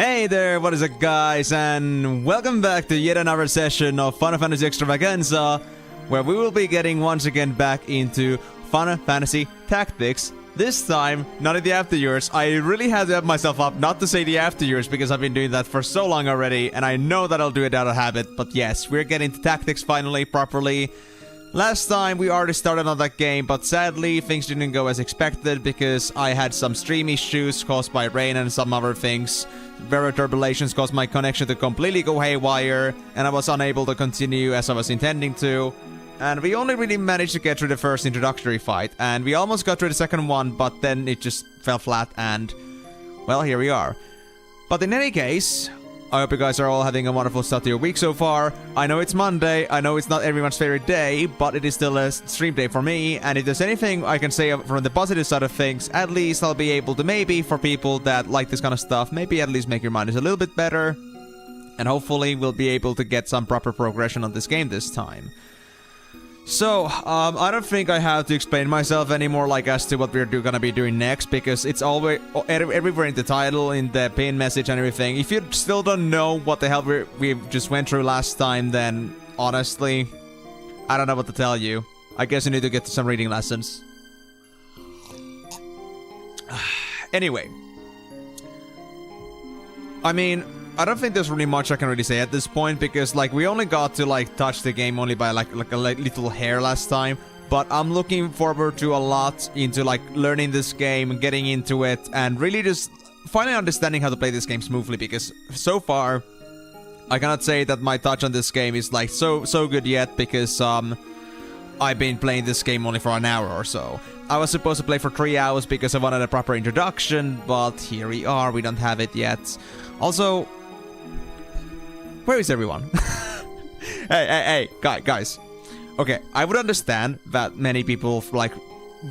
Hey there, what is up guys, and welcome back to yet another session of Final Fantasy Extravaganza, where we will be getting once again back into Final Fantasy Tactics. This time, not in the after years. I really had to have myself up not to say the after years because I've been doing that for so long already, and I know that I'll do it out of habit, but yes, we're getting to Tactics finally, properly. Last time we already started on that game, but sadly things didn't go as expected because I had some stream issues caused by rain and some other things. Weather turbulations caused my connection to completely go haywire, and I was unable to continue as I was intending to. And we only really managed to get through the first introductory fight, and we almost got through the second one, but then it just fell flat, and well, here we are. But in any case, I hope you guys are all having a wonderful start to your week so far. I know it's Monday, I know it's not everyone's favorite day, but it is still a stream day for me, and if there's anything I can say from the positive side of things, at least I'll be able to maybe, for people that like this kind of stuff, maybe at least make your mind a little bit better, and hopefully we'll be able to get some proper progression on this game this time. So, I don't think I have to explain myself anymore, like, as to what we're gonna be doing next, because it's always everywhere in the title, in the pin message and everything. If you still don't know what the hell we just went through last time, then, honestly, I don't know what to tell you. I guess you need to get some reading lessons. Anyway. I mean, I don't think there's really much I can really say at this point, because, like, we only got to, like, touch the game only by, like a little hair last time. But I'm looking forward to a lot into, like, learning this game, getting into it, and really just finally understanding how to play this game smoothly, because so far, I cannot say that my touch on this game is, like, so good yet, because, I've been playing this game only for an hour or so. I was supposed to play for 3 hours because I wanted a proper introduction, but here we are, we don't have it yet. Also, where is everyone? hey, guys. Okay, I would understand that many people, like,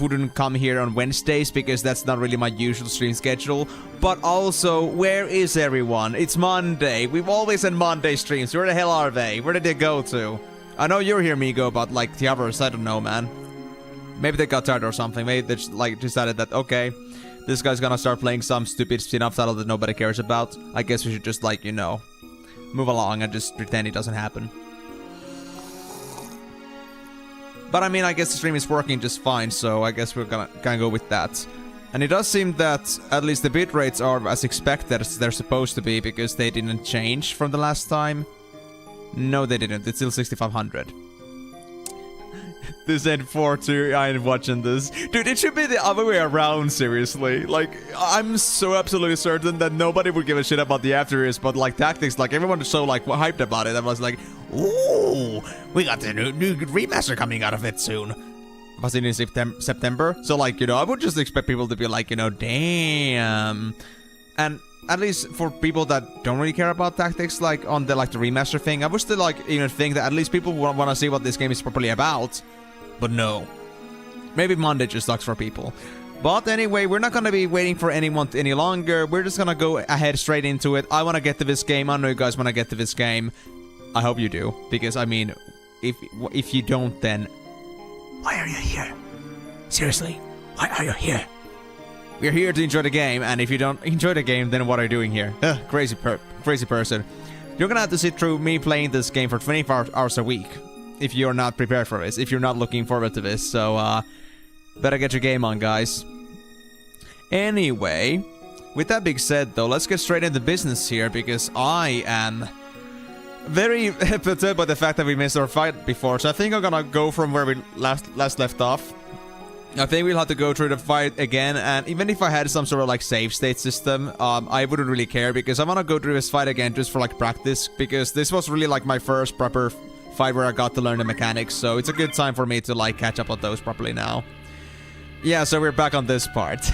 wouldn't come here on Wednesdays because that's not really my usual stream schedule. But also, where is everyone? It's Monday. We've always had Monday streams. Where the hell are they? Where did they go to? I know you're here, Migo, but, like, the others, I don't know, man. Maybe they got tired or something. Maybe they just, like, decided that, okay, this guy's gonna start playing some stupid spin-off title that nobody cares about. I guess we should just, like, you know, move along and just pretend it doesn't happen. But I mean, I guess the stream is working just fine, so I guess we're gonna go with that. And it does seem that at least the bit rates are as expected as they're supposed to be, because they didn't change from the last time. No, they didn't. It's still 6500. This ain't 4-2, I ain't watching this. Dude, it should be the other way around, seriously. Like, I'm so absolutely certain that nobody would give a shit about the after years, but like Tactics, like everyone is so like hyped about it. I was like, ooh, we got the new remaster coming out of it soon. Was it in September? So like, you know, I would just expect people to be like, you know, damn. And at least for people that don't really care about Tactics, like on the like the remaster thing, I would still like even think that at least people want to see what this game is properly about. But no. Maybe Monday just sucks for people. But anyway, we're not gonna be waiting for anyone any longer. We're just gonna go ahead straight into it. I want to get to this game. I know you guys want to get to this game. I hope you do, because I mean, if you don't, then why are you here? Seriously, why are you here? We're here to enjoy the game, and if you don't enjoy the game, then what are you doing here? Crazy person. You're gonna have to sit through me playing this game for 24 hours a week if you're not prepared for this, if you're not looking forward to this. So, better get your game on, guys. Anyway, with that being said, though, let's get straight into business here, because I am very perturbed by the fact that we missed our fight before. So I think I'm gonna go from where we last left off. I think we'll have to go through the fight again, and even if I had some sort of like save state system, I wouldn't really care, because I want to go through this fight again just for like practice, because this was really like my first proper fight where I got to learn the mechanics, so it's a good time for me to like catch up on those properly now. Yeah, so we're back on this part.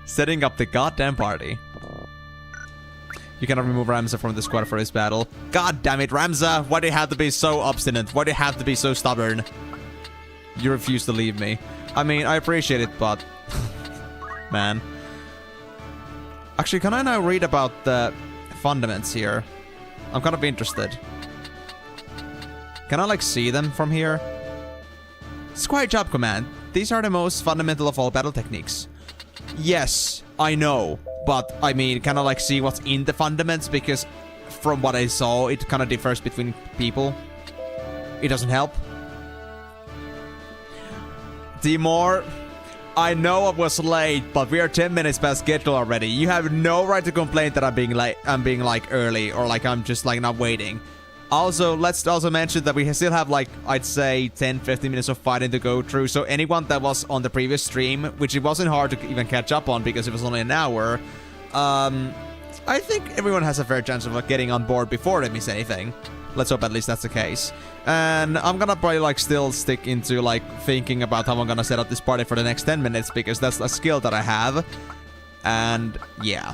Setting up the goddamn party. You cannot remove Ramza from the squad for this battle. God damn it, Ramza! Why do you have to be so obstinate? Why do you have to be so stubborn? You refuse to leave me. I mean, I appreciate it, but man. Actually, can I now read about the fundaments here? I'm kind of interested. Can I, like, see them from here? Squire job command. These are the most fundamental of all battle techniques. Yes, I know. But, I mean, kind of like see what's in the fundaments, because from what I saw, it kind of differs between people. It doesn't help. Timor, I know I was late, but we are 10 minutes past schedule already. You have no right to complain that I'm being late, like early, or like I'm just like not waiting. Also, let's also mention that we still have like, I'd say 10-15 minutes of fighting to go through. So anyone that was on the previous stream, which it wasn't hard to even catch up on because it was only an hour, I think everyone has a fair chance of like, getting on board before they miss anything. Let's hope at least that's the case. And I'm gonna probably like still stick into like thinking about how I'm gonna set up this party for the next 10 minutes, because that's a skill that I have. And yeah.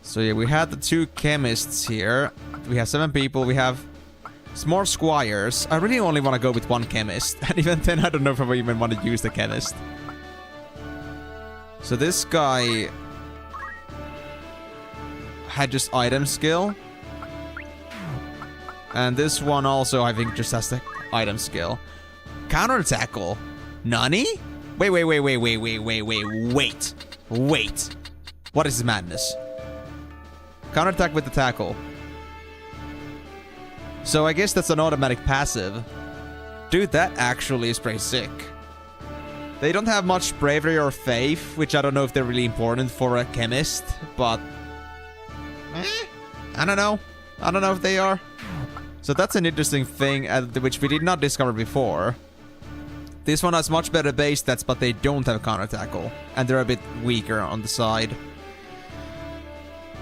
So yeah, we had the 2 chemists here. We have 7 people. We have some more squires. I really only want to go with 1 chemist. And even then, I don't know if I even want to use the chemist. So this guy had just item skill. And this one also, I think, just has the item skill. Counter tackle. Nani? Wait. What is this madness? Counter attack with the tackle. So I guess that's an automatic passive. Dude, that actually is pretty sick. They don't have much bravery or faith, which I don't know if they're really important for a chemist, but... I don't know. I don't know if they are. So that's an interesting thing, which we did not discover before. This one has much better base stats, but they don't have counter tackle. And they're a bit weaker on the side.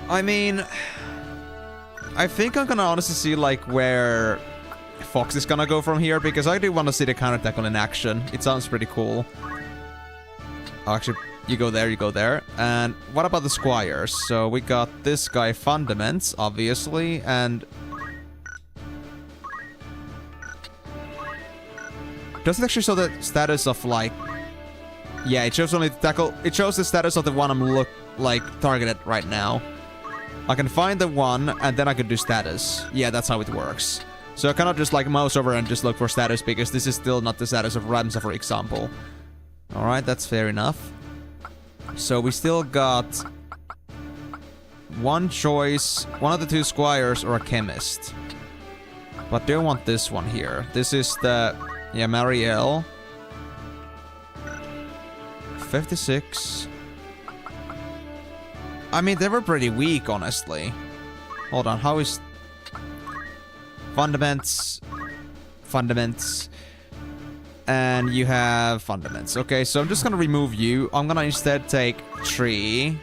I mean... I think I'm gonna honestly see like where Fox is gonna go from here, because I do want to see the counter tackle in action. It sounds pretty cool. Oh, actually, you go there. And what about the squires? So we got this guy, Fundaments, obviously, and... Does it actually show the status of, like... Yeah, it shows only the tackle. It shows the status of the one I'm targeted right now. I can find the one, and then I can do status. Yeah, that's how it works. So I cannot just, like, mouse over and just look for status, because this is still not the status of Ramza, for example. Alright, that's fair enough. So we still got... one choice, one of the 2 squires or a chemist. But do I want this one here? This is the... Yeah, Marielle. 56. I mean, they were pretty weak, honestly. Hold on, how is... Fundaments. And you have Fundaments. Okay, so I'm just gonna remove you. I'm gonna instead take Tree.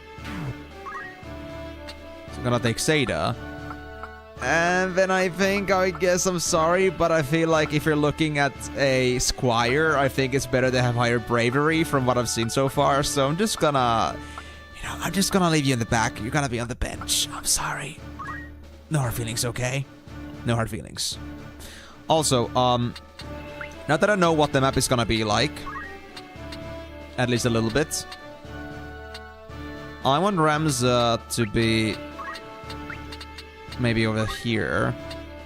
So I'm gonna take Seda. And then I guess I'm sorry, but I feel like if you're looking at a squire, I think it's better to have higher bravery from what I've seen so far. So I'm just gonna... I'm just gonna leave you in the back. You're gonna be on the bench. I'm sorry. No hard feelings, okay? No hard feelings. Also, now that I know what the map is gonna be like, at least a little bit, I want Ramza to be maybe over here.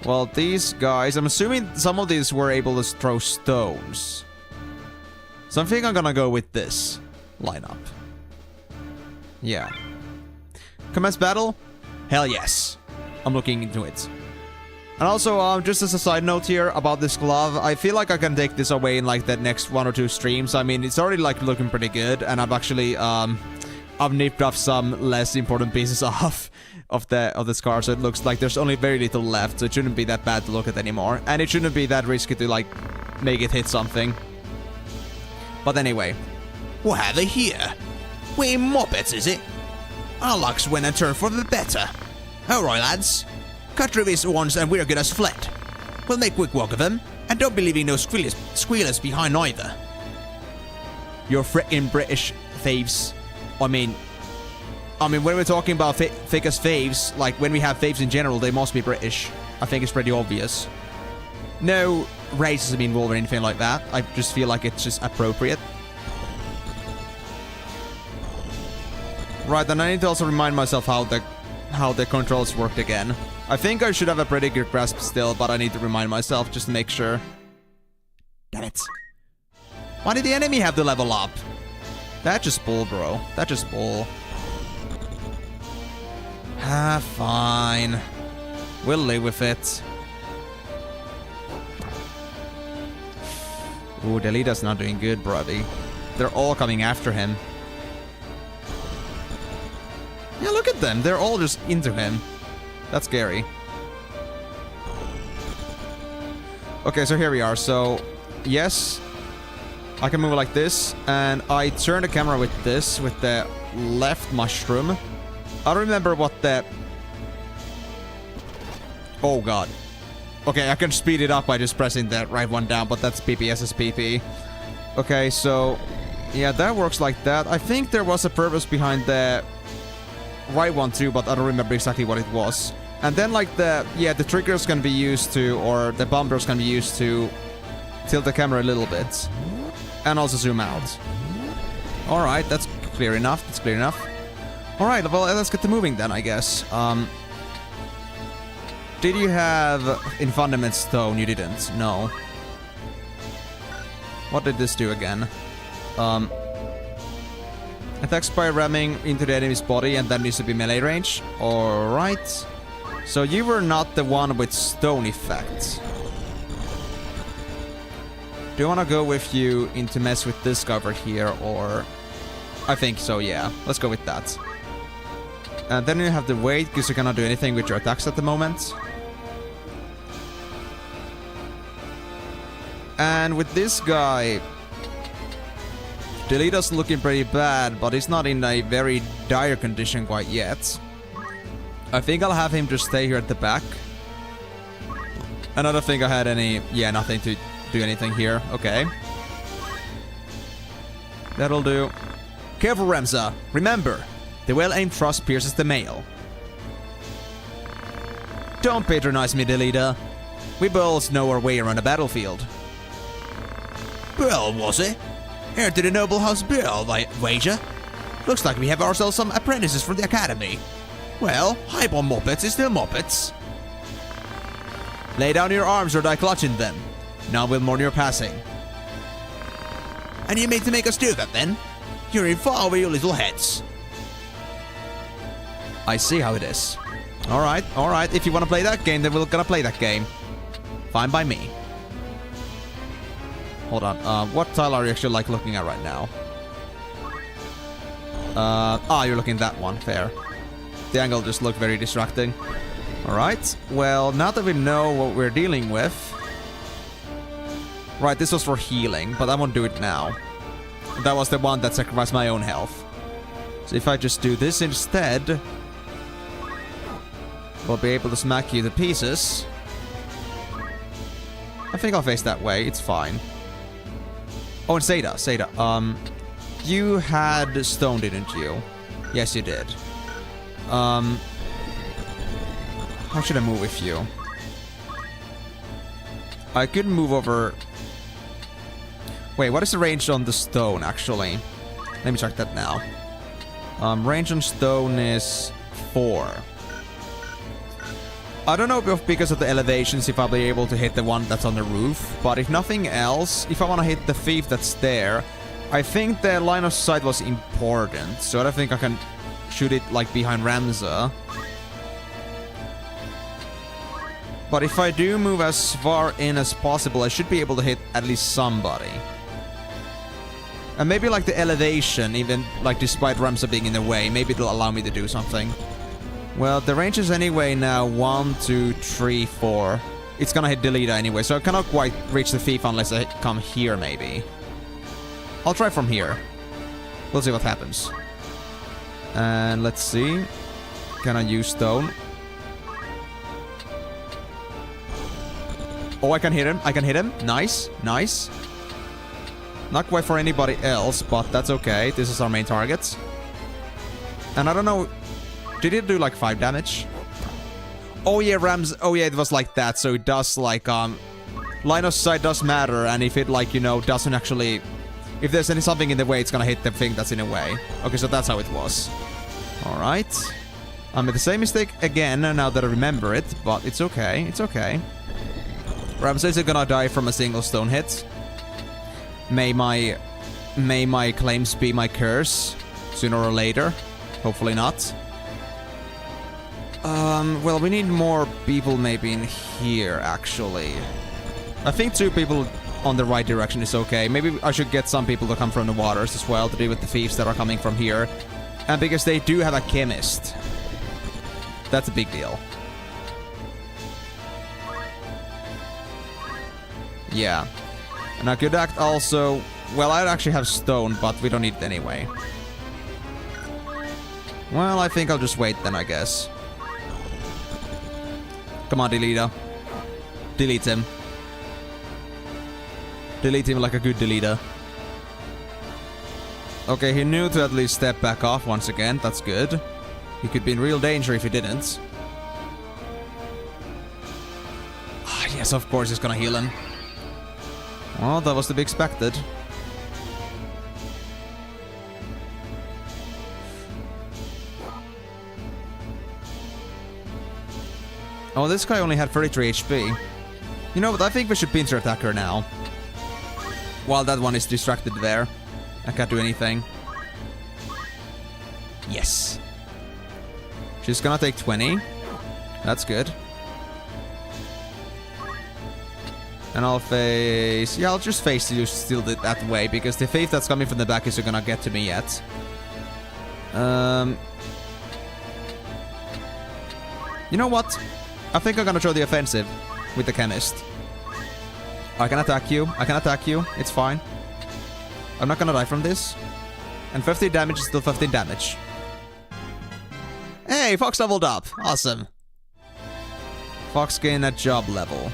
Well, these guys, I'm assuming some of these were able to throw stones. So I think I'm gonna go with this lineup. Yeah. Commence battle? Hell yes. I'm looking into it. And also, just as a side note here about this glove, I feel like I can take this away in like the next 1 or 2 streams. I mean, it's already like looking pretty good, and I've actually I've nipped off some less important pieces off of the scar, so it looks like there's only very little left, so it shouldn't be that bad to look at anymore, and it shouldn't be that risky to like make it hit something. But anyway, what have they here? We moppets, is it? Our luck's when I turn for the better. Alright, lads. Cut through these ones and we're good as fled. We'll make quick work of them, and don't be leaving no squealers behind either. Your frickin' British faves. I mean, when we're talking about thick as faves, like when we have faves in general, they must be British. I think it's pretty obvious. No racism involved or anything like that. I just feel like it's just appropriate. Right, and I need to also remind myself how the controls worked again. I think I should have a pretty good grasp still, but I need to remind myself just to make sure. Damn it. Why did the enemy have to level up? That's just bull, bro. That's just bull. Fine. We'll live with it. Ooh, Delita's not doing good, brody. They're all coming after him. Yeah, look at them. They're all just into him. That's scary. Okay, so here we are. So, yes, I can move like this, and I turn the camera with this, with the left mushroom. I don't remember what the... Oh god. Okay, I can speed it up by just pressing the right one down, but that's PPS's PP. Okay, so... Yeah, that works like that. I think there was a purpose behind the right one too, but I don't remember exactly what it was. And then like the... Yeah, the triggers can be used to, or the bumpers can be used to tilt the camera a little bit. And also zoom out. Alright, that's clear enough. That's clear enough. Alright, well, let's get to moving then, I guess. Did you have Infundament Stone? You didn't. No. What did this do again? Attacks by ramming into the enemy's body and that needs to be melee range. Alright. So you were not the one with stone effect. Do you want to go with you in to mess with this cover here, or... I think so, yeah. Let's go with that. And then you have the weight, because you cannot do anything with your attacks at the moment. And with this guy... Delita's looking pretty bad, but he's not in a very dire condition quite yet. I think I'll have him just stay here at the back. And I don't think I had any... Yeah, nothing to... do anything here. Okay. That'll do. Careful, Ramza. Remember, the well-aimed thrust pierces the mail. Don't patronize me, Delita. We both know our way around a battlefield. Well, was it? Heir to the noble house Bill, I wager. Looks like we have ourselves some apprentices from the academy. Well, hype on Muppets is still Muppets. Lay down your arms or die clutching them. Now we'll mourn your passing. And you mean to make us do that then? You're in far with your little heads. I see how it is. Alright, alright. If you want to play that game, then we're gonna play that game. Fine by me. Hold on. What tile are you actually like looking at right now? You're looking at that one. Fair. The angle just looked very distracting. Alright. Well, now that we know what we're dealing with... Right, this was for healing, but I won't do it now. That was the one that sacrificed my own health. So if I just do this instead... We'll be able to smack you to pieces. I think I'll face that way, it's fine. Oh, and Seda. You had stone, didn't you? Yes, you did. How should I move with you? I could move over... Wait, what is the range on the stone, actually? Let me check that now. Range on stone is 4. I don't know if because of the elevations if I'll be able to hit the one that's on the roof, but if nothing else, if I want to hit the thief that's there, I think the line of sight was important, so I don't think I can shoot it like behind Ramza. But if I do move as far in as possible, I should be able to hit at least somebody. And maybe like the elevation, even like despite Ramza being in the way, maybe it'll allow me to do something. Well, the range is anyway now 1, 2, 3, 4. It's gonna hit Delita anyway, so I cannot quite reach the thief unless I come here maybe. I'll try from here. We'll see what happens. And let's see. Can I use stone? Oh, I can hit him. I can hit him. Nice. Nice. Not quite for anybody else, but that's okay. This is our main target. And I don't know... Did it do like 5 damage? Oh yeah, Oh yeah, it was like that. So it does like, line of sight does matter. And if it like, you know, doesn't actually... If there's something in the way, it's gonna hit the thing that's in the way. Okay, so that's how it was. Alright. I made the same mistake again now that I remember it. But it's okay. It's okay. Ramza is gonna die from a single stone hit. May my claims be my curse. Sooner or later. Hopefully not. Well, we need more people maybe in here, actually. I think 2 people on the right direction is okay. Maybe I should get some people to come from the waters as well to deal with the thieves that are coming from here. And because they do have a chemist. That's a big deal. Yeah. And I could act also... Well, I actually have stone, but we don't need it anyway. Well, I think I'll just wait then, I guess. Come on, deleter. Delete him. Delete him like a good deleter. Okay, he knew to at least step back off once again. That's good. He could be in real danger if he didn't. Ah, yes, of course he's gonna heal him. Well, that was to be expected. Oh, this guy only had 33 HP. You know what, I think we should pincer attack her now. While that one is distracted there. I can't do anything. Yes. She's gonna take 20. That's good. And I'll face... Yeah, I'll just face you still that way, because the thief that's coming from the back isn't gonna get to me yet. You know what? I think I'm gonna throw the offensive with the chemist. I can attack you. I can attack you. It's fine. I'm not gonna die from this. And 15 damage is still 15 damage. Hey, Fox leveled up. Awesome. Fox gained a job level.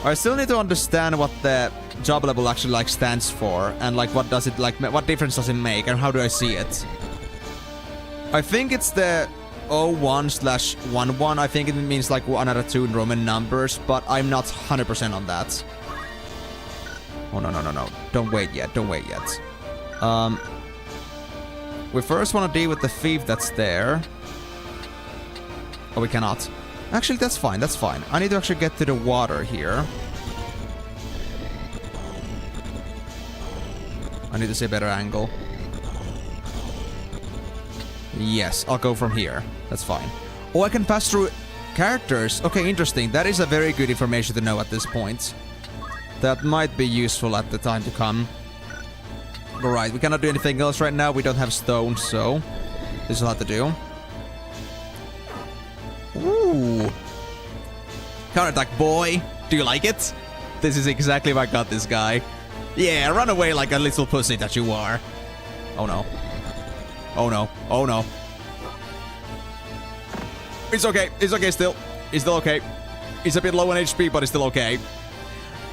I still need to understand what the job level actually like stands for, and like what does it like, what difference does it make, and how do I see it? I think it's the 01/11. I think it means like 1 out of 2 in Roman numbers, but I'm not 100% on that. Oh no. Don't wait yet. Don't wait yet. We first want to deal with the thief that's there. Oh, we cannot. Actually, that's fine. That's fine. I need to actually get to the water here. I need to see a better angle. Yes, I'll go from here. That's fine. Oh, I can pass through characters. Okay, interesting. That is a very good information to know at this point. That might be useful at the time to come. Alright, we cannot do anything else right now. We don't have stone, so this will have to do. Ooh. Counterattack, boy. Do you like it? This is exactly why I got this guy. Yeah, run away like a little pussy that you are. Oh no. Oh no. Oh no. It's okay. It's okay still. It's still okay. He's a bit low on HP, but it's still okay.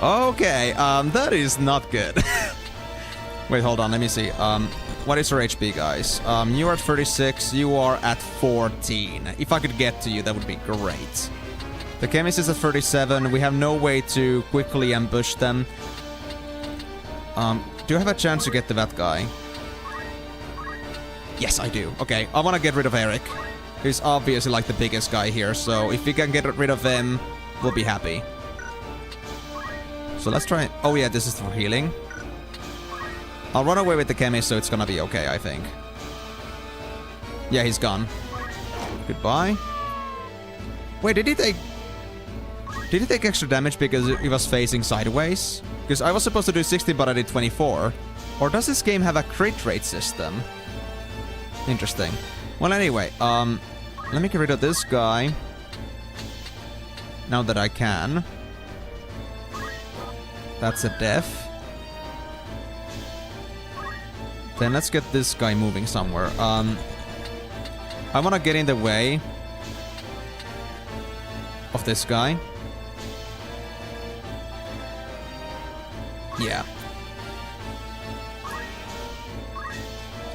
Okay, that is not good. Wait, hold on, let me see. What is your HP, guys? You are at 36, you are at 14. If I could get to you, that would be great. The chemist is at 37, we have no way to quickly ambush them. Do I have a chance to get to that guy? Yes, I do. Okay, I want to get rid of Eric. He's obviously like the biggest guy here, so if we can get rid of him, we'll be happy. So let's try... Oh yeah, this is for healing. I'll run away with the chemist, so it's gonna be okay, I think. Yeah, he's gone. Goodbye. Wait, did he take extra damage because he was facing sideways? Because I was supposed to do 60, but I did 24. Or does this game have a crit rate system? Interesting. Well, anyway, let me get rid of this guy. Now that I can. That's a death. Then let's get this guy moving somewhere. I want to get in the way of this guy. Yeah.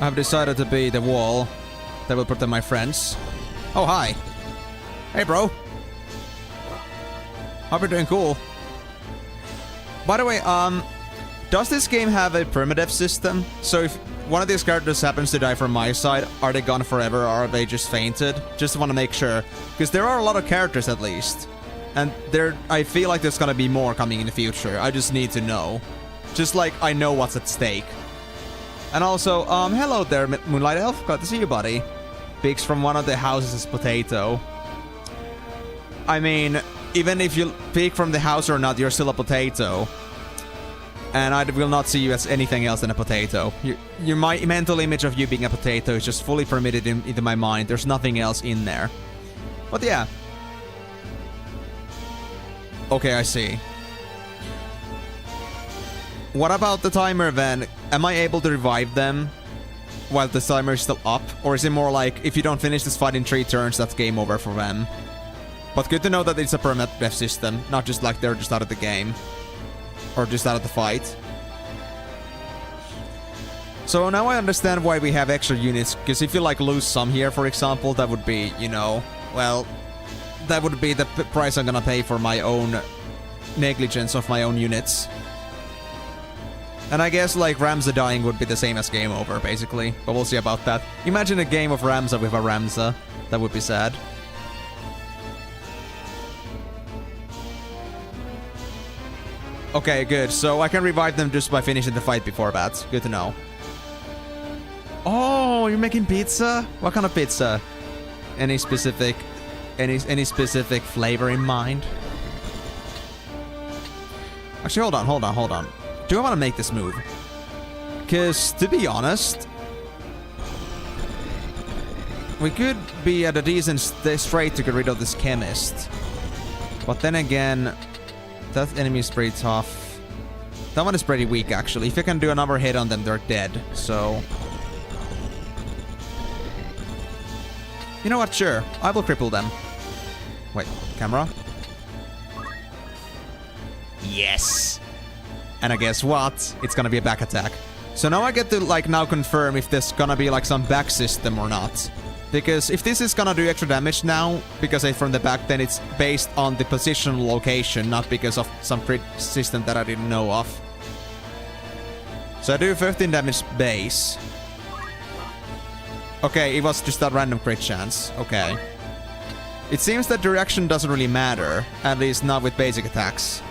I've decided to be the wall that will protect my friends. Oh, hi. Hey, bro. Hope you're doing cool. By the way, does this game have a permadeath system? So if one of these characters happens to die from my side, are they gone forever or are they just fainted? Just want to make sure. Because there are a lot of characters at least. And I feel like there's gonna be more coming in the future. I just need to know. Just like I know what's at stake. And also, hello there, Moonlight Elf. Glad to see you, buddy. picks from one of the houses as potato. I mean, even if you pick from the house or not, you're still a potato. And I will not see you as anything else than a potato. My mental image of you being a potato is just fully permitted into my mind. There's nothing else in there. But yeah. Okay, I see. What about the timer then? Am I able to revive them while the timer is still up? Or is it more like, if you don't finish this fight in 3 turns, that's game over for them? But good to know that it's a permanent death system, not just like they're just out of the game. Or just out of the fight. So now I understand why we have extra units, because if you like lose some here, for example, that would be, you know, well, that would be the price I'm gonna pay for my own negligence of my own units. And I guess like Ramza dying would be the same as game over, basically, but we'll see about that. Imagine a game of Ramza with a Ramza. That would be sad. Okay, good. So I can revive them just by finishing the fight before that. Good to know. Oh, you're making pizza? What kind of pizza? Any specific flavor in mind? Actually, hold on. Do I want to make this move? Because, to be honest, we could be at a decent straight to get rid of this chemist. But then again, that enemy is pretty tough. That one is pretty weak, actually. If I can do another hit on them, they're dead. So, you know what? Sure. I will cripple them. Wait, camera? Yes! And I guess what? It's gonna be a back attack. So now I get to, like, now confirm if there's gonna be, like, some back system or not. Because if this is gonna do extra damage now, because it's from the back, then it's based on the positional location, not because of some crit system that I didn't know of. So I do 15 damage base. Okay, it was just a random crit chance. Okay. It seems that direction doesn't really matter, at least not with basic attacks.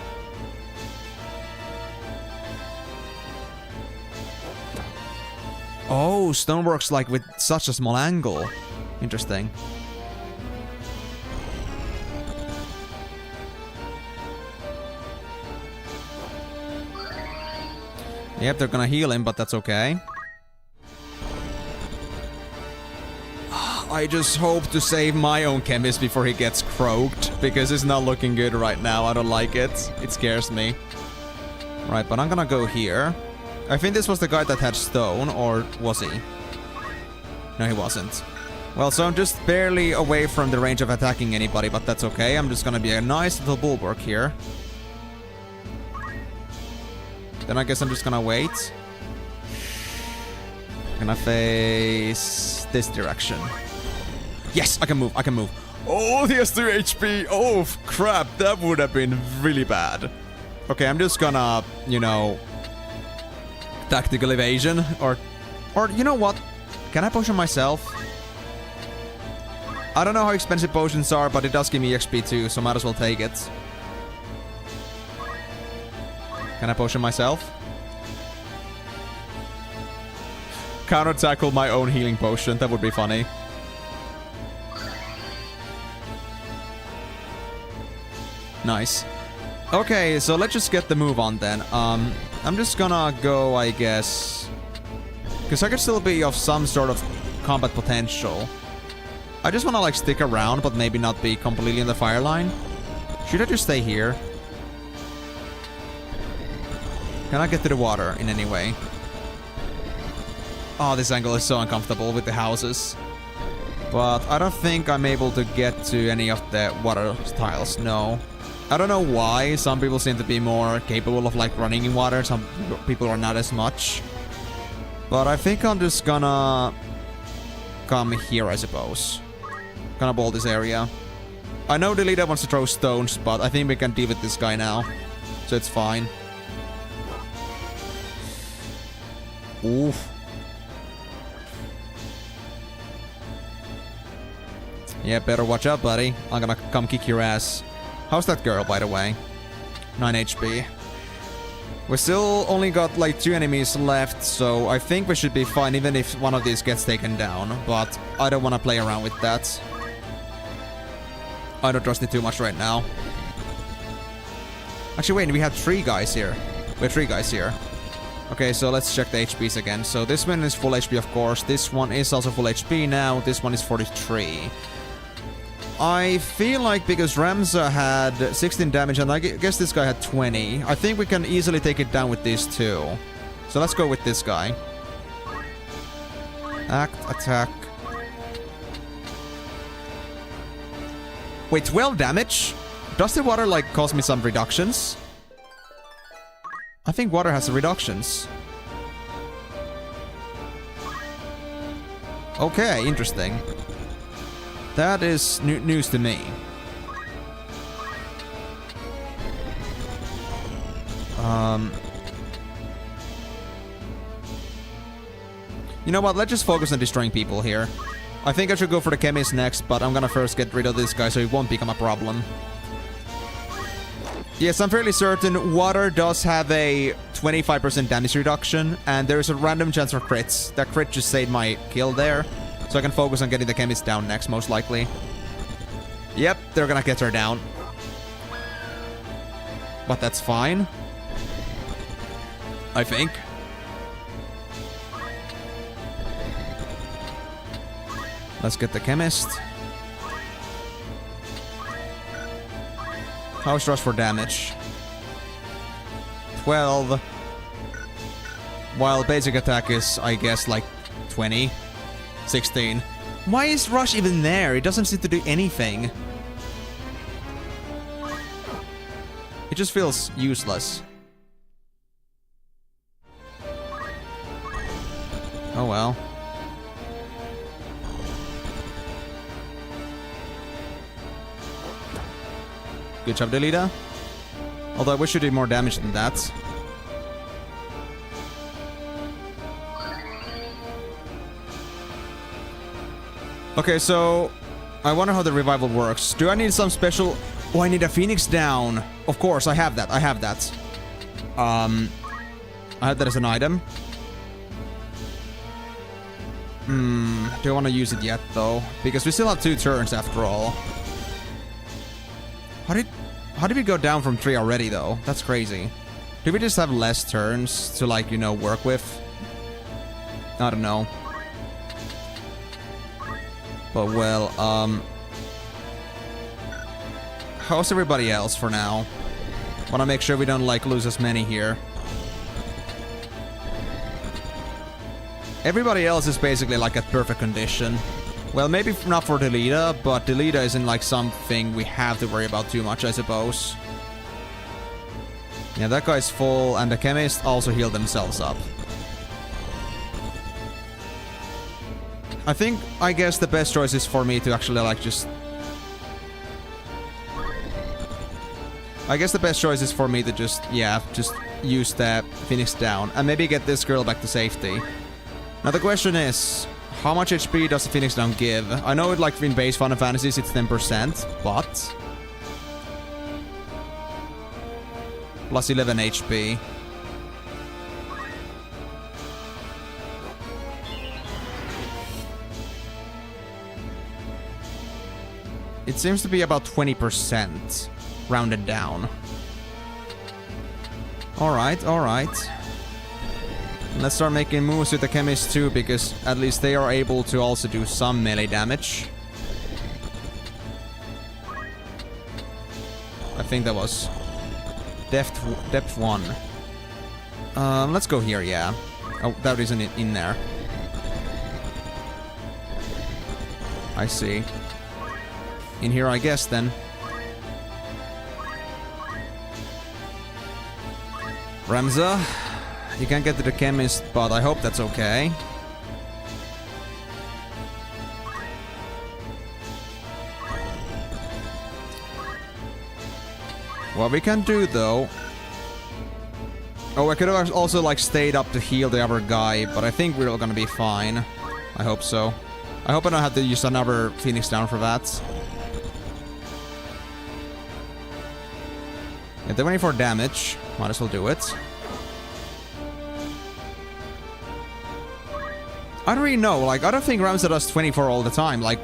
Oh, stone works like with such a small angle. Interesting. Yep, they're gonna heal him, but that's okay. I just hope to save my own chemist before he gets croaked, because it's not looking good right now. I don't like it. It scares me. Right, but I'm gonna go here. I think this was the guy that had stone, or was he? No, he wasn't. Well, so I'm just barely away from the range of attacking anybody, but that's okay. I'm just gonna be a nice little bulwark here. Then I guess I'm just gonna wait. Gonna face this direction. Yes, I can move, I can move. Oh, he has 2 HP. Oh, crap, that would have been really bad. Okay, I'm just gonna, you know, tactical evasion, or you know what? Can I potion myself? I don't know how expensive potions are, but it does give me XP too, so might as well take it. Can I potion myself? Counter tackle my own healing potion, that would be funny. Nice. Okay, so let's just get the move on then. I'm just gonna go, I guess, because I could still be of some sort of combat potential. I just want to, like, stick around, but maybe not be completely in the fire line. Should I just stay here? Can I get to the water in any way? Oh, this angle is so uncomfortable with the houses. But I don't think I'm able to get to any of the water tiles, no. I don't know why. Some people seem to be more capable of, like, running in water. Some people are not as much. But I think I'm just gonna come here, I suppose. Gonna ball this area. I know the leader wants to throw stones, but I think we can deal with this guy now. So it's fine. Oof. Yeah, better watch out, buddy. I'm gonna come kick your ass. How's that girl, by the way? 9 HP. We still only got like 2 enemies left, so I think we should be fine even if one of these gets taken down. But I don't want to play around with that. I don't trust it too much right now. Actually, wait, we have 3 guys here. We have 3 guys here. Okay, so let's check the HPs again. So this one is full HP, of course. This one is also full HP now. This one is 43. I feel like because Ramza had 16 damage and I guess this guy had 20, I think we can easily take it down with these 2. So let's go with this guy. Act, attack. Wait, 12 damage? Does the water like cause me some reductions? I think water has reductions. Okay, interesting. That is news to me. You know what? Let's just focus on destroying people here. I think I should go for the chemist next, but I'm gonna first get rid of this guy so it won't become a problem. Yes, I'm fairly certain water does have a 25% damage reduction, and there is a random chance for crits. That crit just saved my kill there. So I can focus on getting the chemist down next, most likely. Yep, they're gonna get her down. But that's fine. I think. Let's get the chemist. How's rush for damage? 12. While basic attack is, I guess, like 20. 16. Why is rush even there? It doesn't seem to do anything. It just feels useless. Oh well. Good job, Delita. Although I wish you did more damage than that. Okay, so I wonder how the revival works. Do I need some special... Oh, I need a phoenix down. Of course, I have that. I have that. I have that as an item. Do I want to use it yet, though? Because we still have 2 turns after all. How did we go down from 3 already, though? That's crazy. Do we just have less turns to, like, you know, work with? I don't know. But, well, how's everybody else for now? Wanna make sure we don't, like, lose as many here. Everybody else is basically, like, at perfect condition. Well, maybe not for Delita, but Delita isn't, like, something we have to worry about too much, I suppose. Yeah, that guy's full, and the chemists also heal themselves up. I guess the best choice is for me to actually, like, just... I guess the best choice is for me to just, yeah, just use the Phoenix down. And maybe get this girl back to safety. Now the question is, how much HP does the Phoenix down give? I know it, like, in base Final Fantasies it's 10%, but... Plus 11 HP. It seems to be about 20%, rounded down. Alright, alright. Let's start making moves with the chemist too, because at least they are able to also do some melee damage. I think that was depth 1. Let's go here, yeah. Oh, that isn't in there. I see. In here, I guess, then. Ramza, you can't get to the chemist, but I hope that's okay. What we can do, though... Oh, I could have also, like, stayed up to heal the other guy, but I think we're all gonna be fine. I hope so. I hope I don't have to use another Phoenix down for that. Yeah, 24 damage. Might as well do it. I don't really know. Like, I don't think Ramza does 24 all the time. Like,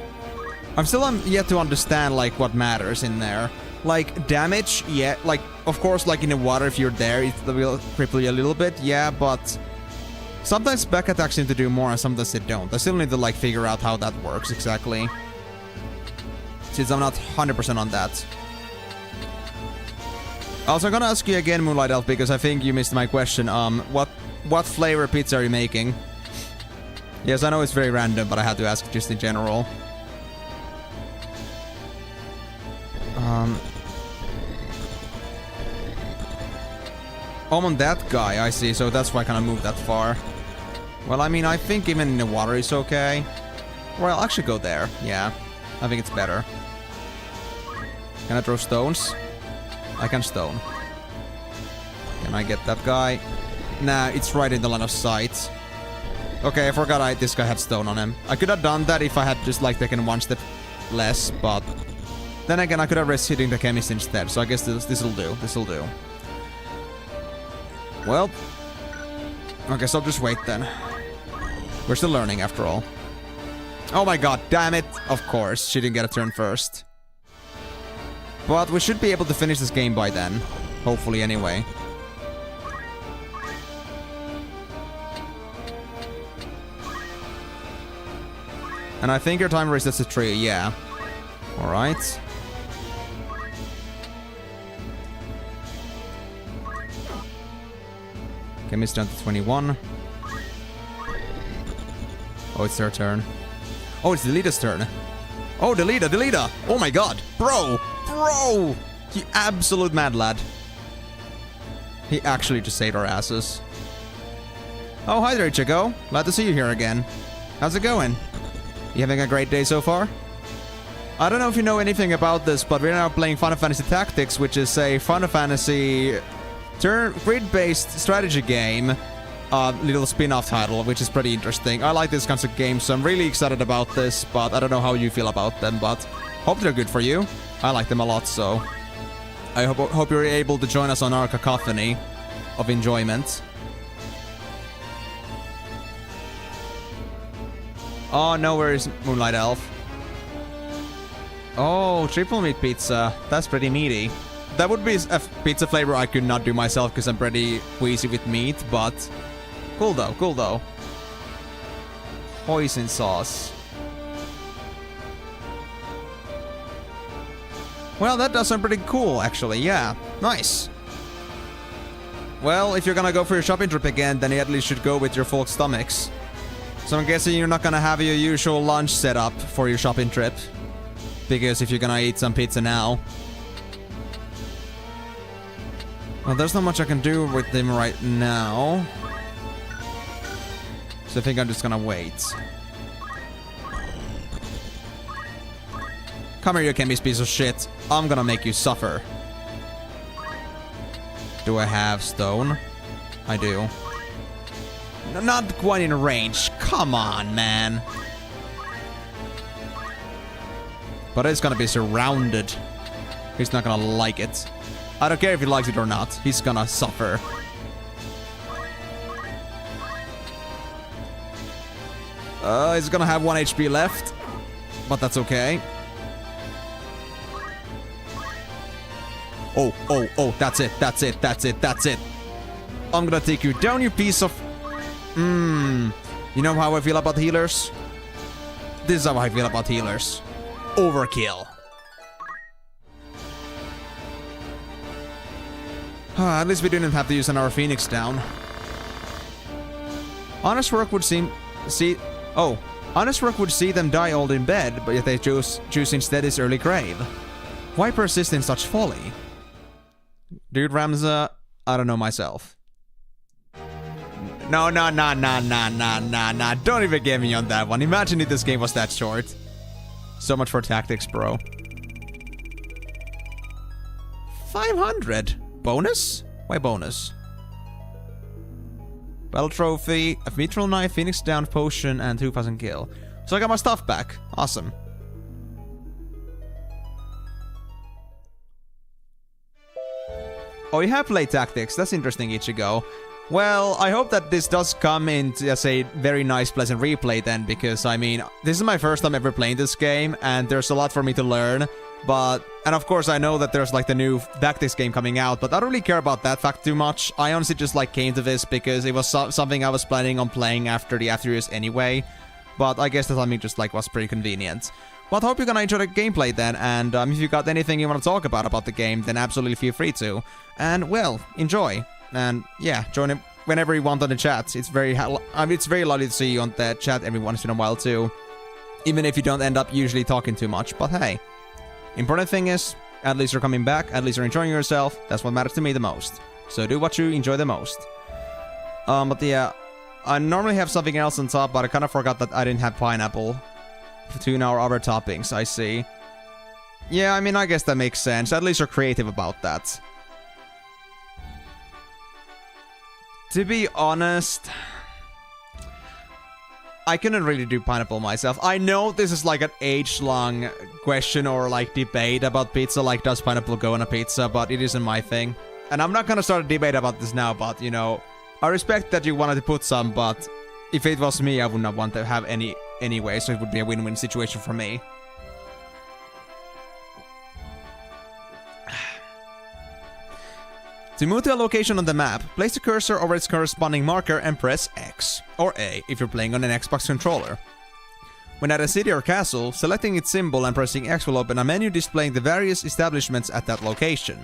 I'm still yet to understand, like, what matters in there. Like, damage, yeah. Like, of course, like, in the water, if you're there, it will cripple you a little bit, yeah, but sometimes back attacks seem to do more and sometimes they don't. I still need to, like, figure out how that works exactly, since I'm not 100% on that. Also, I'm gonna ask you again, Moonlight Elf, because I think you missed my question. What flavor pizza are you making? Yes, I know it's very random, but I had to ask just in general. I'm on that guy, I see, so that's why I kind of moved that far. Well, I mean, I think even in the water is okay. Well, I'll actually go there, yeah. I think it's better. Can I throw stones? I can stone. Can I get that guy? Nah, it's right in the line of sight. Okay, I forgot this guy had stone on him. I could have done that if I had just, like, taken one step less, but then again, I could have risked hitting the chemist instead, so I guess this'll do. This'll do. Well, I guess I'll just wait then. We're still learning, after all. Oh my god, damn it! Of course, she didn't get a turn first. But we should be able to finish this game by then. Hopefully, anyway. And I think your timer is just a 3, yeah. Alright. Chemist down to 21. Oh, it's their turn. Oh, it's the leader's turn. Oh, the leader! Oh my god! Bro! Bro! You absolute mad lad. He actually just saved our asses. Oh, hi there, Chico. Glad to see you here again. How's it going? You having a great day so far? I don't know if you know anything about this, but we're now playing Final Fantasy Tactics, which is a Final Fantasy grid-based strategy game, little spin-off title, which is pretty interesting. I like this kinds of games, so I'm really excited about this, but I don't know how you feel about them, but hope they're good for you. I like them a lot, so I hope you're able to join us on our cacophony of enjoyment. Oh, no, where is Moonlight Elf? Oh, triple meat pizza. That's pretty meaty. That would be a pizza flavor I could not do myself because I'm pretty queasy with meat, but cool though, cool though. Hoisin sauce. Well, that does sound pretty cool, actually, yeah. Nice. Well, if you're gonna go for your shopping trip again, then you at least should go with your full stomachs. So I'm guessing you're not gonna have your usual lunch set up for your shopping trip. Because if you're gonna eat some pizza now... Well, there's not much I can do with them right now. So I think I'm just gonna wait. Come here, you chemist piece of shit. I'm gonna make you suffer. Do I have stone? I do. Not quite in range. Come on, man. But it's gonna be surrounded. He's not gonna like it. I don't care if he likes it or not. He's gonna suffer. He's gonna have 1 HP left. But that's okay. Oh, that's it, that's it, that's it, that's it. I'm gonna take you down, you piece of... You know how I feel about healers? This is how I feel about healers. Overkill. At least we didn't have to use our Phoenix down. Honest work would honest work would see them die old in bed, but yet they choose instead his early grave. Why persist in such folly? Dude, Ramza, I don't know myself. No. Don't even get me on that one. Imagine if this game was that short. So much for tactics, bro. 500. Bonus? Why bonus? Battle trophy, a mithril knife, phoenix down potion, and 2000 kill. So I got my stuff back. Awesome. Oh, you have played tactics. That's interesting, Ichigo. Well, I hope that this does come into as a very nice, pleasant replay then, because, I mean, this is my first time ever playing this game, and there's a lot for me to learn, and of course I know that there's like the new Tactics game coming out, but I don't really care about that fact too much. I honestly just like came to this because it was something I was planning on playing after the after years anyway, but I guess the timing just like was pretty convenient. But hope you're gonna enjoy the gameplay then, and if you got anything you want to talk about the game, then absolutely feel free to. And, well, enjoy. And, yeah, join it whenever you want on the chat. It's very lovely to see you on the chat every once in a while, too. Even if you don't end up usually talking too much, but hey. Important thing is, at least you're coming back, at least you're enjoying yourself. That's what matters to me the most. So do what you enjoy the most. But yeah, I normally have something else on top, but I kind of forgot that I didn't have pineapple. To our other toppings, I see. Yeah, I mean, I guess that makes sense. At least you're creative about that. To be honest, I couldn't really do pineapple myself. I know this is like an age-long question or like debate about pizza, like does pineapple go on a pizza, but it isn't my thing. And I'm not gonna start a debate about this now, but you know, I respect that you wanted to put some, but if it was me, I would not want to have any anyway, so it would be a win-win situation for me. To move to a location on the map, place the cursor over its corresponding marker and press X, or A if you're playing on an Xbox controller. When at a city or castle, selecting its symbol and pressing X will open a menu displaying the various establishments at that location.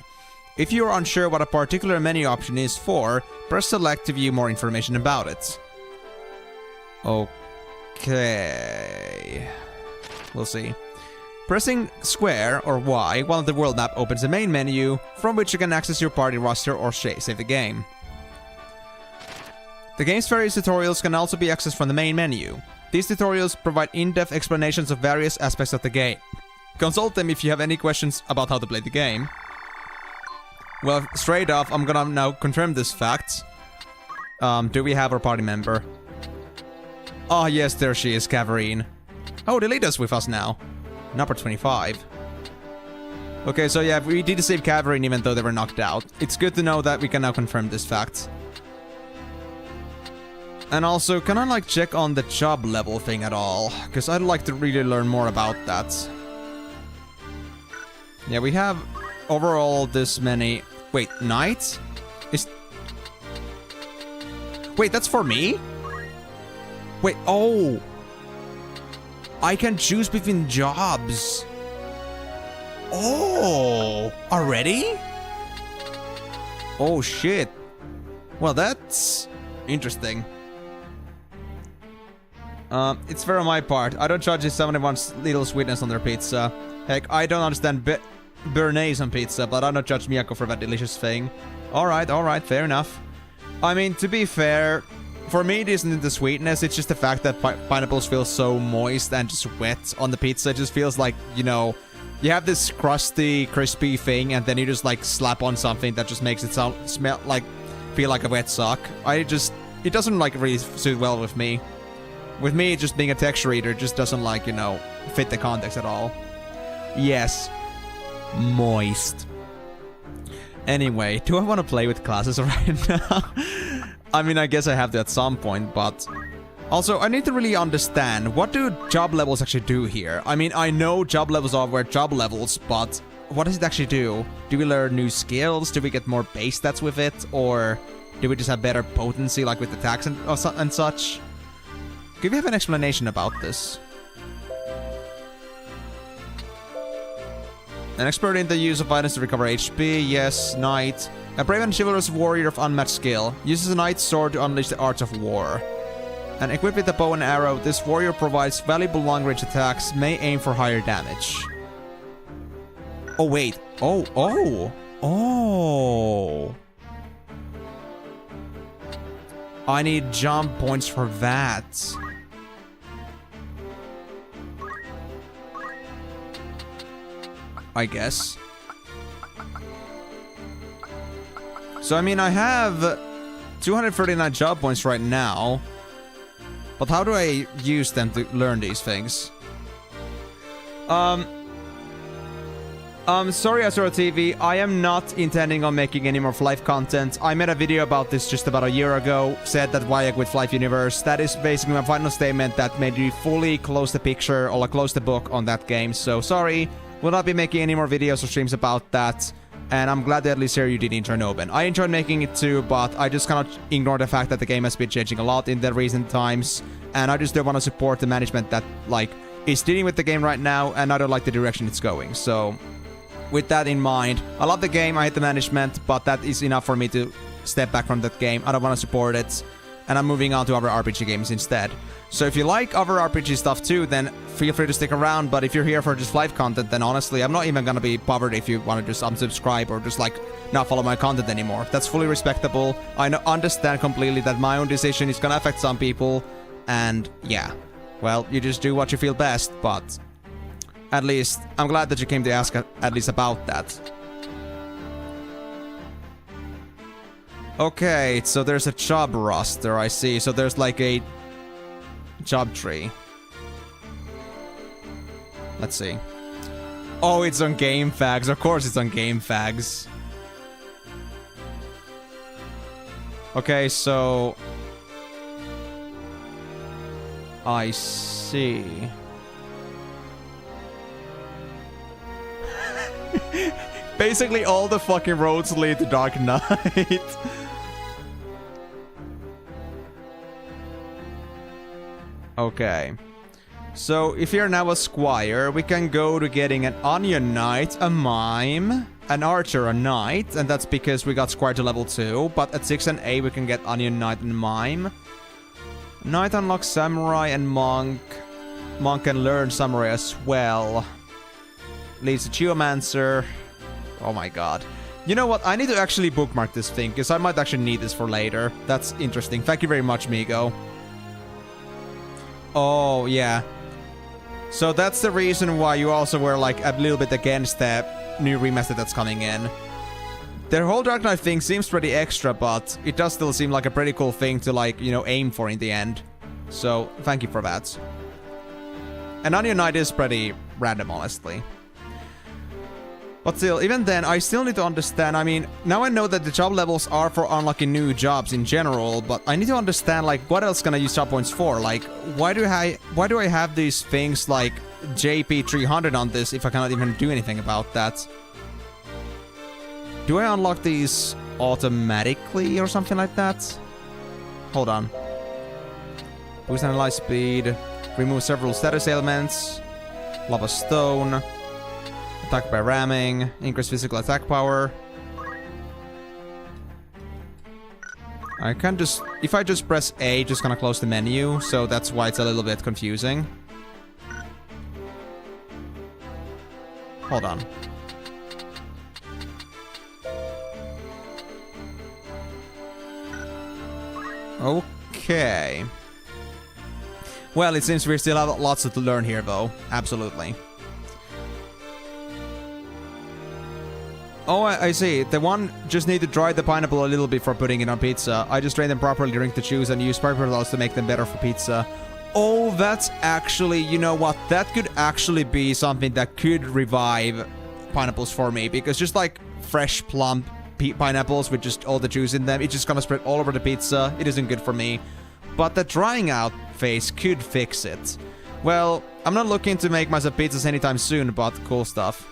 If you are unsure what a particular menu option is for, press select to view more information about it. Okay. We'll see. Pressing square or Y while on the world map opens the main menu, from which you can access your party roster or save the game. The game's various tutorials can also be accessed from the main menu. These tutorials provide in-depth explanations of various aspects of the game. Consult them if you have any questions about how to play the game. Well, straight off, I'm gonna now confirm this fact. Do we have our party member? Oh yes, there she is, Caverine. Oh, the leader's with us now. Number 25. Okay, so yeah, we did save Caverine even though they were knocked out. It's good to know that we can now confirm this fact. And also, can I like check on the job level thing at all? Because I'd like to really learn more about that. Yeah, we have overall this many... Wait, knights? Wait, that's for me? Wait, oh! I can choose between jobs. Oh! Already? Oh, shit. Well, that's... interesting. It's fair on my part. I don't judge if somebody wants little sweetness on their pizza. Heck, I don't understand béarnaise on pizza, but I don't judge Miyako for that delicious thing. Alright, fair enough. I mean, to be fair, for me it isn't the sweetness, it's just the fact that pineapples feel so moist and just wet on the pizza. It just feels like, you know, you have this crusty, crispy thing, and then you just like slap on something that just makes it feel like a wet sock. It doesn't like really suit well with me. With me, just being a texture eater just doesn't like, you know, fit the context at all. Yes. Moist. Anyway, do I want to play with classes right now? I mean, I guess I have to at some point, but... Also, I need to really understand, what do job levels actually do here? I mean, I know job levels are where job levels, but what does it actually do? Do we learn new skills? Do we get more base stats with it? Or do we just have better potency, like with attacks and such? Could we have an explanation about this? An expert in the use of items to recover HP, yes, knight. A brave and chivalrous warrior of unmatched skill. Uses a knight's sword to unleash the arts of war. And equipped with a bow and arrow, this warrior provides valuable long-range attacks, may aim for higher damage. Oh, wait. Oh. I need jump points for that. I guess. So, I mean, I have 239 job points right now. But how do I use them to learn these things? I Sorry, Azura TV, I am not intending on making any more Flife content. I made a video about this just about a year ago, said that why I quit Flife Universe. That is basically my final statement that made me fully close the picture, or like close the book on that game. So sorry, will not be making any more videos or streams about that. And I'm glad that at least here you did enjoy Noben. I enjoyed making it too, but I just cannot ignore the fact that the game has been changing a lot in the recent times. And I just don't want to support the management that, like, is dealing with the game right now, and I don't like the direction it's going. So with that in mind, I love the game, I hate the management, but that is enough for me to step back from that game. I don't want to support it, and I'm moving on to other RPG games instead. So if you like other RPG stuff too, then feel free to stick around, but if you're here for just live content, then honestly, I'm not even gonna be bothered if you want to just unsubscribe or just, like, not follow my content anymore. That's fully respectable. I understand completely that my own decision is gonna affect some people, and yeah, well, you just do what you feel best, but at least, I'm glad that you came to ask at least about that. Okay, so there's a job roster, I see. So there's like a job tree. Let's see. Oh, it's on GameFAQs. Of course it's on GameFAQs. Okay, so I see. Basically, all the fucking roads lead to Dark Knight. Okay. So, if you're now a squire, we can go to getting an onion knight, a mime, an archer, a knight, and that's because we got squire to level 2. But at 6 and 8, we can get onion knight and mime. Knight unlocks samurai and monk. Monk can learn samurai as well. Leads to geomancer. Oh my god. You know what? I need to actually bookmark this thing, because I might actually need this for later. That's interesting. Thank you very much, Migo. Oh, yeah. So that's the reason why you also were, like, a little bit against the new remaster that's coming in. The whole Dark Knight thing seems pretty extra, but it does still seem like a pretty cool thing to, like, you know, aim for in the end. So, thank you for that. And Onion Knight is pretty random, honestly. But still, even then, I still need to understand. I mean, now I know that the job levels are for unlocking new jobs in general, but I need to understand, like, what else can I use job points for? Like, why do I have these things like JP300 on this if I cannot even do anything about that? Do I unlock these automatically or something like that? Hold on. Boost analyze speed. Remove several status ailments. Lava stone. Attack by ramming. Increase physical attack power. I can just... If I just press A, just gonna close the menu. So that's why it's a little bit confusing. Hold on. Okay. Well, it seems we still have lots to learn here, though. Absolutely. Oh, I see. The one just need to dry the pineapple a little bit for putting it on pizza. I just drain them properly, drink the juice, and use pepper rolls to make them better for pizza. Oh, that's actually... You know what? That could actually be something that could revive pineapples for me. Because just like fresh, plump pineapples with just all the juice in them, it's just gonna spread all over the pizza. It isn't good for me. But the drying out phase could fix it. Well, I'm not looking to make myself pizzas anytime soon, but cool stuff.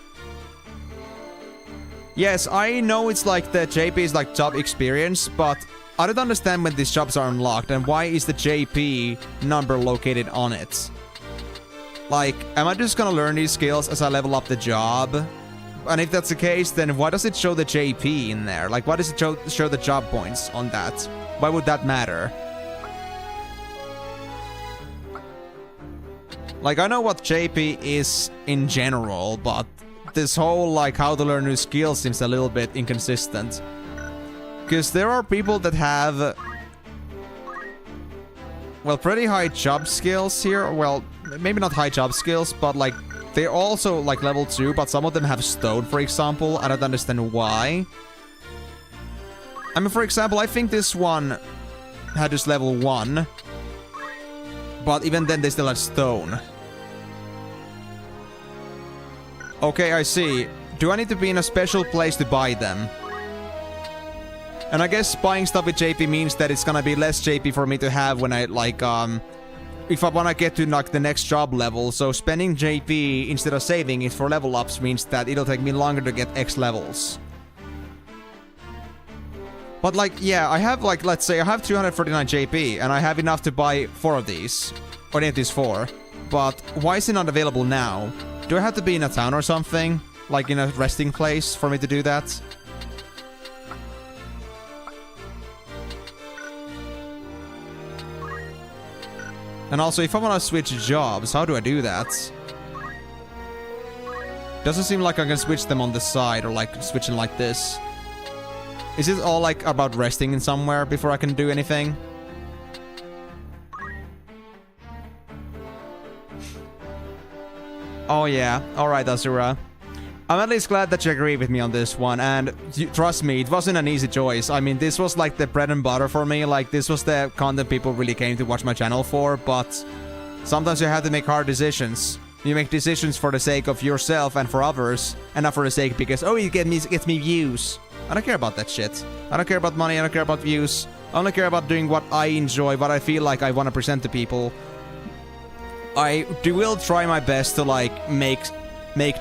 Yes, I know it's like the JP is like job experience, but I don't understand when these jobs are unlocked and why is the JP number located on it? Like, am I just gonna learn these skills as I level up the job? And if that's the case, then why does it show the JP in there? Like, why does it show the job points on that? Why would that matter? Like, I know what JP is in general, but this whole, like, how to learn new skills seems a little bit inconsistent. Because there are people that have, well, pretty high job skills here. Well, maybe not high job skills, but, like, they're also, like, level 2, but some of them have stone, for example. I don't understand why. I mean, for example, I think this one had just level 1. But even then, they still had stone. Okay, I see. Do I need to be in a special place to buy them? And I guess buying stuff with JP means that it's gonna be less JP for me to have when I, like, if I wanna get to, like, the next job level. So spending JP instead of saving it for level ups means that it'll take me longer to get X levels. But, like, yeah, I have, like, let's say I have 249 JP, and I have enough to buy 4 of these. Or any of these 4. But why is it not available now? Do I have to be in a town or something? Like in a resting place for me to do that? And also, if I want to switch jobs, how do I do that? Doesn't seem like I can switch them on the side or like switching like this. Is it all like about resting in somewhere before I can do anything? Oh yeah, alright Azura. I'm at least glad that you agree with me on this one, and trust me, it wasn't an easy choice. I mean, this was like the bread and butter for me, like this was the content people really came to watch my channel for, but sometimes you have to make hard decisions. You make decisions for the sake of yourself and for others, and not for the sake because, oh, it gets me views. I don't care about that shit. I don't care about money, I don't care about views. I only care about doing what I enjoy, what I feel like I want to present to people. I will try my best to like make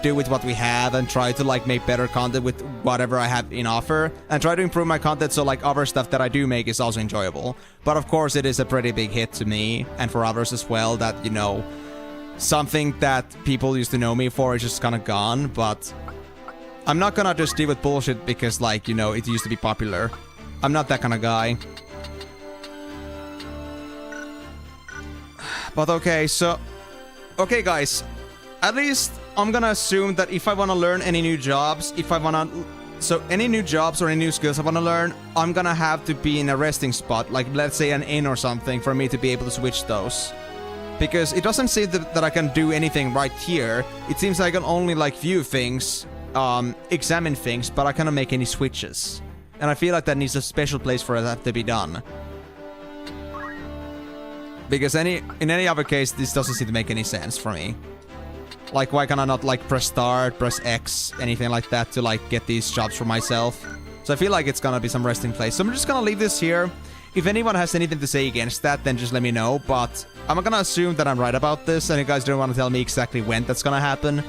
do with what we have and try to like make better content with whatever I have in offer and try to improve my content so like other stuff that I do make is also enjoyable. But of course it is a pretty big hit to me and for others as well that, you know, something that people used to know me for is just kind of gone, but I'm not gonna just deal with bullshit because like, you know, it used to be popular. I'm not that kind of guy. But okay, so... Okay, guys. At least I'm gonna assume that if I want to learn any new jobs, So any new jobs or any new skills I want to learn, I'm gonna have to be in a resting spot, like let's say an inn or something, for me to be able to switch those. Because it doesn't say that I can do anything right here. It seems like I can only like view things, examine things, but I cannot make any switches. And I feel like that needs a special place for that to be done. Because in any other case, this doesn't seem to make any sense for me. Like, why can I not, like, press start, press X, anything like that to, like, get these jobs for myself? So I feel like it's gonna be some resting place. So I'm just gonna leave this here. If anyone has anything to say against that, then just let me know. But I'm gonna assume that I'm right about this, and you guys don't want to tell me exactly when that's gonna happen.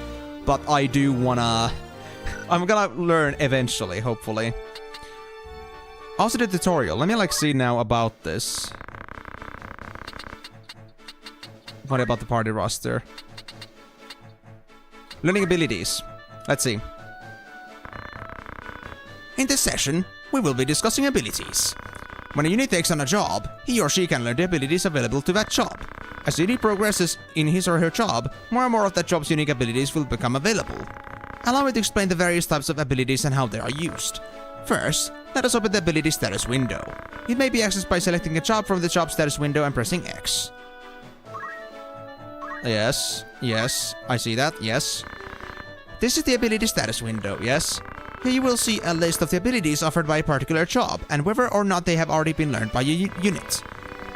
But I do wanna... I'm gonna learn eventually, hopefully. Also the tutorial. Let me, like, see now about this. What about the party roster? Learning abilities. Let's see. In this session, we will be discussing abilities. When a unit takes on a job, he or she can learn the abilities available to that job. As the unit progresses in his or her job, more and more of that job's unique abilities will become available. Allow me to explain the various types of abilities and how they are used. First, let us open the ability status window. It may be accessed by selecting a job from the job status window and pressing X. Yes, I see that, yes. This is the ability status window, yes. Here you will see a list of the abilities offered by a particular job and whether or not they have already been learned by your unit.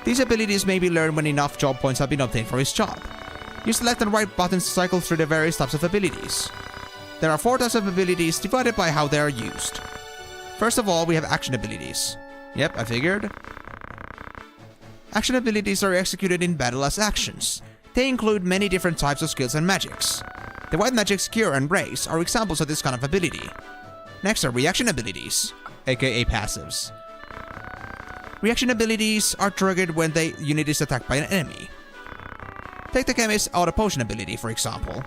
These abilities may be learned when enough job points have been obtained for his job. Use the left and right buttons to cycle through the various types of abilities. There are 4 types of abilities divided by how they are used. First of all, we have action abilities. Yep, I figured. Action abilities are executed in battle as actions. They include many different types of skills and magics. The white magics Cure and Raise are examples of this kind of ability. Next are reaction abilities, aka passives. Reaction abilities are triggered when the unit is attacked by an enemy. Take the chemist's auto potion ability, for example.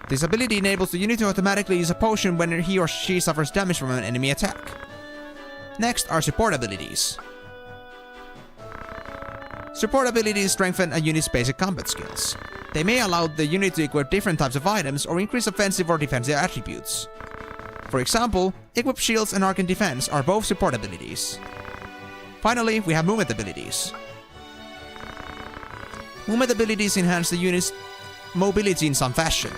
This ability enables the unit to automatically use a potion when he or she suffers damage from an enemy attack. Next are support abilities. Support abilities strengthen a unit's basic combat skills. They may allow the unit to equip different types of items or increase offensive or defensive attributes. For example, equip shields and arcane defense are both support abilities. Finally, we have movement abilities. Movement abilities enhance the unit's mobility in some fashion.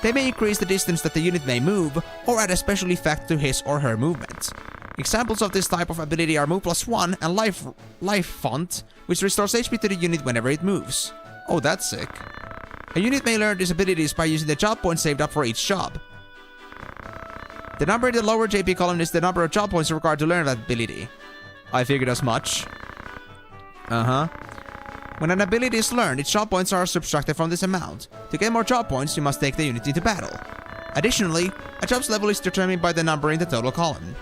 They may increase the distance that the unit may move or add a special effect to his or her movement. Examples of this type of ability are Move +1 and Life Font, which restores HP to the unit whenever it moves. Oh, that's sick. A unit may learn these abilities by using the job points saved up for each job. The number in the lower JP column is the number of job points required to learn that ability. I figured as much. When an ability is learned, its job points are subtracted from this amount. To get more job points, you must take the unit into battle. Additionally, a job's level is determined by the number in the total column.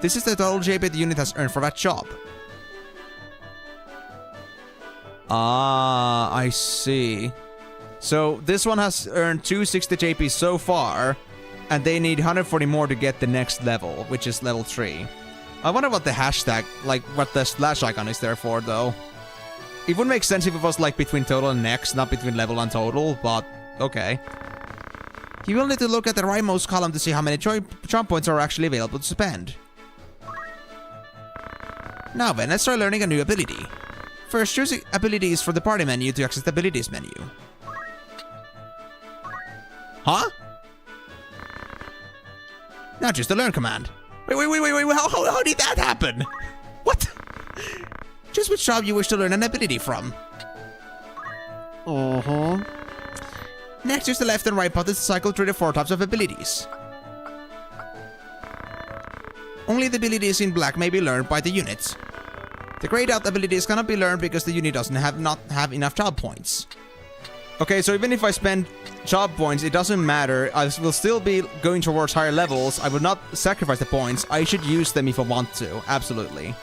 This is the total JP the unit has earned for that job. Ah, I see. So this one has earned 260 JP so far, and they need 140 more to get the next level, which is level 3. I wonder what the hashtag, like what the slash icon is there for though. It would make sense if it was like between total and next, not between level and total, but okay. You will need to look at the rightmost column to see how many jump points are actually available to spend. Now then, let's try learning a new ability. First, choose abilities from the party menu to access the abilities menu. Huh? Now choose the learn command. Wait, how did that happen? What? Choose which job you wish to learn an ability from. Next, use the left and right buttons to cycle through the 4 types of abilities. Only the abilities in black may be learned by the units. The grayed out abilities cannot be learned because the unit doesn't have enough job points. Okay, so even if I spend job points, it doesn't matter. I will still be going towards higher levels. I would not sacrifice the points. I should use them if I want to. Absolutely.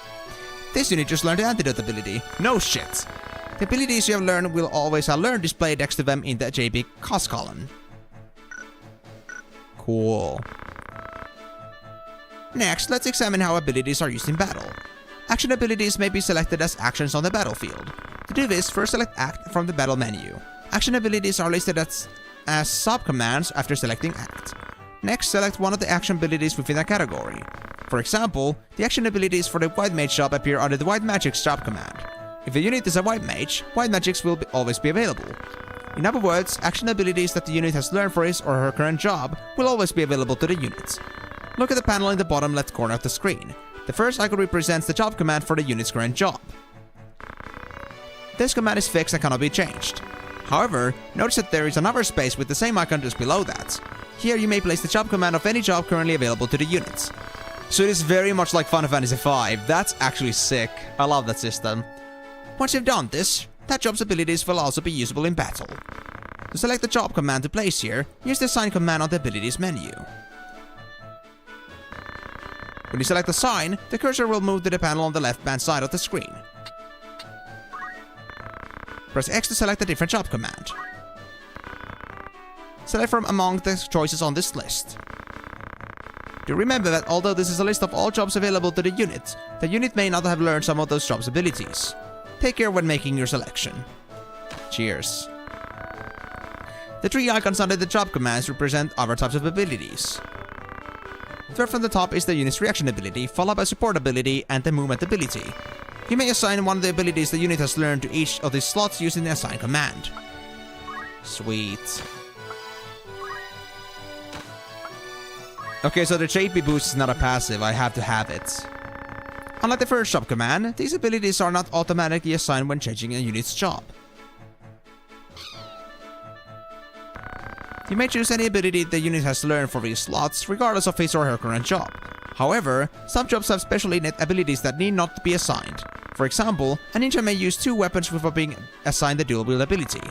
This unit just learned the antidote ability. No shit. The abilities you have learned will always have learned displayed next to them in the JP cost column. Cool. Next, let's examine how abilities are used in battle. Action abilities may be selected as actions on the battlefield. To do this, first select Act from the battle menu. Action abilities are listed as sub-commands after selecting Act. Next, select one of the action abilities within a category. For example, the action abilities for the White Mage job appear under the White Magic's job command. If the unit is a White Mage, White Magics will always be available. In other words, action abilities that the unit has learned for his or her current job will always be available to the unit. Look at the panel in the bottom left corner of the screen. The first icon represents the job command for the unit's current job. This command is fixed and cannot be changed. However, notice that there is another space with the same icon just below that. Here you may place the job command of any job currently available to the units. So it is very much like Final Fantasy V. That's actually sick. I love that system. Once you've done this, that job's abilities will also be usable in battle. To select the job command to place here, use the assign command on the abilities menu. When you select assign, the cursor will move to the panel on the left-hand side of the screen. Press X to select a different job command. Select from among the choices on this list. Do remember that although this is a list of all jobs available to the unit may not have learned some of those jobs' abilities. Take care when making your selection. Cheers. The 3 icons under the job commands represent other types of abilities. Third from the top is the unit's reaction ability, followed by support ability and the movement ability. You may assign one of the abilities the unit has learned to each of these slots using the assign command. Sweet. Okay, so the JP boost is not a passive, I have to have it. Unlike the first job command, these abilities are not automatically assigned when changing a unit's job. You may choose any ability the unit has learned for these slots, regardless of his or her current job. However, some jobs have special innate abilities that need not be assigned. For example, a ninja may use 2 weapons without being assigned the dual wield ability.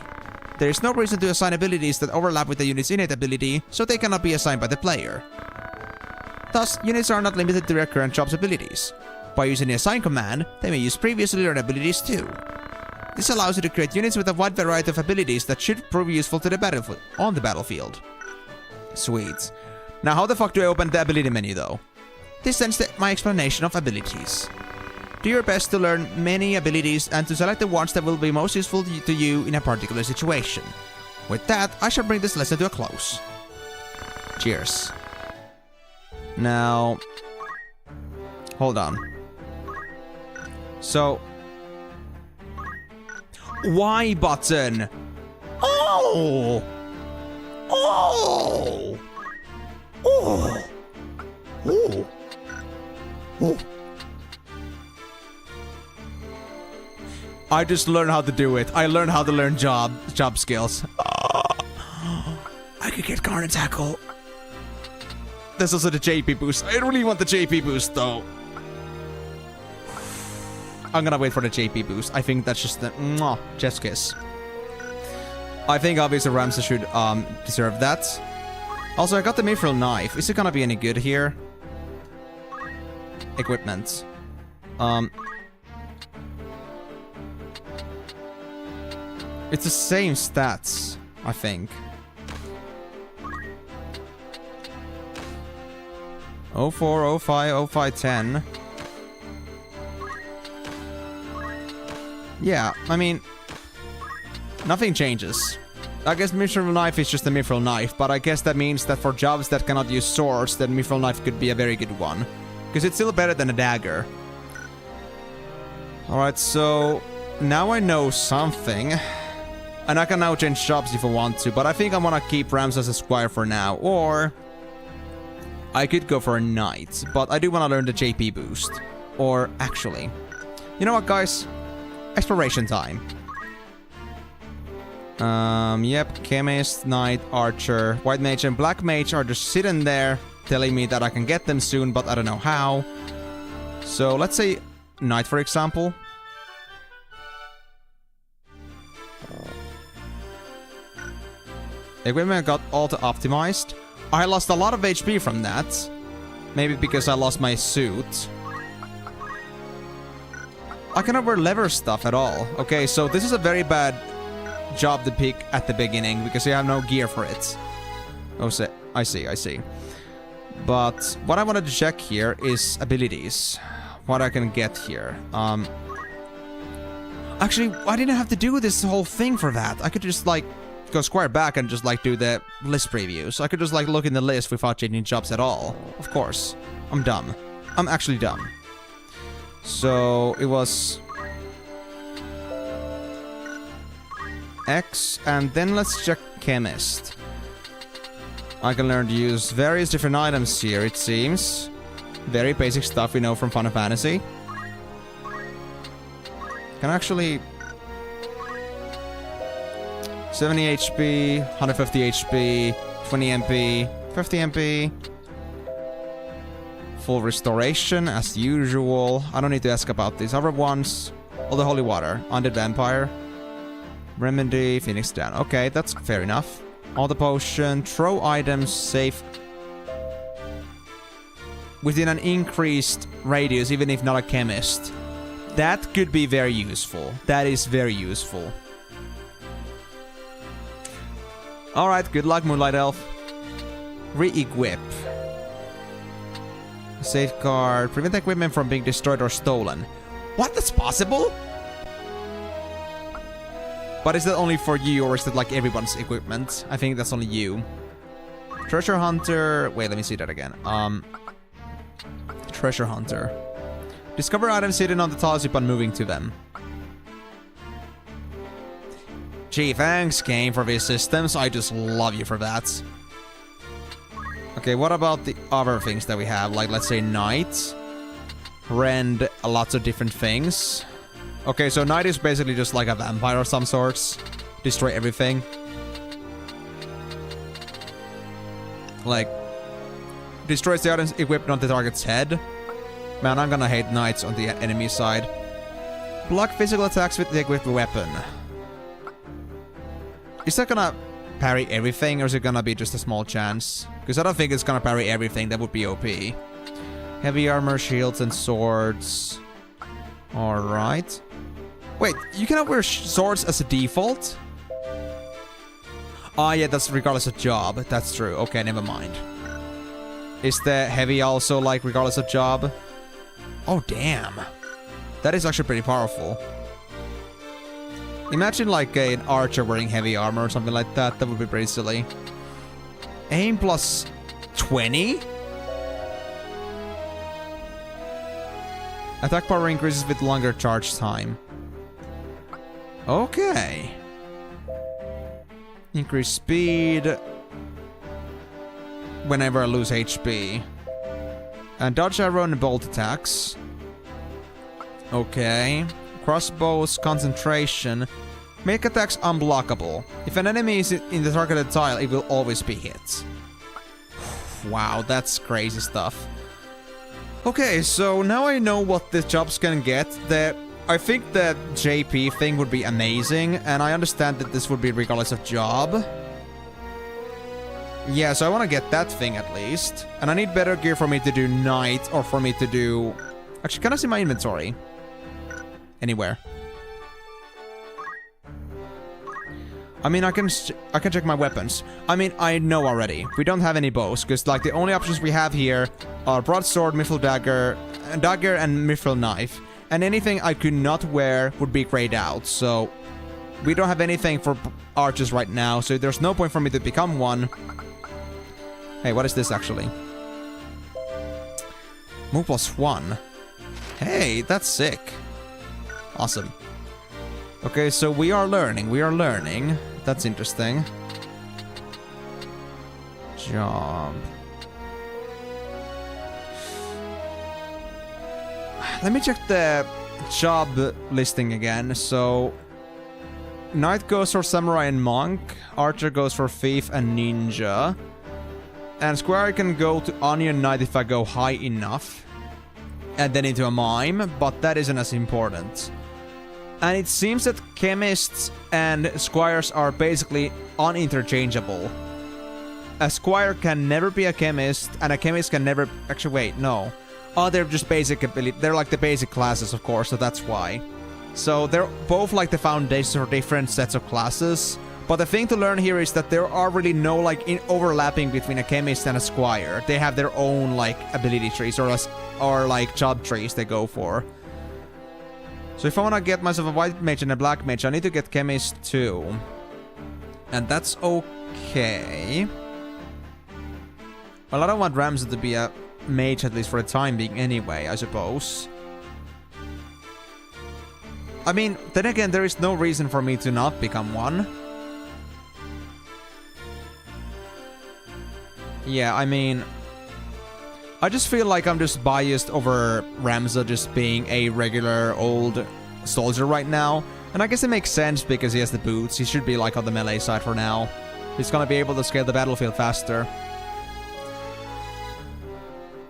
There is no reason to assign abilities that overlap with the unit's innate ability, so they cannot be assigned by the player. Thus, units are not limited to their current job's abilities. By using the assign command, they may use previously learned abilities too. This allows you to create units with a wide variety of abilities that should prove useful to the battlefield. Sweet. Now how the fuck do I open the ability menu though? This ends my explanation of abilities. Do your best to learn many abilities and to select the ones that will be most useful to you in a particular situation. With that, I shall bring this lesson to a close. Cheers. Now... hold on. So... Y button! Oh! Oh! Oh! Oh! Oh! I just learned how to do it. I learned how to learn job skills. I could get Garnet Tackle there's also the JP boost. I really want the JP boost, though. I'm gonna wait for the JP boost. I think that's just the chef's kiss. I think obviously Ramses should deserve that. Also, I got the mithril knife. Is it gonna be any good here? Equipment. It's the same stats, I think. 04, 05, 05, 10. Yeah, I mean, nothing changes. I guess mithril knife is just a mithril knife, but I guess that means that for jobs that cannot use swords, then mithril knife could be a very good one. Because it's still better than a dagger. Alright, so now I know something. And I can now change jobs if I want to, but I think I want to keep Ramses as a squire for now, or I could go for a knight, but I do want to learn the JP boost. Or actually, you know what, guys? Exploration time. Yep, chemist, knight, archer, white mage, and black mage are just sitting there telling me that I can get them soon, but I don't know how. So let's say knight, for example. Equipment got auto-optimized. I lost a lot of HP from that. Maybe because I lost my suit. I cannot wear leather stuff at all. Okay, so this is a very bad job to pick at the beginning because you have no gear for it. Oh, I see. But what I wanted to check here is abilities. What I can get here. Actually, I didn't have to do this whole thing for that. I could just, like, go square back and just, like, do the list previews. I could just, like, look in the list without changing jobs at all. Of course. I'm dumb. I'm actually dumb. So, it was X, and then let's check chemist. I can learn to use various different items here, it seems. Very basic stuff we know from Final Fantasy. Can actually 70 HP, 150 HP, 20 MP, 50 MP. Full restoration, as usual. I don't need to ask about these other ones. All the holy water. Undead vampire. Remedy, Phoenix down. Okay, that's fair enough. All the potion. Throw items safe. Within an increased radius, even if not a chemist. That could be very useful. That is very useful. Alright, good luck, Moonlight Elf. Re-equip. Safeguard. Prevent equipment from being destroyed or stolen. What? That's possible? But is that only for you, or is that like everyone's equipment? I think that's only you. Treasure Hunter. Wait, let me see that again. Treasure Hunter. Discover items hidden on the tiles upon moving to them. Gee, thanks, game, for these systems. I just love you for that. Okay, what about the other things that we have? Like, let's say Knight. Rend lots of different things. Okay, so Knight is basically just like a vampire of some sorts. Destroy everything. Like, destroys the items equipped on the target's head. Man, I'm gonna hate Knights on the enemy side. Block physical attacks with the equipped weapon. Is that gonna parry everything, or is it gonna be just a small chance? Because I don't think it's gonna parry everything. That would be OP. Heavy armor, shields, and swords. Alright. Wait, you cannot wear swords as a default? Ah, yeah, that's regardless of job. That's true. Okay, never mind. Is the heavy also, like, regardless of job? Oh, damn. That is actually pretty powerful. Imagine, like, an archer wearing heavy armor or something like that. That would be pretty silly. Aim plus 20? Attack power increases with longer charge time. Okay. Increase speed whenever I lose HP. And dodge arrow and bolt attacks. Okay. Crossbows, concentration. Make attacks unblockable. If an enemy is in the targeted tile, it will always be hit. Wow, that's crazy stuff. Okay, so now I know what the jobs can get. I think the JP thing would be amazing, and I understand that this would be regardless of job. Yeah, so I want to get that thing at least. And I need better gear for me to do night, or for me to do... Actually, can I see my inventory? Anywhere. I mean, I can check my weapons. I mean, I know already. We don't have any bows, because like the only options we have here are broadsword, mithril dagger, and mithril knife. And anything I could not wear would be grayed out, so we don't have anything for archers right now, so there's no point for me to become one. Hey, what is this actually? Move +1. Hey, that's sick. Awesome. Okay, so we are learning. That's interesting. Job. Let me check the job listing again. So, Knight goes for Samurai and Monk. Archer goes for Thief and Ninja. And Squire can go to Onion Knight if I go high enough. And then into a Mime, but that isn't as important. And it seems that chemists and squires are basically uninterchangeable. A squire can never be a chemist, and a chemist can never... Actually, wait, no. Oh, they're just basic ability. They're like the basic classes, of course, so that's why. So they're both like the foundations for different sets of classes. But the thing to learn here is that there are really no like overlapping between a chemist and a squire. They have their own like ability trees or like job trees they go for. So if I want to get myself a white mage and a black mage, I need to get chemist too. And that's okay. Well, I don't want Ramsey to be a mage, at least for the time being anyway, I suppose. I mean, then again, there is no reason for me to not become one. Yeah, I mean... I just feel like I'm just biased over Ramza just being a regular old soldier right now. And I guess it makes sense because he has the boots. He should be like on the melee side for now. He's gonna be able to scale the battlefield faster.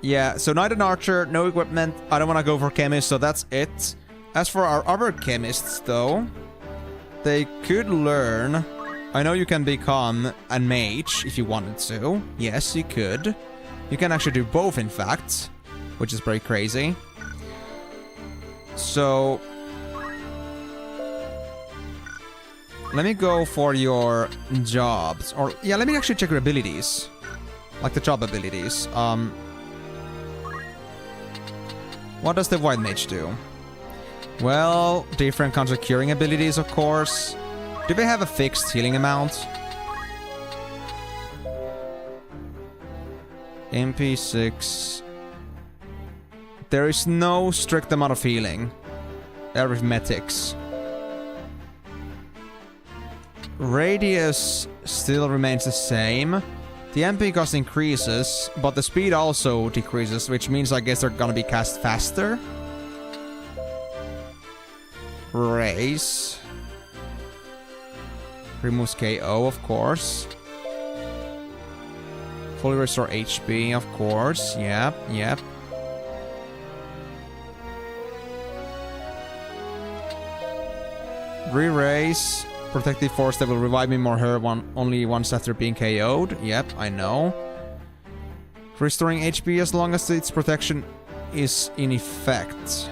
Yeah, so Knight and Archer, no equipment. I don't want to go for Chemist, so that's it. As for our other Chemists, though, they could learn... I know you can become a mage if you wanted to. Yes, you could. You can actually do both, in fact, which is pretty crazy. So... let me go for your jobs. Or, yeah, let me actually check your abilities. Like the job abilities. What does the White Mage do? Well, different kinds of curing abilities, of course. Do they have a fixed healing amount? MP6. There is no strict amount of healing. Arithmetics. Radius still remains the same. The MP cost increases, but the speed also decreases, which means I guess they're gonna be cast faster. Raise. Removes KO, of course. Fully restore HP, of course. Yep, yep. Re-raise. Protective force that will revive me or her only once after being KO'd. Yep, I know. Restoring HP as long as its protection is in effect.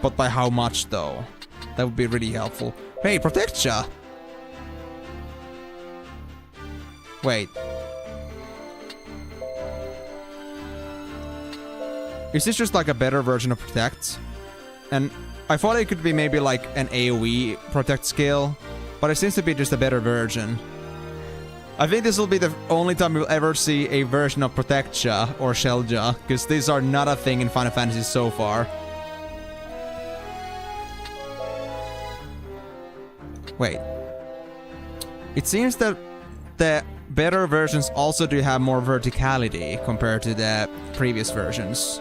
But by how much, though? That would be really helpful. Hey, protect ya! Wait. Is this just like a better version of Protect? And I thought it could be maybe like an AoE Protect skill, but it seems to be just a better version. I think this will be the only time we'll ever see a version of Protectia or Shelja, because these are not a thing in Final Fantasy so far. Wait. It seems that the better versions also do have more verticality compared to the previous versions.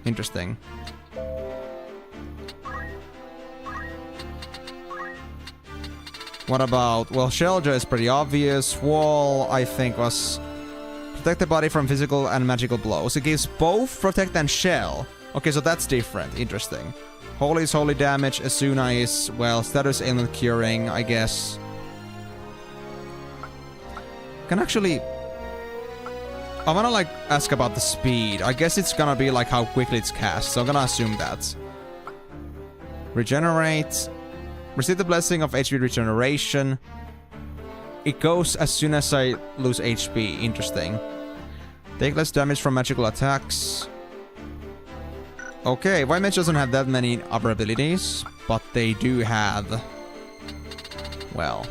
Interesting. What about... well, Shelja is pretty obvious. Wall, I think, was Protect the body from physical and magical blows. It gives both protect and shell. Okay, so that's different. Interesting. Holy is holy damage. Asuna is, well, status ailment curing, I guess. Can actually... I wanna, like, ask about the speed. I guess it's gonna be, like, how quickly it's cast, so I'm gonna assume that. Regenerate. Receive the blessing of HP regeneration. It goes as soon as I lose HP. Interesting. Take less damage from magical attacks. Okay, White Mage doesn't have that many other abilities, but they do have... well...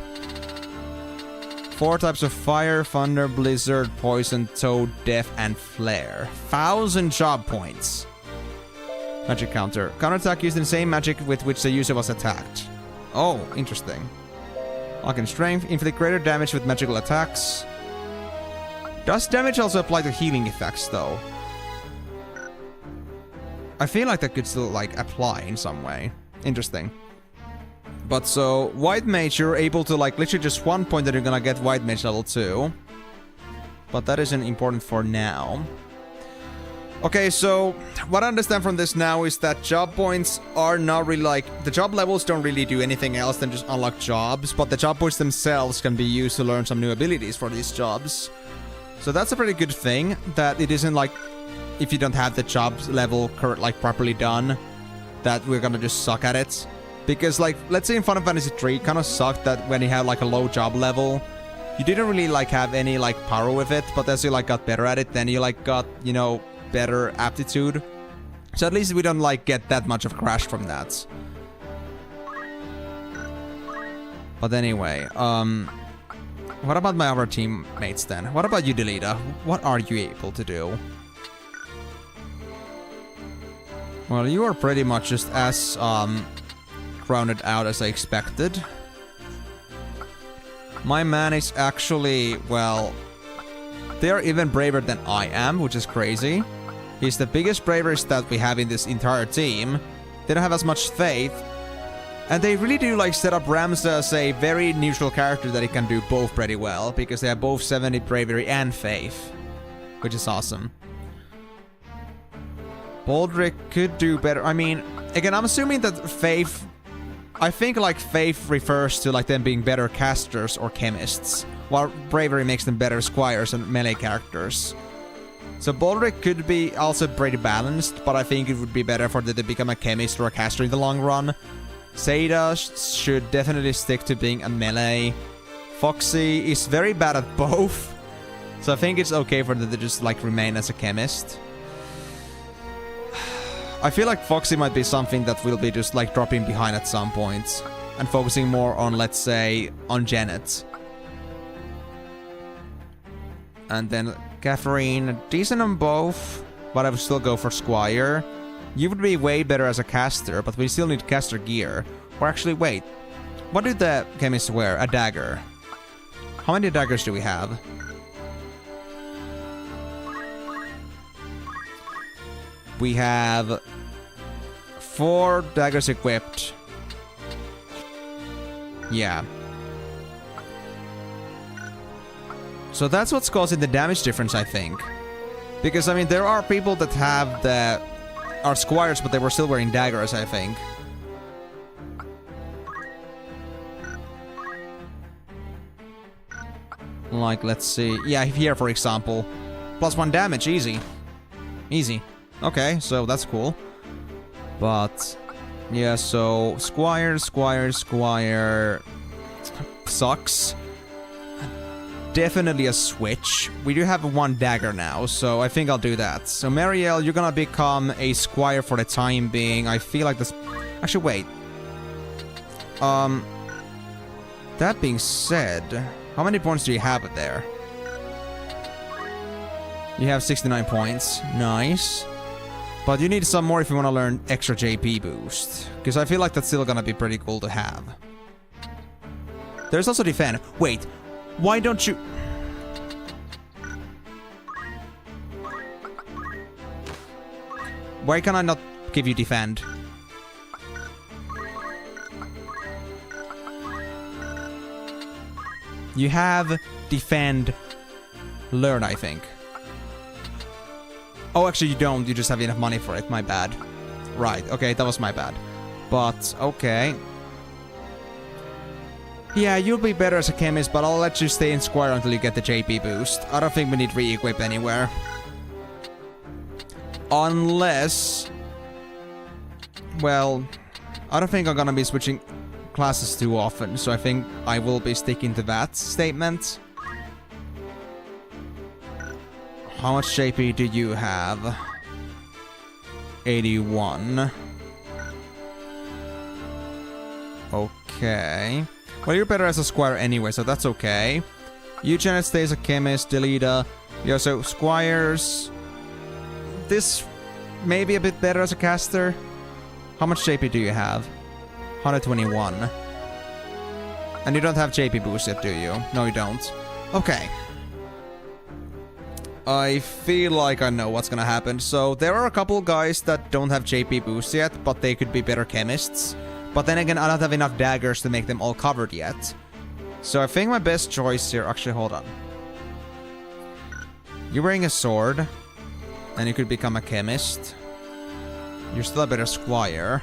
4 types of fire, thunder, blizzard, poison, toad, death, and flare. 1,000 job points. Magic counter. Counterattack using the same magic with which the user was attacked. Oh, interesting. Lock in strength. Inflict greater damage with magical attacks. Does damage also apply to healing effects, though? I feel like that could still, like, apply in some way. Interesting. But so, White Mage, you're able to, like, literally just 1 point that you're gonna get White Mage level 2. But that isn't important for now. Okay, so, what I understand from this now is that job points are not really, like... the job levels don't really do anything else than just unlock jobs, but the job points themselves can be used to learn some new abilities for these jobs. So that's a pretty good thing, that it isn't like... if you don't have the job level properly done, that we're gonna just suck at it. Because, like, let's say in Final Fantasy 3, it kind of sucked that when you had, like, a low job level, you didn't really, like, have any, like, power with it, but as you, like, got better at it, then you, like, got, you know, better aptitude. So at least we don't, like, get that much of crash from that. But anyway, what about my other teammates then? What about you, Delita? What are you able to do? Well, you are pretty much just as, rounded out as I expected. My man is actually, well, they are even braver than I am, which is crazy. He's the biggest bravest that we have in this entire team. They don't have as much faith. And they really do, like, set up Ramza as a very neutral character that he can do both pretty well, because they have both 70 bravery and faith, which is awesome. Baldric could do better. I mean, again, I'm assuming that faith... I think, like, faith refers to, like, them being better casters or chemists, while bravery makes them better squires and melee characters. So Baldric could be also pretty balanced, but I think it would be better for them to become a chemist or a caster in the long run. Seda should definitely stick to being a melee. Foxy is very bad at both, so I think it's okay for them to just, like, remain as a chemist. I feel like Foxy might be something that will be just, like, dropping behind at some point and focusing more on, let's say, on Janet. And then Catherine, decent on both, but I would still go for Squire. You would be way better as a caster, but we still need caster gear. Or actually, wait. What did the chemist wear? A dagger. How many daggers do we have? We have 4 daggers equipped. Yeah. So that's what's causing the damage difference, I think. Because, I mean, there are people that have the... are squires, but they were still wearing daggers, I think. Like, let's see. Yeah, here, for example. +1 damage, easy. Easy. Okay, so that's cool. But... yeah, so... Squire sucks. Definitely a switch. We do have 1 dagger now, so I think I'll do that. So Marielle, you're gonna become a squire for the time being. I feel like this... actually, wait. That being said, how many points do you have there? You have 69 points. Nice. But you need some more if you want to learn extra JP boost. Because I feel like that's still gonna be pretty cool to have. There's also defend. Wait, why don't you... why can I not give you defend? You have defend, learn, I think. Oh, actually you don't. You just have enough money for it. My bad. Right. Okay, that was my bad. But, okay. Yeah, you'll be better as a chemist, but I'll let you stay in Squire until you get the JP boost. I don't think we need re-equip anywhere. Unless... Well, I don't think I'm gonna be switching classes too often, so I think I will be sticking to that statement. How much JP do you have? 81. Okay. Well, you're better as a Squire anyway, so that's okay. Eugenics stays a chemist, Delita. Yeah, so Squires... This may be a bit better as a caster. How much JP do you have? 121. And you don't have JP boost yet, do you? No, you don't. Okay. I feel like I know what's gonna happen. So, there are a couple guys that don't have JP boost yet, but they could be better chemists. But then again, I don't have enough daggers to make them all covered yet. So I think my best choice here... Actually, hold on. You're wearing a sword. And you could become a chemist. You're still a better Squire.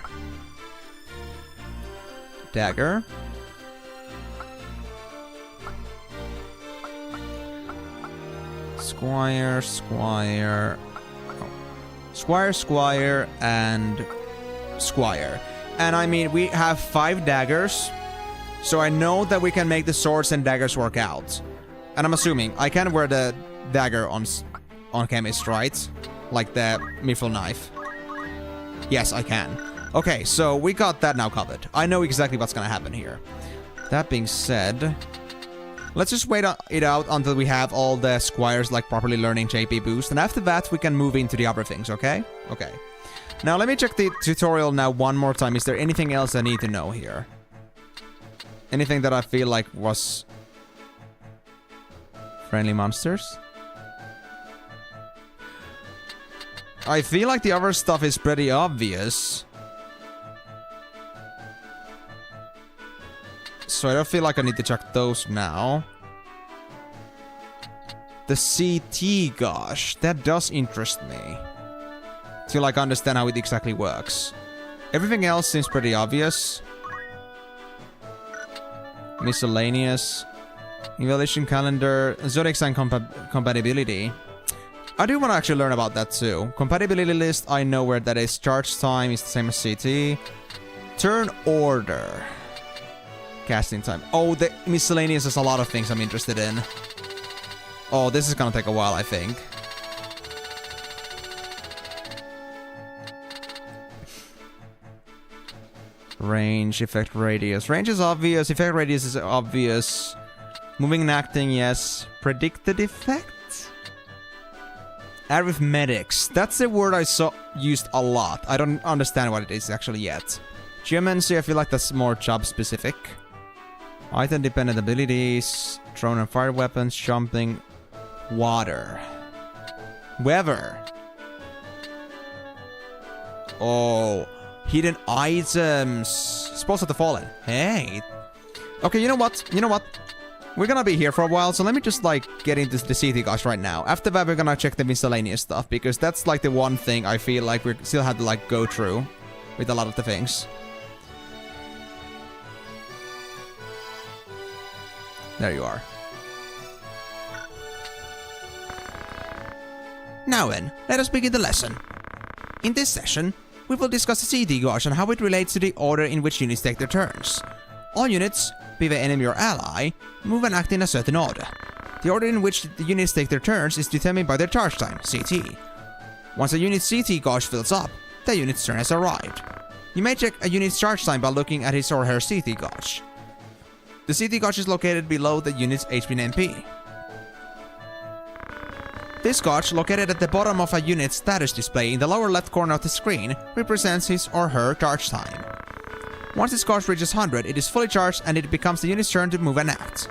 Dagger. Squire, Squire... Oh. Squire, Squire, and... Squire. And I mean, we have 5 daggers, so I know that we can make the swords and daggers work out. And I'm assuming I can wear the dagger on chemist, right? Like the mithril knife. Yes, I can. Okay, so we got that now covered. I know exactly what's gonna happen here. That being said, let's just wait it out until we have all the Squires like properly learning JP boost, and after that we can move into the other things, okay? Okay. Now, let me check the tutorial now one more time. Is there anything else I need to know here? Anything that I feel like was... Friendly monsters? I feel like the other stuff is pretty obvious. So I don't feel like I need to check those now. The CT, gosh, that does interest me. To like understand how it exactly works. Everything else seems pretty obvious. Miscellaneous. Evaluation calendar. Zodiac sign compatibility. I do want to actually learn about that too. Compatibility list, I know where that is. Charge time is the same as CT. Turn order. Casting time. Oh, the miscellaneous is a lot of things I'm interested in. Oh, this is gonna take a while, I think. Range, effect radius. Range is obvious, effect radius is obvious. Moving and acting, yes. Predicted effect? Arithmetics. That's the word I saw used a lot. I don't understand what it is actually yet. Geomancy, I feel like that's more job specific. Item dependent abilities. Drone and fire weapons, jumping. Water. Weather. Oh. Hidden items. Supposed to have fallen. Hey. Okay, you know what? You know what? We're gonna be here for a while, so let me just, like, get into the city gosh right now. After that, we're gonna check the miscellaneous stuff, because that's, like, the one thing I feel like we still have to, like, go through with a lot of the things. There you are. Now then, let us begin the lesson. In this session, we will discuss the CD gauge and how it relates to the order in which units take their turns. All units, be they enemy or ally, move and act in a certain order. The order in which the units take their turns is determined by their charge time, CT. Once a unit's CT gauge fills up, the unit's turn has arrived. You may check a unit's charge time by looking at his or her CT gauge. The CT gauge is located below the unit's HP and MP. This gauge, located at the bottom of a unit's status display in the lower left corner of the screen, represents his or her charge time. Once this gauge reaches 100, it is fully charged and it becomes the unit's turn to move and act.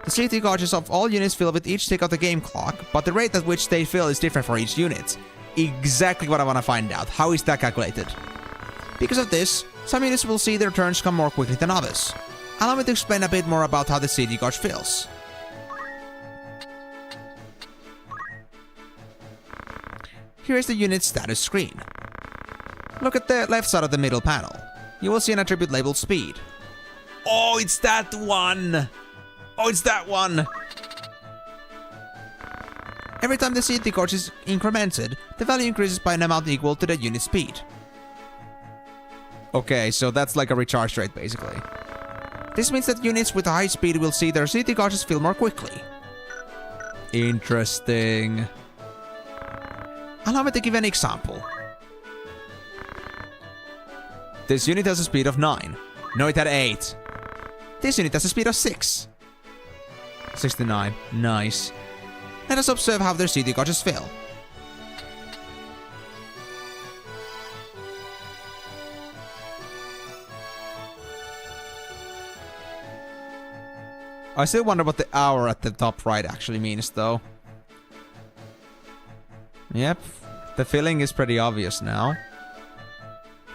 The CT gauges of all units fill with each tick of the game clock, but the rate at which they fill is different for each unit. Exactly what I want to find out. How is that calculated? Because of this, some units will see their turns come more quickly than others. Allow me to explain a bit more about how the CT gauge fills. Here is the unit status screen. Look at the left side of the middle panel. You will see an attribute labeled speed. Oh, it's that one! Oh, it's that one! Every time the CD gauge is incremented, the value increases by an amount equal to the unit speed. Okay, so that's like a recharge rate, basically. This means that units with a high speed will see their CD gauges fill more quickly. Interesting. Allow me to give an example. This unit has a speed of 9. No, it had 8. This unit has a speed of 6. 69. Nice. Let us observe how their CD gauges fill. I still wonder what the hour at the top right actually means, though. Yep, the filling is pretty obvious now.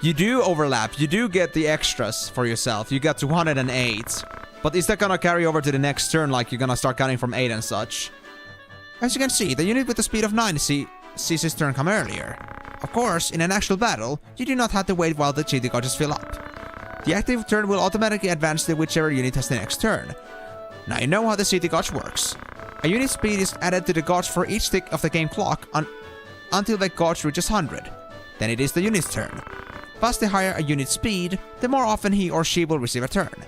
You do overlap, you do get the extras for yourself. You got 208. But is that gonna carry over to the next turn, like you're gonna start counting from 8 and such? As you can see, the unit with the speed of 9 sees his turn come earlier. Of course, in an actual battle, you do not have to wait while the CD gauges fill up. The active turn will automatically advance to whichever unit has the next turn. Now you know how the CD gauge works. A unit speed is added to the gauge for each tick of the game clock until the gauge reaches 100. Then it is the unit's turn. Thus, the higher a unit's speed, the more often he or she will receive a turn.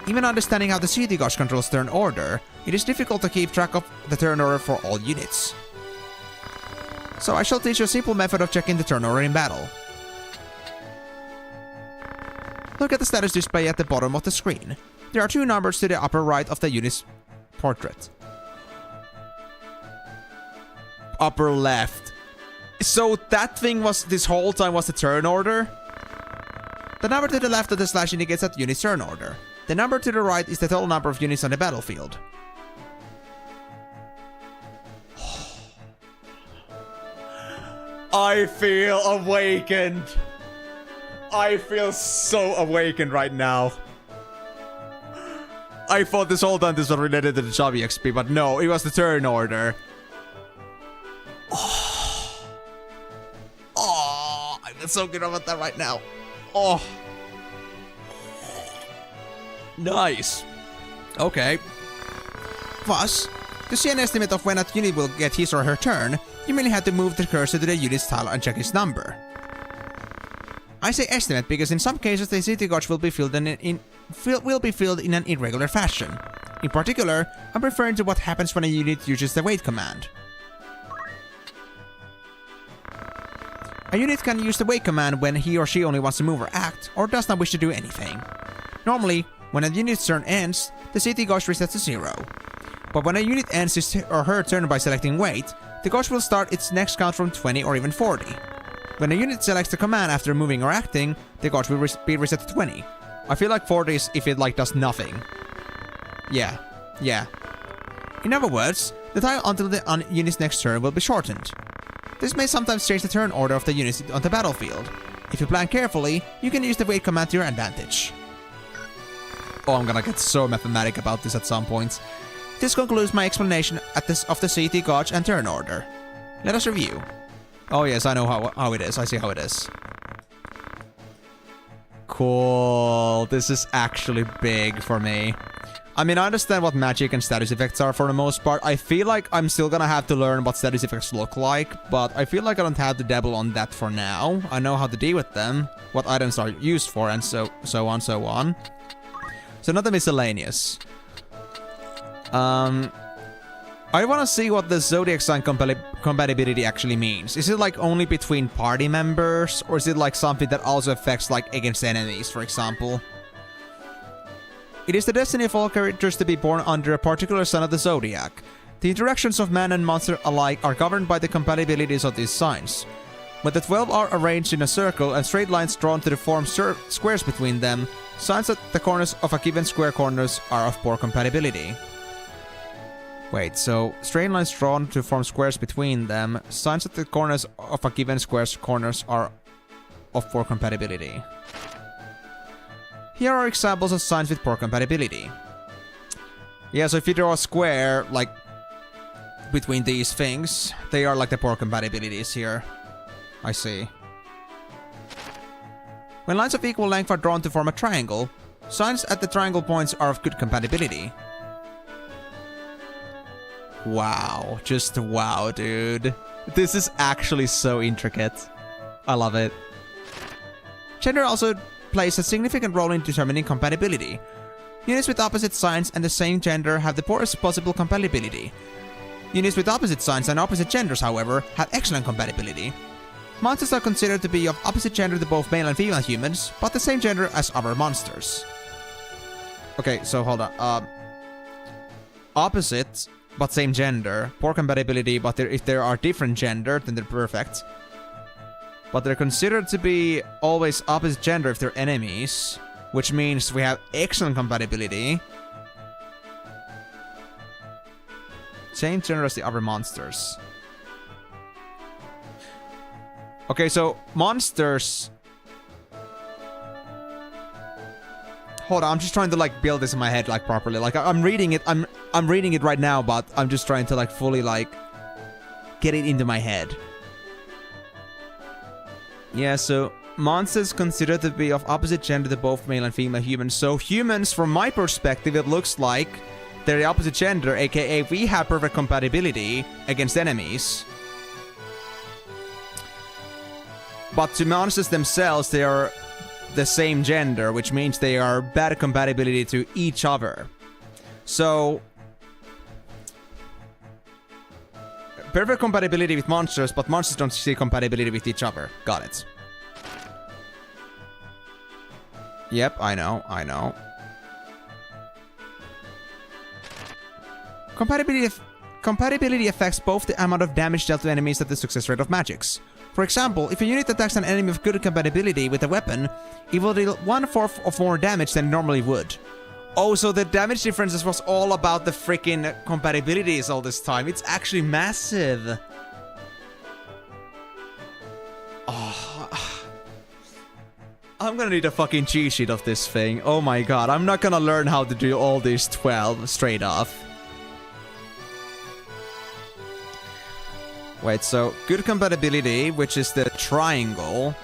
Even understanding how the CD gauge controls turn order, it is difficult to keep track of the turn order for all units. So I shall teach you a simple method of checking the turn order in battle. Look at the status display at the bottom of the screen. There are 2 numbers to the upper right of the unit's portrait. Upper left. So that thing was, this whole time was the turn order? The number to the left of the slash indicates that unit's turn order. The number to the right is the total number of units on the battlefield. I feel awakened. I feel so awakened right now. I thought this whole time this was related to the job EXP, but no, it was the turn order. Oh, I feel so good about that right now. Oh. Nice. Okay. Thus, to see an estimate of when a unit will get his or her turn, you merely have to move the cursor to the unit's tile and check its number. I say estimate because in some cases the CD gauge will be filled in an irregular fashion. In particular, I'm referring to what happens when a unit uses the wait command. A unit can use the wait command when he or she only wants to move or act, or does not wish to do anything. Normally, when a unit's turn ends, the CD gauge resets to 0. But when a unit ends his or her turn by selecting wait, the gauge will start its next count from 20 or even 40. When a unit selects the command after moving or acting, the gauge will be reset to 20. I feel like 40 is if it like does nothing. Yeah. In other words, the time until the unit's next turn will be shortened. This may sometimes change the turn order of the units on the battlefield. If you plan carefully, you can use the wait command to your advantage. Oh, I'm gonna get so mathematic about this at some point. This concludes my explanation of the CD gauge and turn order. Let us review. Oh yes, I know how it is. I see how it is. Cool. This is actually big for me. I mean, I understand what magic and status effects are for the most part. I feel like I'm still gonna have to learn what status effects look like, but I feel like I don't have to dabble on that for now. I know how to deal with them, what items are used for, and so on. So not the miscellaneous. I want to see what the zodiac sign compatibility actually means. Is it like only between party members, or is it like something that also affects like against enemies, for example? It is the destiny of all characters to be born under a particular sign of the zodiac. The interactions of man and monster alike are governed by the compatibilities of these signs. When the 12 are arranged in a circle and straight lines drawn to form squares between them, signs at the corners of a given square corners are of poor compatibility. Wait, so straight lines drawn to form squares between them, signs at the corners of a given square's corners are of poor compatibility. Here are examples of signs with poor compatibility. Yeah, so if you draw a square, like between these things. They are like the poor compatibilities here. I see. When lines of equal length are drawn to form a triangle, signs at the triangle points are of good compatibility. Wow. Just wow, dude. This is actually so intricate. I love it. Gender also plays a significant role in determining compatibility. Units with opposite signs and the same gender have the poorest possible compatibility. Units with opposite signs and opposite genders, however, have excellent compatibility. Monsters are considered to be of opposite gender to both male and female humans, but the same gender as other monsters. Okay, so hold on. Opposite, but same gender. Poor compatibility, but if there are different gender, then they're perfect. But they're considered to be always opposite gender if they're enemies, which means we have excellent compatibility. Same gender as the other monsters. Okay, so monsters... Hold on, I'm just trying to like build this in my head like properly. Like I'm reading it, I'm reading it right now, but I'm just trying to like fully like get it into my head. Yeah, so monsters considered to be of opposite gender to both male and female humans. So humans, from my perspective, it looks like they're the opposite gender, aka we have perfect compatibility against enemies. But to monsters themselves, they are the same gender, which means they are bad compatibility to each other. So perfect compatibility with monsters, but monsters don't see compatibility with each other. Got it. Yep, I know. Compatibility affects both the amount of damage dealt to enemies and the success rate of magics. For example, if a unit attacks an enemy with good compatibility with a weapon, it will deal 1/4 of more damage than it normally would. Oh, so the damage differences was all about the freaking compatibilities all this time. It's actually massive. Oh. I'm gonna need a fucking cheat sheet of this thing. Oh my god, I'm not gonna learn how to do all these 12 straight off. Wait, so good compatibility, which is the triangle,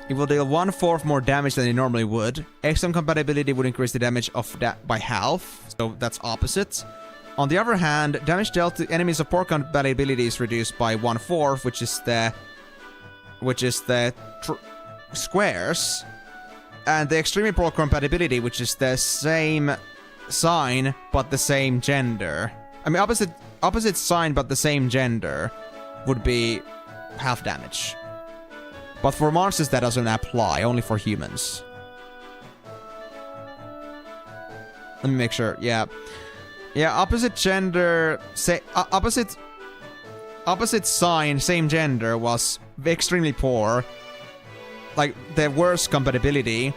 it will deal 1/4 more damage than it normally would. Excellent compatibility would increase the damage of that by half, so that's opposite. On the other hand, damage dealt to enemies of poor compatibility is reduced by 1/4, which is the squares, and the extremely poor compatibility, which is the same sign but the same gender. I mean, opposite sign but the same gender would be half damage. But for monsters that doesn't apply, only for humans. Let me make sure. Yeah, opposite gender, say opposite sign, same gender was extremely poor, like the worst compatibility,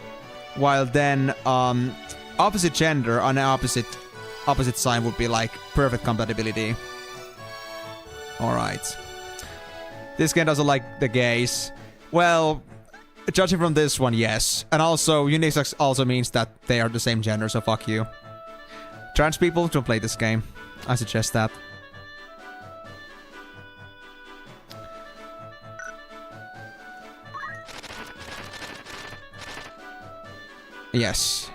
while then opposite gender on opposite sign would be like perfect compatibility. Alright. This game doesn't like the gays. Well, judging from this one, yes. And also, unisex also means that they are the same gender, so fuck you. Trans people, don't play this game. I suggest that. Yes.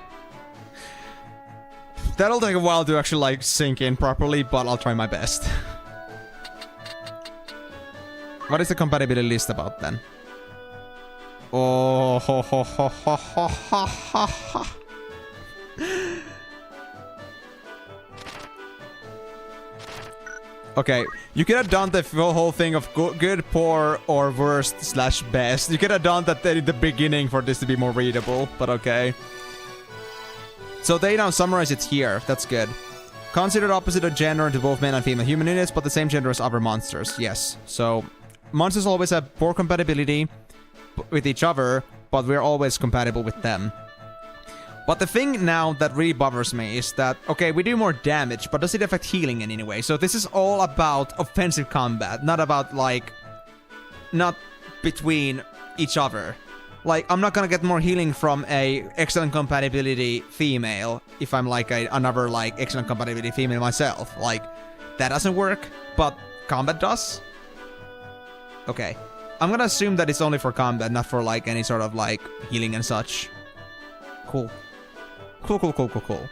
That'll take a while to actually like sink in properly, but I'll try my best. What is the compatibility list about then? Oh, ho, ho, ho, ho, ho, ho, ho, ho. Okay, you could have done the whole thing of good, poor, or worst / best. You could have done that in the beginning for this to be more readable, but okay. So they now summarize it here. That's good. Considered opposite of gender to both male and female human units, but the same gender as other monsters. Yes. So monsters always have poor compatibility with each other, but we're always compatible with them. But the thing now that really bothers me is that, okay, we do more damage, but does it affect healing in any way? So this is all about offensive combat, not about, like, not between each other. Like, I'm not gonna get more healing from a excellent compatibility female if I'm, like, another, like, excellent compatibility female myself. Like, that doesn't work, but combat does? Okay. I'm gonna assume that it's only for combat, not for like any sort of like healing and such. Cool. Cool.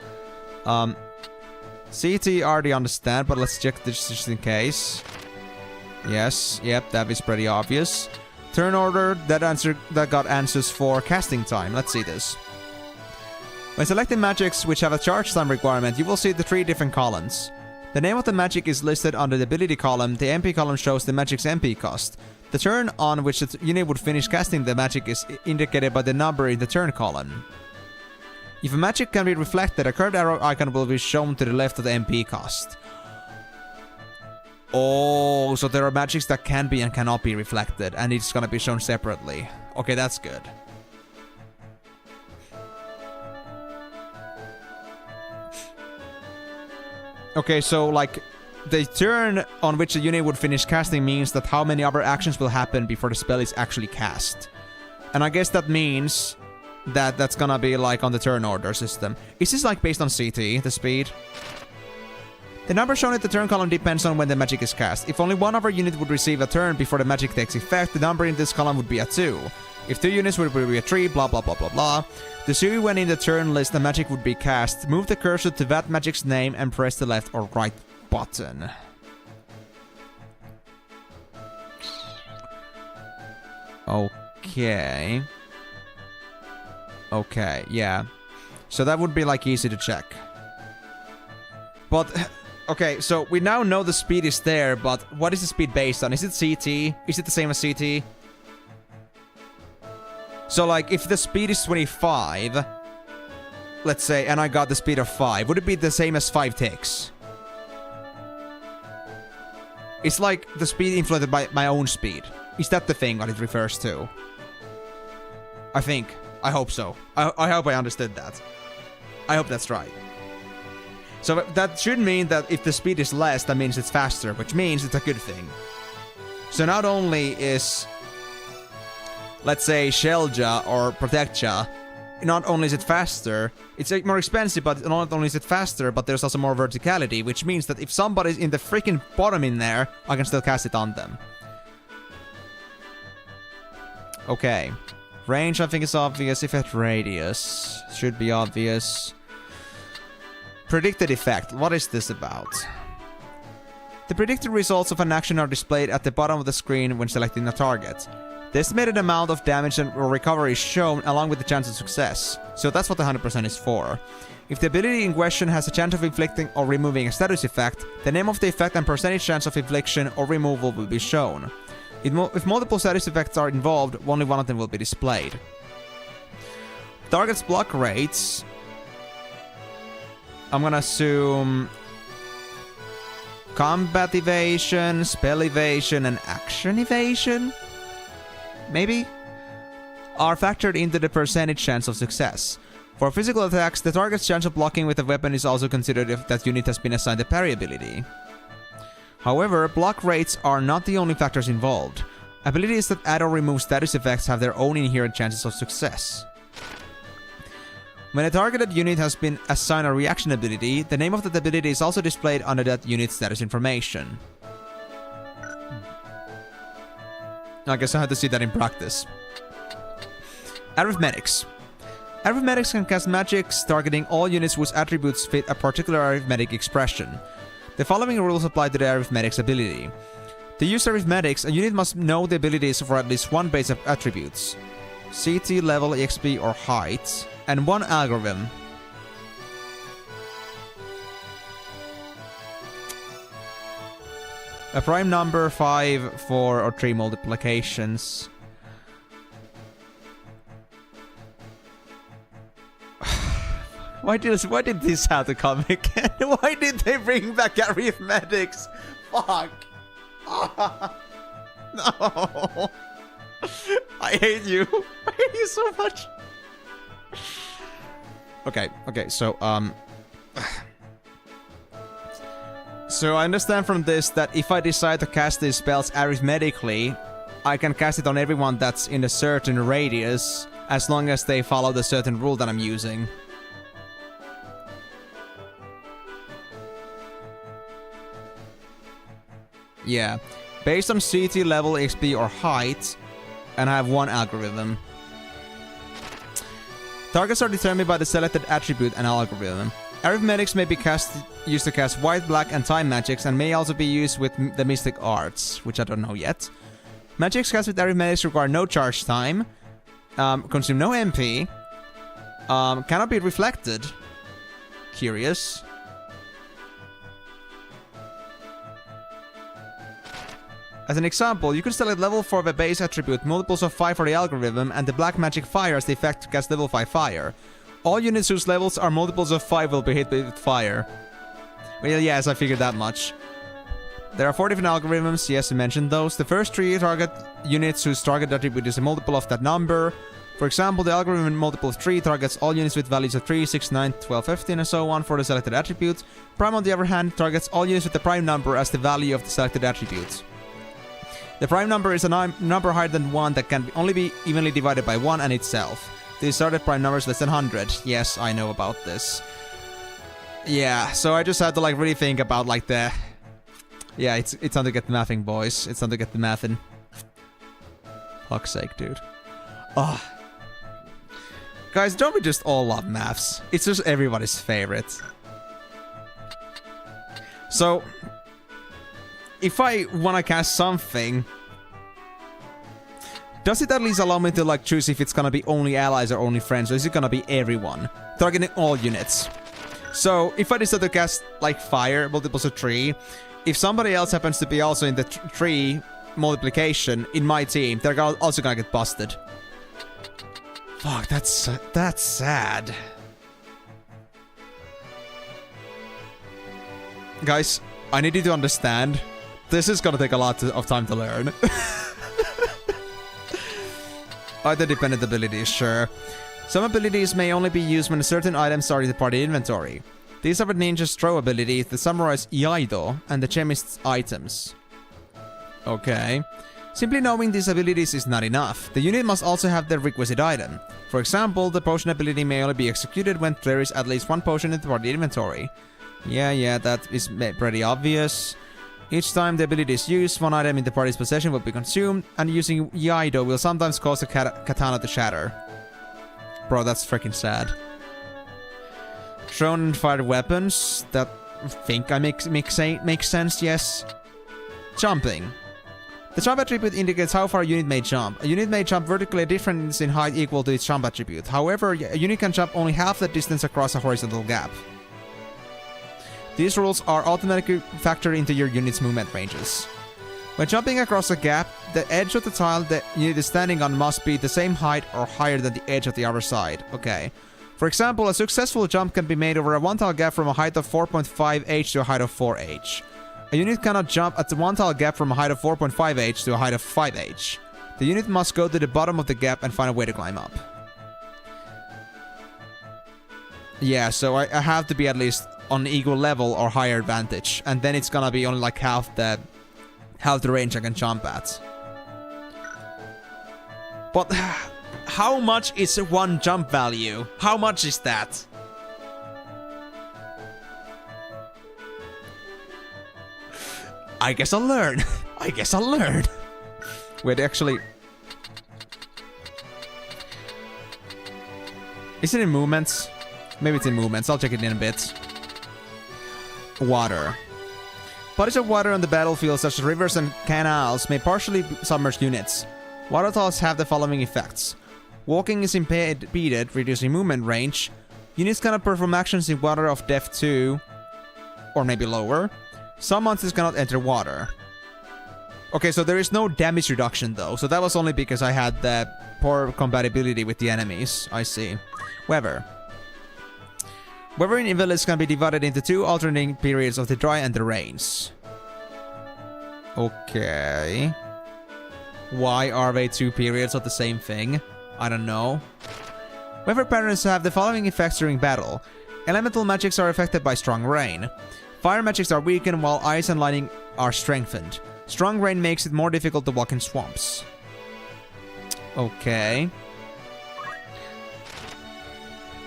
CT already understand, but let's check this just in case. Yes, yep, that is pretty obvious. Turn order, that got answers for casting time. Let's see this. When selecting magics which have a charge time requirement, you will see the 3 different columns. The name of the magic is listed under the ability column. The MP column shows the magic's MP cost. The turn on which the unit would finish casting the magic is indicated by the number in the turn column. If a magic can be reflected, a curved arrow icon will be shown to the left of the MP cost. Oh, so there are magics that can be and cannot be reflected, and it's gonna be shown separately. Okay, that's good. Okay, so like, the turn on which the unit would finish casting means that how many other actions will happen before the spell is actually cast. And I guess that means that that's gonna be like on the turn order system. Is this like based on CT, the speed? The number shown in the turn column depends on when the magic is cast. If only one of our unit would receive a turn before the magic takes effect, the number in this column would be a 2. If 2 units would be a 3, blah blah blah blah blah. To see when in the turn list the magic would be cast, move the cursor to that magic's name and press the left or right button. Okay. Okay, yeah. So that would be like easy to check. But, okay, so we now know the speed is there, but what is the speed based on? Is it CT? Is it the same as CT? So like, if the speed is 25, let's say, and I got the speed of 5, would it be the same as 5 ticks? It's like the speed influenced by my own speed. Is that the thing what it refers to? I think. I hope so. I hope I understood that. I hope that's right. So that should mean that if the speed is less, that means it's faster, which means it's a good thing. So not only is, let's say, Shellja or Protectja, not only is it faster, it's more expensive, but not only is it faster, but there's also more verticality, which means that if somebody's in the freaking bottom in there, I can still cast it on them. Okay. Range, I think, is obvious. Effect radius should be obvious. Predicted effect. What is this about? The predicted results of an action are displayed at the bottom of the screen when selecting a target. The estimated amount of damage or recovery is shown along with the chance of success. So that's what the 100% is for. If the ability in question has a chance of inflicting or removing a status effect, the name of the effect and percentage chance of infliction or removal will be shown. If multiple status effects are involved, only one of them will be displayed. Target's block rates. I'm gonna assume combat evasion, spell evasion, and action evasion? Maybe? Are factored into the percentage chance of success. For physical attacks, the target's chance of blocking with a weapon is also considered if that unit has been assigned a parry ability. However, block rates are not the only factors involved. Abilities that add or remove status effects have their own inherent chances of success. When a targeted unit has been assigned a reaction ability, the name of that ability is also displayed under that unit's status information. I guess I had to see that in practice. Arithmetics. Arithmetics can cast magics targeting all units whose attributes fit a particular arithmetic expression. The following rules apply to the arithmetics ability. To use arithmetics, a unit must know the abilities for at least one base of attributes. CT, level, EXP, or height, and one algorithm. A prime number, 5, 4, or 3 multiplications. Why did this have to come again? Why did they bring back arithmetics? Fuck. No. I hate you. I hate you so much. Okay, so, so I understand from this that if I decide to cast these spells arithmetically, I can cast it on everyone that's in a certain radius, as long as they follow the certain rule that I'm using. Yeah. Based on CT level, XP, or height, and I have one algorithm. Targets are determined by the selected attribute and algorithm. Arithmetics may be used to cast white, black, and time magics, and may also be used with the mystic arts, which I don't know yet. Magics cast with arithmetics require no charge time, consume no MP, cannot be reflected. Curious. As an example, you could select level 4 of a base attribute, multiples of 5 for the algorithm, and the black magic fire as the effect to cast level 5 fire. All units whose levels are multiples of 5 will be hit with fire. Well, yes, I figured that much. There are 4 different algorithms, yes, I mentioned those. The first 3 target units whose target attribute is a multiple of that number. For example, the algorithm multiple of 3 targets all units with values of 3, 6, 9, 12, 15, and so on for the selected attribute. Prime, on the other hand, targets all units with the prime number as the value of the selected attribute. The prime number is a number higher than 1 that can only be evenly divided by 1 and itself. These started prime numbers less than 100. Yes, I know about this. Yeah, so I just had to like really think about like the... Yeah, it's time to get the mathing, boys. It's time to get the mathing. Fuck's sake, dude. Oh. Guys, don't we just all love maths? It's just everybody's favorite. So... if I want to cast something, does it at least allow me to like choose if it's gonna be only allies or only friends, or is it gonna be everyone? Targeting all units. So if I decide to cast like fire, multiples of 3, if somebody else happens to be also in the 3 multiplication in my team, they're also gonna get busted. Fuck, that's sad. Guys, I need you to understand. This is gonna take a lot of time to learn. Other dependent abilities, sure. Some abilities may only be used when certain items are in the party inventory. These are the ninja's throw abilities, the samurai's iaido, and the chemist's items. Okay. Simply knowing these abilities is not enough. The unit must also have the requisite item. For example, the potion ability may only be executed when there is at least 1 potion in the party inventory. Yeah, that is pretty obvious. Each time the ability is used, 1 item in the party's possession will be consumed, and using Iaido will sometimes cause the katana to shatter. Bro, that's freaking sad. Thrown and fired weapons, that I think makes sense, yes. Jumping. The jump attribute indicates how far a unit may jump. A unit may jump vertically a difference in height equal to its jump attribute. However, a unit can jump only half the distance across a horizontal gap. These rules are automatically factored into your unit's movement ranges. When jumping across a gap, the edge of the tile the unit is standing on must be the same height or higher than the edge of the other side. Okay. For example, a successful jump can be made over a 1 tile gap from a height of 4.5 h to a height of 4 h. A unit cannot jump at the 1 tile gap from a height of 4.5 h to a height of 5 h. The unit must go to the bottom of the gap and find a way to climb up. Yeah, so I have to be at least on equal level or higher advantage, and then it's gonna be only like half the range I can jump at. But how much is 1 jump value? How much is that? I guess I'll learn. I guess I'll learn. Wait, actually... Is it in movements? Maybe it's in movements. I'll check it in a bit. Water. Bodies of water on the battlefield, such as rivers and canals, may partially submerge units. Water tiles have the following effects. Walking is impeded, reducing movement range. Units cannot perform actions in water of depth 2, or maybe lower. Some monsters cannot enter water. Okay, so there is no damage reduction though, so that was only because I had the poor compatibility with the enemies. I see. Weather. Weather in Emenalus can be divided into 2 alternating periods of the dry and the rains. Okay. Why are they 2 periods of the same thing? I don't know. Weather patterns have the following effects during battle. Elemental magics are affected by strong rain. Fire magics are weakened while ice and lightning are strengthened. Strong rain makes it more difficult to walk in swamps. Okay.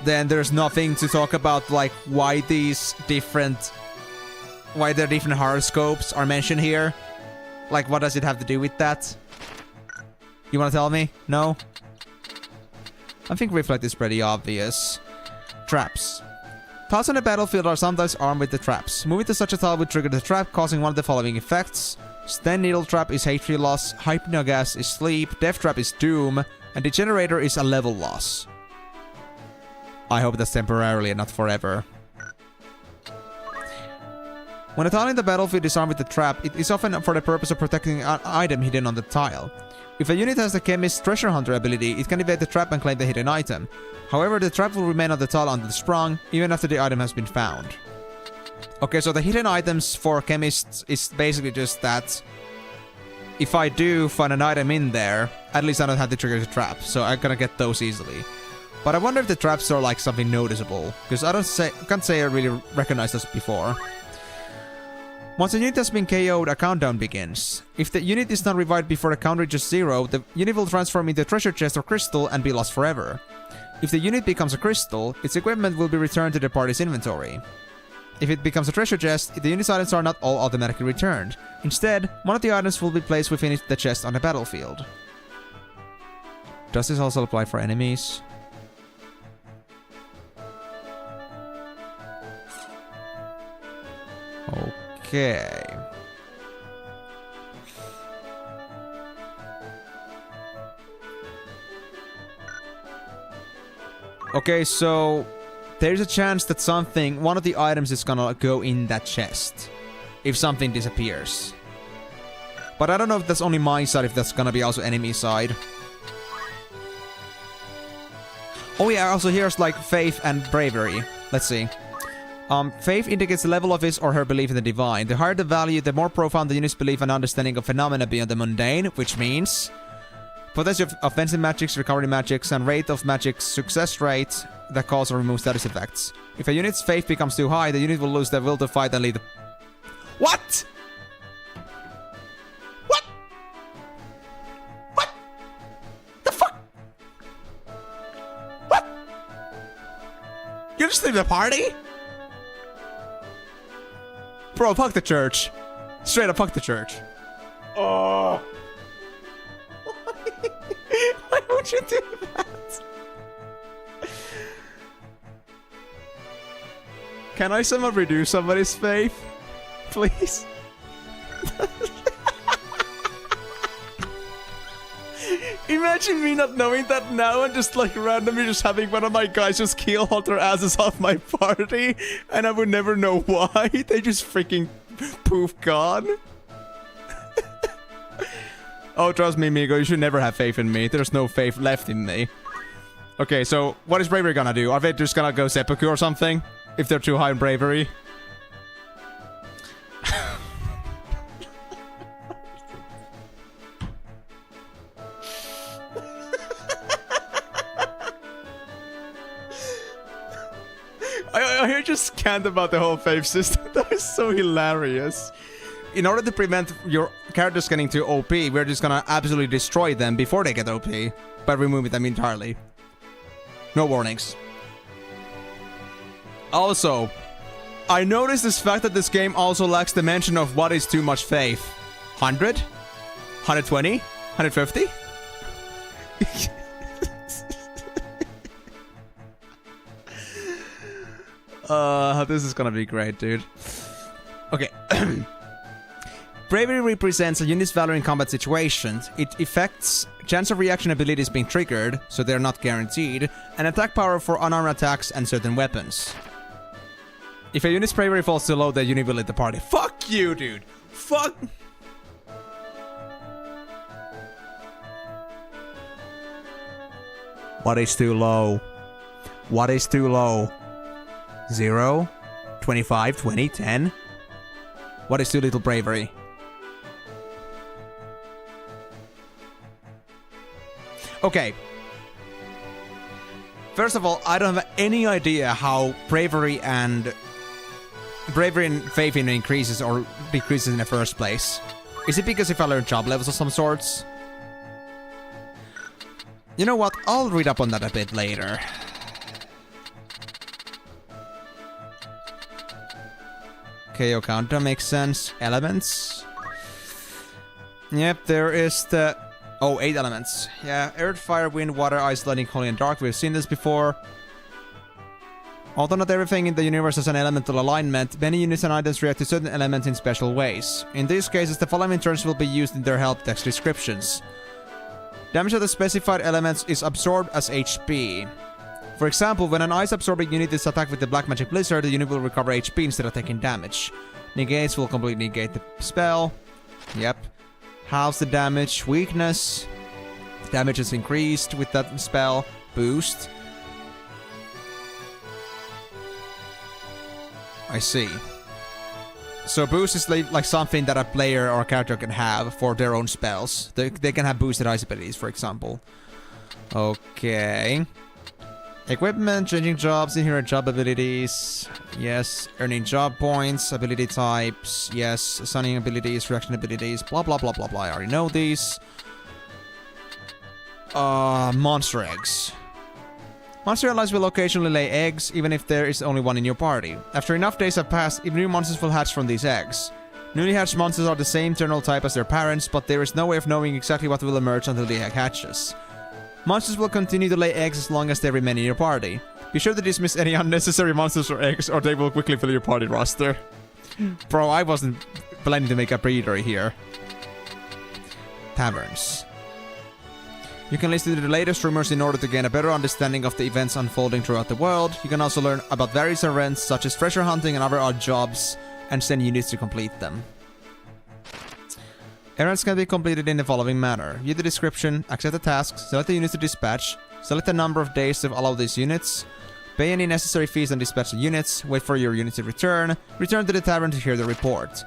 Then there's nothing to talk about, like, why the different horoscopes are mentioned here. Like, what does it have to do with that? You wanna tell me? No? I think Reflect is pretty obvious. Traps. Tiles on the battlefield are sometimes armed with the traps. Moving to such a tile would trigger the trap, causing one of the following effects. Stand Needle Trap is HP loss, Hypnogas is sleep, Death Trap is doom, and Degenerator is a level loss. I hope that's temporarily and not forever. When a tile in the battlefield is armed with the trap, it is often for the purpose of protecting an item hidden on the tile. If a unit has the Chemist's Treasure Hunter ability, it can evade the trap and claim the hidden item. However, the trap will remain on the tile until sprung, even after the item has been found. Okay, so the hidden items for Chemists is basically just that if I do find an item in there, at least I don't have to trigger the trap, so I'm gonna get those easily. But I wonder if the traps are like something noticeable, because I can't say I really recognized those before. Once a unit has been KO'd, a countdown begins. If the unit is not revived before the count reaches 0, the unit will transform into a treasure chest or crystal and be lost forever. If the unit becomes a crystal, its equipment will be returned to the party's inventory. If it becomes a treasure chest, the unit's items are not all automatically returned. Instead, one of the items will be placed within the chest on the battlefield. Does this also apply for enemies? Okay. Okay, so there's a chance that one of the items is gonna go in that chest if something disappears. But I don't know if that's only my side, if that's gonna be also enemy side. Oh yeah, also here's like faith and bravery. Let's see. Faith indicates the level of his or her belief in the divine. The higher the value, the more profound the unit's belief and understanding of phenomena beyond the mundane, which means potency of offensive magics, recovery magics, and rate of magic's success rate that cause or remove status effects. If a unit's faith becomes too high, the unit will lose their will to fight and leave the... What? What? What? The fuck? What? You just leave the party? Bro, fuck the church. Straight up, fuck the church. Oh. Why would you do that? Can I somehow reduce somebody's faith? Please? Imagine me not knowing that now and just like randomly just having one of my guys just kill all their asses off my party and I would never know why. They just freaking poof gone. Oh, trust me, Migo, you should never have faith in me. There's no faith left in me. Okay, so what is bravery gonna do? Are they just gonna go seppuku or something? If they're too high in bravery? I just scanned about the whole faith system. That is so hilarious. In order to prevent your characters getting too OP, we're just gonna absolutely destroy them before they get OP by removing them entirely. No warnings. Also, I noticed this fact that this game also lacks the mention of what is too much faith. 100? 120? 150? This is gonna be great, dude. Okay. Bravery represents a unit's valor in combat situations. It affects chance of reaction abilities being triggered, so they're not guaranteed, and attack power for unarmed attacks and certain weapons. If a unit's bravery falls too low, the unit will leave the party. Fuck you, dude! Fuck... What is too low? What is too low? 0? 25? 20? 10? What is too little bravery? Okay. First of all, I don't have any idea how bravery and faith in increases or decreases in the first place. Is it because if I learn job levels of some sorts? You know what? I'll read up on that a bit later. KO countdown makes sense. Elements. Yep, there is the... Oh, 8 elements. Yeah, earth, fire, wind, water, ice, lightning, holy, and dark. We've seen this before. Although not everything in the universe has an elemental alignment, many units and items react to certain elements in special ways. In these cases, the following terms will be used in their help text descriptions. Damage of the specified elements is absorbed as HP. For example, when an ice-absorbing unit is attacked with the Black Magic Blizzard, the unit will recover HP instead of taking damage. Negates will completely negate the spell. Yep. Halves the damage. Weakness. Damage is increased with that spell. Boost. I see. So boost is like something that a player or a character can have for their own spells. They can have boosted ice abilities, for example. Okay. Equipment, changing jobs, inherent job abilities. Yes. Earning job points, ability types. Yes. Assigning abilities, reaction abilities. Blah, blah, blah, blah, blah. I already know these. Monster eggs. Monster allies will occasionally lay eggs, even if there is only one in your party. After enough days have passed, new monsters will hatch from these eggs. Newly hatched monsters are the same eternal type as their parents, but there is no way of knowing exactly what will emerge until the egg hatches. Monsters will continue to lay eggs as long as they remain in your party. Be sure to dismiss any unnecessary monsters or eggs, or they will quickly fill your party roster. Bro, I wasn't planning to make a breeder here. Taverns. You can listen to the latest rumors in order to gain a better understanding of the events unfolding throughout the world. You can also learn about various events such as treasure hunting and other odd jobs, and send units to complete them. Errands can be completed in the following manner. View the description, accept the tasks, select the units to dispatch, select the number of days to allow these units, pay any necessary fees and dispatch the units, wait for your unit to return to the tavern to hear the report.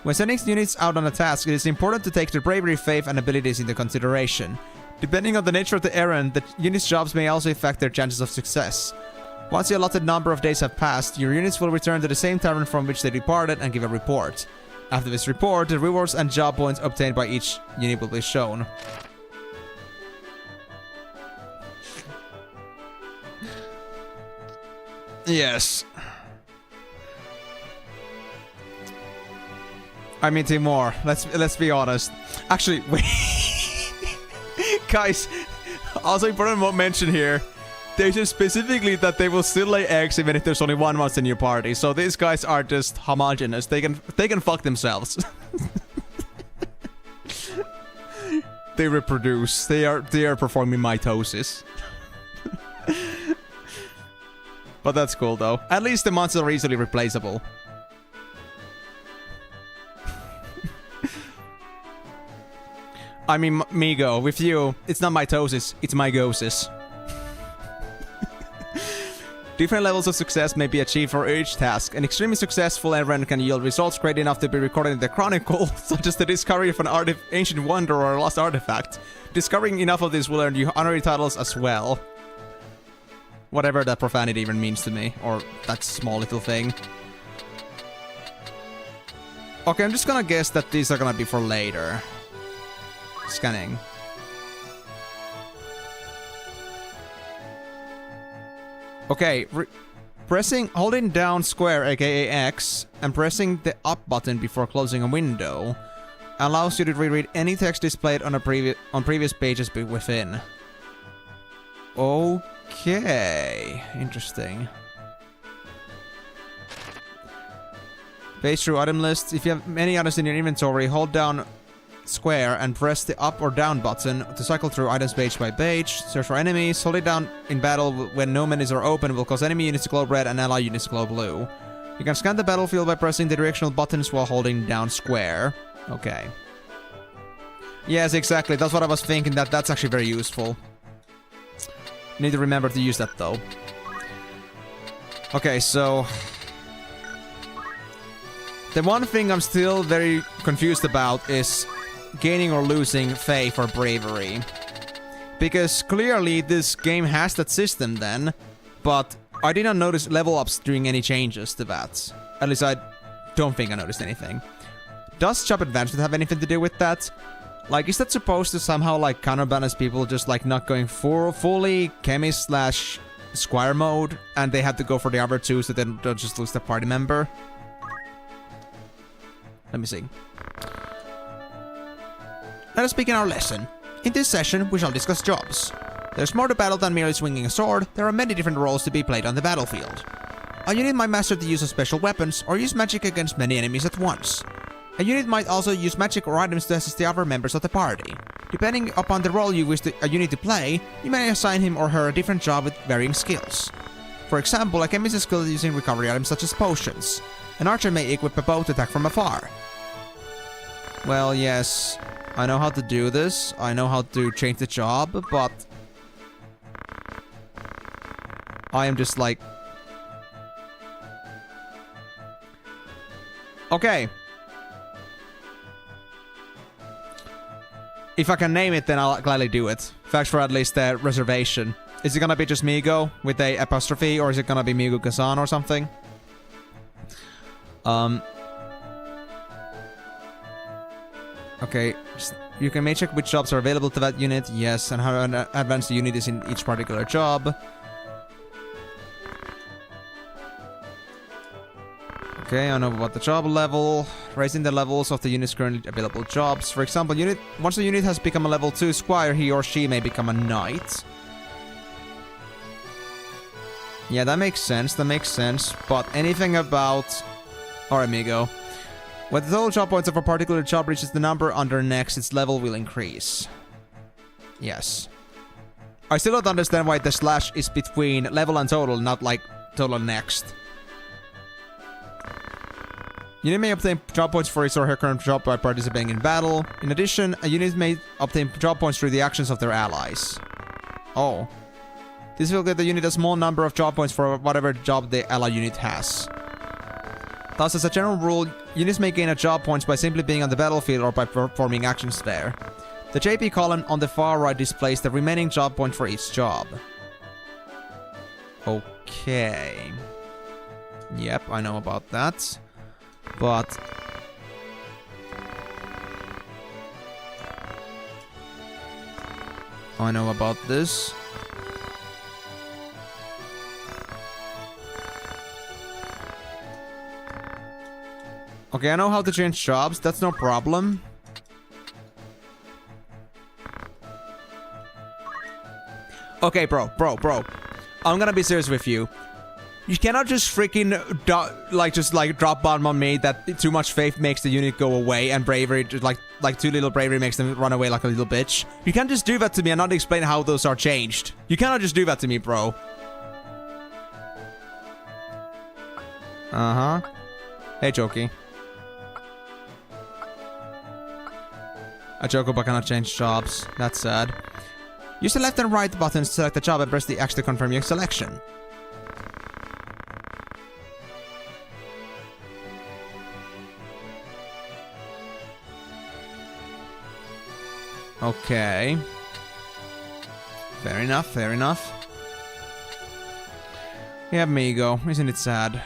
When sending units out on a task, it is important to take their bravery, faith, and abilities into consideration. Depending on the nature of the errand, the unit's jobs may also affect their chances of success. Once the allotted number of days have passed, your units will return to the same tavern from which they departed and give a report. After this report, the rewards and job points obtained by each unit will be shown. Yes. I mean, Timur, let's be honest. Actually, wait. Guys, also important mention here. They say specifically that they will still lay eggs even if there's only one monster in your party. So these guys are just homogenous. They can fuck themselves. They reproduce. They are performing mitosis. But that's cool though. At least the monsters are easily replaceable. I mean, Migo, with you, it's not mitosis, it's mygosis. Different levels of success may be achieved for each task. An extremely successful errand can yield results great enough to be recorded in the Chronicle, such as the discovery of an ancient wonder or a lost artifact. Discovering enough of this will earn you honorary titles as well. Whatever that profanity even means to me, or that small little thing. Okay, I'm just gonna guess that these are gonna be for later. Scanning. Okay, holding down square, aka X, and pressing the up button before closing a window allows you to reread any text displayed on previous pages within. Okay, interesting. Page through item lists. If you have many items in your inventory, hold down square and press the up or down button to cycle through items page by page. Search for enemies. Hold it down in battle when no menus are open will cause enemy units to glow red and ally units to glow blue. You can scan the battlefield by pressing the directional buttons while holding down square. Okay. Yes, exactly. That's what I was thinking. That's actually very useful. Need to remember to use that though. Okay, so the one thing I'm still very confused about is gaining or losing faith or bravery. Because clearly this game has that system then, but I did not notice level ups doing any changes to that. At least I don't think I noticed anything. Does job advancement have anything to do with that? Like, is that supposed to somehow like counterbalance people just like not going fully chemist / squire mode and they have to go for the other two so they don't just lose the party member? Let me see. Let us begin our lesson. In this session, we shall discuss jobs. There's more to battle than merely swinging a sword. There are many different roles to be played on the battlefield. A unit might master the use of special weapons or use magic against many enemies at once. A unit might also use magic or items to assist the other members of the party. Depending upon the role you wish a unit to play, you may assign him or her a different job with varying skills. For example, a chemist is skilled at using recovery items such as potions. An archer may equip a bow to attack from afar. Well, yes, I know how to do this. I know how to change the job, but I am just like... Okay. If I can name it, then I'll gladly do it. Thanks for at least the reservation. Is it gonna be just Migo with a apostrophe, or is it gonna be Migo Kazan or something? Okay, you can may check which jobs are available to that unit, yes, and how advanced the unit is in each particular job. Okay, I know about the job level. Raising the levels of the unit's currently available jobs. For example, once the unit has become a level 2 squire, he or she may become a knight. Yeah, that makes sense, but anything about... Alright, amigo. When the total job points of a particular job reaches the number under next, its level will increase. Yes. I still don't understand why the slash is between level and total, not like total next. Unit may obtain job points for his or her current job by participating in battle. In addition, a unit may obtain job points through the actions of their allies. Oh. This will get the unit a small number of job points for whatever job the ally unit has. Thus, as a general rule, units may gain a job points by simply being on the battlefield or by performing actions there. The JP column on the far right displays the remaining job points for each job. Okay. Yep, I know about that. But... I know about this. Okay, I know how to change jobs, that's no problem. Okay, bro. I'm gonna be serious with you. You cannot just freaking, drop bomb on me that too much faith makes the unit go away and bravery, just like too little bravery makes them run away like a little bitch. You can't just do that to me and not explain how those are changed. You cannot just do that to me, bro. Uh-huh. Hey, Choki. A Chocobo cannot change jobs. That's sad. Use the left and right buttons to select the job and press the X to confirm your selection. Okay. Fair enough. Yeah, Migo. Isn't it sad?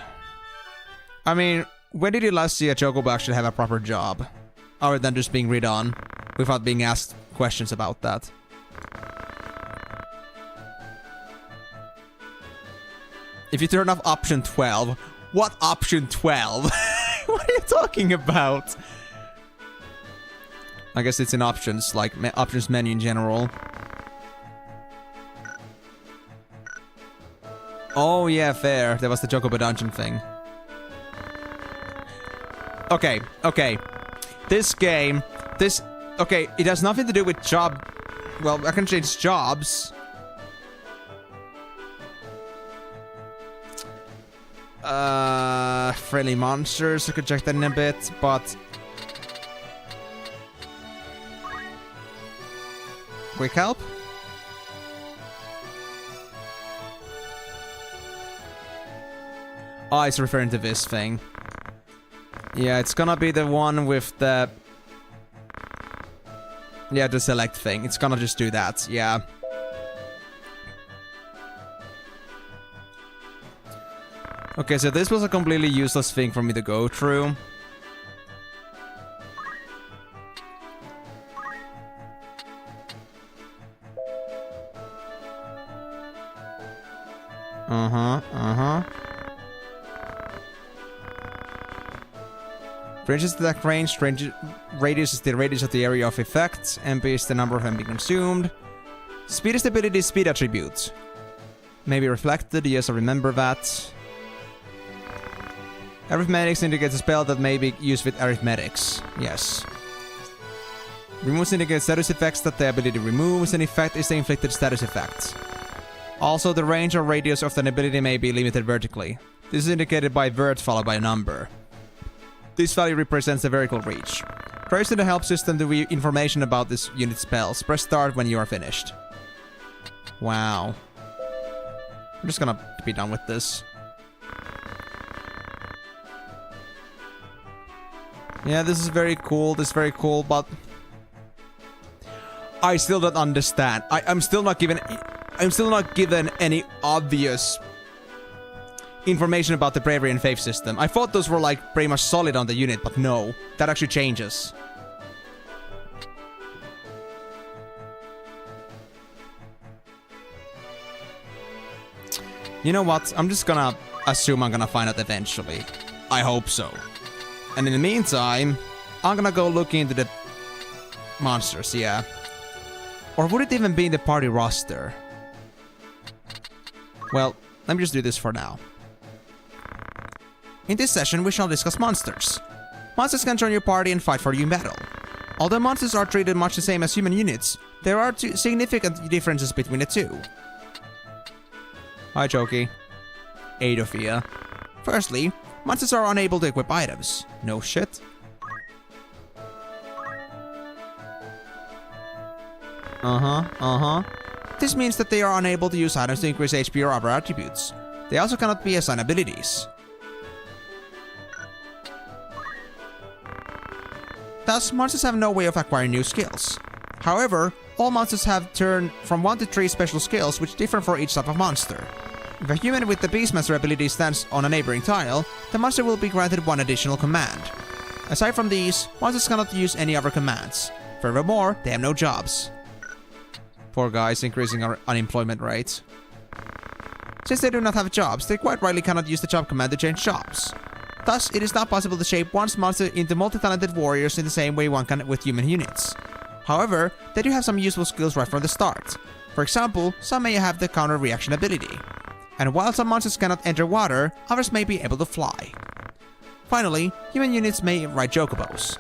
I mean, when did you last see a Chocobo actually have a proper job? Other than just being read on, without being asked questions about that. If you turn off option 12... What option 12? What are you talking about? I guess it's in options, like options menu in general. Oh yeah, fair. That was the Chocobo dungeon thing. Okay. This game, okay, it has nothing to do with job... Well, I can change jobs. Friendly monsters, I could check that in a bit, but... Quick help? Oh, it's referring to this thing. Yeah, it's gonna be the one with the... Yeah, the select thing. It's gonna just do that, yeah. Okay, so this was a completely useless thing for me to go through. Range is the attack range, radius is the radius of the area of effect, MP is the number of MP consumed. Speed is the ability's speed attribute. Maybe reflected, yes, I remember that. Arithmetics indicates a spell that may be used with arithmetics. Yes. Removes indicates status effects that the ability removes, and effect is the inflicted status effect. Also, the range or radius of an ability may be limited vertically. This is indicated by vert followed by a number. This value represents the vertical reach. Trace to the help system to view information about this unit spells. Press start when you are finished. Wow. I'm just gonna be done with this. Yeah, this is very cool. This is very cool, but I still don't understand. I'm still not given any obvious information about the bravery and faith system. I thought those were like pretty much solid on the unit, but no, that actually changes. You know what? I'm just gonna assume I'm gonna find out eventually. I hope so. And in the meantime, I'm gonna go look into the monsters, yeah. Or would it even be in the party roster? Well, let me just do this for now. In this session, we shall discuss monsters. Monsters can join your party and fight for you in battle. Although monsters are treated much the same as human units, there are two significant differences between the two. Hi, Choki. Adophia. Firstly, monsters are unable to equip items. No shit. This means that they are unable to use items to increase HP or other attributes. They also cannot be assigned abilities. Thus, monsters have no way of acquiring new skills. However, all monsters have turned from 1 to 3 special skills which differ for each type of monster. If a human with the Beastmaster ability stands on a neighboring tile, the monster will be granted 1 additional command. Aside from these, monsters cannot use any other commands. Furthermore, they have no jobs. Poor guys, increasing our unemployment rates. Since they do not have jobs, they quite rightly cannot use the job command to change jobs. Thus, it is not possible to shape one's monster into multi-talented warriors in the same way one can with human units. However, they do have some useful skills right from the start. For example, some may have the counter reaction ability. And while some monsters cannot enter water, others may be able to fly. Finally, human units may ride chocobos.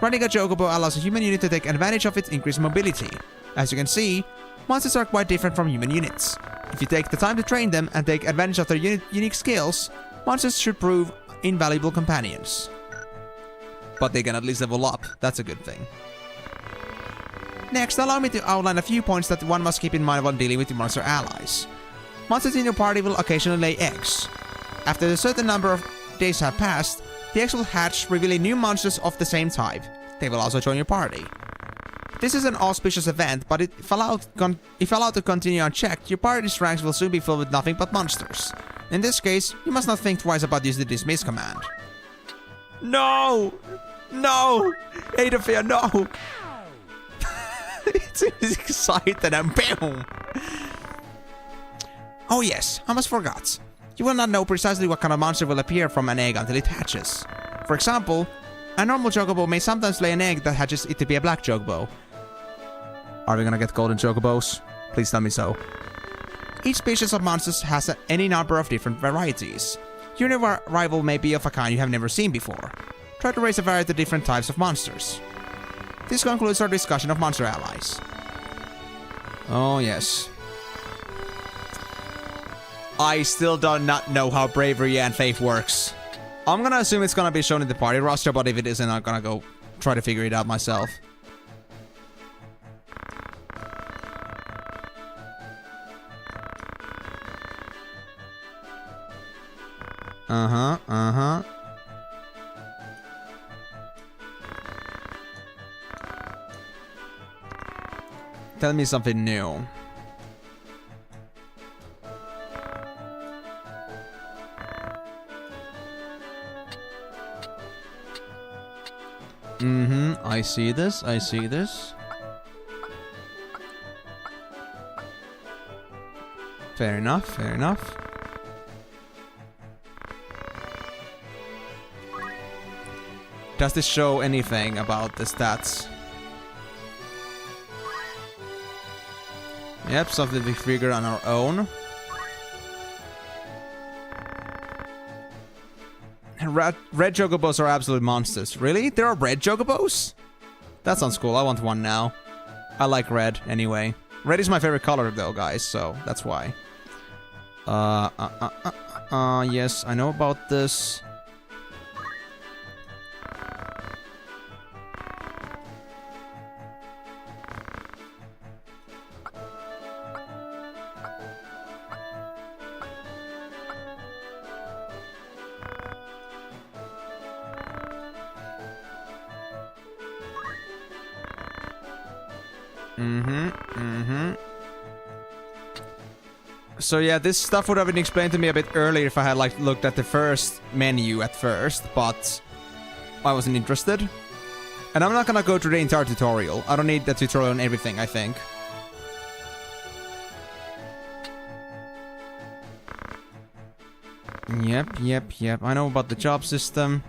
Riding a chocobo allows a human unit to take advantage of its increased mobility. As you can see, monsters are quite different from human units. If you take the time to train them and take advantage of their unique skills, monsters should prove invaluable companions. But they can at least level up, that's a good thing. Next, allow me to outline a few points that one must keep in mind when dealing with your monster allies. Monsters in your party will occasionally lay eggs. After a certain number of days have passed, the eggs will hatch, revealing new monsters of the same type. They will also join your party. This is an auspicious event, but if allowed to continue unchecked, your party's ranks will soon be filled with nothing but monsters. In this case, you must not think twice about using the dismiss command. No! No! Adophia, no! It's excited and boom! Oh yes, I almost forgot. You will not know precisely what kind of monster will appear from an egg until it hatches. For example, a normal chocobo may sometimes lay an egg that hatches it to be a black chocobo. Are we gonna get golden chocobos? Please tell me so. Each species of monsters has any number of different varieties. Your new rival may be of a kind you have never seen before. Try to raise a variety of different types of monsters. This concludes our discussion of monster allies. Oh yes. I still do not know how bravery and faith works. I'm gonna assume it's gonna be shown in the party roster, but if it isn't, I'm gonna go try to figure it out myself. Tell me something new. I see this, I see this. Fair enough, fair enough. Does this show anything about the stats? Yep, something we figure on our own. Red chocobos are absolute monsters. Really? There are red chocobos? That sounds cool. I want one now. I like red anyway. Red is my favorite color though, guys, so that's why. Yes, I know about this. So yeah, this stuff would have been explained to me a bit earlier if I had like looked at the first menu at first, but I wasn't interested. And I'm not gonna go through the entire tutorial. I don't need the tutorial on everything, I think. Yep. I know about the job system.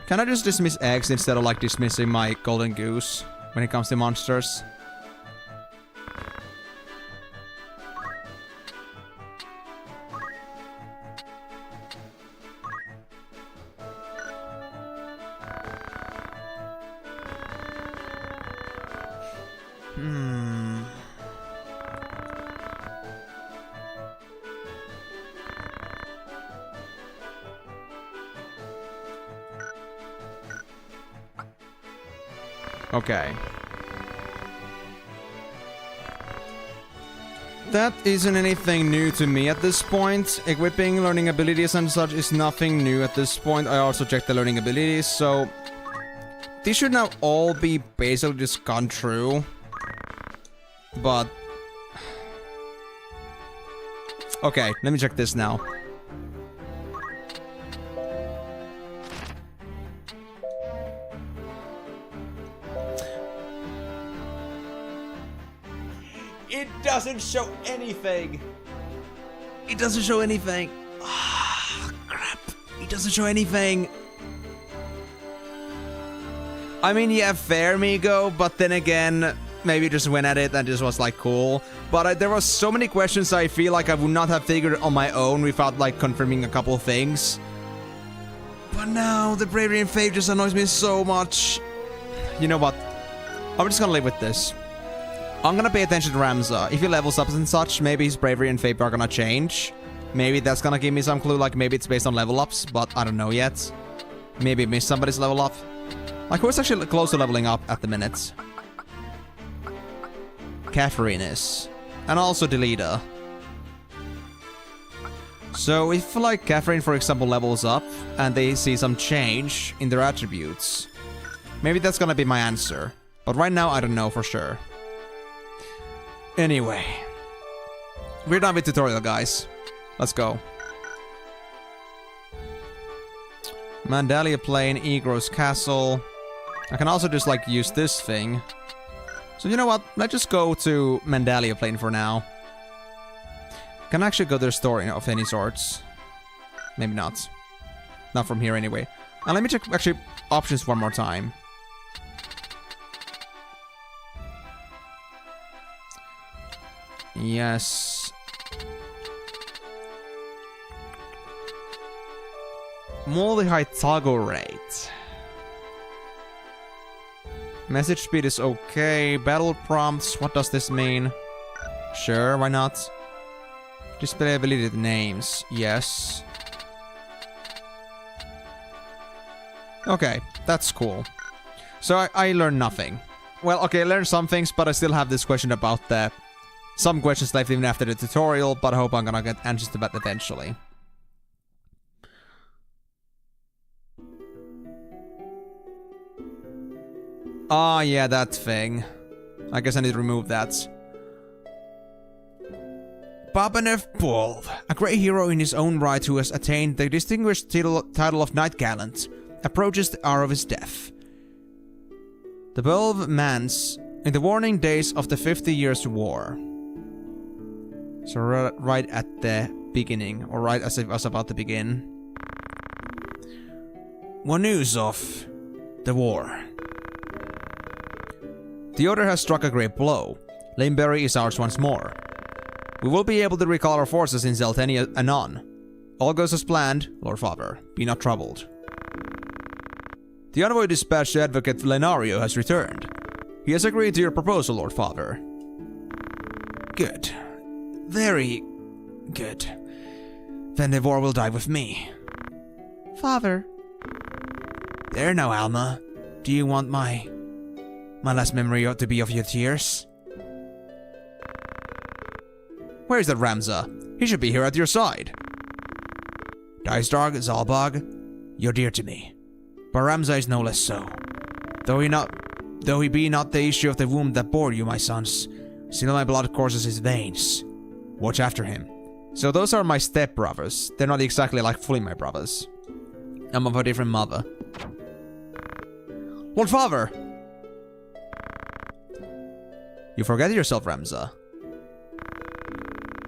Can I just dismiss eggs instead of like dismissing my golden goose when it comes to monsters? Okay. That isn't anything new to me at this point. Equipping learning abilities and such is nothing new at this point. I also checked the learning abilities, so these should now all be basically just gone through. But okay, let me check this now. It doesn't show anything. It doesn't show anything. Ah, crap. It doesn't show anything. I mean, yeah, fair, Migo, but then again, maybe just went at it and just was like, cool. But there was so many questions I feel like I would not have figured on my own without like confirming a couple of things. But now, the bravery and faith just annoys me so much. You know what? I'm just gonna live with this. I'm gonna pay attention to Ramza. If he levels up and such, maybe his bravery and faith are gonna change. Maybe that's gonna give me some clue, like maybe it's based on level ups, but I don't know yet. Maybe miss somebody's level up. Like, who's actually close to leveling up at the minute? Catherine is. And also Delita. So if like Catherine, for example, levels up and they see some change in their attributes, maybe that's gonna be my answer. But right now, I don't know for sure. Anyway, we're done with tutorial, guys. Let's go. Mandalia Plain, Egro's Castle. I can also just like use this thing. So you know what? Let's just go to Mandalia Plain for now. Can I actually go to the store of any sorts? Maybe not. Not from here anyway. And let me check actually options one more time. Yes. Multi-height toggle rate. Message speed is okay. Battle prompts, what does this mean? Sure, why not? Display ability names, yes. Okay, that's cool. So I learned nothing. Well, okay, I learned some things, but I still have this question about the... Some questions left even after the tutorial, but I hope I'm gonna get answers to that eventually. Ah, yeah, that thing. I guess I need to remove that. Babanev Bulv, a great hero in his own right who has attained the distinguished title of Knight Gallant, approaches the hour of his death. The Bulv Mans in the warning days of the 50 Years' War. So right at the beginning, or right as it was about to begin. What news of the war? The order has struck a great blow. Laneberry is ours once more. We will be able to recall our forces in Zeltenia anon. All goes as planned, Lord Father. Be not troubled. The envoy dispatched to Advocate Lenario has returned. He has agreed to your proposal, Lord Father. Good. Very good. Then the war will die with me. Father. There now, Alma. Do you want my last memory to be of your tears? Where's that Ramza? He should be here at your side. Dicedarg, Zalbog, you're dear to me. But Ramza is no less so. Though he be not the issue of the womb that bore you, my sons, still my blood courses his veins. Watch after him. So those are my step-brothers. They're not exactly like fully my brothers. I'm of a different mother. Lord Father! You forget yourself, Ramza.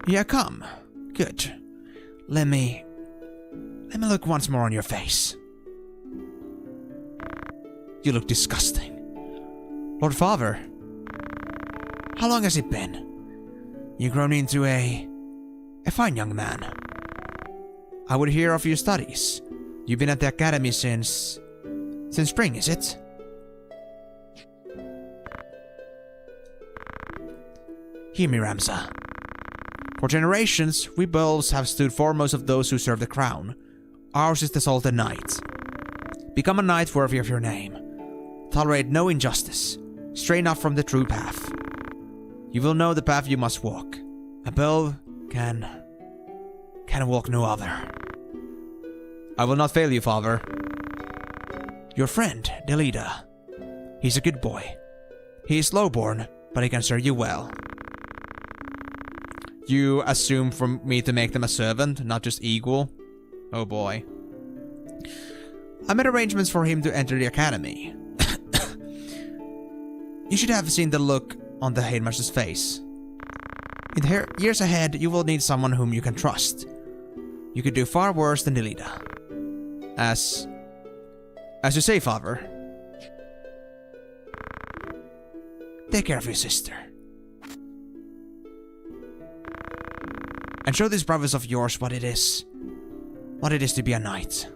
Yeah, come. Good. Let me look once more on your face. You look disgusting. Lord Father. How long has it been? You've grown into a fine young man. I would hear of your studies. You've been at the academy since spring, is it? Hear me, Ramza. For generations, we Bulls have stood foremost of those who serve the crown. Ours is the Salted Knight. Become a knight worthy of your name. Tolerate no injustice. Stray not from the true path. You will know the path you must walk. A Bull can walk no other. I will not fail you, Father. Your friend, Delida. He's a good boy. He is lowborn, but he can serve you well. You assume for me to make them a servant, not just equal? Oh boy. I made arrangements for him to enter the academy. You should have seen the look on the headmaster's face. In the years ahead, you will need someone whom you can trust. You could do far worse than Delida. As you say, Father. Take care of your sister. And show these brothers of yours what it is to be a knight.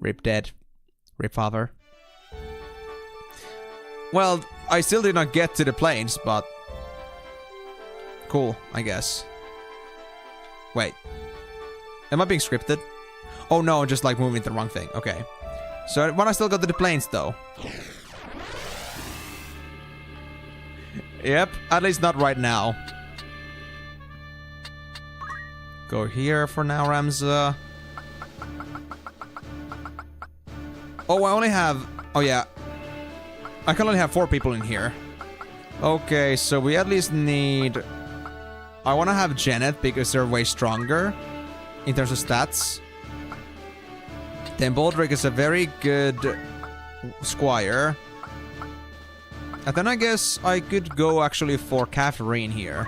Rip dead. Rip Father. Well, I still did not get to the plains, but cool, I guess. Wait. Am I being scripted? Oh no, I'm just like moving the wrong thing. Okay. So when I still go to the plains though. Yep, at least not right now. Go here for now, Ramza. Oh, I only have... Oh, yeah. I can only have 4 people in here. Okay, so we at least need... I want to have Janet because they're way stronger in terms of stats. Then Baldric is a very good squire. And then I guess I could go actually for Catherine here.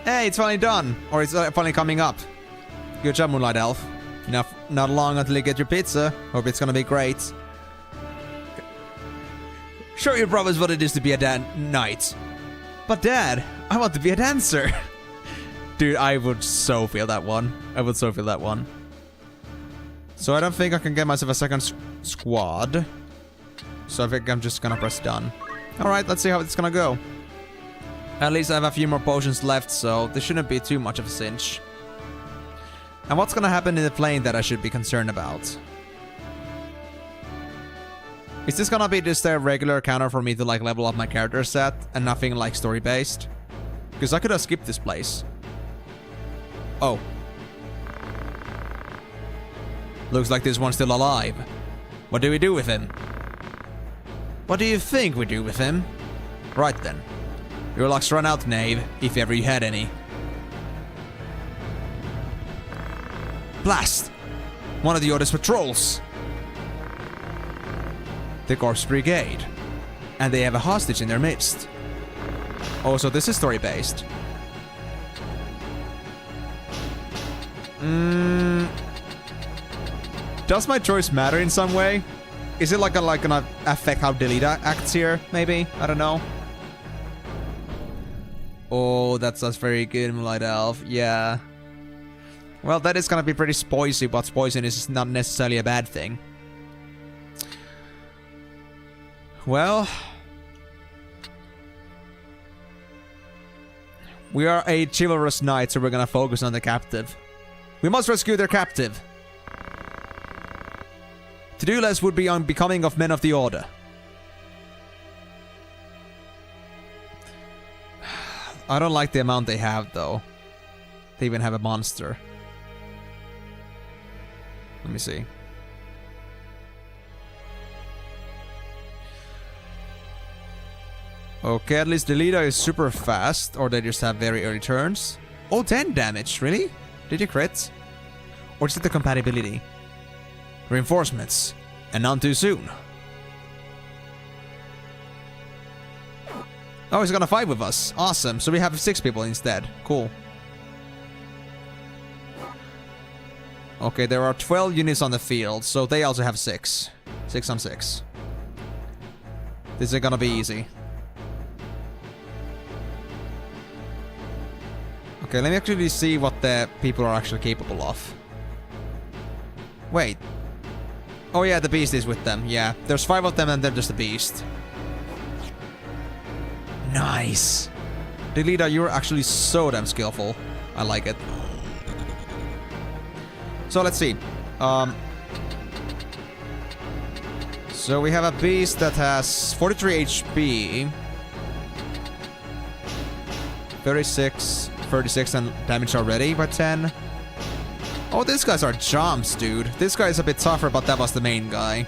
Hey, it's finally done. Or it's finally coming up. Good job, Moonlight Elf. Not long until you get your pizza. Hope it's gonna be great. Show your brothers what it is to be a knight. But Dad, I want to be a dancer. Dude, I would so feel that one. I would so feel that one. So I don't think I can get myself a second squad. So I think I'm just gonna press done. Alright, let's see how it's gonna go. At least I have a few more potions left, so this shouldn't be too much of a cinch. And what's gonna happen in the plane that I should be concerned about? Is this gonna be just a regular counter for me to like level up my character set and nothing like story based? Because I could have skipped this place. Oh. Looks like this one's still alive. What do we do with him? What do you think we do with him? Right then. Your luck's run out, knave, if ever you had any. Blast! One of the Order's patrols! the Corpse Brigade. And they have a hostage in their midst. Oh, so this is story-based. Does my choice matter in some way? Is it gonna affect how Delita acts here? Maybe? I don't know. Oh, that's very good, Moonlight Elf. Yeah. Well, that is gonna be pretty spoisy, but poison is not necessarily a bad thing. Well... we are a chivalrous knight, so we're gonna focus on the captive. We must rescue their captive. To-do list would be on becoming of men of the order. I don't like the amount they have, though. They even have a monster. Let me see. Okay, at least the leader is super fast, or they just have very early turns. Oh, 10 damage, really? Did you crit? Or is it the compatibility? Reinforcements, and none too soon. Oh, he's gonna fight with us. Awesome, so we have 6 people instead. Cool. Okay, there are 12 units on the field, so they also have 6. 6 on 6. This is gonna be easy. Okay, let me actually see what the people are actually capable of. Wait. Oh yeah, the beast is with them. Yeah, there's 5 of them and they're just a beast. Nice. Delita, you're actually so damn skillful. I like it. So let's see. So we have a beast that has 43 HP. 36, 36 and damage already by 10. Oh, these guys are jumps, dude. This guy is a bit tougher, but that was the main guy.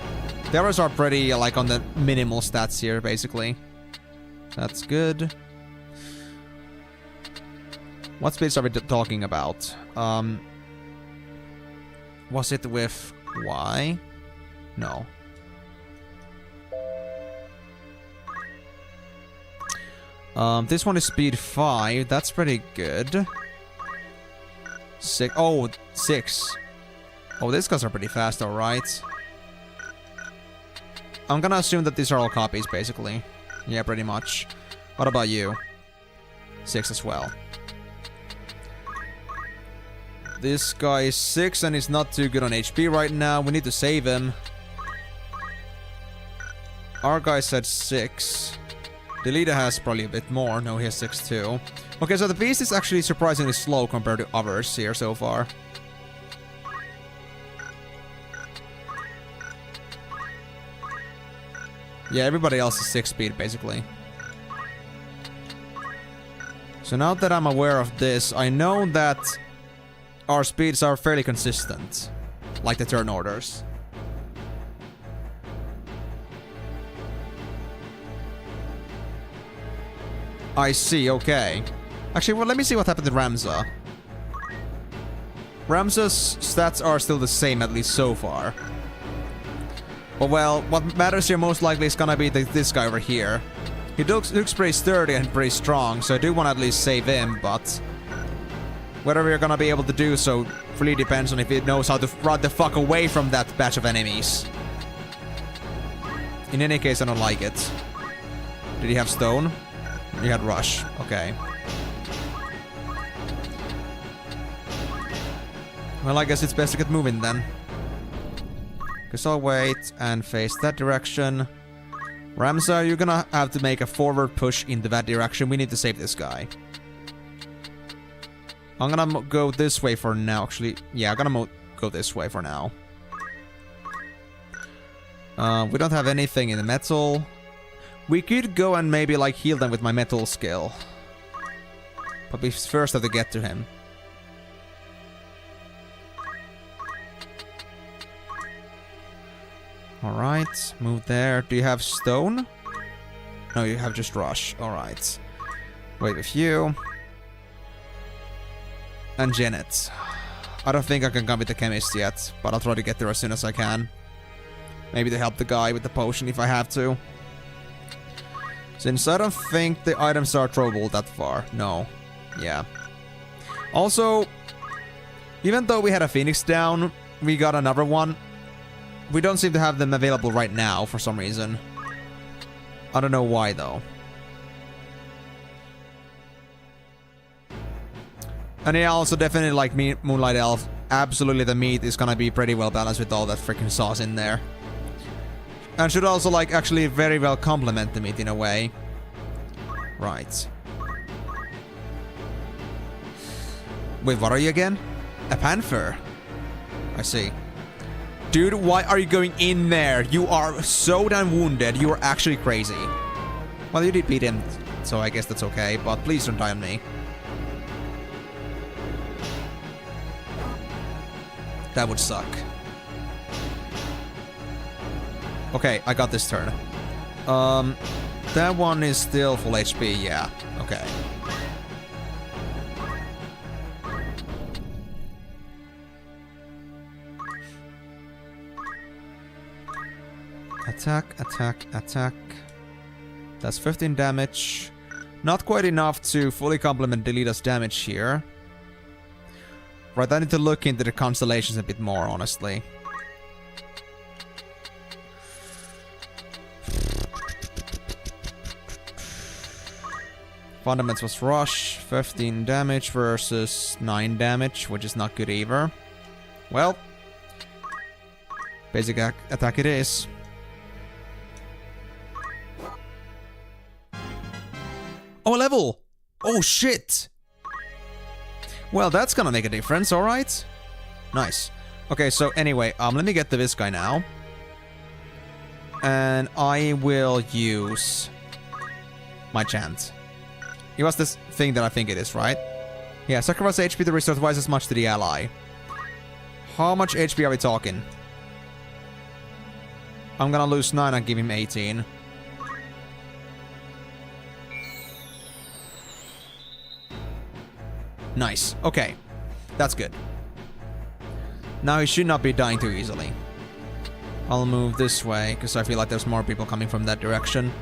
The others are pretty, like, on the minimal stats here, basically. That's good. What speeds are we talking about? Was it with Y? No. This one is speed 5. That's pretty good. 6. Oh, 6. Oh, these guys are pretty fast, alright. I'm gonna assume that these are all copies, basically. Yeah, pretty much. What about you? 6 as well. This guy is 6 and he's not too good on HP right now. We need to save him. Our guy said 6. The leader has probably a bit more. No, he has 6 too. Okay, so the beast is actually surprisingly slow compared to others here so far. Yeah, everybody else is 6 speed, basically. So now that I'm aware of this, I know that our speeds are fairly consistent. Like the turn orders. I see, okay. Actually, well, let me see what happened to Ramza. Ramza's stats are still the same, at least so far. But well, what matters here most likely is gonna be this guy over here. He looks pretty sturdy and pretty strong, so I do want to at least save him, but... whether we're gonna be able to do so really depends on if he knows how to run the fuck away from that batch of enemies. In any case, I don't like it. Did he have stone? He had rush. Okay. Well, I guess it's best to get moving then. Guess I'll wait and face that direction. Ramza, you're gonna have to make a forward push into that direction. We need to save this guy. I'm gonna go this way for now, actually. Yeah, I'm gonna go this way for now. We don't have anything in the metal. We could go and maybe, like, heal them with my metal skill. But we first have to get to him. Alright, move there. Do you have stone? No, you have just rush. Alright. Wait with you. And Janet. I don't think I can come with the chemist yet, but I'll try to get there as soon as I can. Maybe to help the guy with the potion if I have to. Since I don't think the items are throwable that far. No. Yeah. Also, even though we had a Phoenix down, we got another one. We don't seem to have them available right now for some reason. I don't know why though. And yeah, also definitely like Moonlight Elf. Absolutely the meat is gonna be pretty well balanced with all that freaking sauce in there. And should also like actually very well complement the meat in a way. Right. Wait, what are you again? A panther. I see. Dude, why are you going in there? You are so damn wounded. You are actually crazy. Well, you did beat him, so I guess that's okay. But please don't die on me. That would suck. Okay, I got this turn. That one is still full HP, yeah. Okay. Attack, attack, attack. That's 15 damage. Not quite enough to fully complement Delita's damage here. Right, I need to look into the constellations a bit more, honestly. Fundaments was Rush, 15 damage versus 9 damage, which is not good either. Well, basic attack it is. Oh, a level! Oh, shit! Well, that's gonna make a difference, alright? Nice. Okay, so anyway, let me get to this guy now. And I will use my chant. It was this thing that I think it is, right? Yeah, sacrifice HP to restore twice as much to the ally. How much HP are we talking? I'm gonna lose 9 and give him 18. Nice. Okay. That's good. Now he should not be dying too easily. I'll move this way, because I feel like there's more people coming from that direction.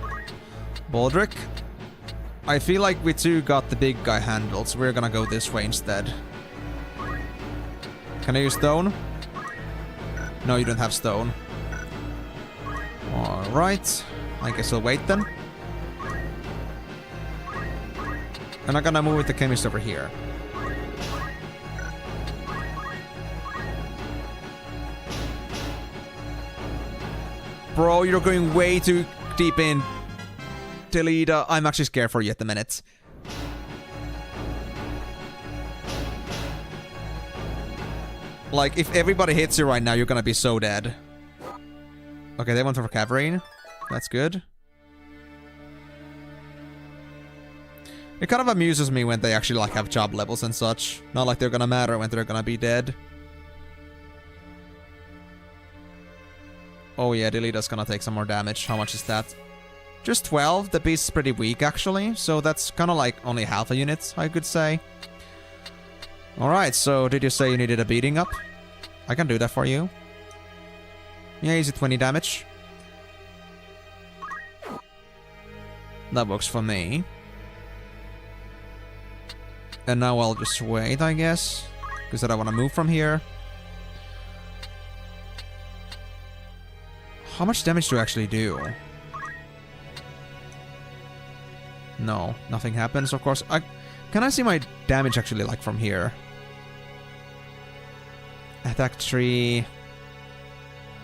Baldric. I feel like we too got the big guy handled, so we're gonna go this way instead. Can I use stone? No, you don't have stone. Alright. I guess I'll wait then. And I'm gonna move with the chemist over here. Bro, you're going way too deep in. Delita, I'm actually scared for you at the minute. Like, if everybody hits you right now, you're gonna be so dead. Okay, they went for Caverine. That's good. It kind of amuses me when they actually, like, have job levels and such. Not like they're gonna matter when they're gonna be dead. Oh yeah, Delita's gonna take some more damage. How much is that? Just 12. The beast's pretty weak, actually. So that's kind of like only half a unit, I could say. Alright, so did you say you needed a beating up? I can do that for you. Yeah, easy 20 damage. That works for me. And now I'll just wait, I guess. Because I don't want to move from here. How much damage do I actually do? No, nothing happens, of course. Can I see my damage actually, like, from here? Attack tree.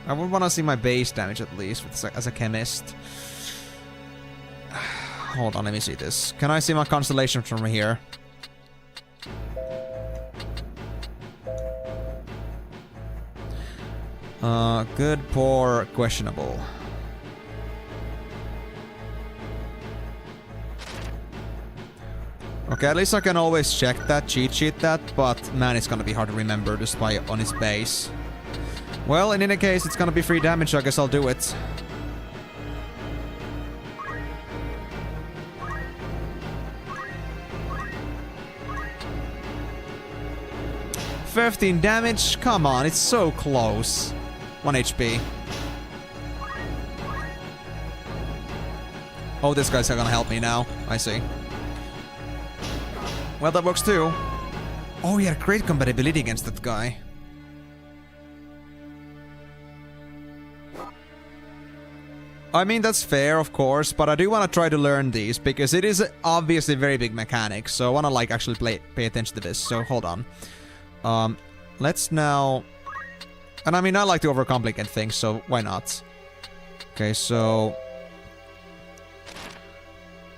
I would want to see my base damage at least as a chemist. Hold on, let me see this. Can I see my constellation from here? Good, poor, questionable. Okay, at least I can always check that, cheat sheet that, but man, it's gonna be hard to remember just by on his base. Well, in any case, it's gonna be free damage, so I guess I'll do it. $15 damage? Come on, it's so close. 1 HP. Oh, this guy's gonna help me now. I see. Well, that works too. Oh, yeah, great compatibility against that guy. I mean, that's fair, of course, but I do want to try to learn these, because it is obviously a very big mechanic, so I want to, like, actually pay attention to this, so hold on. Let's now... And I mean, I like to overcomplicate things, so why not? Okay, so...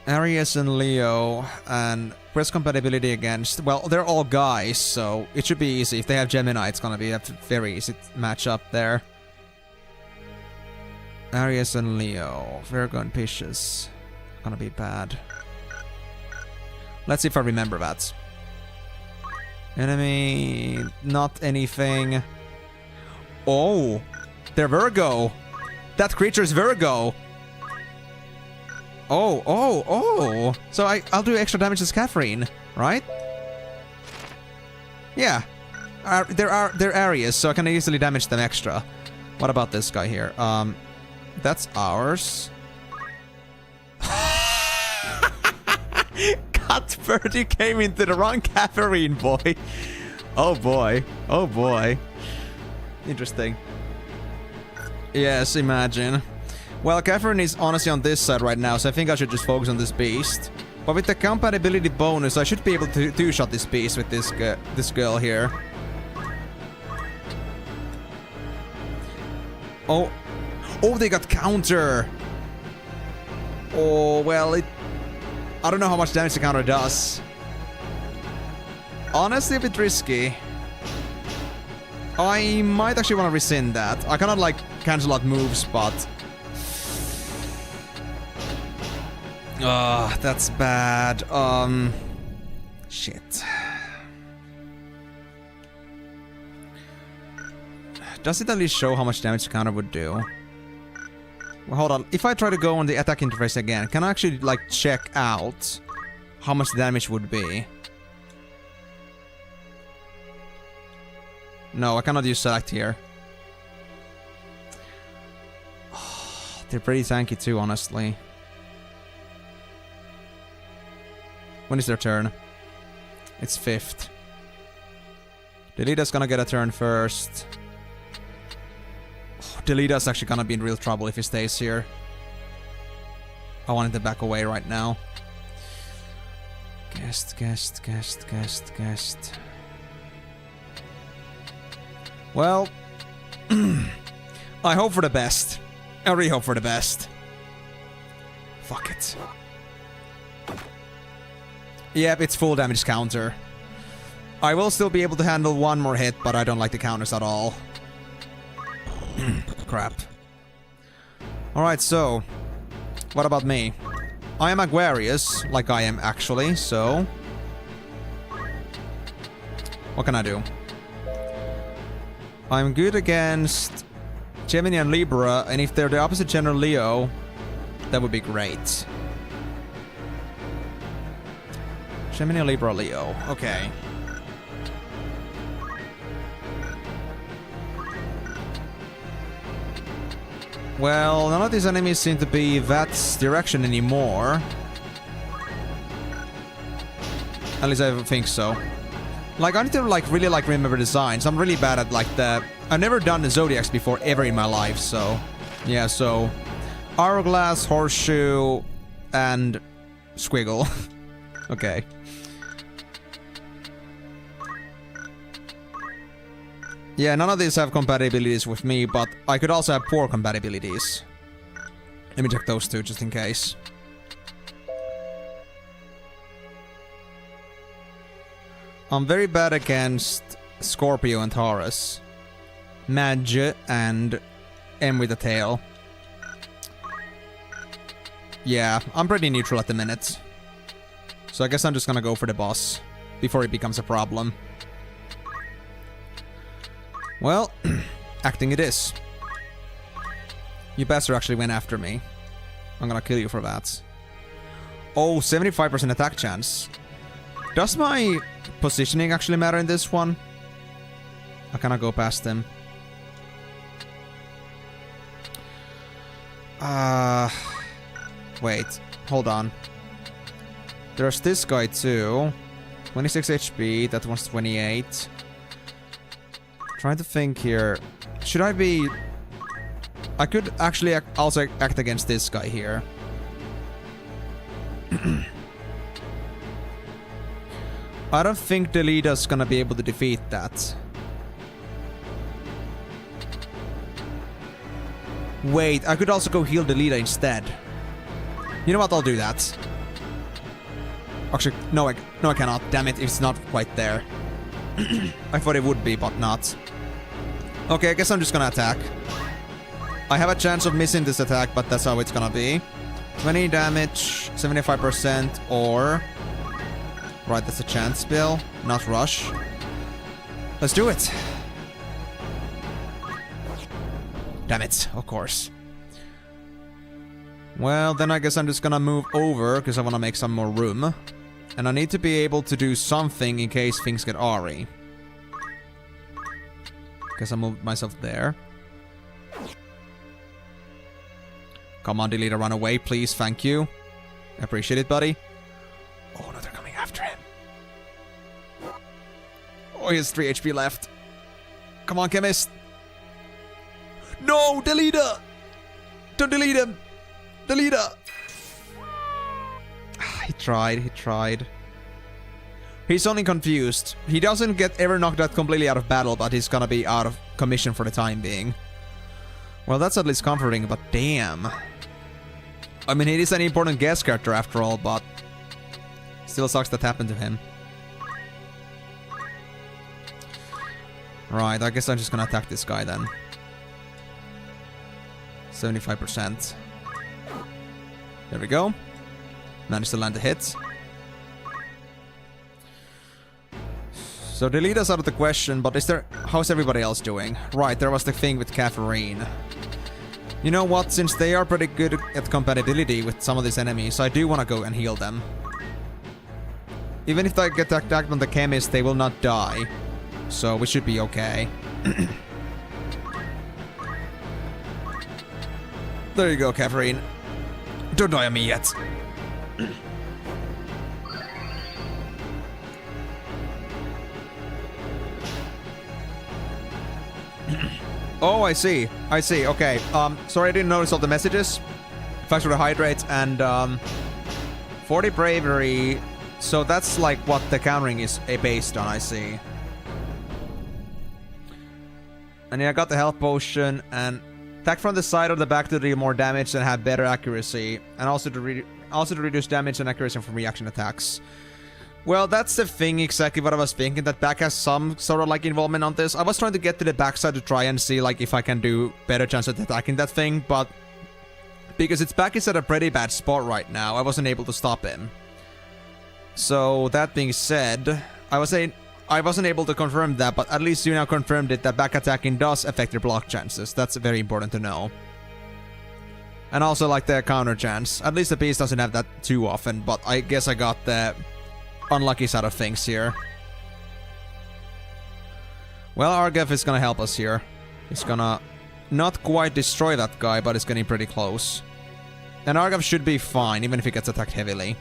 Aries and Leo, and where's compatibility against? Well, they're all guys, so it should be easy. If they have Gemini, it's gonna be a very easy matchup there. Aries and Leo, Virgo and Pisces. Gonna be bad. Let's see if I remember that. Enemy, not anything. Oh, they're Virgo. That creature is Virgo. Oh. So I'll do extra damage to Catherine, right? Yeah. They're Aries, so I can easily damage them extra. What about this guy here? That's ours. Cuthbert, you came into the wrong Catherine, boy. Oh boy. Oh boy. Interesting. Yes, imagine. Well, Catherine is honestly on this side right now, so I think I should just focus on this beast. But with the compatibility bonus, I should be able to two-shot this beast with this girl here. Oh. Oh, they got counter! Oh, well, I don't know how much damage the counter does. Honestly, a bit risky. I might actually want to rescind that. I cannot, like, cancel out moves, but... that's bad. Shit. Does it at least show how much damage the counter would do? Well, hold on. If I try to go on the attack interface again, can I actually, like, check out how much damage would be? No, I cannot use select here. Oh, they're pretty tanky too, honestly. When is their turn? It's 5th. Delita's gonna get a turn first. Oh, Delita's actually gonna be in real trouble if he stays here. I wanted to back away right now. Guest. Well, I hope for the best. I really hope for the best. Fuck it. Yep, it's full damage counter. I will still be able to handle one more hit, but I don't like the counters at all. Crap. Alright, so... what about me? I am Aquarius, like I am actually, so... what can I do? I'm good against Gemini and Libra, and if they're the opposite gender Leo, that would be great. Gemini, Libra, Leo. Okay. Well, none of these enemies seem to be that direction anymore. At least I think so. Like, I need to, like, really, like, remember designs. I'm really bad at, like, the... I've never done the Zodiacs before ever in my life, so... yeah, so... Hourglass, Horseshoe, and... Squiggle. Okay. Yeah, none of these have compatibilities with me, but I could also have poor compatibilities. Let me check those two, just in case. I'm very bad against Scorpio and Taurus. Madge and M with a tail. Yeah, I'm pretty neutral at the minute. So I guess I'm just gonna go for the boss before it becomes a problem. Well, acting it is. You bastard actually went after me. I'm gonna kill you for that. Oh, 75% attack chance. Does my positioning actually matter in this one? I cannot go past him. Wait. hold on. There's this guy too. 26 HP, that one's 28. Trying to think here. Should I be... I could actually also act against this guy here. I don't think the leader's gonna be able to defeat that. Wait, I could also go heal the leader instead. You know what, I'll do that. Actually, no I cannot. Damn it, it's not quite there. I thought it would be, but not. Okay, I guess I'm just gonna attack. I have a chance of missing this attack, but that's how it's gonna be. 20 damage, 75%, or... Right, that's a chance spell, not rush. Let's do it. Damn it, of course. Well, then I guess I'm just gonna move over, because I want to make some more room. And I need to be able to do something in case things get awry. Guess I moved myself there. Come on, Deleter, run away, please, thank you. I appreciate it, buddy. Oh no, they're coming after him. Oh, he has 3 HP left. Come on, Chemist. No, Deleter! Don't delete him! Deleter! He tried. He's only confused. He doesn't get ever knocked out completely out of battle, but he's gonna be out of commission for the time being. Well, that's at least comforting, but damn. I mean, he is an important guest character after all, but... Still sucks that happened to him. Right, I guess I'm just gonna attack this guy then. 75%. There we go. Managed to land a hit. So the leader's out of the question, but how's everybody else doing? Right, there was the thing with Catherine. You know what, since they are pretty good at compatibility with some of these enemies, I do want to go and heal them. Even if I get attacked on the chemist, they will not die. So we should be okay. There you go, Catherine. Don't die on me yet. Oh, I see. Okay. Sorry I didn't notice all the messages. Thanks for the hydrate and 40 bravery. So that's like what the countering is based on, I see. And yeah, I got the health potion and attack from the side or the back to deal more damage and have better accuracy, and also to reduce damage and accuracy from reaction attacks. Well, that's the thing, exactly what I was thinking, that back has some sort of like involvement on this. I was trying to get to the backside to try and see like if I can do better chance at attacking that thing, but because its back is at a pretty bad spot right now, I wasn't able to stop him. So that being said, I wasn't able to confirm that, but at least you now confirmed it that back attacking does affect your block chances. That's very important to know. And also like the counter chance. At least the beast doesn't have that too often, but I guess I got the unlucky side of things here. Well, Argev is gonna help us here. He's gonna not quite destroy that guy, but it's getting pretty close. And Argev should be fine, even if he gets attacked heavily.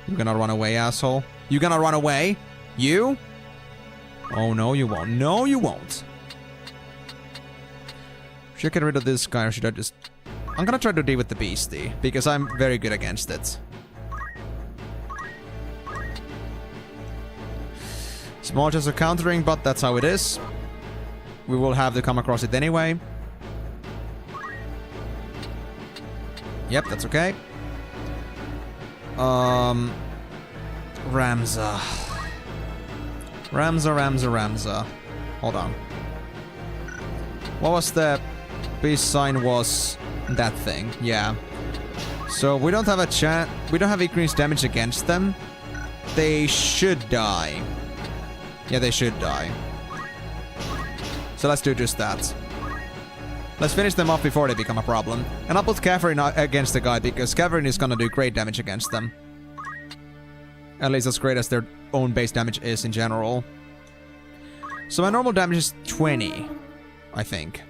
You gonna run away, asshole? You gonna run away? You? Oh, no, you won't. No, you won't. Should I get rid of this guy, or should I just... I'm gonna try to deal with the beastie, because I'm very good against it. Small chance of countering, but that's how it is. We will have to come across it anyway. Yep, that's okay. Ramza. Hold on. What was the beast sign? Was that thing? Yeah. So we don't have a chance. We don't have increased damage against them. They should die. Yeah, they should die. So let's do just that. Let's finish them off before they become a problem. And I'll put Catherine against the guy, because Catherine is gonna do great damage against them. At least as great as their own base damage is in general. So my normal damage is 20, I think.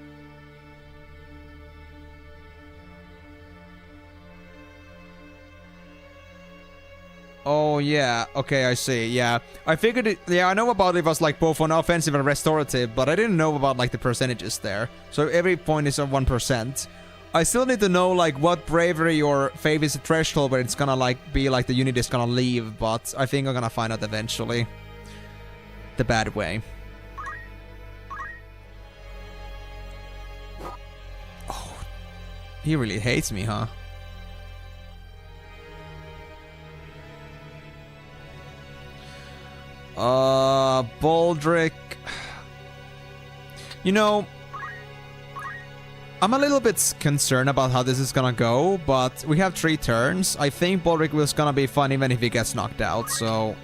Oh, yeah. Okay, I see. Yeah. I figured it... Yeah, I know about it was like both on offensive and restorative, but I didn't know about like the percentages there. So every point is at 1%. I still need to know like what bravery or faith is the threshold where it's gonna like be like the unit is gonna leave, but I think I'm gonna find out eventually. The bad way. Oh. He really hates me, huh? Baldric. You know, I'm a little bit concerned about how this is gonna go, but we have 3 turns. I think Baldric was gonna be fun even if he gets knocked out, so...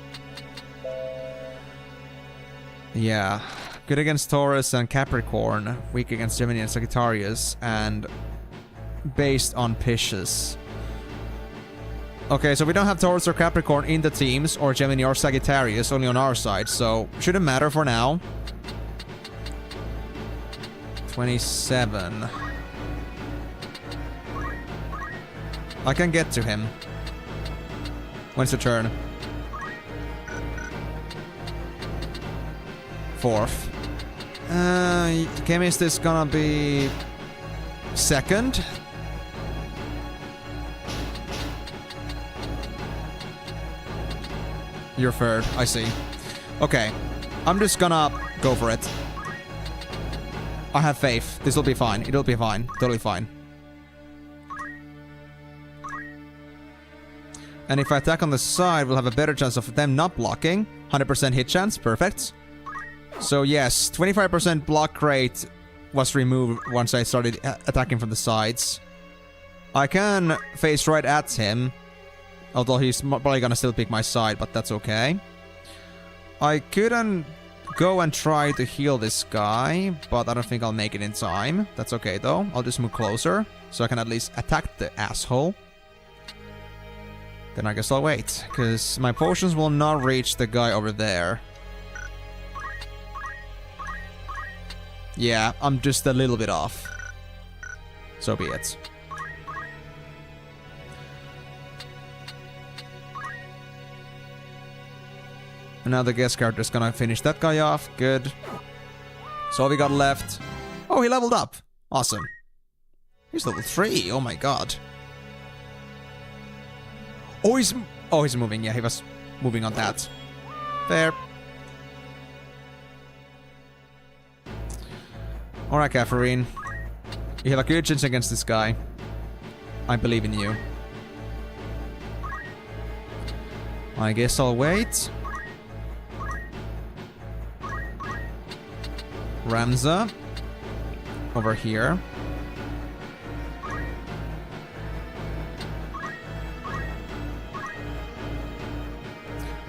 Yeah. Good against Taurus and Capricorn. Weak against Gemini and Sagittarius. And based on Pisces. Okay, so we don't have Taurus or Capricorn in the teams, or Gemini or Sagittarius, only on our side, so shouldn't matter for now. 27. I can get to him. When's the turn? 4th. Chemist is gonna be... 2nd? You're 3rd, I see. Okay. I'm just gonna go for it. I have faith. This will be fine. It'll be fine. Totally fine. And if I attack on the side, we'll have a better chance of them not blocking. 100% hit chance. Perfect. So yes, 25% block rate was removed once I started attacking from the sides. I can face right at him. Although he's probably gonna still pick my side, but that's okay. I couldn't go and try to heal this guy, but I don't think I'll make it in time. That's okay though. I'll just move closer, so I can at least attack the asshole. Then I guess I'll wait, because my potions will not reach the guy over there. Yeah, I'm just a little bit off. So be it. And now the guest character is gonna finish that guy off. Good. So all we got left. Oh, he leveled up. Awesome. He's level 3. Oh my god. Oh, he's moving. Yeah, he was moving on that. Fair. Alright, Catherine. You have a good chance against this guy. I believe in you. I guess I'll wait. Ramza. Over here.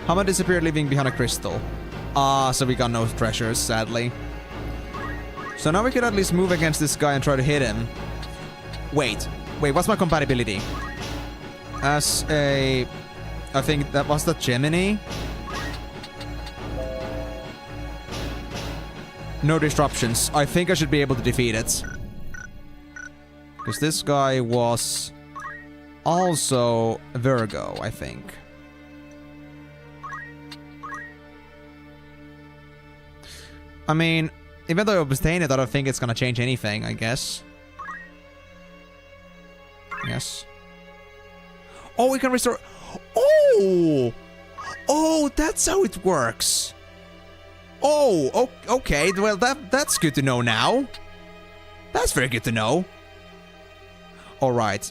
Hama disappeared, leaving behind a crystal. So we got no treasures, sadly. So now we can at least move against this guy and try to hit him. Wait, what's my compatibility? As a... I think that was the Gemini. No disruptions. I think I should be able to defeat it. Because this guy was also Virgo, I think. I mean, even though I obtain it, I don't think it's gonna change anything, I guess. Yes. Oh, we can restore... Oh! Oh, that's how it works. Oh, okay. Well, that's good to know now. That's very good to know. Alright.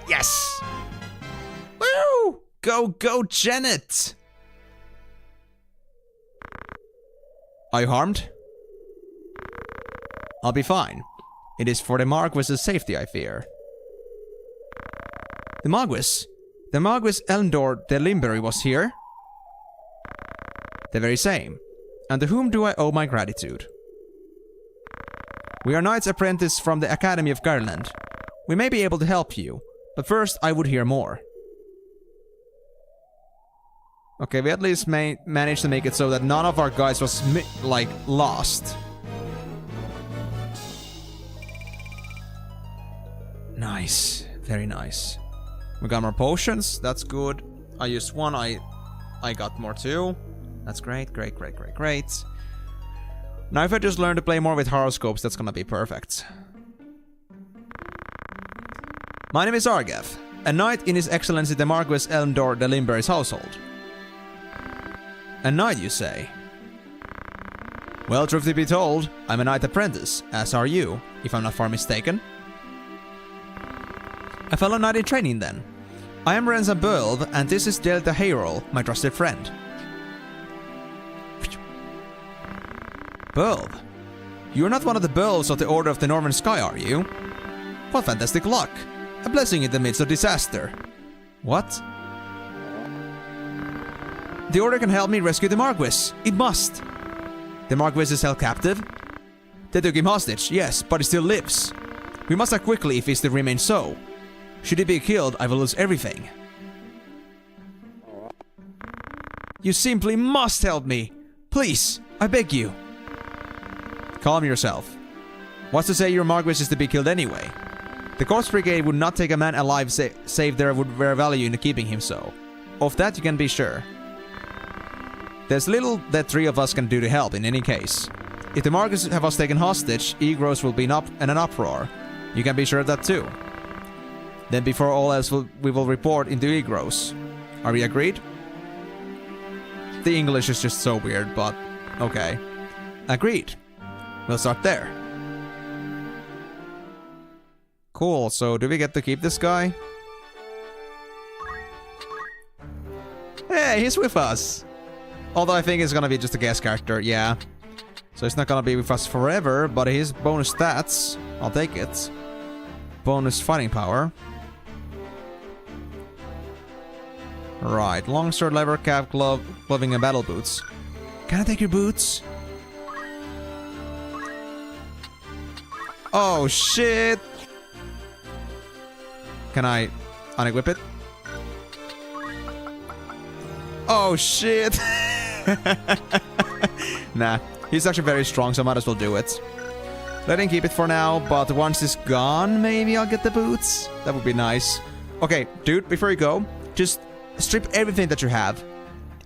Yes! Woo! Go, Janet! Are you harmed? I'll be fine. It is for the Marquis's safety, I fear. The Marquis? The Marquis Elendor de Limbury was here? The very same. And to whom do I owe my gratitude? We are Knight's apprentice from the Academy of Garland. We may be able to help you, but first I would hear more. Okay, we at least managed to make it so that none of our guys was, like, lost. Nice. Very nice. We got more potions. That's good. I used one. I got more too. That's great. Great. Now if I just learn to play more with horoscopes, that's gonna be perfect. My name is Argav, a knight in His Excellency the Marquis Elmdor de Limber's household. A knight, you say? Well, truth to be told, I'm a knight apprentice, as are you, if I'm not far mistaken. A fellow knight in training, then. I am Renza Bölv, and this is Delta Hayrol, my trusted friend. Bölv? You're not one of the Bölvs of the Order of the Northern Sky, are you? What fantastic luck! A blessing in the midst of disaster. What? The Order can help me rescue the Marquis. It must. The Marquis is held captive? They took him hostage, yes, but he still lives. We must act quickly if he's to remain so. Should he be killed, I will lose everything. You simply must help me. Please, I beg you. Calm yourself. What's to say your Marquis is to be killed anyway? The Corpse Brigade would not take a man alive save there would be value in keeping him so. Of that you can be sure. There's little that three of us can do to help in any case. If the Marquis have us taken hostage, Egros will be in an uproar. You can be sure of that too. Then before all else we will report into Egros. Are we agreed? The English is just so weird, but okay. Agreed. We'll start there. Cool, so do we get to keep this guy? Hey, he's with us! Although I think he's gonna be just a guest character, yeah. So he's not gonna be with us forever, but his bonus stats, I'll take it. Bonus fighting power. Right, longsword, leather cap, clothing, and battle boots. Can I take your boots? Oh shit! Can I unequip it? Oh shit! Nah, he's actually very strong, so I might as well do it. Let him keep it for now, but once it's gone, maybe I'll get the boots. That would be nice. Okay, dude, before you go, just strip everything that you have.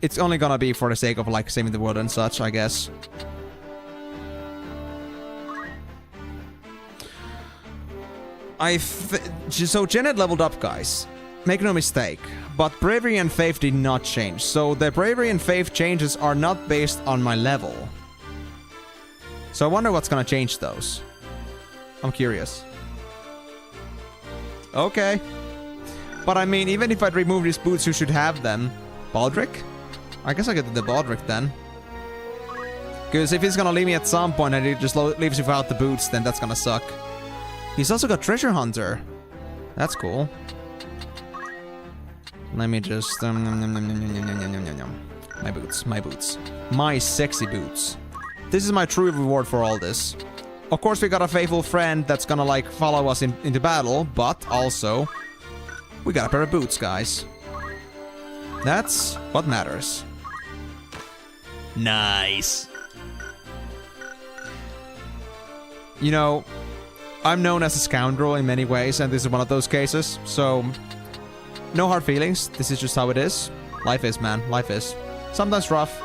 It's only gonna be for the sake of, like, saving the world and such, I guess. So Janet leveled up, guys. Make no mistake. But bravery and faith did not change. So the bravery and faith changes are not based on my level. So I wonder what's gonna change those. I'm curious. Okay. But I mean, even if I'd remove these boots, who should have them? Baldric? I guess I get the Baldric then. Because if he's gonna leave me at some point and he just leaves without the boots, then that's gonna suck. He's also got Treasure Hunter. That's cool. Let me just... my boots, my boots. My sexy boots. This is my true reward for all this. Of course, we got a faithful friend that's gonna, like, follow us into battle, but also... we got a pair of boots, guys. That's what matters. Nice. You know, I'm known as a scoundrel in many ways, and this is one of those cases, so... no hard feelings, this is just how it is. Life is, man, life is. Sometimes rough,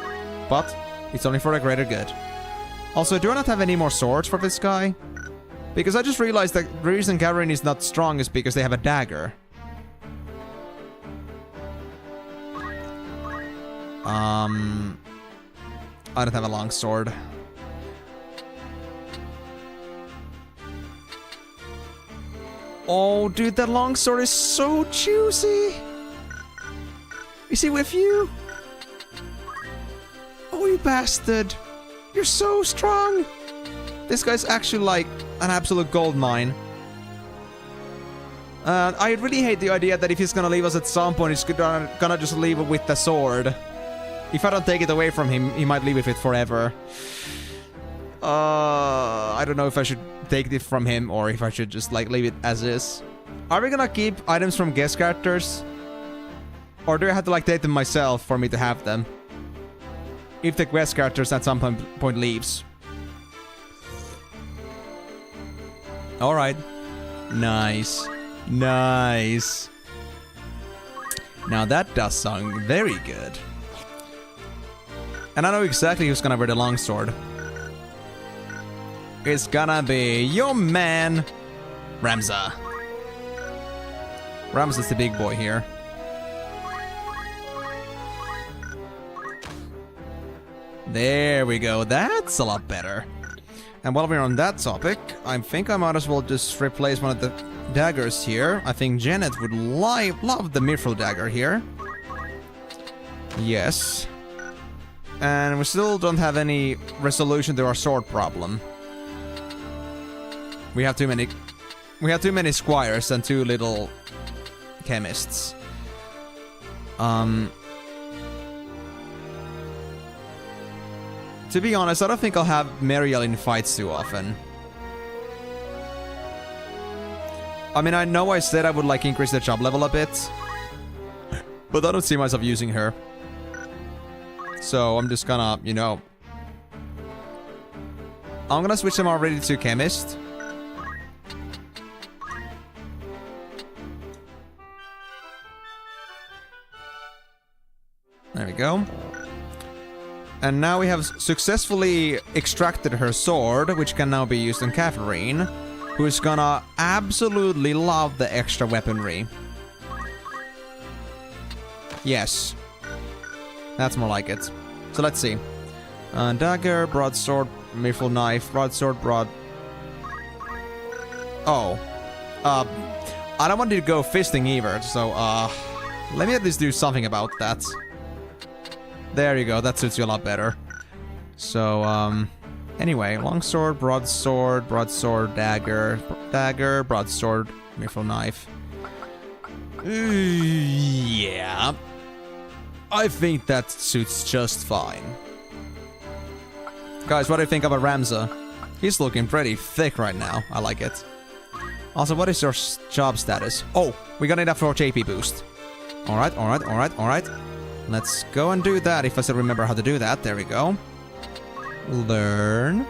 but it's only for the greater good. Also, do I not have any more swords for this guy? Because I just realized that the reason Gavarin is not strong is because they have a dagger. I don't have a long sword. Oh, dude, that longsword is so juicy! Is he with you? Oh, you bastard! You're so strong! This guy's actually like an absolute gold mine. I really hate the idea that if he's gonna leave us at some point, he's gonna just leave it with the sword. If I don't take it away from him, he might leave with it forever. I don't know if I should take it from him or if I should just, like, leave it as is. Are we gonna keep items from guest characters? Or do I have to, like, take them myself for me to have them? If the guest characters at some point leaves. Alright. Nice. Nice. Now that does sound very good. And I know exactly who's gonna wear the longsword. It's gonna be your man, Ramza. Ramza's the big boy here. There we go, that's a lot better. And while we're on that topic, I think I might as well just replace one of the daggers here. I think Janet would love the Mithril dagger here. Yes. And we still don't have any resolution to our sword problem. We have too many squires and too little chemists. To be honest, I don't think I'll have Mariel in fights too often. I mean, I know I said I would like increase the job level a bit, but I don't see myself using her. So I'm just gonna, you know, I'm gonna switch them already to chemist. There we go. And now we have successfully extracted her sword, which can now be used on Catherine, who is gonna absolutely love the extra weaponry. Yes. That's more like it. So let's see. Dagger, broadsword, mithril knife, broadsword, Oh. I don't want you to go fisting either, so, let me at least do something about that. There you go, that suits you a lot better. So, anyway, longsword, broadsword, dagger, broadsword, mithril knife. Yeah. I think that suits just fine. Guys, what do you think about Ramza? He's looking pretty thick right now. I like it. Also, what is your job status? Oh, we got enough for JP boost. Alright. Let's go and do that if I still remember how to do that. There we go. Learn.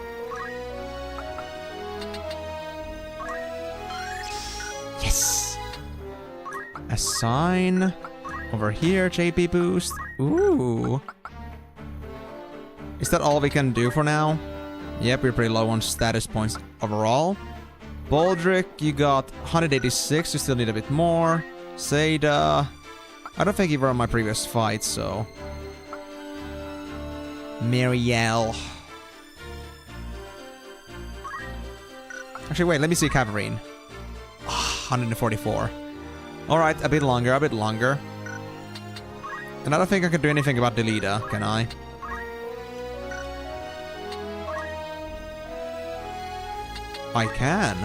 Yes! Assign. Over here, JP boost. Ooh. Is that all we can do for now? Yep, we're pretty low on status points overall. Baldric, you got 186. You still need a bit more. Seda. I don't think you were on my previous fight, so... Mariel. Actually, wait, let me see Catherine. 144. Alright, a bit longer. And I don't think I can do anything about Delita, can I? I can.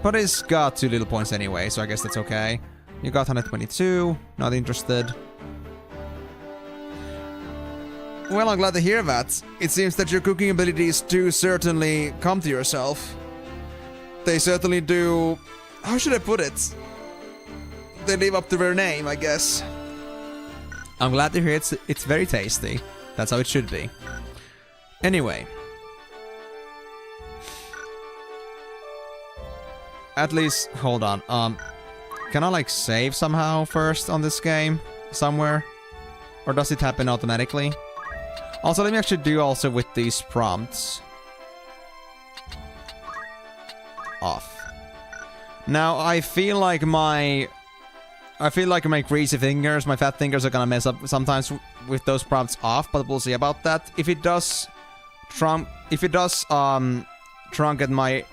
But it's got 2 little points anyway, so I guess that's okay. You got 122, not interested. Well, I'm glad to hear that. It seems that your cooking abilities do certainly come to yourself. They certainly do... How should I put it? They live up to their name, I guess. I'm glad to hear it's very tasty. That's how it should be. Anyway. At least, hold on. Can I like save somehow first on this game? Somewhere? Or does it happen automatically? Also, let me actually do also with these prompts. Off. Now, I feel like my greasy fingers, my fat fingers are gonna mess up sometimes with those prompts off, but we'll see about that. If it does truncate my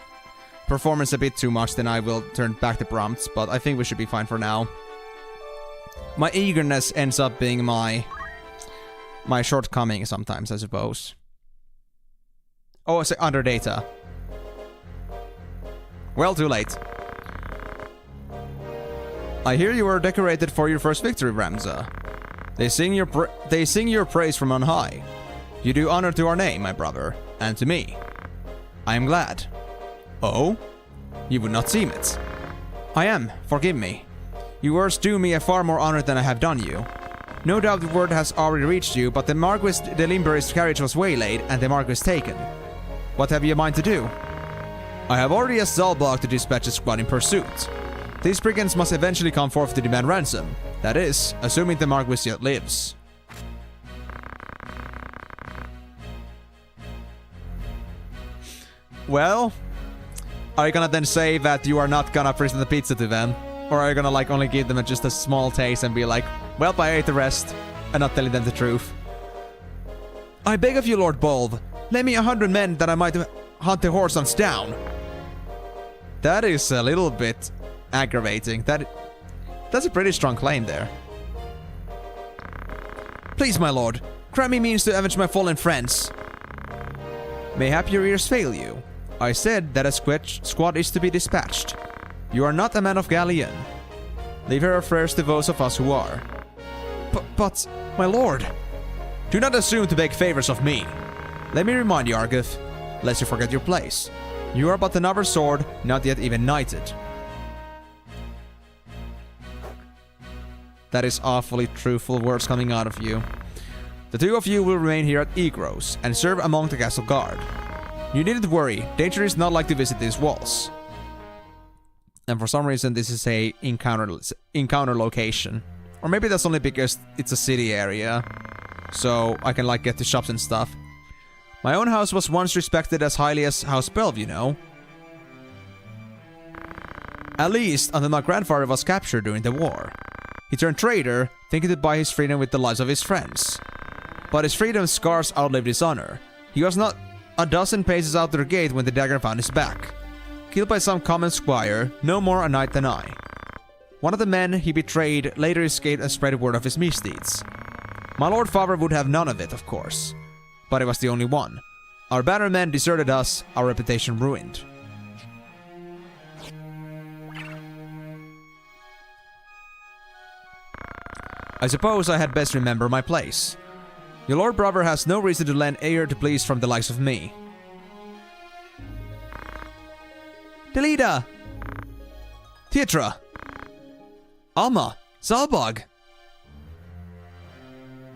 performance a bit too much, then I will turn back the prompts, but I think we should be fine for now. My eagerness ends up being my shortcoming sometimes, I suppose. Oh, it's under data. Well, too late. I hear you were decorated for your first victory, Ramza. They sing your praise from on high. You do honor to our name, my brother, and to me. I am glad. Oh? You would not seem it. I am, forgive me. Your words do me a far more honor than I have done you. No doubt the word has already reached you, but the Marquis de Limber's carriage was waylaid and the Marquis taken. What have you in mind to do? I have already asked Zalbog to dispatch a squad in pursuit. These brigands must eventually come forth to demand ransom. That is, assuming the Marquis yet lives. Well, are you gonna then say that you are not gonna present the pizza to them? Or are you gonna like only give them just a small taste and be like, well, I ate the rest, and not telling them the truth? I beg of you, Lord Bold, lend me 100 men that I might hunt the Horsons down. That is a little bit aggravating. That's a pretty strong claim there. Please, my lord, grant me means to avenge my fallen friends. Mayhap your ears fail you. I said that a squad is to be dispatched. You are not a man of Galleon. Leave her affairs to those of us who are. But, my lord, do not assume to beg favors of me. Let me remind you, Argith, lest you forget your place. You are but another sword, not yet even knighted. That is awfully truthful words coming out of you. The two of you will remain here at Egros and serve among the castle guard. You needn't worry, danger is not like to visit these walls. And for some reason this is a encounter location. Or maybe that's only because it's a city area. So I can like get to shops and stuff. My own house was once respected as highly as House Belv, you know. At least until my grandfather was captured during the war. He turned traitor, thinking to buy his freedom with the lives of his friends. But his freedom's scars outlived his honor. He was not a dozen paces out the gate when the dagger found his back. Killed by some common squire, no more a knight than I. One of the men he betrayed later escaped and spread word of his misdeeds. My lord father would have none of it, of course. But he was the only one. Our bannermen deserted us, our reputation ruined. I suppose I had best remember my place. Your lord brother has no reason to lend ear to pleas from the likes of me. Delida! Titra! Alma! Zalbog!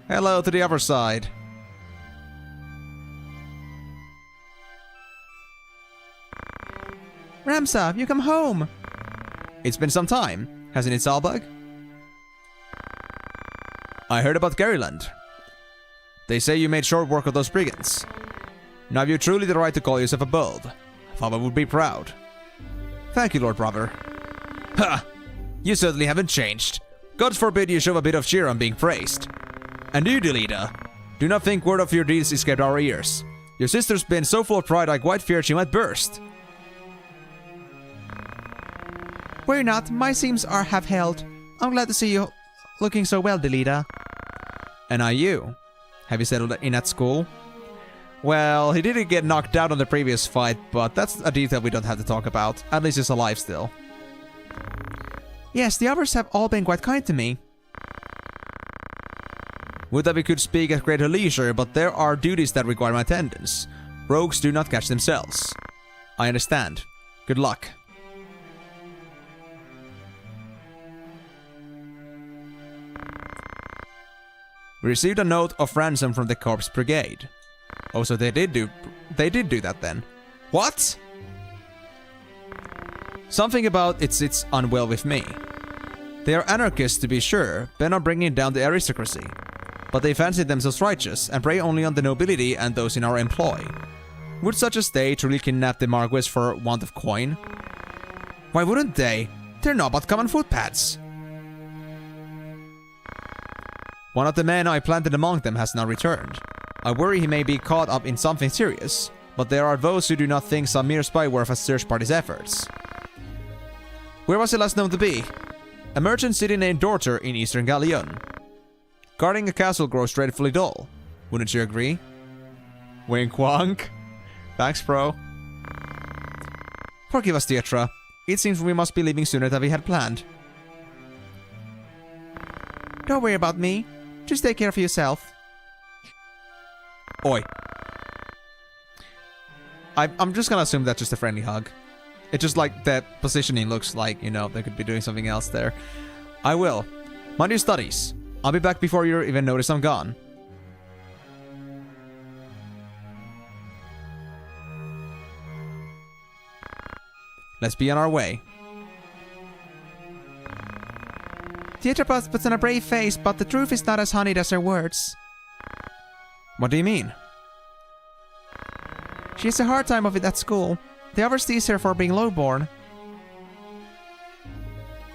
Hello to the other side. Ramsa, you come home! It's been some time, hasn't it, Zalbog? I heard about Garyland. They say you made short work of those brigands. Now have you truly the right to call yourself a bold? Father would be proud. Thank you, Lord Brother. Ha! You certainly haven't changed. God forbid you show a bit of cheer on being praised. And you, Delita, do not think word of your deeds escaped our ears. Your sister's been so full of pride I quite feared she might burst. Worry not, my seams are half held. I'm glad to see you looking so well, Delita. And are you? Have you settled in at school? Well, he didn't get knocked out on the previous fight, but that's a detail we don't have to talk about. At least he's alive still. Yes, the others have all been quite kind to me. Would that we could speak at greater leisure, but there are duties that require my attendance. Rogues do not catch themselves. I understand. Good luck. We received a note of ransom from the Corpse Brigade. Oh, so they did do that then. What? Something about it sits unwell with me. They are anarchists to be sure, bent on bringing down the aristocracy. But they fancy themselves righteous and prey only on the nobility and those in our employ. Would such as they truly kidnap the Marquis for want of coin? Why wouldn't they? They're not but common footpads. One of the men I planted among them has now returned. I worry he may be caught up in something serious, but there are those who do not think some mere spy worth a search party's efforts. Where was he last known to be? A merchant city named Dorter in Eastern Galleon. Guarding a castle grows dreadfully dull. Wouldn't you agree? Wink wonk. Thanks, bro. Forgive us, Tietra. It seems we must be leaving sooner than we had planned. Don't worry about me. Just take care of yourself. Oi. I'm just gonna assume that's just a friendly hug. It's just like that positioning looks like, you know, they could be doing something else there. I will. Mind your studies. I'll be back before you even notice I'm gone. Let's be on our way. Theater puts on a brave face, but the truth is not as honeyed as her words. What do you mean? She has a hard time of it at school. The others tease her for being lowborn.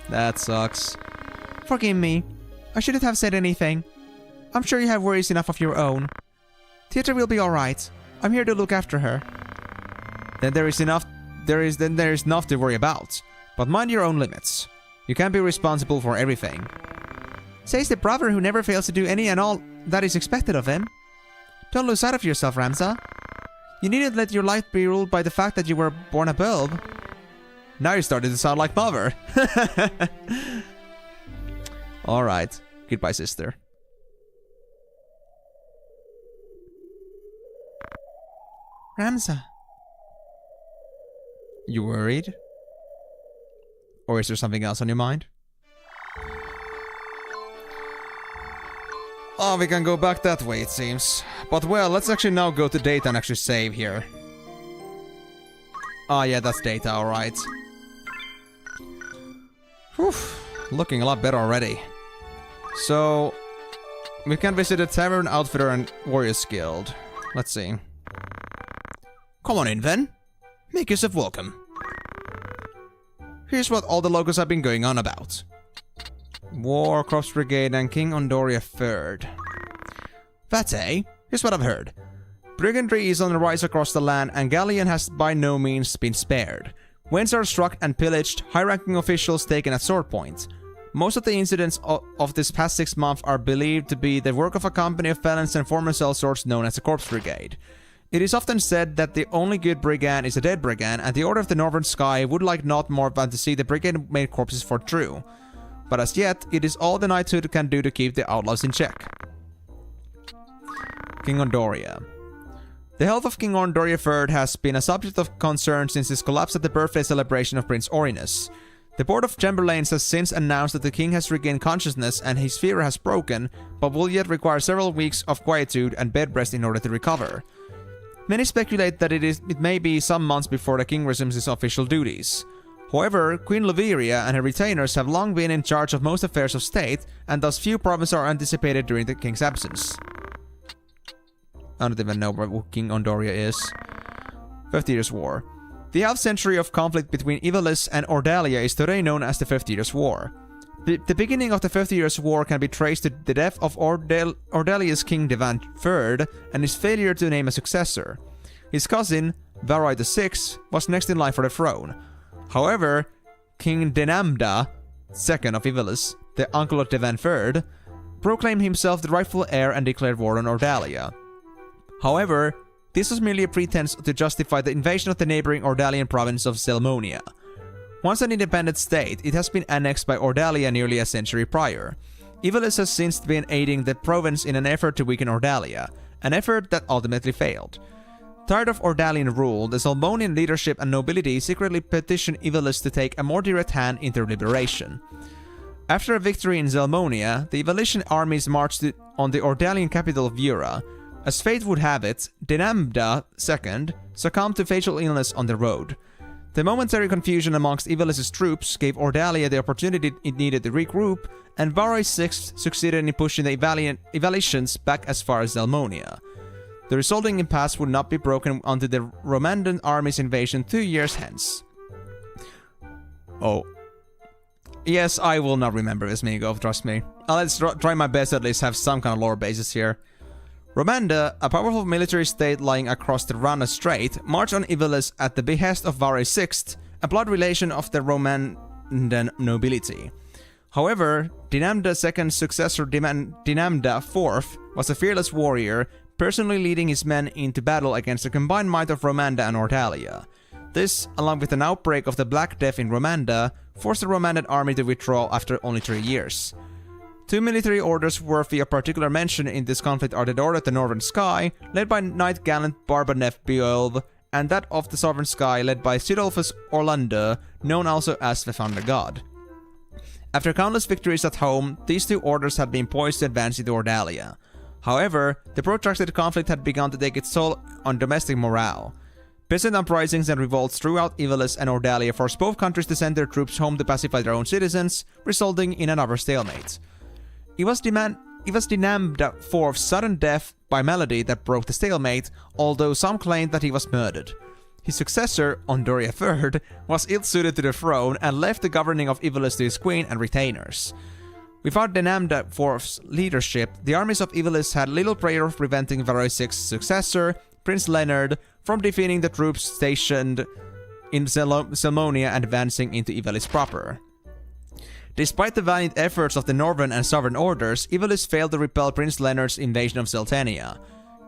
That sucks. Forgive me. I shouldn't have said anything. I'm sure you have worries enough of your own. Theater will be alright. I'm here to look after her. Then there is enough to worry about. But mind your own limits. You can't be responsible for everything. Says the brother who never fails to do any and all that is expected of him. Don't lose sight of yourself, Ramza. You needn't let your life be ruled by the fact that you were born a bulb. Now you're starting to sound like Mother. Alright. Goodbye, sister. Ramza. You worried? Or is there something else on your mind? Oh, we can go back that way, it seems. But well, let's actually now go to data and actually save here. Oh yeah, that's data, alright. Whew, looking a lot better already. So, we can visit the Tavern, Outfitter, and Warriors Guild. Let's see. Come on in, then. Make yourself welcome. Here's what all the locals have been going on about. War, Crops Brigade, and King Ondoria III. That, eh? Here's what I've heard. Brigandry is on the rise across the land, and Galleon has by no means been spared. Wens are struck and pillaged, high-ranking officials taken at sword point. Most of the incidents of this past 6 months are believed to be the work of a company of felons and former sellswords known as the Corpse Brigade. It is often said that the only good brigand is a dead brigand, and the Order of the Northern Sky would like naught more than to see the brigade made corpses for true. But as yet, it is all the knighthood can do to keep the outlaws in check. King Ondoria. The health of King Ondoria III has been a subject of concern since his collapse at the birthday celebration of Prince Orinus. The Board of Chamberlains has since announced that the king has regained consciousness and his fever has broken, but will yet require several weeks of quietude and bed rest in order to recover. Many speculate that it may be some months before the king resumes his official duties. However, Queen Laviria and her retainers have long been in charge of most affairs of state, and thus few problems are anticipated during the king's absence. I don't even know what King Ondoria is. 50 Years' War. The half-century of conflict between Emenalus and Ordalia is today known as the 50 Years' War. The beginning of the 50 Years' War can be traced to the death of Ordalia's King Devan III and his failure to name a successor. His cousin, Varai VI, was next in line for the throne. However, King Denamda II of Emenalus, the uncle of Devan III, proclaimed himself the rightful heir and declared war on Ordalia. However, this was merely a pretense to justify the invasion of the neighboring Ordalian province of Zelmonia. Once an independent state, it has been annexed by Ordalia nearly a century prior. Emenalus has since been aiding the province in an effort to weaken Ordalia, an effort that ultimately failed. Tired of Ordalian rule, the Zelmonian leadership and nobility secretly petitioned Emenalus to take a more direct hand in their liberation. After a victory in Zelmonia, the Emenalsian armies marched on the Ordalian capital of Vura. As fate would have it, Denamda II succumbed to fatal illness on the road. The momentary confusion amongst Emenalus' troops gave Ordalia the opportunity it needed to regroup, and Varai VI succeeded in pushing the Evalicians back as far as Zelmonia. The resulting impasse would not be broken until the Romandan army's invasion 2 years hence. Oh. Yes, I will not remember this, Migo, trust me. Let's try my best to at least have some kind of lore basis here. Romanda, a powerful military state lying across the Rana Strait, marched on Emenalus at the behest of Varai VI, a blood relation of the Romandan nobility. However, Denamda II's successor Denamda IV was a fearless warrior, personally leading his men into battle against the combined might of Romanda and Ordalia. This, along with an outbreak of the Black Death in Romanda, forced the Romandan army to withdraw after only 3 years. Two military orders worthy of particular mention in this conflict are the Order of the Northern Sky, led by Knight Gallant Barbanef Beolv, and that of the Southern Sky, led by Sidolphus Orlando, known also as the Thunder God. After countless victories at home, these two orders had been poised to advance into Ordalia. However, the protracted conflict had begun to take its toll on domestic morale. Peasant uprisings and revolts throughout Emenalus and Ordalia forced both countries to send their troops home to pacify their own citizens, resulting in another stalemate. It was the named for sudden death by Melody that broke the stalemate, although some claimed that he was murdered. His successor, Ondoria III, was ill-suited to the throne and left the governing of Emenalus to his queen and retainers. Without the Fourth's leadership, the armies of Emenalus had little prayer of preventing Varroisic's successor, Prince Leonard, from defeating the troops stationed in Selmonia and advancing into Emenalus proper. Despite the valiant efforts of the Northern and Southern orders, Emenalus failed to repel Prince Leonard's invasion of Seltenia.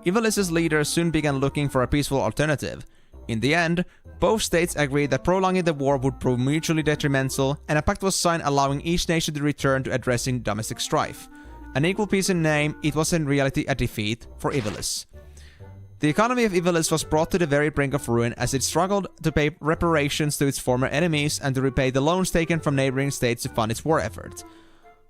Emenalus's leaders soon began looking for a peaceful alternative. In the end, both states agreed that prolonging the war would prove mutually detrimental, and a pact was signed allowing each nation to return to addressing domestic strife. An equal peace in name, it was in reality a defeat for Emenalus. The economy of Emenalus was brought to the very brink of ruin as it struggled to pay reparations to its former enemies and to repay the loans taken from neighboring states to fund its war effort.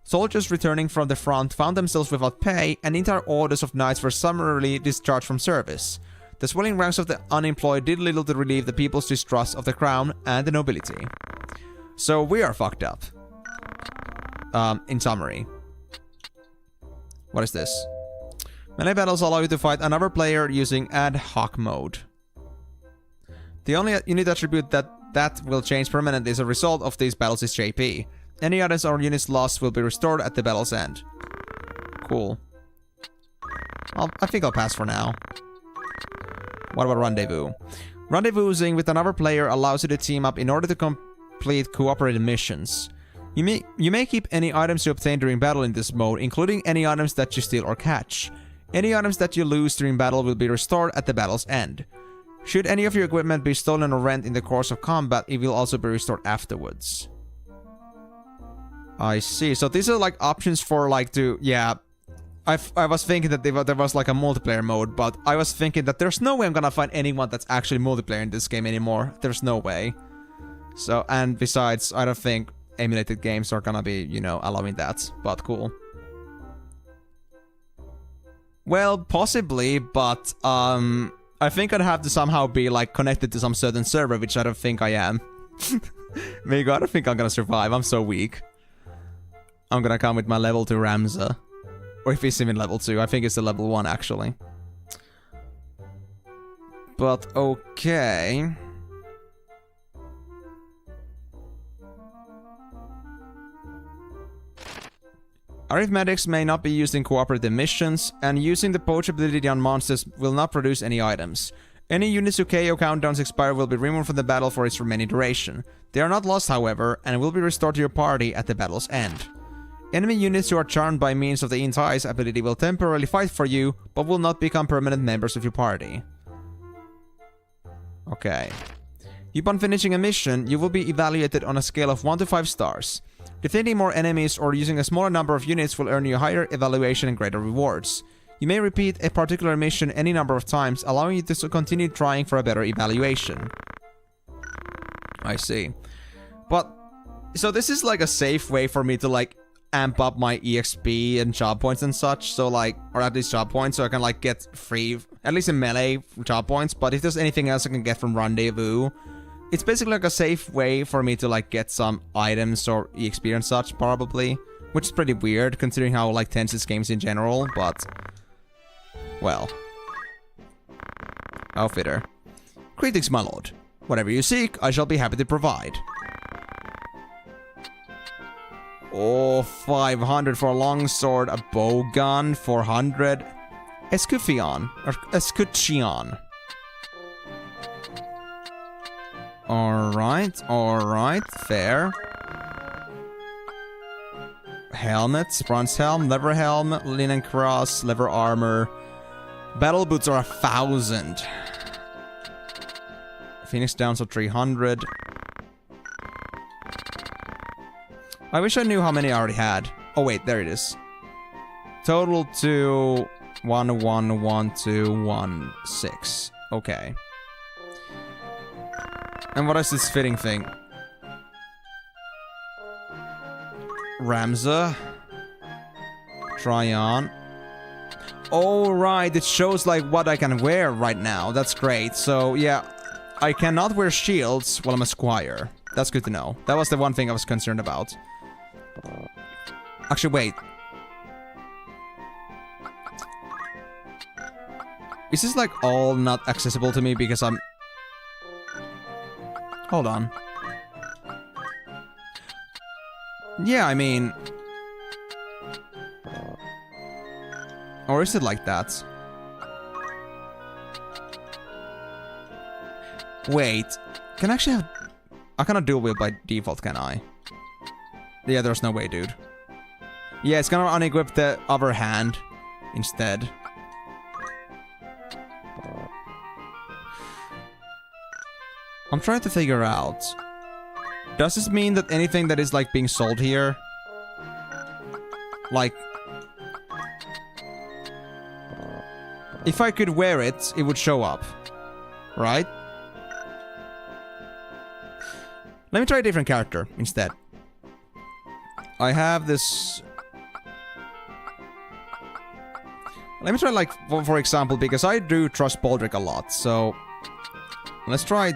Soldiers returning from the front found themselves without pay, and entire orders of knights were summarily discharged from service. The swelling ranks of the unemployed did little to relieve the people's distrust of the crown and the nobility. So we are fucked up. In summary. What is this? Melee battles allow you to fight another player using ad hoc mode. The only unit attribute that will change permanently as a result of these battles is JP. Any items or units lost will be restored at the battle's end. Cool. I think I'll pass for now. What about Rendezvous? Rendezvousing with another player allows you to team up in order to complete cooperative missions. You may keep any items you obtain during battle in this mode, including any items that you steal or catch. Any items that you lose during battle will be restored at the battle's end. Should any of your equipment be stolen or rent in the course of combat, it will also be restored afterwards. I see. So these are like options for like to... Yeah. I was thinking that there was like a multiplayer mode, but I was thinking that there's no way I'm gonna find anyone that's actually multiplayer in this game anymore. There's no way. So, and besides, I don't think emulated games are gonna be, you know, allowing that. But cool. Well, possibly, but I think I'd have to somehow be like connected to some certain server, which I don't think I am. Maybe I don't think I'm gonna survive. I'm so weak. I'm gonna come with my level 2 Ramza. Or if he's even level 2, I think it's the level 1 actually. But okay. Arithmetics may not be used in cooperative missions, and using the poach ability on monsters will not produce any items. Any units whose KO countdowns expire will be removed from the battle for its remaining duration. They are not lost, however, and will be restored to your party at the battle's end. Enemy units who are charmed by means of the Entice ability will temporarily fight for you, but will not become permanent members of your party. Okay. Upon finishing a mission, you will be evaluated on a scale of 1 to 5 stars. Defeating more enemies or using a smaller number of units will earn you a higher evaluation and greater rewards. You may repeat a particular mission any number of times, allowing you to continue trying for a better evaluation. I see. But, so this is like a safe way for me to like amp up my EXP and job points and such, so like, or at least job points, so I can like get free, at least in melee, job points, but if there's anything else I can get from Rendezvous, it's basically like a safe way for me to like get some items or EXP and such, probably. Which is pretty weird, considering how like tense this game's in general, but... well. Outfitter. Greetings, my lord. Whatever you seek, I shall be happy to provide. Oh, 500 for a longsword, a bowgun, 400. Escuffion, or escutcheon. Alright, fair. Helmets, bronze helm, leather helm, linen cross, leather armor. Battle boots are 1,000. Phoenix Downs are 300. I wish I knew how many I already had. Oh wait, there it is. Total to 111216. Okay. And what is this fitting thing? Ramza. Try on. Oh right, it shows like what I can wear right now. That's great. So yeah, I cannot wear shields while I'm a squire. That's good to know. That was the one thing I was concerned about. Actually, wait. Is this like all not accessible to me because I'm... Hold on. Yeah, I mean... Or is it like that? Wait. Can I actually have... I cannot dual wield by default, can I? Yeah, there's no way, dude. Yeah, it's gonna unequip the other hand instead. I'm trying to figure out. Does this mean that anything that is like being sold here, like, if I could wear it, it would show up, right? Let me try a different character instead. I have this. Let me try, like, for example, because I do trust Baldric a lot, so let's try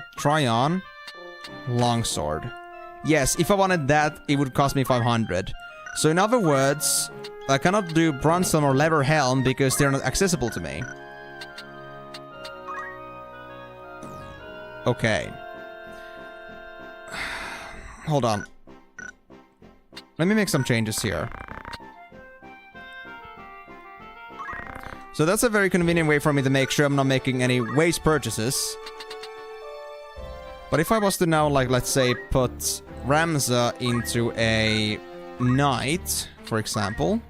on Longsword. Yes, if I wanted that, it would cost me 500. So in other words, I cannot do Bronze or Leather Helm because they're not accessible to me. Okay. Hold on. Let me make some changes here. So that's a very convenient way for me to make sure I'm not making any waste purchases. But if I was to now, like, let's say, put Ramza into a knight, for example.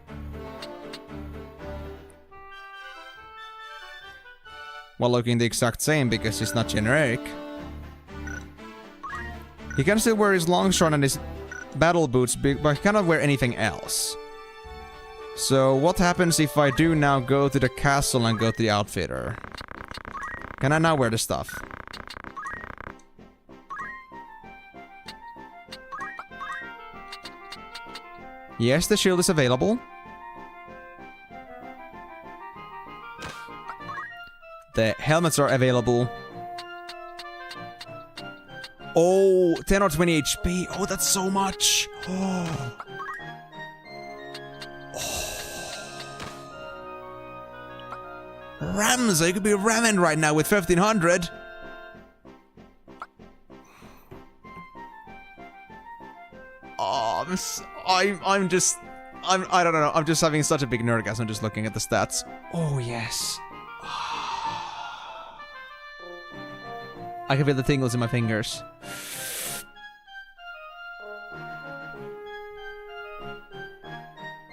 While looking the exact same because he's not generic. He can still wear his longsword and his battle boots, but he cannot wear anything else. So what happens if I do now go to the castle and go to the outfitter? Can I now wear the stuff? Yes, the shield is available. The helmets are available. Oh, 10 or 20 HP. Oh, that's so much. Oh. Ramza, you could be ramming right now with 1500. Oh, I don't know. I'm just having such a big nerdgasm just looking at the stats. Oh, yes. I can feel the tingles in my fingers.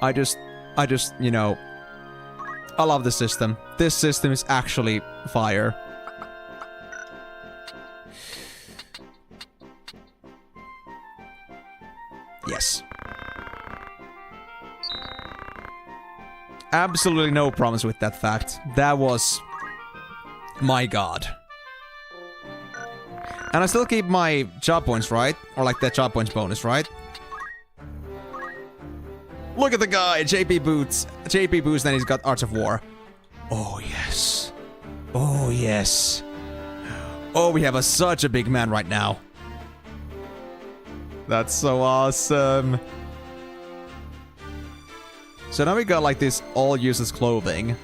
I just, you know, I love this system. This system is actually fire. Yes. Absolutely no problems with that fact. That was... my god. And I still keep my job points, right? Or like the job points bonus, right? Look at the guy! JP Boots. JP Boots, then he's got Arts of War. Oh, yes. Oh, yes. Oh, we have such a big man right now. That's so awesome. So now we got like this all useless clothing.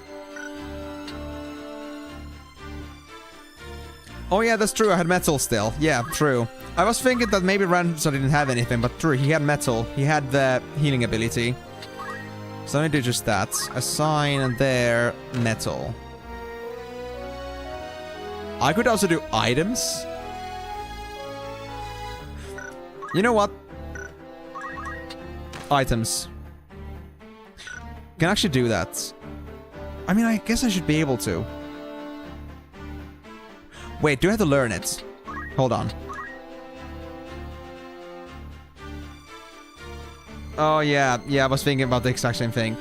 Oh yeah, that's true, I had metal still. Yeah, true. I was thinking that maybe Ransom didn't have anything, but true, he had metal. He had the healing ability. So let me do just that. Assign there, metal. I could also do items. You know what? Items. Can actually do that. I mean, I guess I should be able to. Wait, do I have to learn it? Hold on. Oh, yeah. Yeah, I was thinking about the exact same thing.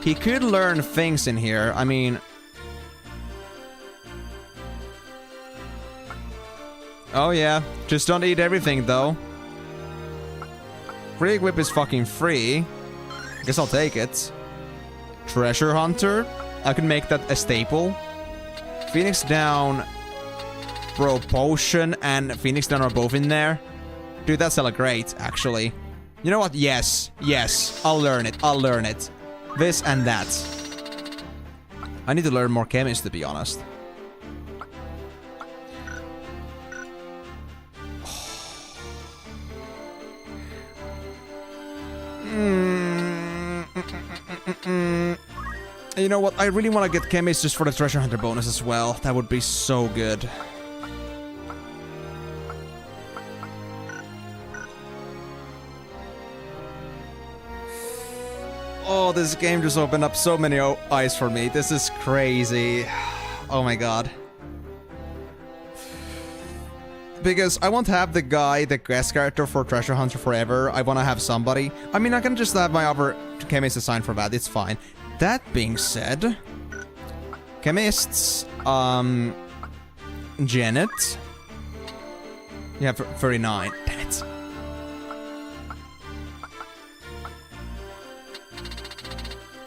He could learn things in here. I mean... Oh, yeah. Just don't eat everything, though. Free Whip is fucking free. Guess I'll take it. Treasure Hunter. I can make that a staple. Phoenix Down. Bro, Potion and Phoenix Down are both in there. Dude, that's hella great, actually. You know what? Yes. Yes. I'll learn it. I'll learn it. This and that. I need to learn more chemist, to be honest. You know what? I really want to get chemist just for the treasure hunter bonus as well. That would be so good. Oh, this game just opened up so many eyes for me. This is crazy. Oh my god. Because I won't have the guy, the guest character for Treasure Hunter forever. I want to have somebody. I mean, I can just have my other chemist assigned for that. It's fine. That being said, chemists, Janet. You have 39. Damn it.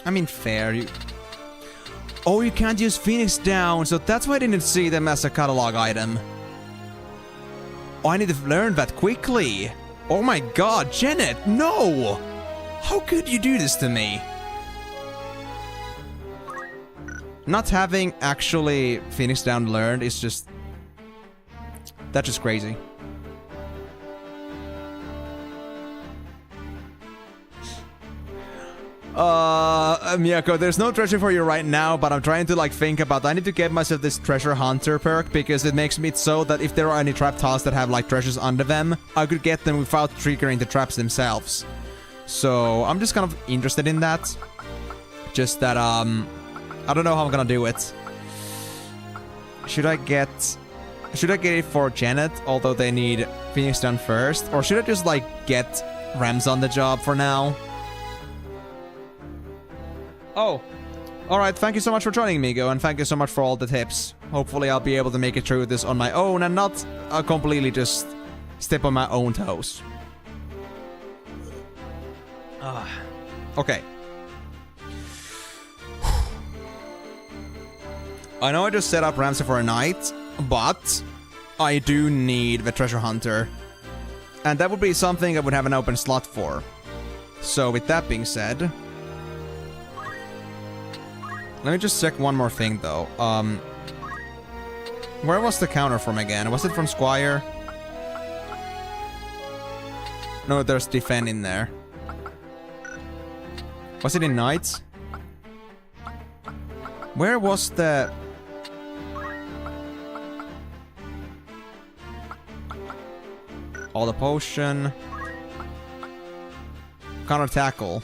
I mean, fair. Oh, you can't use Phoenix Down, so that's why I didn't see them as a catalog item. Oh, I need to learn that quickly. Oh my god, Janet, no! How could you do this to me? Not having actually Phoenix Down learned is just... That's just crazy. Miyako, there's no treasure for you right now, but I'm trying to like think about I need to get myself this treasure hunter perk because it makes me so that if there are any trap tiles that have like treasures under them, I could get them without triggering the traps themselves. So I'm just kind of interested in that. Just that I don't know how I'm gonna do it. Should I get it for Janet, although they need Phoenix Down first? Or should I just like get Rams on the job for now? Oh, alright, thank you so much for joining, Migo, and thank you so much for all the tips. Hopefully I'll be able to make it through this on my own and not completely just step on my own toes. Okay. I know I just set up Ramsey for a night, but I do need the treasure hunter. And that would be something I would have an open slot for. So with that being said... Let me just check one more thing, though. Where was the counter from again? Was it from Squire? No, there's Defend in there. Was it in Knights? Where was the... All the potion... Counter tackle.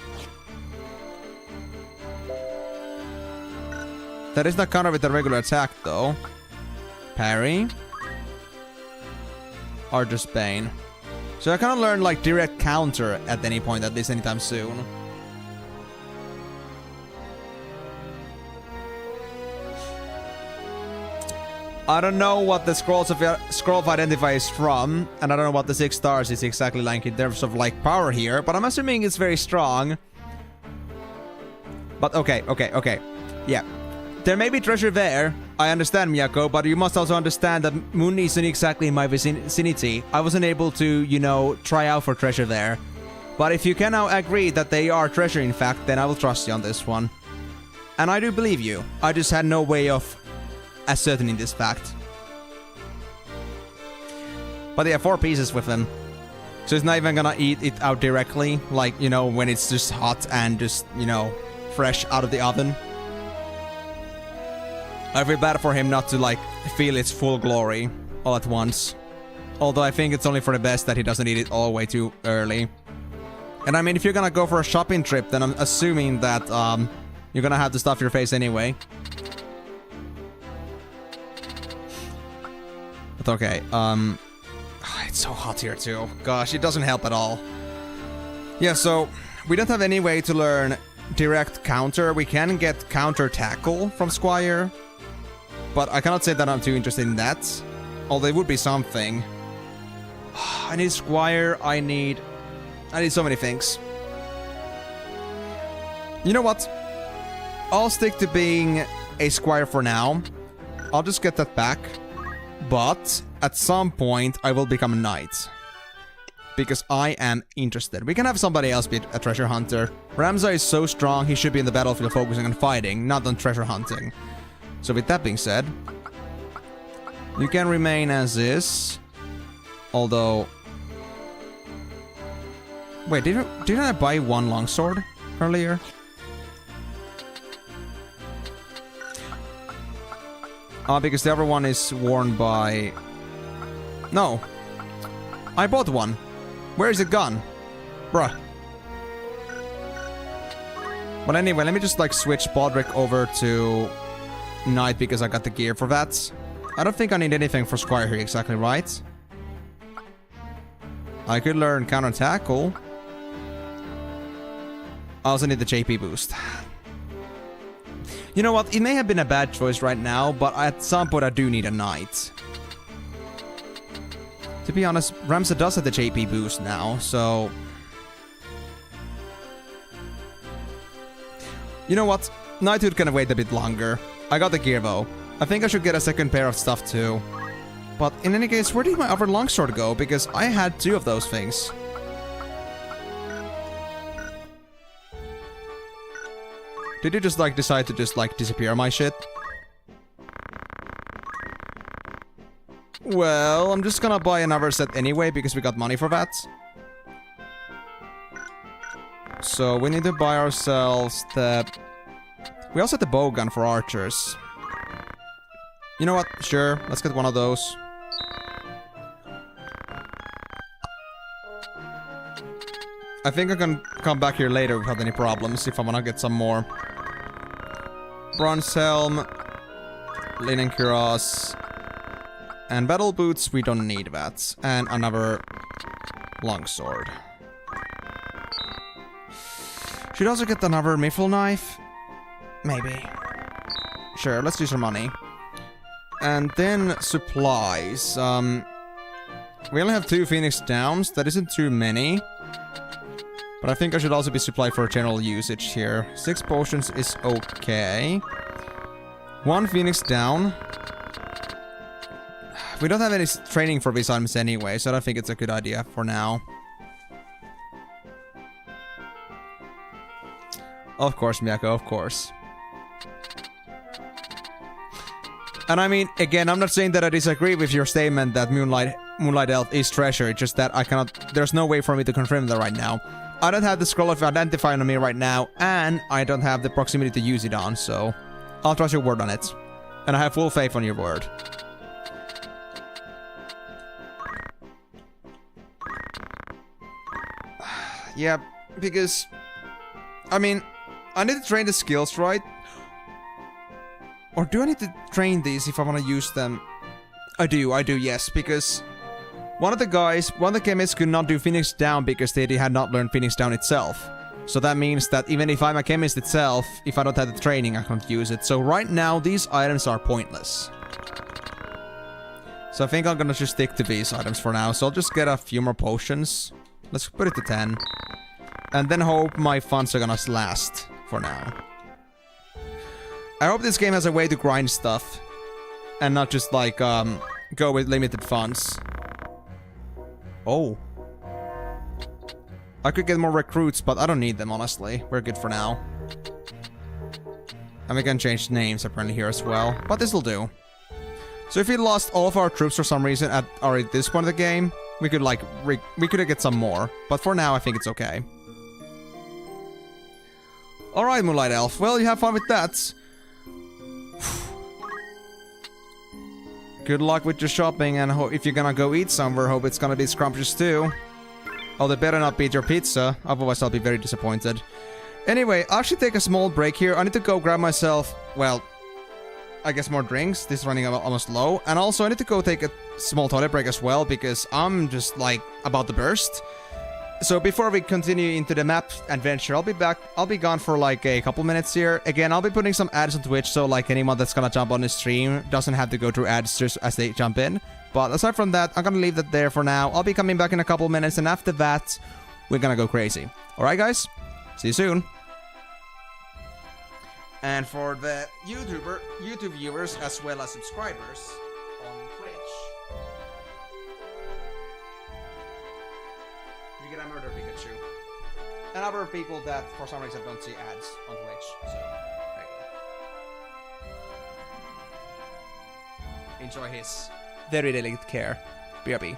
That is not counter with the regular attack, though. Parry. Or just Bane. So I can't learn, like, direct counter at any point, at least anytime soon. I don't know what the Scroll of Identify is from, and I don't know what the 6 stars is exactly like in terms of, like, power here, but I'm assuming it's very strong. But okay. Yeah. There may be treasure there, I understand, Miyako, but you must also understand that Moon isn't exactly in my vicinity. I wasn't able to, you know, try out for treasure there. But if you can now agree that they are treasure in fact, then I will trust you on this one. And I do believe you. I just had no way of ascertaining this fact. But they have 4 pieces with them. So it's not even gonna eat it out directly, like, you know, when it's just hot and just, you know, fresh out of the oven. I feel bad for him not to, like, feel its full glory all at once. Although I think it's only for the best that he doesn't eat it all way too early. And I mean, if you're gonna go for a shopping trip, then I'm assuming that, you're gonna have to stuff your face anyway. But okay, it's so hot here too. Gosh, it doesn't help at all. Yeah, so, we don't have any way to learn direct counter. We can get counter tackle from Squire. But I cannot say that I'm too interested in that. Although it would be something. I need Squire, I need so many things. You know what? I'll stick to being a Squire for now. I'll just get that back. But at some point, I will become a knight. Because I am interested. We can have somebody else be a treasure hunter. Ramza is so strong, he should be in the battlefield focusing on fighting, not on treasure hunting. So with that being said, you can remain as is. Although... Wait, didn't I buy one longsword earlier? Because the other one is worn by... No. I bought one. Where is it gone? Bruh. But anyway, let me just like switch Baldric over to Knight because I got the gear for that. I don't think I need anything for Squire here exactly, right? I could learn counterattack, cool. I also need the JP boost. You know what? It may have been a bad choice right now, but at some point I do need a knight. To be honest, Ramza does have the JP boost now, so... You know what? Knighthood can wait a bit longer. I got the gear though. I think I should get a second pair of stuff too. But in any case, where did my other longsword go? Because I had 2 of those things. Did you just like decide to just like disappear my shit? Well, I'm just gonna buy another set anyway because we got money for that. So we need to buy ourselves the... We also have the bow gun for archers. You know what? Sure, let's get one of those. I think I can come back here later without any problems if I wanna get some more. Bronze helm, linen cuirass, and battle boots, we don't need that. And another longsword. Should also get another mithril knife? Maybe. Sure, let's use our money. And then supplies. We only have 2 Phoenix Downs, that isn't too many. But I think I should also be supplied for general usage here. 6 potions is okay. 1 Phoenix down. We don't have any training for these items anyway, so I don't think it's a good idea for now. Of course, Miyako, of course. And I mean, again, I'm not saying that I disagree with your statement that Moonlight Elf is treasure, it's just that I cannot... There's no way for me to confirm that right now. I don't have the scroll of identifying on me right now, and I don't have the proximity to use it on, so... I'll trust your word on it. And I have full faith on your word. Yeah, because... I mean, I need to train the skills, right? Or do I need to train these if I want to use them? I do, yes, because... One of the chemists could not do Phoenix Down because they had not learned Phoenix Down itself. So that means that even if I'm a chemist itself, if I don't have the training, I can't use it. So right now, these items are pointless. So I think I'm gonna just stick to these items for now. So I'll just get a few more potions. Let's put it to 10. And then hope my funds are gonna last for now. I hope this game has a way to grind stuff. And not just like, go with limited funds. Oh. I could get more recruits, but I don't need them, honestly. We're good for now. And we can change names apparently here as well. But this'll do. So if we lost all of our troops for some reason at this point of the game, we could like, we could get some more. But for now, I think it's okay. Alright, Moonlight Elf. Well, you have fun with that. Good luck with your shopping, and if you're gonna go eat somewhere, hope it's gonna be scrumptious too. Oh, they better not beat your pizza, otherwise I'll be very disappointed. Anyway, I'll actually take a small break here. I need to go grab myself, well, I guess more drinks. This is running almost low. And also, I need to go take a small toilet break as well, because I'm just, like, about to burst. So before we continue into the map adventure, I'll be back. I'll be gone for like a couple minutes here. Again, I'll be putting some ads on Twitch, so like anyone that's gonna jump on the stream doesn't have to go through ads just as they jump in. But aside from that, I'm gonna leave that there for now. I'll be coming back in a couple minutes, and after that, we're gonna go crazy. Alright guys, see you soon. And for the YouTube viewers as well as subscribers on Twitch, and other people that for some reason don't see ads on Twitch. So there you go. Enjoy his very delicate care. BRB.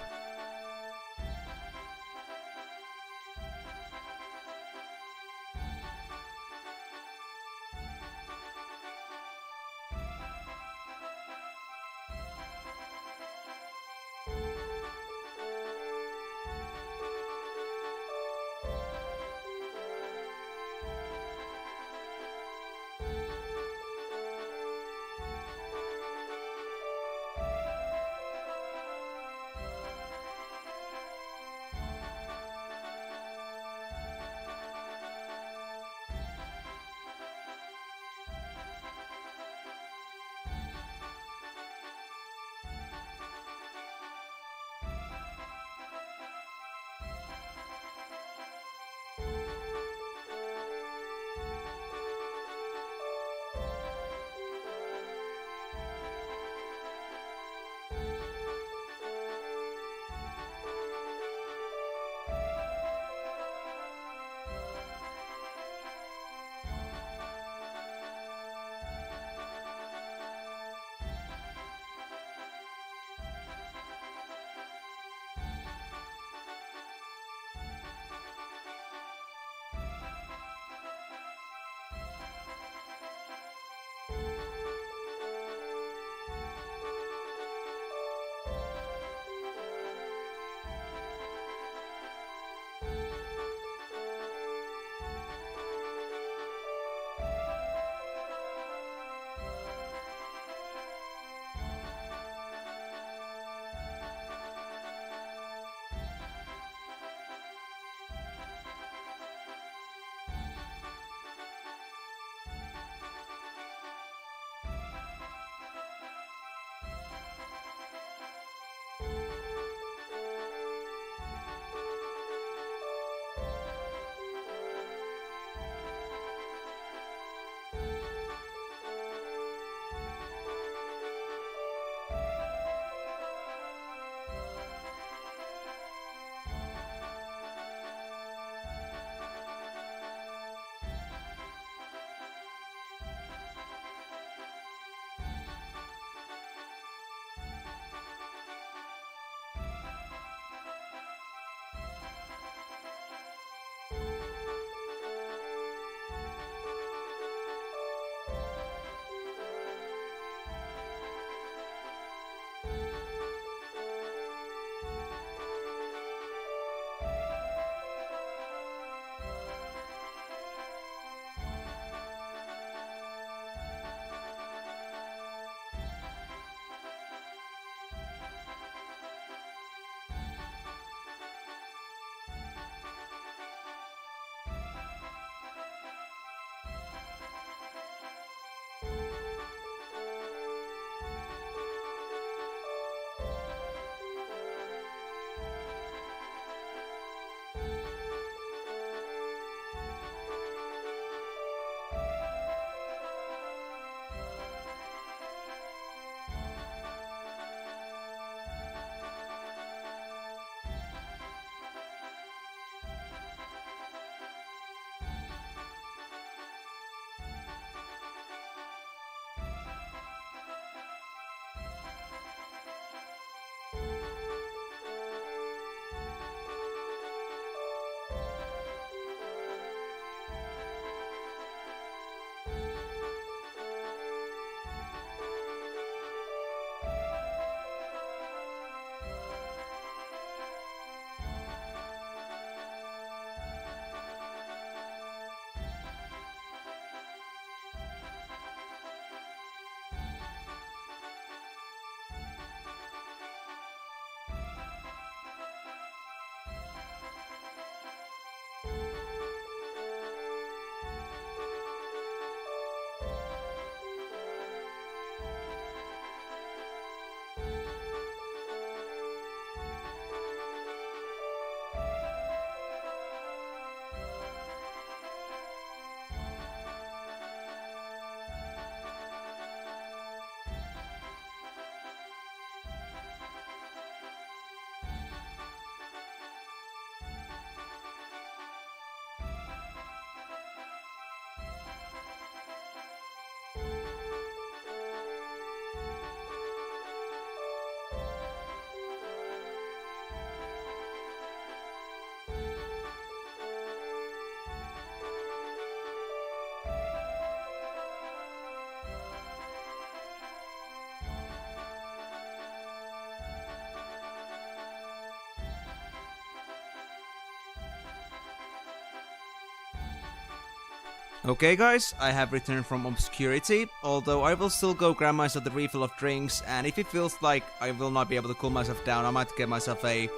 Okay guys, I have returned from obscurity, although I will still go grab myself the refill of drinks, and if it feels like I will not be able to cool myself down, I might get myself a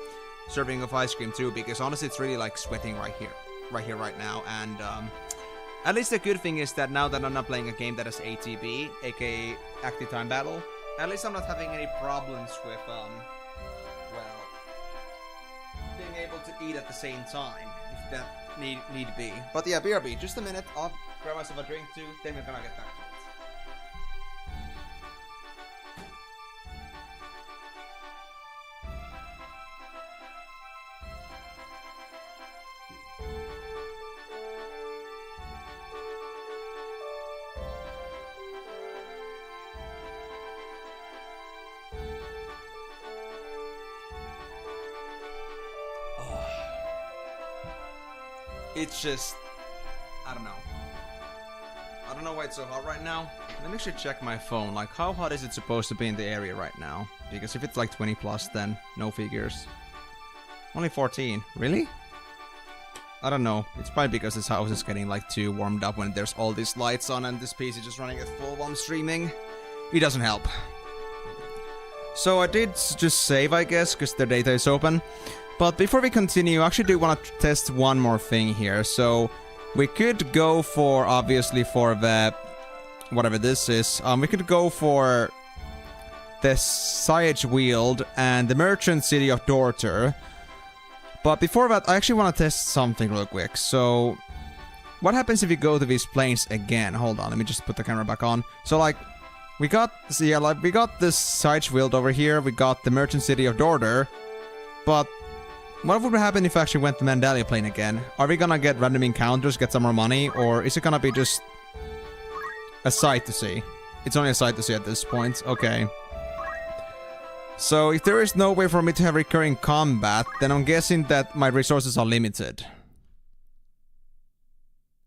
serving of ice cream too, because honestly it's really like sweating right here, now, and at least the good thing is that now that I'm not playing a game that has ATB, aka Active Time Battle, at least I'm not having any problems with, well, being able to eat at the same time, if that need be. But yeah, BRB, just a minute, I'll grab myself a drink too, then we're gonna get back to it. It's just, I don't know. I don't know why it's so hot right now. Let me actually check my phone. Like, how hot is it supposed to be in the area right now? Because if it's like 20 plus, then no figures. Only 14. Really? I don't know. It's probably because this house is getting like too warmed up when there's all these lights on and this PC is just running at full while I'm streaming. It doesn't help. So I did just save, I guess, because the data is open. But before we continue, I actually do want to test one more thing here. So we could go for, obviously, for the, whatever this is. We could go for the Siege Wield and the Merchant City of Dorter. But before that, I actually want to test something real quick. So what happens if you go to these planes again? Hold on, let me just put the camera back on. So like, we got this Siege Wield over here. We got the Merchant City of Dorter. But what would happen if I actually went to Mandalia Plane again? Are we gonna get random encounters, get some more money, or is it gonna be just a sight to see? It's only a sight to see at this point. Okay. So if there is no way for me to have recurring combat, then I'm guessing that my resources are limited.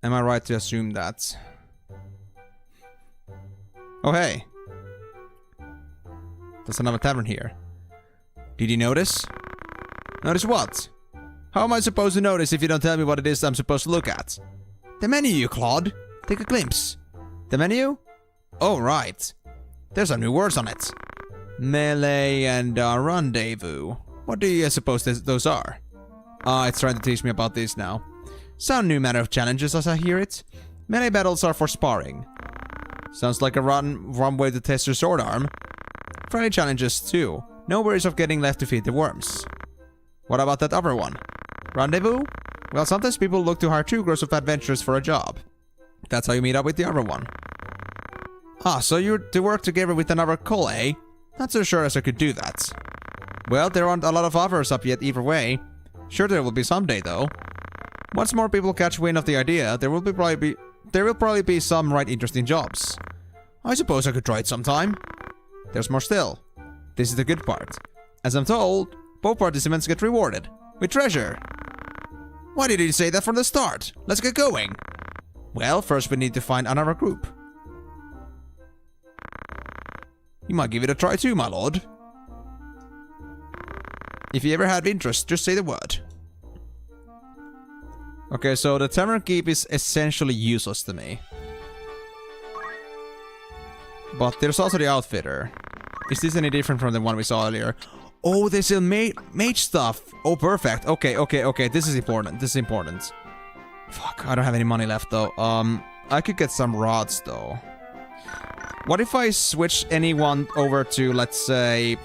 Am I right to assume that? Oh hey. There's another tavern here. Did you notice? Notice what? How am I supposed to notice if you don't tell me what it is I'm supposed to look at? The menu, you clod. Take a glimpse. The menu? Oh, right. There's some new words on it. Melee and rendezvous. What do you suppose those are? It's trying to teach me about this now. Sound new matter of challenges as I hear it. Melee battles are for sparring. Sounds like a run way to test your sword arm. Friendly challenges too. No worries of getting left to feed the worms. What about that other one? Rendezvous? Well, sometimes people look to hire two groups of adventurers for a job. That's how you meet up with the other one. Ah, so you're to work together with another call, eh? Not so sure as I could do that. Well, there aren't a lot of offers up yet either way. Sure there will be someday, though. Once more people catch wind of the idea, there will probably be some right interesting jobs. I suppose I could try it sometime. There's more still. This is the good part. As I'm told, both participants get rewarded with treasure. Why did you say that from the start? Let's get going. Well, first we need to find another group. You might give it a try too, my lord. If you ever have interest, just say the word. Okay, so the Tavern Keep is essentially useless to me. But there's also the Outfitter. Is this any different from the one we saw earlier? Oh, there's still mage stuff. Oh, perfect. Okay. This is important. Fuck, I don't have any money left though. I could get some rods though. What if I switch anyone over to, let's say...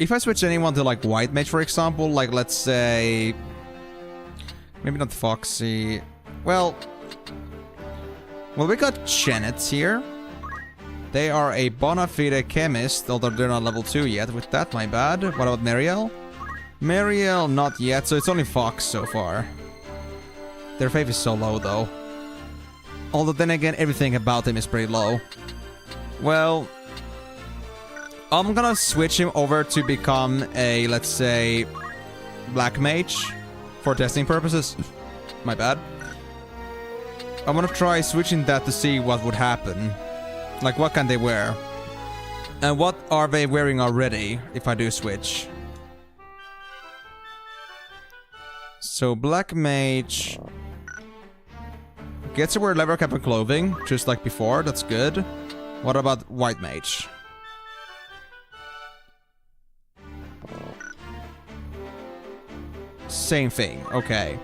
If I switch anyone to like white mage, for example, like let's say... Maybe not Foxy. Well, we got Janet here. They are a bona fide chemist, although they're not level 2 yet. With that, my bad. What about Marielle? Marielle, not yet, so it's only Fox so far. Their faith is so low, though. Although then again, everything about him is pretty low. Well, I'm gonna switch him over to become a, let's say, black mage for testing purposes. My bad. I'm gonna try switching that to see what would happen. Like, what can they wear? And what are they wearing already, if I do switch? So, Black Mage... Gets to wear leather cap and clothing, just like before. That's good. What about white mage? Same thing. Okay.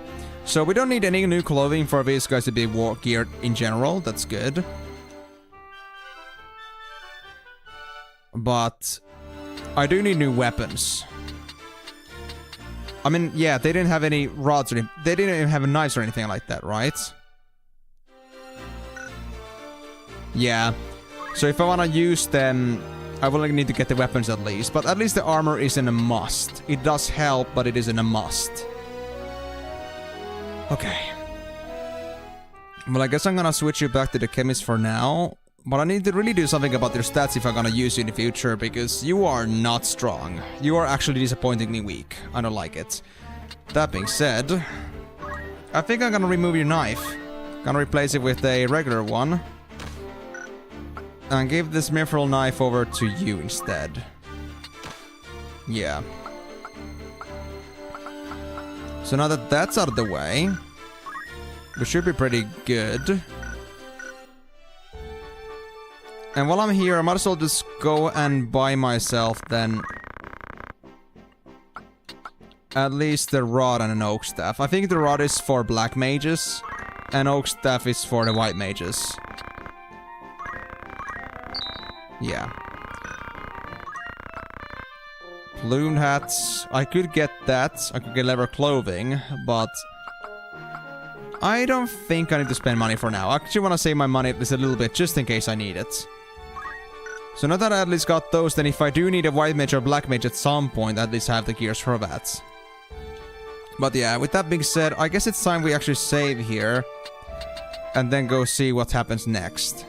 So we don't need any new clothing for these guys to be war geared in general. That's good. But I do need new weapons. I mean, yeah, they didn't have any rods or they didn't even have knives or anything like that, right? Yeah. So if I want to use them, I will need to get the weapons at least. But at least the armor isn't a must. It does help, but it isn't a must. Okay. Well, I guess I'm gonna switch you back to the chemist for now. But I need to really do something about your stats if I'm gonna use you in the future, because you are not strong. You are actually disappointingly weak. I don't like it. That being said, I think I'm gonna remove your knife. Gonna replace it with a regular one. And give this mithril knife over to you instead. Yeah. So now that that's out of the way, we should be pretty good. And while I'm here, I might as well just go and buy myself then at least the rod and an oak staff. I think the rod is for black mages, and oak staff is for the white mages. Yeah. Plume hats. I could get that. I could get leather clothing, but I don't think I need to spend money for now. I actually want to save my money at least a little bit, just in case I need it. So now that I at least got those, then if I do need a white mage or black mage at some point, at least have the gears for that. But yeah, with that being said, I guess it's time we actually save here. And then go see what happens next.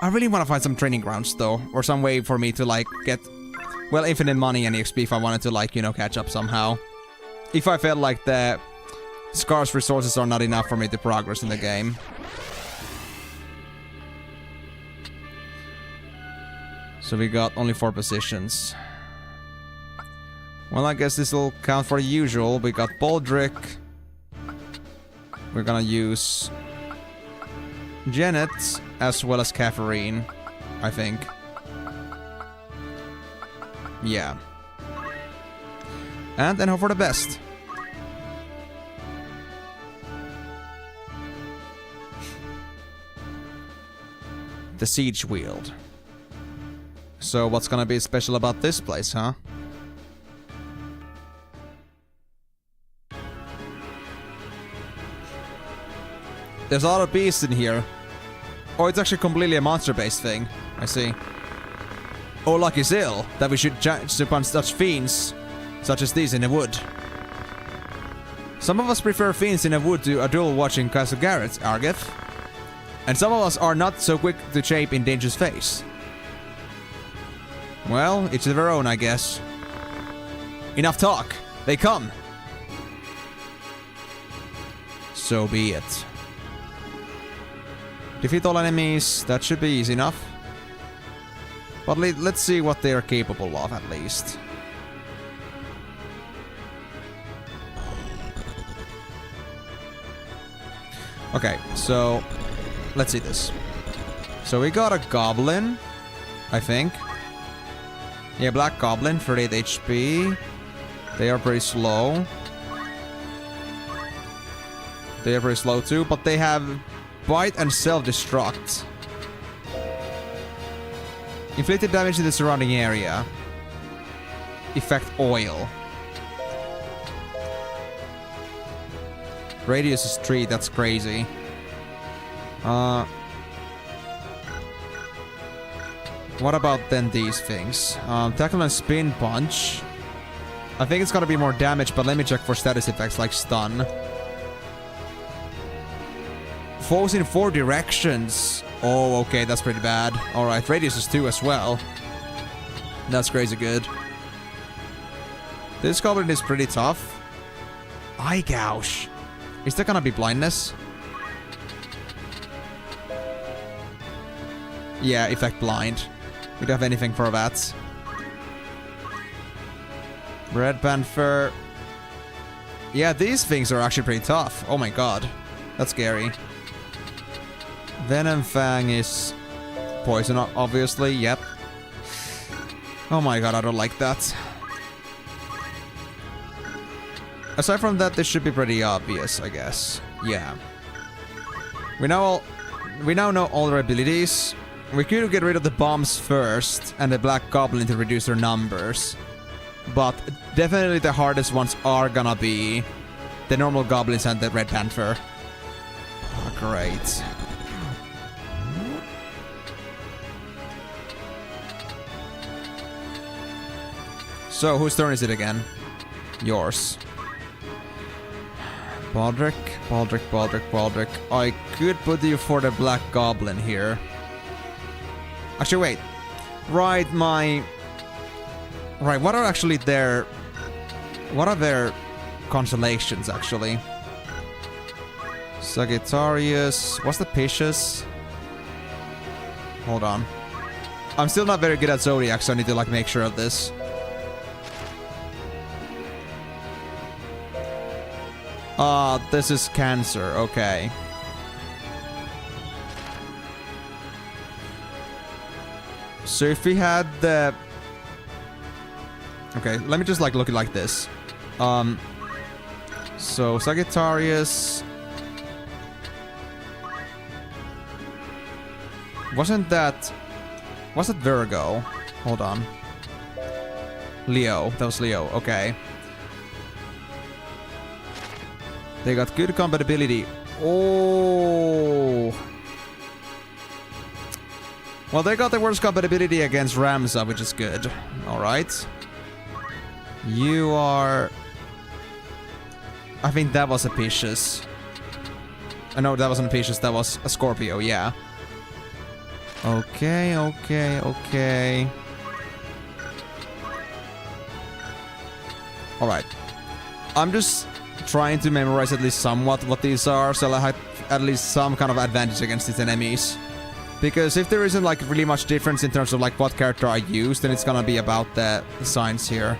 I really want to find some training grounds though, or some way for me to like get, well, infinite money and EXP if I wanted to like, you know, catch up somehow. If I felt like the scarce resources are not enough for me to progress in the game. So we got only 4 positions. Well, I guess this will count for the usual. We got Baldric. We're gonna use Janet as well as Catherine, I think. Yeah. And then hope for the best. The Siege Wield. So what's gonna be special about this place, huh? There's a lot of beasts in here. Oh, it's actually completely a monster-based thing. I see. Oh, luck is ill that we should judge upon such fiends such as these in the wood. Some of us prefer fiends in the wood to a duel watching Castle Garrett, Argeth. And some of us are not so quick to shape in danger's face. Well, each to their own, I guess. Enough talk. They come. So be it. Defeat all enemies. That should be easy enough. But let's see what they are capable of, at least. Okay, so let's see this. So we got a goblin, I think. Yeah, black goblin, 38 HP. They are pretty slow. They are pretty slow too, but they have bite and self-destruct. Inflicted damage to the surrounding area. Effect oil. Radius is 3, that's crazy. What about then these things? Tackle and spin punch. I think it's gonna be more damage, but let me check for status effects like stun. Falls in 4 directions. Oh, okay, that's pretty bad. Alright, radius is 2 as well. That's crazy good. This goblin is pretty tough. Eye gouge. Is there gonna be blindness? Yeah, effect blind. We don't have anything for that. Red Panther. Yeah, these things are actually pretty tough. Oh my god. That's scary. Venom Fang is poison, obviously, yep. Oh my god, I don't like that. Aside from that, this should be pretty obvious, I guess. Yeah. We now know all their abilities. We could get rid of the bombs first and the Black Goblin to reduce their numbers. But definitely the hardest ones are gonna be the normal goblins and the Red Panther. Oh, great. So, whose turn is it again? Yours. Baldric, Baldric, Baldric, Baldric. I could put you for the Black Goblin here. Actually, wait. Right, Right, what are actually their... What are their consolations, actually? Sagittarius... What's the Pisces? Hold on. I'm still not very good at Zodiac, so I need to, like, make sure of this. This is Cancer, okay. So if we had the... Okay, let me just like look at it like this. So Sagittarius... Wasn't that... Was it Virgo? Hold on. Leo, that was Leo, okay. They got good compatibility. Oh. Well, they got the worst compatibility against Ramza, which is good. Alright. You are... I think that was a Pisces. No, that wasn't a Pisces, that was a Scorpio, yeah. Okay, okay, okay. Alright. I'm just trying to memorize at least somewhat what these are, so I have at least some kind of advantage against these enemies. Because if there isn't like really much difference in terms of like what character I use, then it's gonna be about the signs here.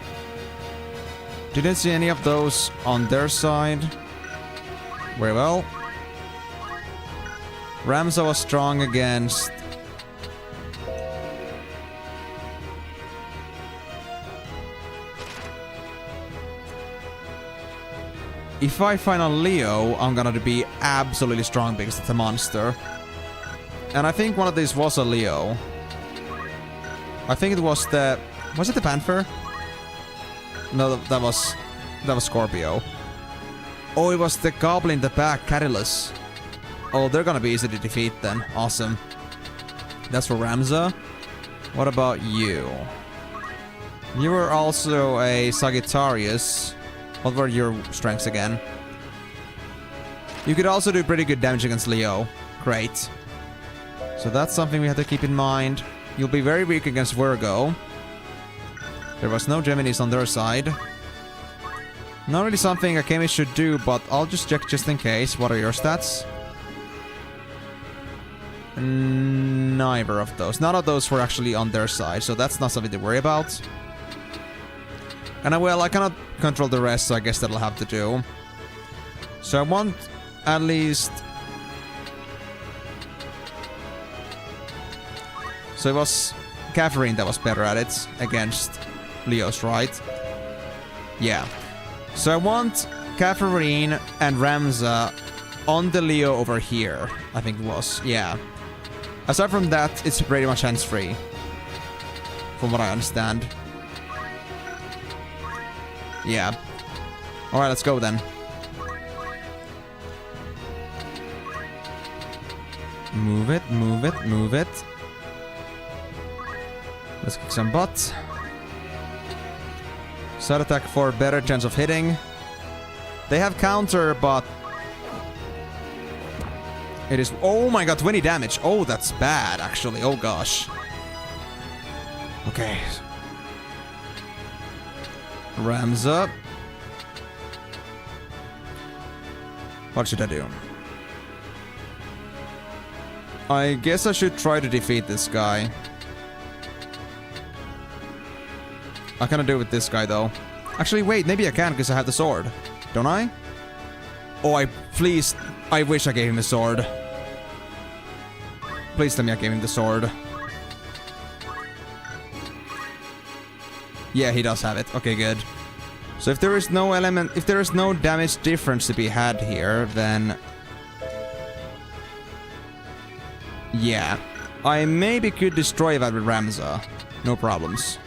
Didn't see any of those on their side. Very well. Ramza was strong against... If I find a Leo, I'm gonna be absolutely strong because it's a monster. And I think one of these was a Leo. I think it was the... Was it the Panther? No, that was Scorpio. Oh, it was the Goblin in the back, Catalyst. Oh, they're gonna be easy to defeat then. Awesome. That's for Ramza. What about you? You were also a Sagittarius. What were your strengths again? You could also do pretty good damage against Leo. Great. So that's something we have to keep in mind. You'll be very weak against Virgo. There was no Geminis on their side. Not really something a chemist should do, but I'll just check just in case. What are your stats? Neither of those. None of those were actually on their side, so that's not something to worry about. And well, I cannot control the rest, so I guess that'll have to do. So I want at least... So it was Catherine that was better at it against Leo's, right? Yeah. So I want Catherine and Ramza on the Leo over here, I think it was. Yeah. Aside from that, it's pretty much hands-free. From what I understand. Yeah. Alright, let's go then. Move it, move it, move it. Let's kick some butt. Side attack for better chance of hitting. They have counter, but... It is... Oh my god, 20 damage. Oh, that's bad, actually. Oh gosh. Okay. Ramza. What should I do? I guess I should try to defeat this guy. I cannot do it with this guy though. Actually, wait, maybe I can because I have the sword. Don't I? Oh, please, I wish I gave him a sword. please tell me I gave him the sword. Yeah, he does have it. Okay, good. So if there is no element, if there is no damage difference to be had here, then... yeah. I maybe could destroy that with Ramza. No problems.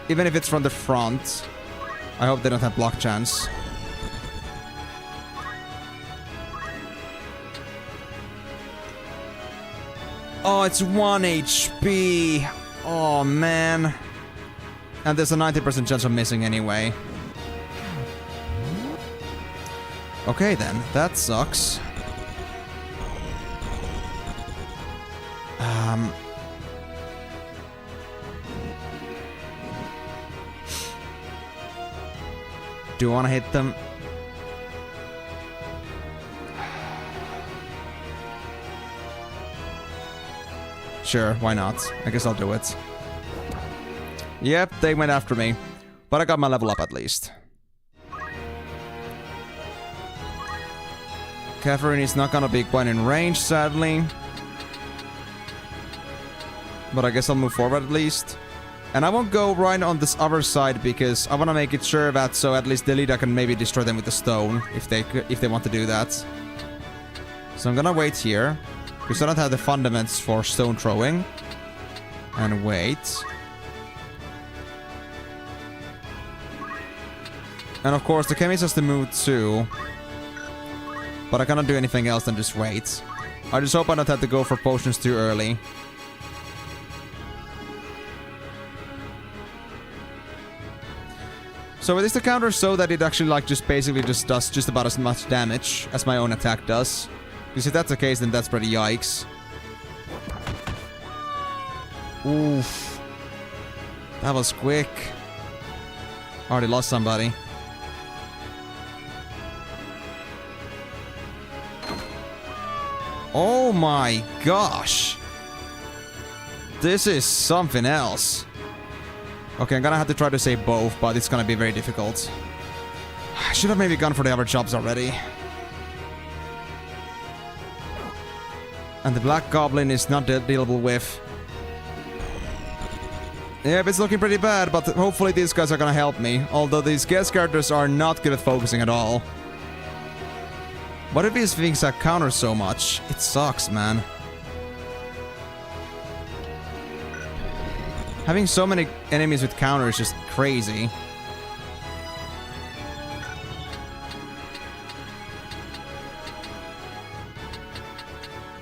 Even if it's from the front. I hope they don't have block chance. Oh, it's 1 HP. Oh, man. And there's a 90% chance of missing anyway. Okay, then. That sucks. Do you want to hit them? Sure, why not? I guess I'll do it. Yep, they went after me. But I got my level up at least. Catherine is not gonna be quite in range, sadly. But I guess I'll move forward at least. And I won't go right on this other side because I want to make it sure that so at least the leader can maybe destroy them with the stone if they want to do that. So I'm gonna wait here because I don't have the fundamentals for stone throwing. And wait. And of course the chemist has to move too. But I cannot do anything else than just wait. I just hope I don't have to go for potions too early. So it is the counter so that it actually like just basically just does just about as much damage as my own attack does. Because if that's the case, then that's pretty yikes. Oof. That was quick. Already lost somebody. Oh my gosh. This is something else. Okay, I'm gonna have to try to save both, but it's gonna be very difficult. I should have maybe gone for the other jobs already. And the Black Goblin is not dealable with. Yep, it's looking pretty bad, but hopefully these guys are gonna help me. Although these guest characters are not good at focusing at all. What if these things that counter so much? It sucks, man. Having so many enemies with counter is just crazy.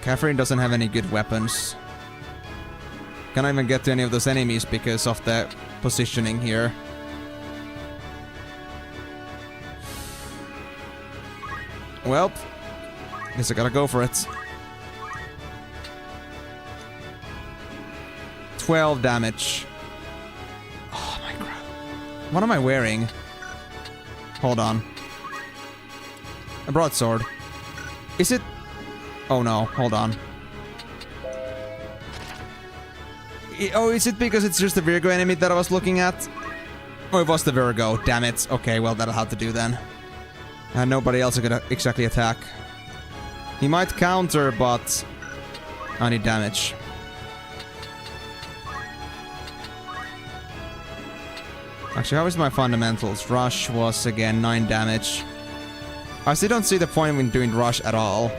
Catherine doesn't have any good weapons. Cannot even get to any of those enemies because of the positioning here. Well, guess I gotta go for it. 12 damage. Oh my god. What am I wearing? Hold on. A broadsword. Is it? Oh no, hold on. Oh, is it because it's just the Virgo enemy that I was looking at? Oh, it was the Virgo. Damn it. Okay, well, that'll have to do then. And nobody else is gonna exactly attack. He might counter, but I need damage. Actually, how is my fundamentals? Rush was, again, 9 damage. I still don't see the point in doing Rush at all.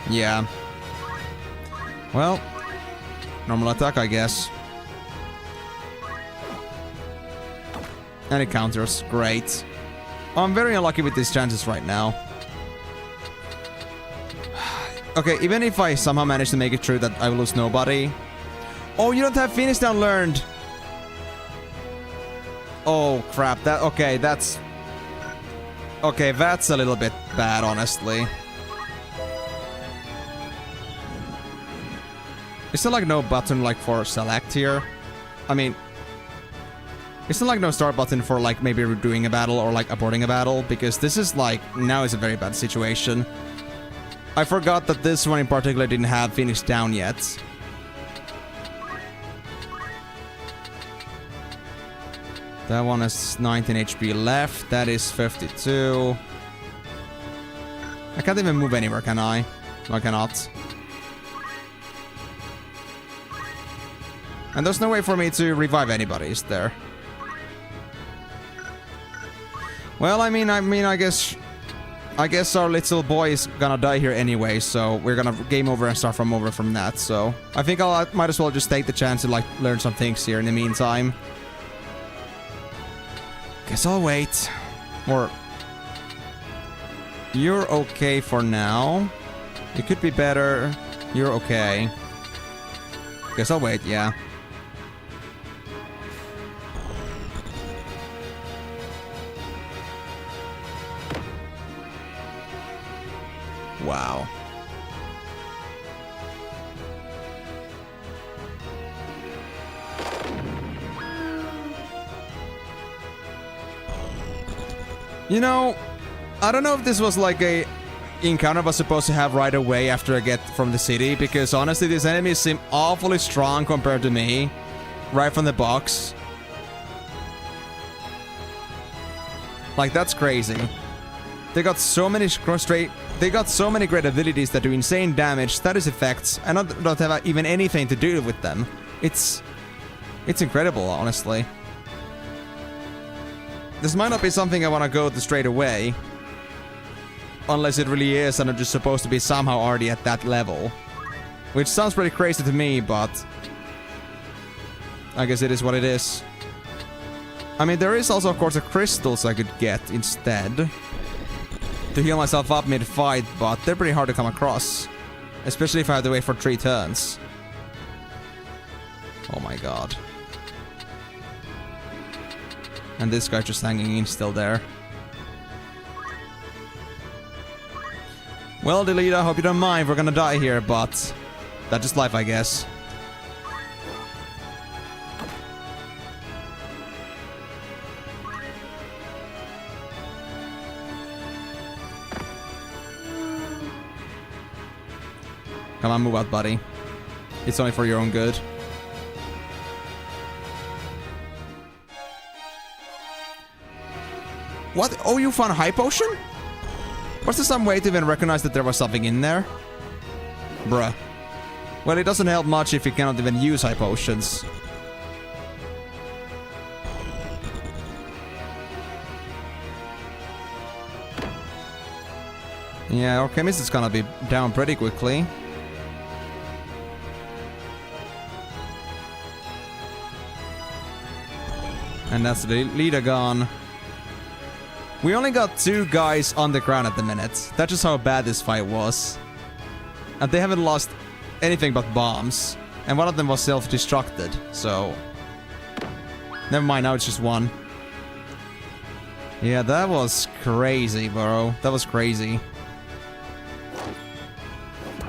Yeah. Well, normal attack, I guess. And it counters. Great. I'm very unlucky with these chances right now. Okay, even if I somehow manage to make it through that I will lose nobody. Oh, you don't have Finish Down learned. Oh, crap. Okay, that's... Okay, that's a little bit bad, honestly. Is there like no button like for select here? I mean... Is there like no start button for like maybe redoing a battle or like aborting a battle? Because this is like... Now is a very bad situation. I forgot that this one in particular didn't have Phoenix down yet. That one has 19 HP left. That is 52. I can't even move anywhere, can I? No, I cannot. And there's no way for me to revive anybody, is there? Well, I mean, I guess our little boy is gonna die here anyway, so we're gonna game over and start from over from that. So I think I might as well just take the chance to like learn some things here in the meantime. Guess I'll wait. Or you're okay for now. You could be better. You're okay. Guess I'll wait. Yeah. Wow. You know, I don't know if this was like a encounter I was supposed to have right away after I get from the city, because honestly these enemies seem awfully strong compared to me right from the box. Like, that's crazy. They got so many great abilities that do insane damage, status effects, and don't have even anything to do with them. It's incredible, honestly. This might not be something I want to go to straight away. Unless it really is and I'm just supposed to be somehow already at that level. Which sounds pretty crazy to me, but I guess it is what it is. I mean, there is also, of course, the crystals I could get instead to heal myself up mid-fight, but they're pretty hard to come across. Especially if I have to wait for 3 turns. Oh my god. And this guy just hanging in still there. Well, Delita, I hope you don't mind. We're gonna die here, but that's just life, I guess. Come on, move out, buddy. It's only for your own good. What? Oh, you found a high potion? Was there some way to even recognize that there was something in there? Bruh. Well, it doesn't help much if you cannot even use high potions. Yeah, our chemist is gonna be down pretty quickly. And that's the leader gone. We only got 2 guys on the ground at the minute. That's just how bad this fight was. And they haven't lost anything but bombs. And one of them was self-destructed, so... Never mind, now it's just 1. Yeah, that was crazy, bro. That was crazy.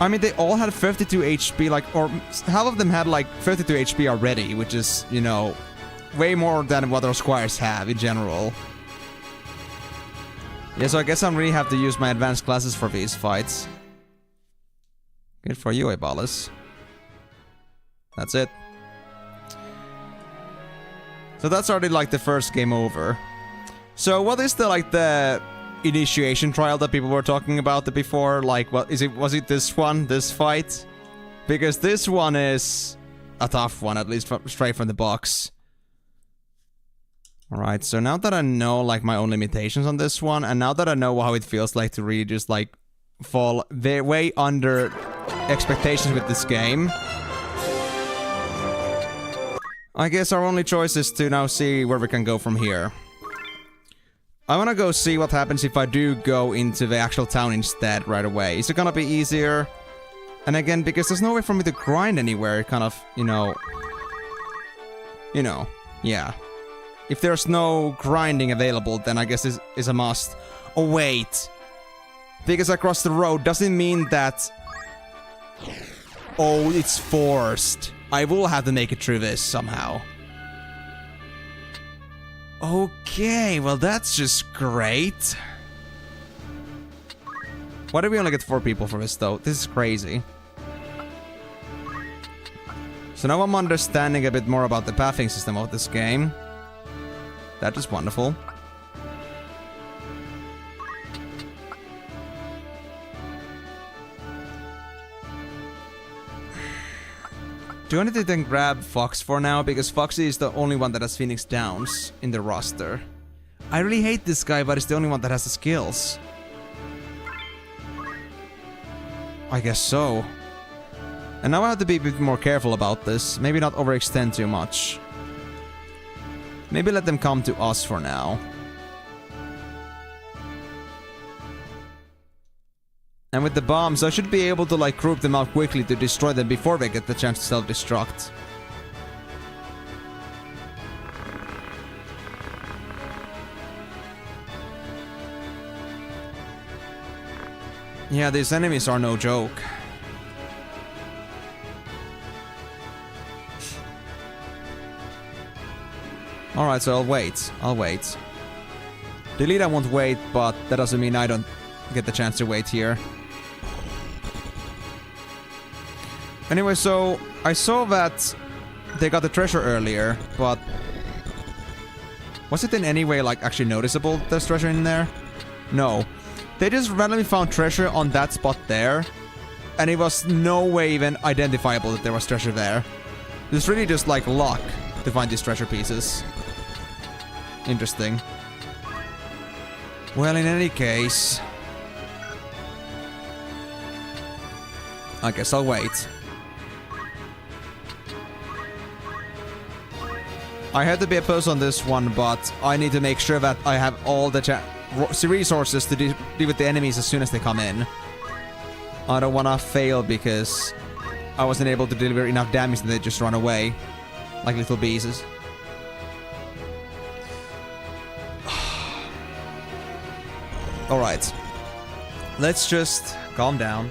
I mean, they all had 52 HP, like... Or half of them had, like, 52 HP already, which is, you know... way more than what our squires have in general. Yeah, so I guess I really have to use my advanced classes for these fights. Good for you, Emenalus. That's it. So that's already like the first game over. So what is the like the initiation trial that people were talking about before? Like, what is it? Was it this one? This fight? Because this one is a tough one, at least straight from the box. Alright, so now that I know, like, my own limitations on this one, and now that I know how it feels like to really just, like, fall way under expectations with this game, I guess our only choice is to now see where we can go from here. I wanna go see what happens if I do go into the actual town instead right away. Is it gonna be easier? And again, because there's no way for me to grind anywhere, kind of, you know, yeah. If there's no grinding available, then I guess it's a must. Oh, wait. Because I crossed the road doesn't mean that... Oh, it's forced. I will have to make it through this somehow. Okay, well that's just great. Why did we only get 4 people for this, though? This is crazy. So now I'm understanding a bit more about the pathing system of this game. That is wonderful. Do I need to then grab Fox for now? Because Foxy is the only one that has Phoenix Downs in the roster. I really hate this guy, but it's the only one that has the skills. I guess so. And now I have to be a bit more careful about this. Maybe not overextend too much. Maybe let them come to us for now. And with the bombs, I should be able to like group them out quickly to destroy them before they get the chance to self-destruct. Yeah, these enemies are no joke. Alright, so I'll wait. I'll wait. Delete I won't wait, but that doesn't mean I don't get the chance to wait here. Anyway, so I saw that they got the treasure earlier, but was it in any way like actually noticeable there's treasure in there? No. They just randomly found treasure on that spot there, and it was no way even identifiable that there was treasure there. It's really just like luck to find these treasure pieces. Interesting. Well, in any case, I guess I'll wait. I had to be opposed on this one, but I need to make sure that I have all the resources to deal with the enemies as soon as they come in. I don't wanna fail because I wasn't able to deliver enough damage and they just run away like little bees. Alright. Let's just calm down.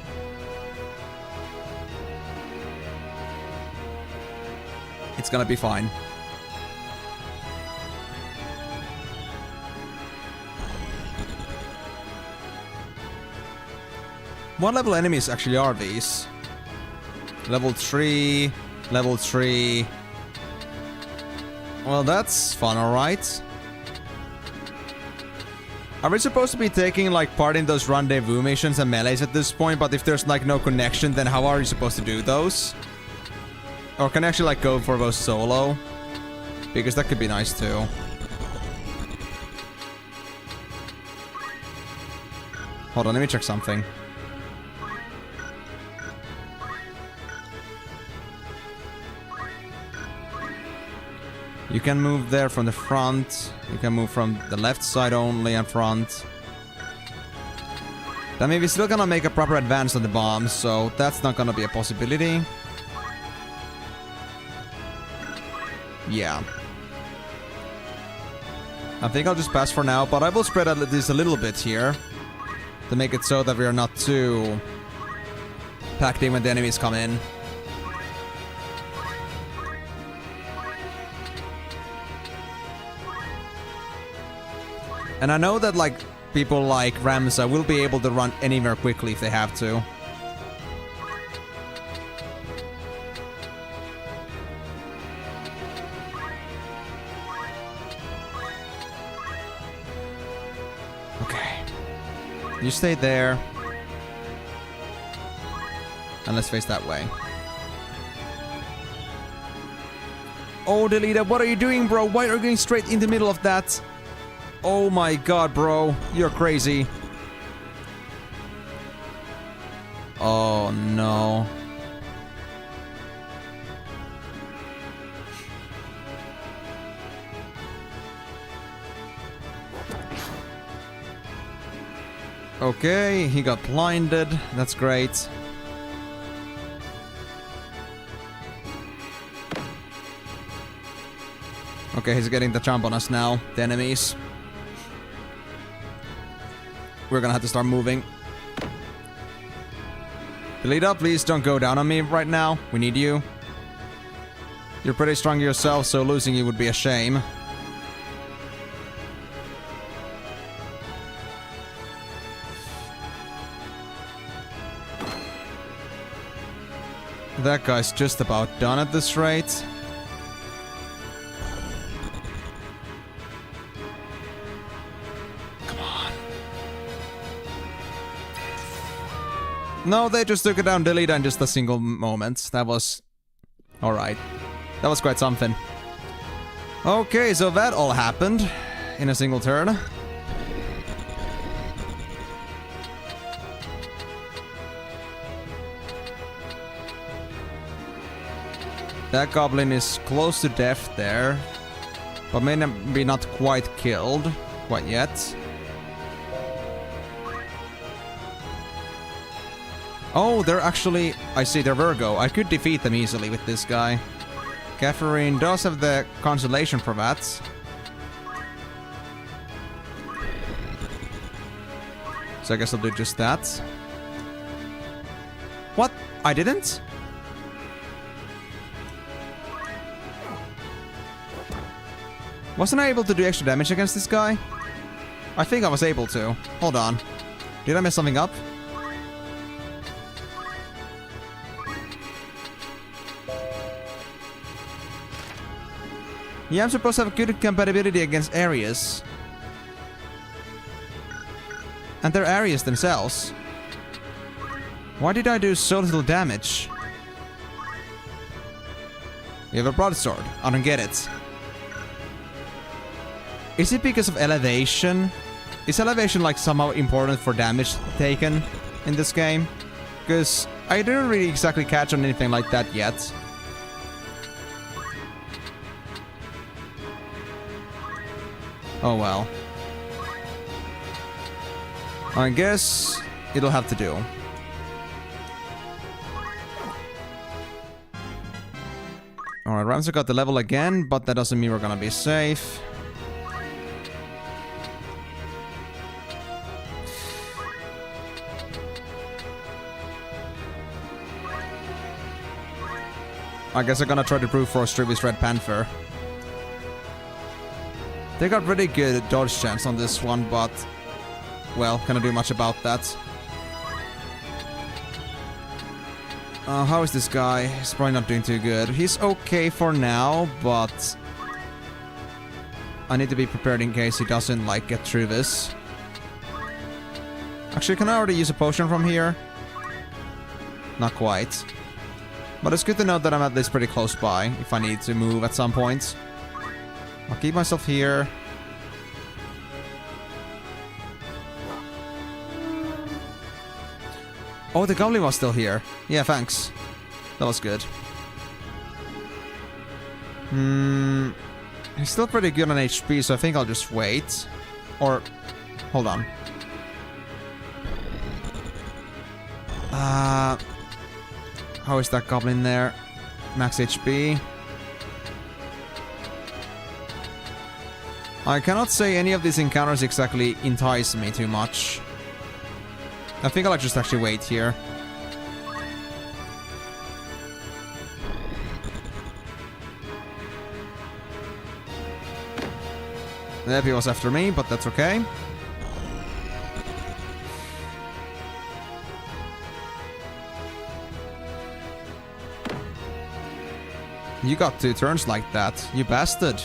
It's gonna be fine. What level enemies actually are these? Level 3, level 3. Well, that's fun, alright. Are we supposed to be taking like part in those rendezvous missions and melees at this point? But if there's like no connection, then how are you supposed to do those? Or can I actually like go for those solo? Because that could be nice too. Hold on, let me check something. You can move there from the front. You can move from the left side only and front. That means we're still gonna make a proper advance on the bombs, so that's not gonna be a possibility. Yeah. I think I'll just pass for now, but I will spread out this a little bit here. To make it so that we are not too packed in when the enemies come in. And I know that like people like Ramza will be able to run anywhere quickly if they have to. Okay. You stay there. And let's face that way. Oh, Delita, what are you doing, bro? Why are you going straight in the middle of that? Oh my god, bro. You're crazy. Oh no. Okay, he got blinded. That's great. Okay, he's getting the jump on us now. The enemies. We're gonna have to start moving. Delita, please don't go down on me right now. We need you. You're pretty strong yourself, so losing you would be a shame. That guy's just about done at this rate. No, they just took it down delete in just a single moment. That was... alright. That was quite something. Okay, so that all happened in a single turn. That goblin is close to death there, but may be not quite killed quite yet. Oh, they're actually... I see, they're Virgo. I could defeat them easily with this guy. Catherine does have the consolation for that. So I guess I'll do just that. What? I didn't? Wasn't I able to do extra damage against this guy? I think I was able to. Hold on. Did I mess something up? Yeah, I'm supposed to have good compatibility against areas. And they're areas themselves. Why did I do so little damage? We have a broadsword. I don't get it. Is it because of elevation? Is elevation like somehow important for damage taken in this game? Because I didn't really exactly catch on anything like that yet. Oh well. I guess it'll have to do. Alright, Ramsey got the level again, but that doesn't mean we're gonna be safe. I guess I'm gonna try to brute force through this Red Panther. They got really good dodge chance on this one, but... well, can't do much about that. How is this guy? He's probably not doing too good. He's okay for now, but... I need to be prepared in case he doesn't, like, get through this. Actually, can I already use a potion from here? Not quite. But it's good to know that I'm at least pretty close by, if I need to move at some point. I'll keep myself here. Oh, the goblin was still here. Yeah, thanks. That was good. He's still pretty good on HP, so I think I'll just wait. Or... hold on. How is that goblin there? Max HP. I cannot say any of these encounters exactly entice me too much. I think I'll just actually wait here. The Epi was after me, but that's okay. You got 2 turns like that, you bastard.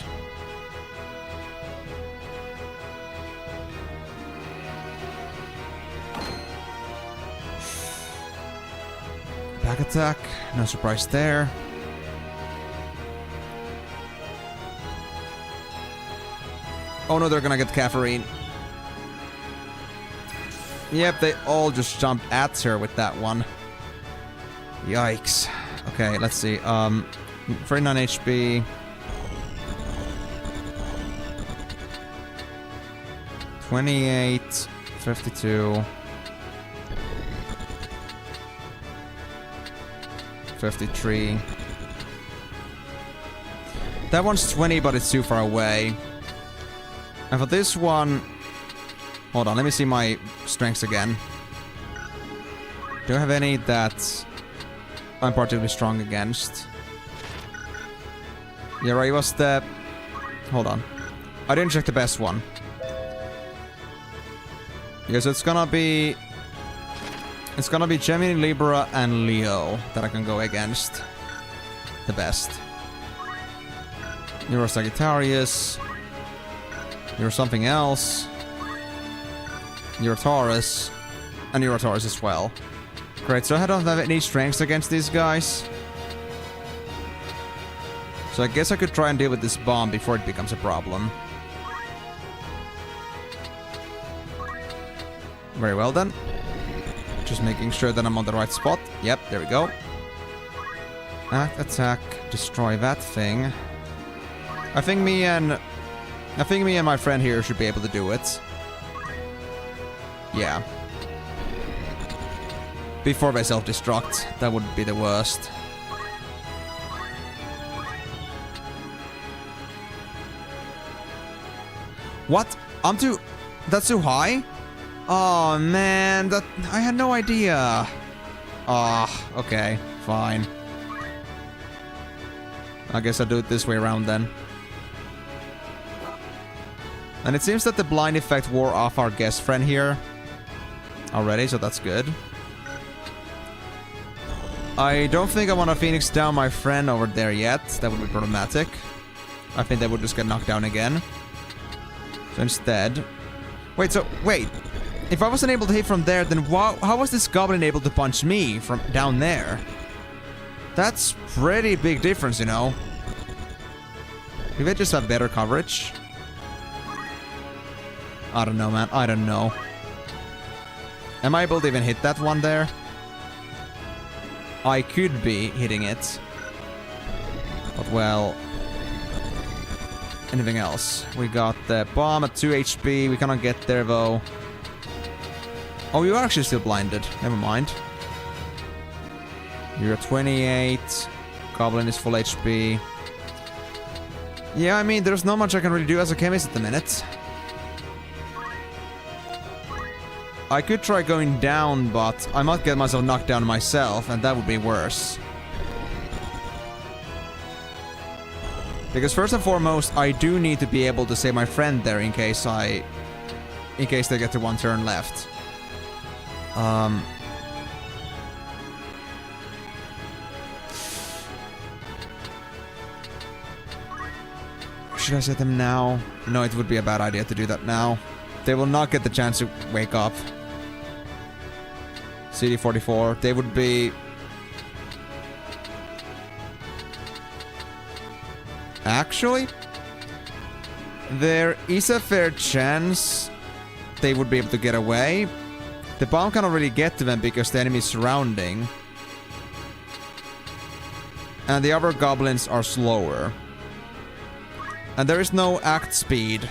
Back attack, no surprise there. Oh no, they're gonna get Catherine. Yep, they all just jumped at her with that one. Yikes. Okay, let's see. 39 HP. 28, 52. 53. That one's 20, but it's too far away. And for this one... hold on, let me see my strengths again. Do I have any that I'm particularly strong against? Yeah, right, it was the... hold on. I didn't check the best one. Because it's gonna be... it's gonna be Gemini, Libra, and Leo that I can go against. The best. You're a Sagittarius. You're something else. You're a Taurus. And you're a Taurus as well. Great, so I don't have any strengths against these guys. So I guess I could try and deal with this bomb before it becomes a problem. Very well then. Just making sure that I'm on the right spot. Yep, there we go. Attack, destroy that thing. I think me and my friend here should be able to do it. Yeah. Before they self-destruct, that would be the worst. What? That's too high? Oh man, I had no idea. Ah, okay, fine. I guess I'll do it this way around then. And it seems that the blind effect wore off our guest friend here already, so that's good. I don't think I want to Phoenix down my friend over there yet. That would be problematic. I think they would just get knocked down again. So instead... Wait. If I wasn't able to hit from there, then how was this goblin able to punch me from down there? That's pretty big difference, you know. Maybe they just have better coverage? I don't know, man. I don't know. Am I able to even hit that one there? I could be hitting it. But, well... anything else? We got the bomb at 2 HP. We cannot get there, though. Oh, you are actually still blinded. Never mind. You're at 28. Goblin is full HP. Yeah, I mean, there's not much I can really do as a chemist at the minute. I could try going down, but I might get myself knocked down myself, and that would be worse. Because first and foremost, I do need to be able to save my friend there in case they get to one turn left. Should I set them now? No, it would be a bad idea to do that now. They will not get the chance to wake up. CD44, they would be... Actually, there is a fair chance they would be able to get away. The bomb cannot really get to them because the enemy is surrounding. And the other goblins are slower. And there is no act speed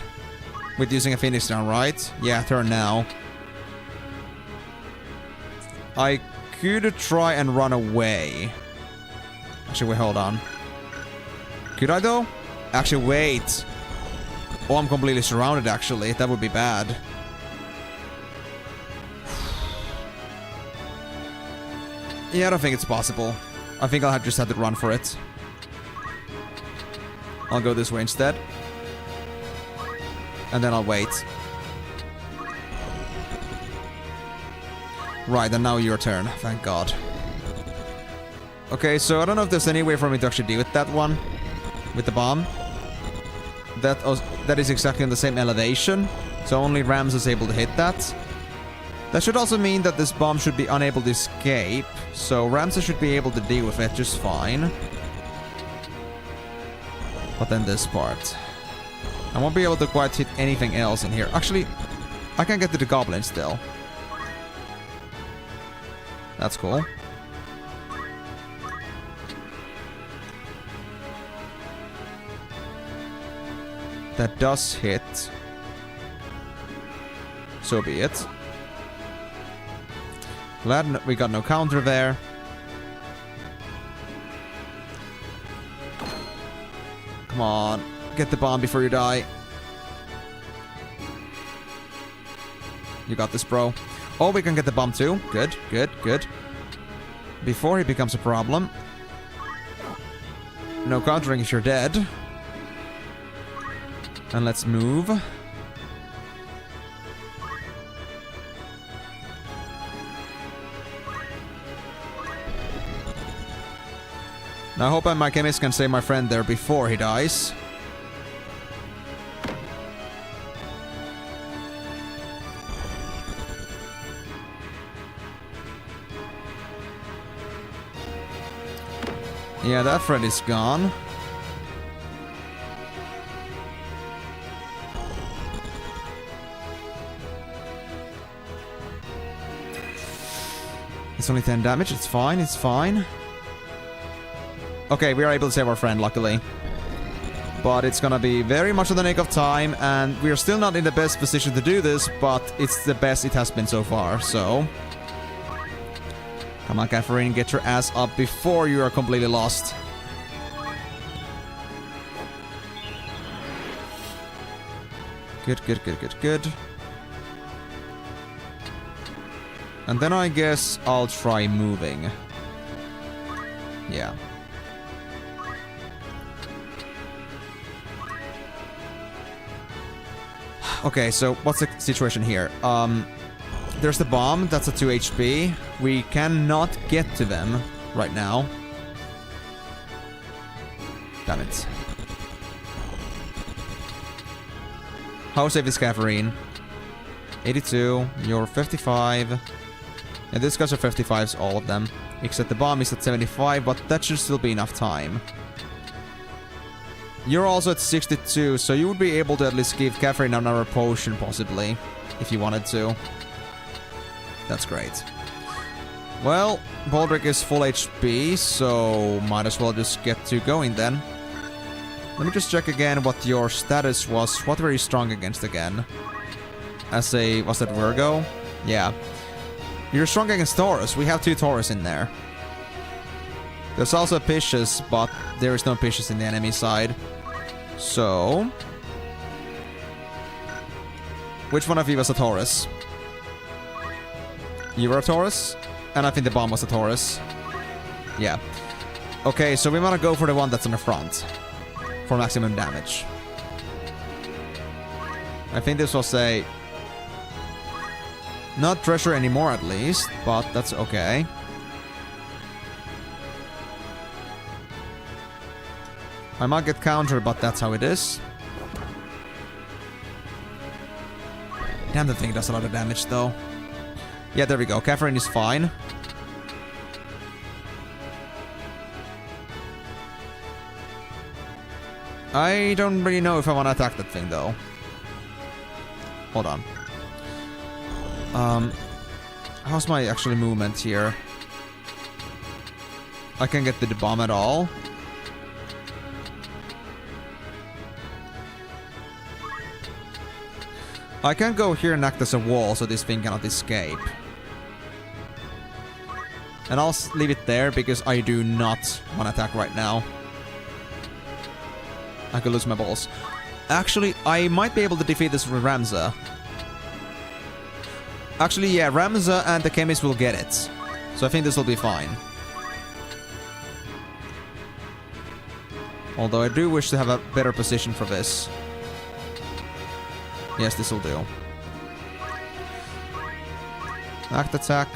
with using a Phoenix down, right? Yeah, turn now. I could try and run away. Actually, wait, hold on. Could I though? Actually, wait. Oh, I'm completely surrounded, actually. That would be bad. Yeah, I don't think it's possible. I think I'll just have to run for it. I'll go this way instead. And then I'll wait. Right, and now your turn. Thank God. Okay, so I don't know if there's any way for me to actually deal with that one. With the bomb. That is exactly on the same elevation. So only Rams is able to hit that. That should also mean that this bomb should be unable to escape. So Ramses should be able to deal with it just fine. But then this part. I won't be able to quite hit anything else in here. Actually, I can get to the goblin still. That's cool. That does hit. So be it. Glad we got no counter there. Come on. Get the bomb before you die. You got this, bro. Oh, we can get the bomb too. Good, good, good. Before he becomes a problem. No countering if you're dead. And let's move. Now I hope my chemist can save my friend there before he dies. Yeah, that friend is gone. It's only 10 damage, it's fine, it's fine. Okay, we are able to save our friend, luckily. But it's gonna be very much on the nick of time, and we are still not in the best position to do this, but it's the best it has been so far, so... Come on, Catherine, get your ass up before you are completely lost. Good, good, good, good, good. And then I guess I'll try moving. Yeah. Okay, so what's the situation here? There's the bomb, that's a 2 HP. We cannot get to them right now. Damn it. How safe is Catherine? 82, you're 55. And these guys are 55s, all of them. Except the bomb is at 75, but that should still be enough time. You're also at 62, so you would be able to at least give Catherine another potion, possibly. If you wanted to. That's great. Well, Baldric is full HP, so might as well just get to going then. Let me just check again what your status was. What were you strong against again? As a... was that Virgo? Yeah. You're strong against Taurus. We have 2 Taurus in there. There's also Pisces, but there is no Pisces in the enemy side. So... which one of you was a Taurus? You were a Taurus? And I think the bomb was a Taurus. Yeah. Okay, so we want to go for the one that's on the front. For maximum damage. I think this was a... not treasure anymore at least, but that's okay. I might get countered, but that's how it is. Damn, the thing does a lot of damage though. Yeah, there we go. Catherine is fine. I don't really know if I want to attack that thing though. Hold on. How's my actual movement here? I can't get the bomb at all. I can go here and act as a wall so this thing cannot escape. And I'll leave it there because I do not want to attack right now. I could lose my balls. Actually, I might be able to defeat this with Ramza. Actually, yeah, Ramza and the chemist will get it. So I think this will be fine. Although I do wish to have a better position for this. Yes, this will do. Act attack.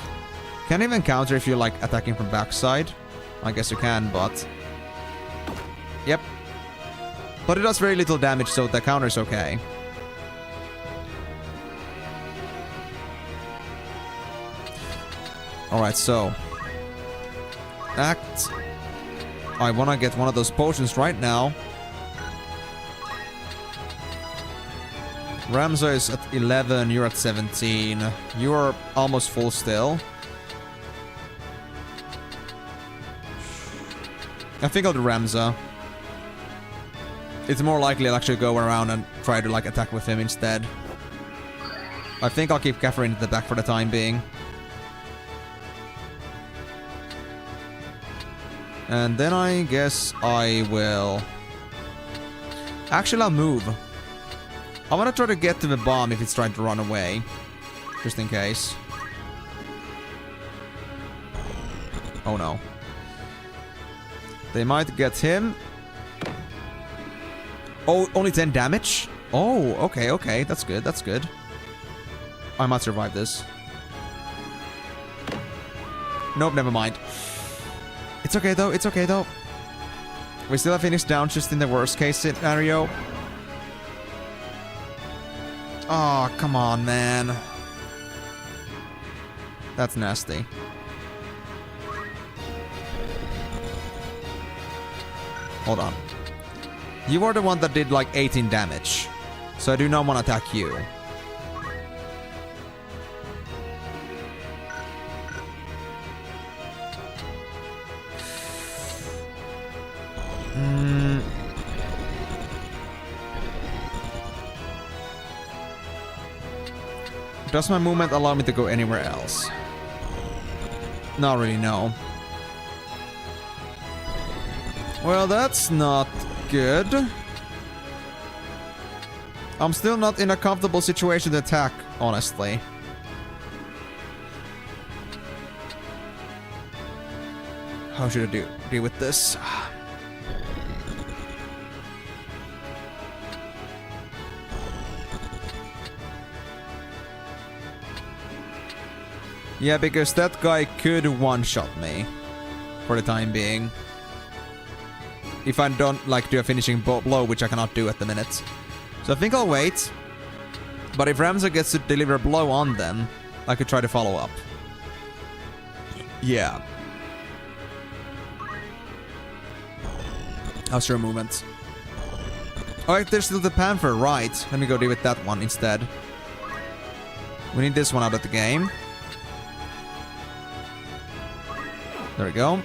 Can't even counter if you're like attacking from backside. I guess you can, but... Yep. But it does very little damage, so the counter is okay. Alright, so... Act. I wanna get one of those potions right now. Ramza is at 11, you're at 17. You're almost full still. I think I'll do Ramza. It's more likely I'll actually go around and try to like attack with him instead. I think I'll keep Catherine at the back for the time being. And then I guess I will... Actually, I'll move. I want to try to get to the bomb if it's trying to run away. Just in case. Oh no. They might get him. Oh, only 10 damage? Oh, okay, okay. That's good, that's good. I might survive this. Nope, never mind. It's okay though, it's okay though. We still have finished down just in the worst case scenario. Oh, come on, man. That's nasty. Hold on. You are the one that did like 18 damage. So I do not want to attack you. Does my movement allow me to go anywhere else? Not really, no. Well, that's not good. I'm still not in a comfortable situation to attack, honestly. How should I deal with this? Yeah, because that guy could one-shot me. For the time being. If I don't, like, do a finishing blow, which I cannot do at the minute. So I think I'll wait. But if Ramza gets to deliver a blow on them, I could try to follow up. Yeah. How's your movement? Oh, there's still the Panther, right. Let me go deal with that one instead. We need this one out of the game. There we go.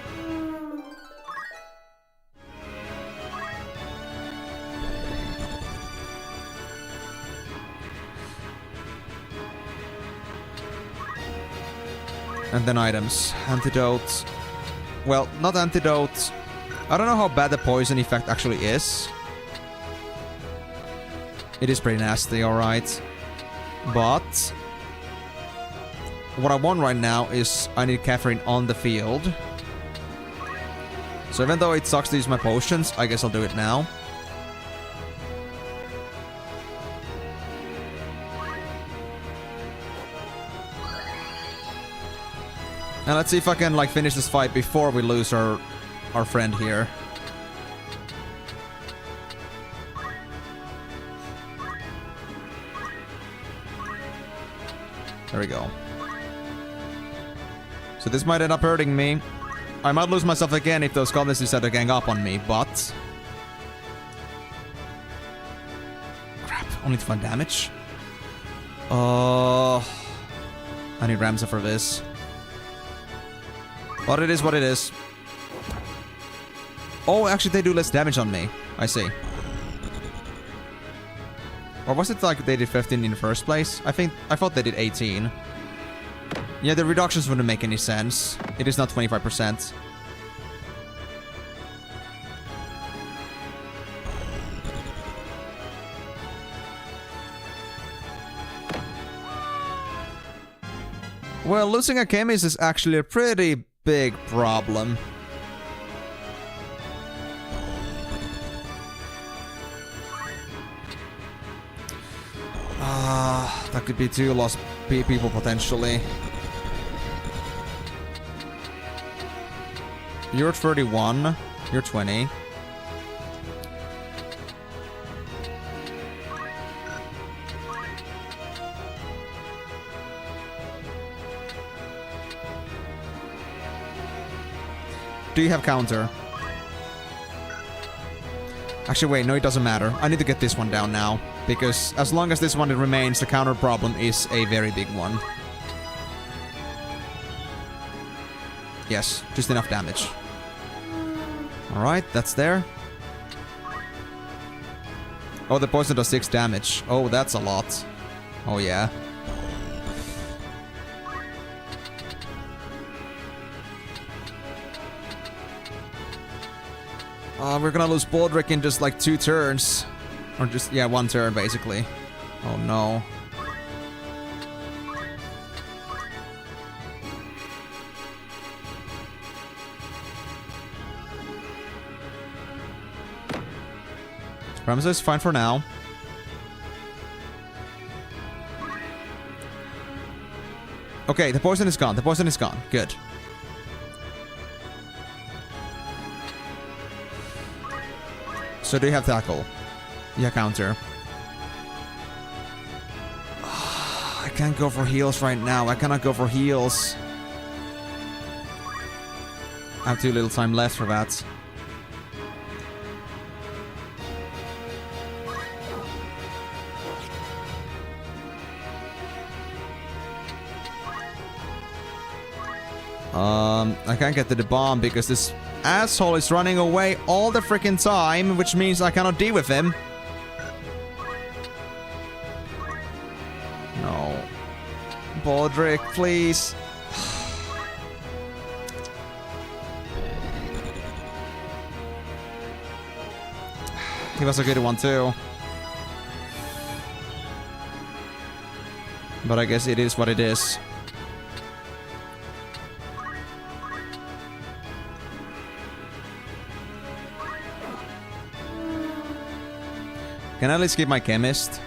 And then items. Antidote. Well, not antidote. I don't know how bad the poison effect actually is. It is pretty nasty, alright. But what I want right now is I need Catherine on the field. So even though it sucks to use my potions, I guess I'll do it now. And let's see if I can like finish this fight before we lose our friend here. There we go. So this might end up hurting me. I might lose myself again if those goblins decide to gang up on me, but... Crap, only 1 damage? I need Ramza for this. But it is what it is. Oh, actually they do less damage on me. I see. Or was it like they did 15 in the first place? I thought they did 18. Yeah, the reductions wouldn't make any sense. It is not 25%. Well, losing a chemist is actually a pretty big problem. That could be 2 lost people potentially. You're 31. You're 20. Do you have counter? Actually, wait, no, it doesn't matter. I need to get this one down now. Because as long as this one remains, the counter problem is a very big one. Yes, just enough damage. Alright, that's there. Oh, the poison does 6 damage. Oh, that's a lot. Oh, yeah. We're gonna lose Baldric in just like 2 turns. Or just, yeah, 1 turn, basically. Oh, no. Ramza is fine for now. Okay, the poison is gone. The poison is gone. Good. So do you have tackle? Yeah, counter. I can't go for heals right now. I cannot go for heals. I have too little time left for that. I can't get to the bomb because this asshole is running away all the freaking time, which means I cannot deal with him. No. Baldric, please. He was a good one too. But I guess it is what it is. Can I at least keep my chemist?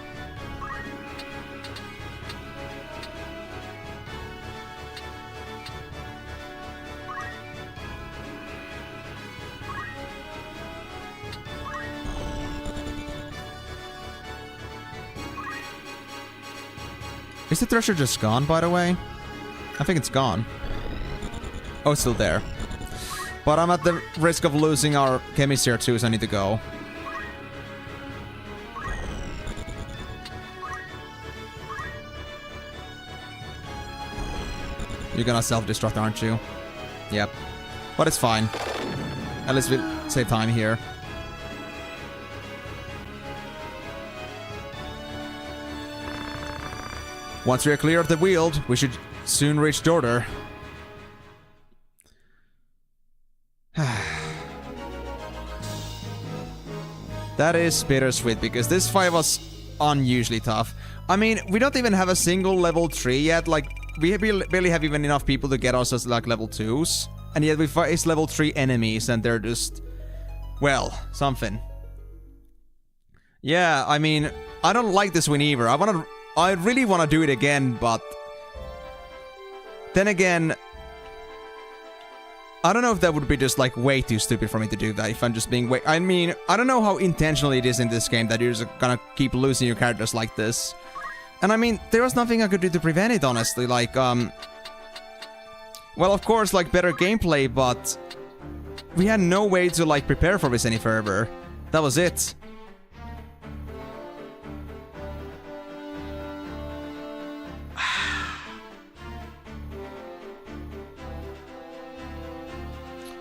Is the treasure just gone, by the way? I think it's gone. Oh, it's still there. But I'm at the risk of losing our chemist here too, so I need to go. You're gonna self-destruct, aren't you? Yep. But it's fine. At least we'll save time here. Once we are clear of the Weald, we should soon reach Dorder. That is bittersweet, because this fight was unusually tough. I mean, we don't even have a single level 3 yet, like, we barely have even enough people to get us as, like, level 2s. And yet we face level 3 enemies, and they're just... well, something. Yeah, I mean, I don't like this win either. I really want to do it again, but... then again... I don't know if that would be just, like, way too stupid for me to do that, if I'm just being way... I mean, I don't know how intentional it is in this game that you're just gonna keep losing your characters like this. And I mean, there was nothing I could do to prevent it, honestly, like, well, of course, like, better gameplay, but... we had no way to, like, prepare for this any further. That was it.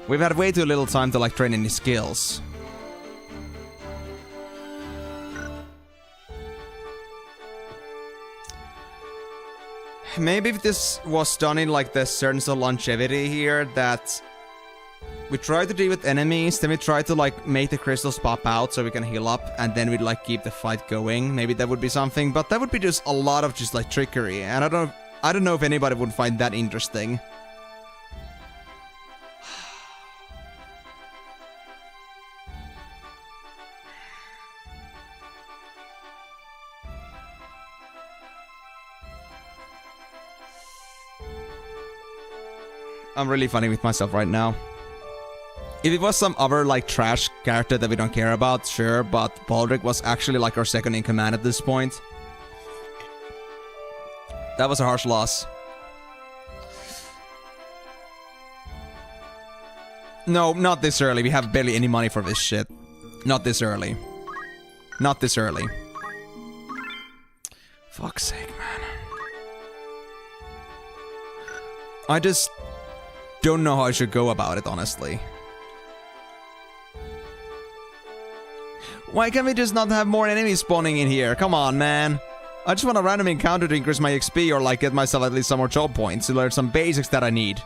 We've had way too little time to, like, train any skills. Maybe if this was done in, like, the certain sort of longevity here, that we try to deal with enemies, then we try to, like, make the crystals pop out so we can heal up, and then we'd, like, keep the fight going. Maybe that would be something, but that would be just a lot of just, like, trickery, and I don't know if anybody would find that interesting. I'm really funny with myself right now. If it was some other, like, trash character that we don't care about, sure, but Baldric was actually, like, our second in command at this point. That was a harsh loss. No, not this early. We have barely any money for this shit. Not this early. Not this early. Fuck's sake, man. I just... don't know how I should go about it, honestly. Why can't we just not have more enemies spawning in here? Come on, man. I just want a random encounter to increase my XP or, like, get myself at least some more job points to learn some basics that I need.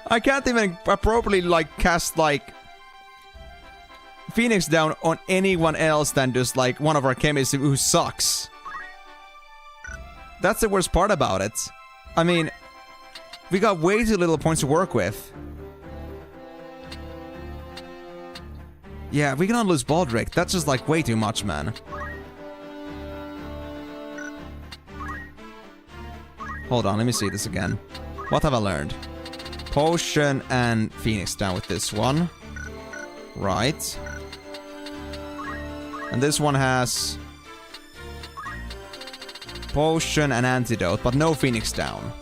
I can't even appropriately, like, cast, like, Phoenix down on anyone else than just, like, one of our chemists who sucks. That's the worst part about it. I mean... we got way too little points to work with. Yeah, we cannot lose Baldric. That's just, like, way too much, man. Hold on, let me see this again. What have I learned? Potion and Phoenix down with this one. Right. And this one has... Potion and Antidote, but no Phoenix down.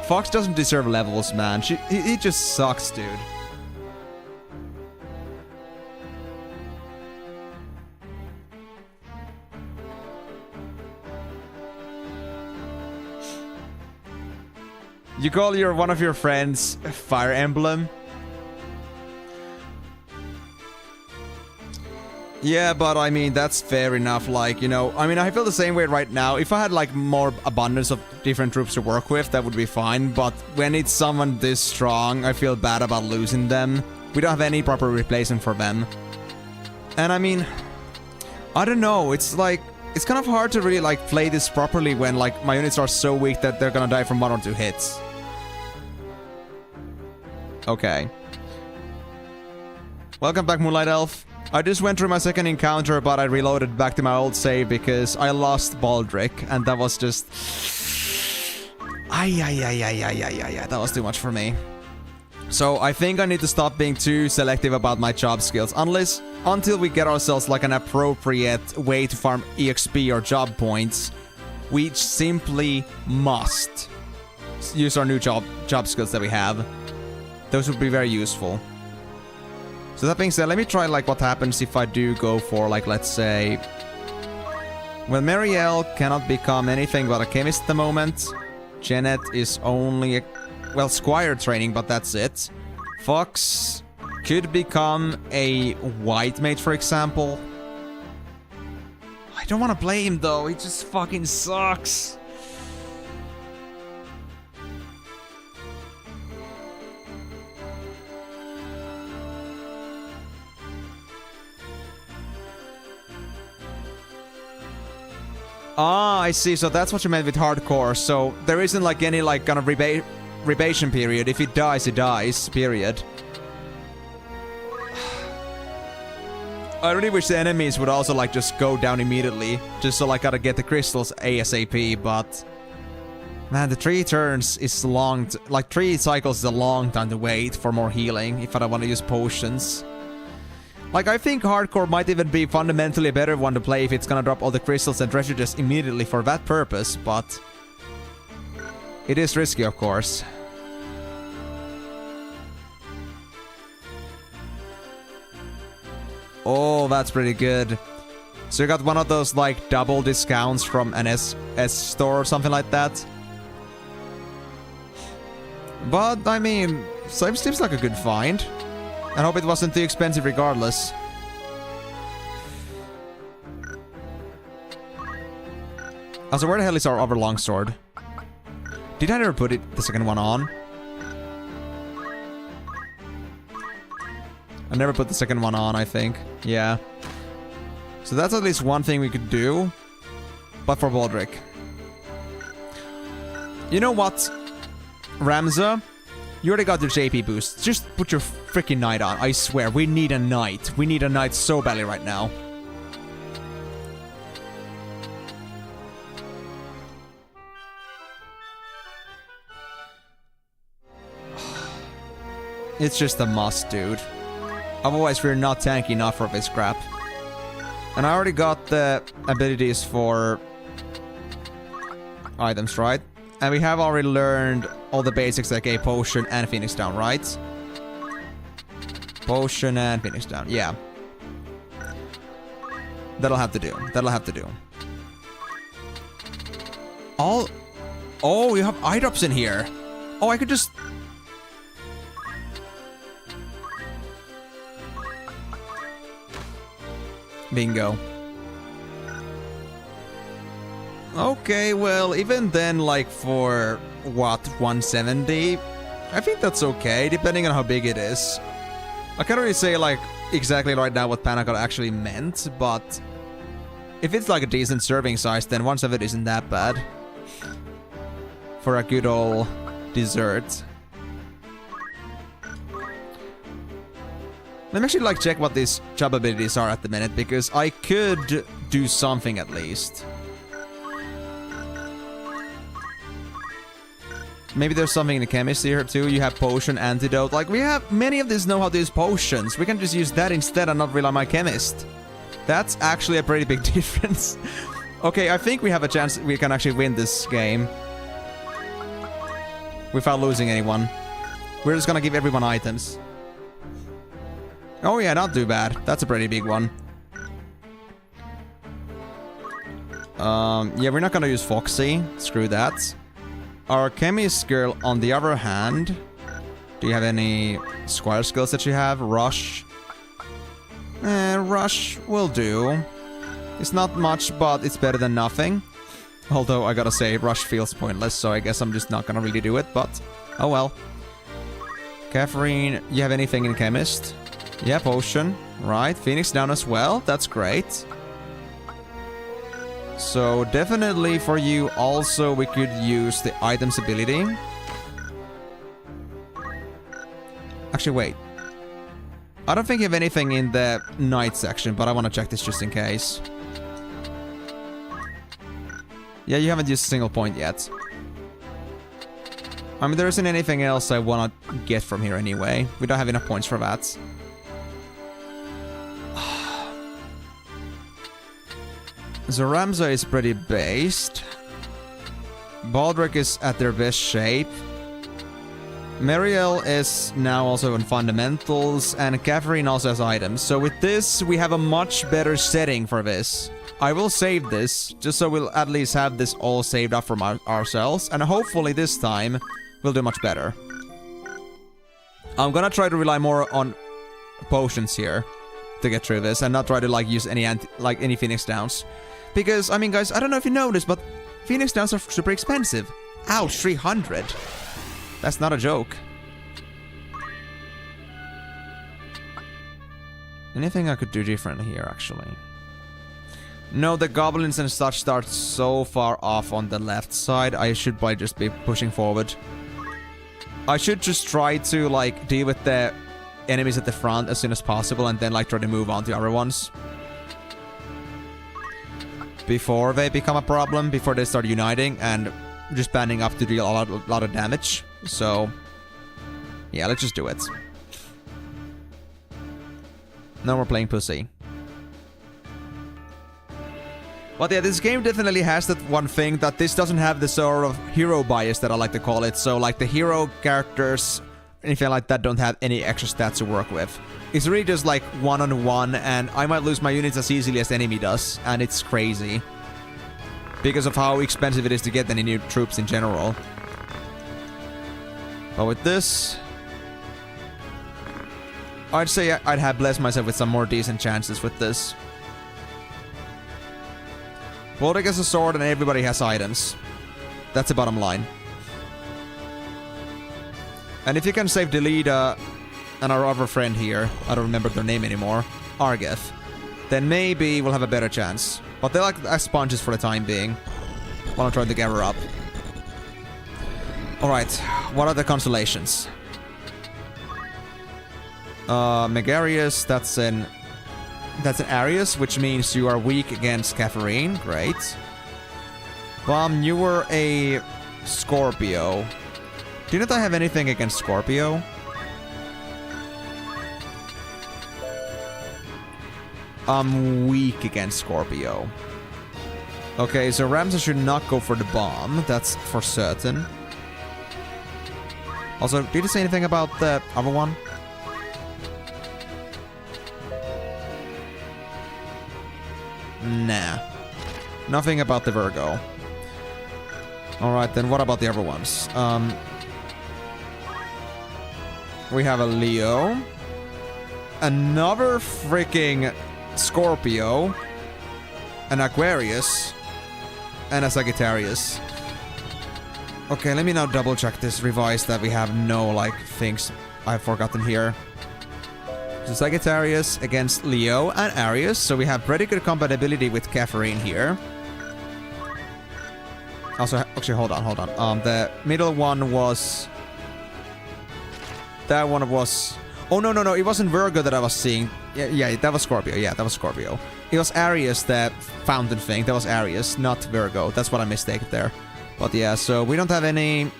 Fox doesn't deserve levels, man. He just sucks, dude. You call one of your friends Fire Emblem? Yeah, but I mean, that's fair enough, like, you know, I mean, I feel the same way right now. If I had, like, more abundance of different troops to work with, that would be fine, but when it's someone this strong, I feel bad about losing them. We don't have any proper replacement for them. And I mean, I don't know, it's like, it's kind of hard to really, like, play this properly when, like, my units are so weak that they're gonna die from 1 or 2 hits. Okay. Welcome back, Moonlight Elf. I just went through my second encounter, but I reloaded back to my old save because I lost Baldric, and that was just... That was too much for me. So I think I need to stop being too selective about my job skills, until we get ourselves like an appropriate way to farm EXP or job points. We simply must use our new job skills that we have. Those would be very useful. So that being said, let me try like what happens if I do go for like, let's say... Well, Marielle cannot become anything but a chemist at the moment. Janet is only a... Well, Squire training, but that's it. Fox could become a white mage, for example. I don't want to play him though, he just fucking sucks. Ah, I see. So that's what you meant with hardcore. So there isn't like any like kind of rebation period. If he dies, period. I really wish the enemies would also like just go down immediately. Just so like gotta get the crystals ASAP, but... Man, the 3 turns is long. Like 3 cycles is a long time to wait for more healing if I don't want to use potions. Like, I think hardcore might even be fundamentally a better one to play if it's gonna drop all the crystals and treasures immediately for that purpose, but... It is risky, of course. Oh, that's pretty good. So you got one of those, like, double discounts from an S store or something like that. But, I mean, seems like a good find. I hope it wasn't too expensive regardless. Also, where the hell is our other longsword? Did I never put the second one on? I never put the second one on, I think. Yeah. So that's at least one thing we could do. But for Baldric. You know what? Ramza? You already got your JP boost. Just put your freaking knight on. I swear, we need a knight. We need a knight so badly right now. It's just a must, dude. Otherwise, we're not tanky enough for this crap. And I already got the abilities for items, right? And we have already learned all the basics like a potion and Phoenix Down, right? Potion and Phoenix Down, yeah. That'll have to do. That'll have to do. Oh, you have eye drops in here. Oh, I could just... Bingo. Okay, well, even then, like, for, what, 170? I think that's okay, depending on how big it is. I can't really say, like, exactly right now what Panacot actually meant, but... If it's, like, a decent serving size, then 170 isn't that bad. For a good old dessert. Let me actually, like, check what these job abilities are at the minute, because I could do something at least. Maybe there's something in the chemistry here too. You have potion, antidote. Like, we have many of these know how to use potions. We can just use that instead and not rely on my chemist. That's actually a pretty big difference. Okay, I think we have a chance we can actually win this game. Without losing anyone. We're just gonna give everyone items. Oh yeah, not too bad. That's a pretty big one. Yeah, we're not gonna use Foxy. Screw that. Our chemist girl, on the other hand... Do you have any squire skills that you have? Rush? Rush will do. It's not much, but it's better than nothing. Although, I gotta say, Rush feels pointless, so I guess I'm just not gonna really do it, but... Oh well. Catherine, you have anything in Chemist? Yeah, Potion. Right, Phoenix down as well. That's great. So, definitely for you, also, we could use the items ability. Actually, wait. I don't think you have anything in the night section, but I want to check this just in case. Yeah, you haven't used a single point yet. I mean, there isn't anything else I want to get from here anyway. We don't have enough points for that. Zoramza is pretty based. Baldric is at their best shape. Mariel is now also in fundamentals, and Catherine also has items. So with this, we have a much better setting for this. I will save this, just so we'll at least have this all saved up from ourselves, and hopefully this time, we'll do much better. I'm gonna try to rely more on potions here to get through this, and not try to like use any Phoenix Downs. Because, I mean guys, I don't know if you noticed, but Phoenix Downs are super expensive. Ouch, 300. That's not a joke. Anything I could do different here, actually? No, the goblins and such start so far off on the left side. I should probably just be pushing forward. I should just try to, like, deal with the enemies at the front as soon as possible and then, like, try to move on to other ones. Before they become a problem, before they start uniting and just banding up to deal a lot of damage. So, yeah, let's just do it. No more playing pussy. But yeah, this game definitely has that one thing that this doesn't have the sort of hero bias that I like to call it. So, like, the hero characters, anything like that, don't have any extra stats to work with. It's really just like one-on-one, and I might lose my units as easily as the enemy does, and it's crazy. Because of how expensive it is to get any new troops in general. But with this... I'd say I'd have blessed myself with some more decent chances with this. Voldic has a sword and everybody has items. That's the bottom line. And if you can save Delida and our other friend here, I don't remember their name anymore, Argeth, then maybe we'll have a better chance. But they're like as sponges for the time being. While I'm trying to gather up. Alright, what are the constellations? Megarius, that's an Arius, which means you are weak against Catherine. Great. You were a Scorpio. Didn't I have anything against Scorpio? I'm weak against Scorpio. Okay, so Ramses should not go for the bomb. That's for certain. Also, did you say anything about the other one? Nah. Nothing about the Virgo. Alright, then what about the other ones? We have a Leo. Another freaking Scorpio. An Aquarius. And a Sagittarius. Okay, let me now double check this revise that we have no, like, things I've forgotten here. So Sagittarius against Leo and Arius, so we have pretty good compatibility with Catherine here. Also, actually, hold on. The middle one was... That one was... Oh, no, it wasn't Virgo that I was seeing. Yeah, that was Scorpio. Yeah, that was Scorpio. It was Arius, the fountain thing. That was Arius, not Virgo. That's what I mistaken there. But yeah, so we don't have any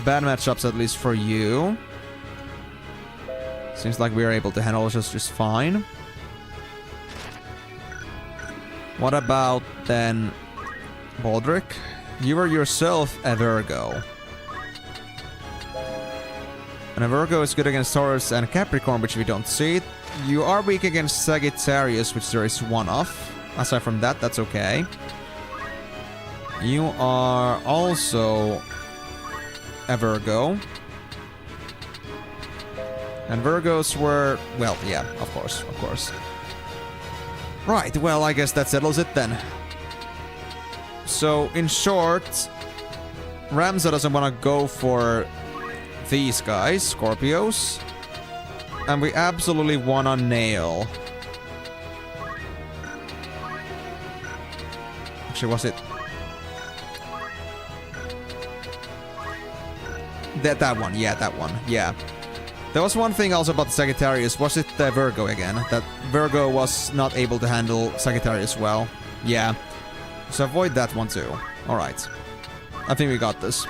bad matchups, at least for you. Seems like we are able to handle this just fine. What about then Baldric? You are yourself a Virgo. And a Virgo is good against Taurus and Capricorn, which we don't see. You are weak against Sagittarius, which there is one of. Aside from that, that's okay. You are also a Virgo. And Virgos were... well, yeah, of course, of course. Right, well, I guess that settles it then. So, in short, Ramza doesn't want to go for these guys, Scorpios. And we absolutely want to nail. Actually, was it... That one, yeah, that one, yeah. There was one thing also about the Sagittarius. Was it the Virgo again? That Virgo was not able to handle Sagittarius well. Yeah. So avoid that one too. Alright. I think we got this.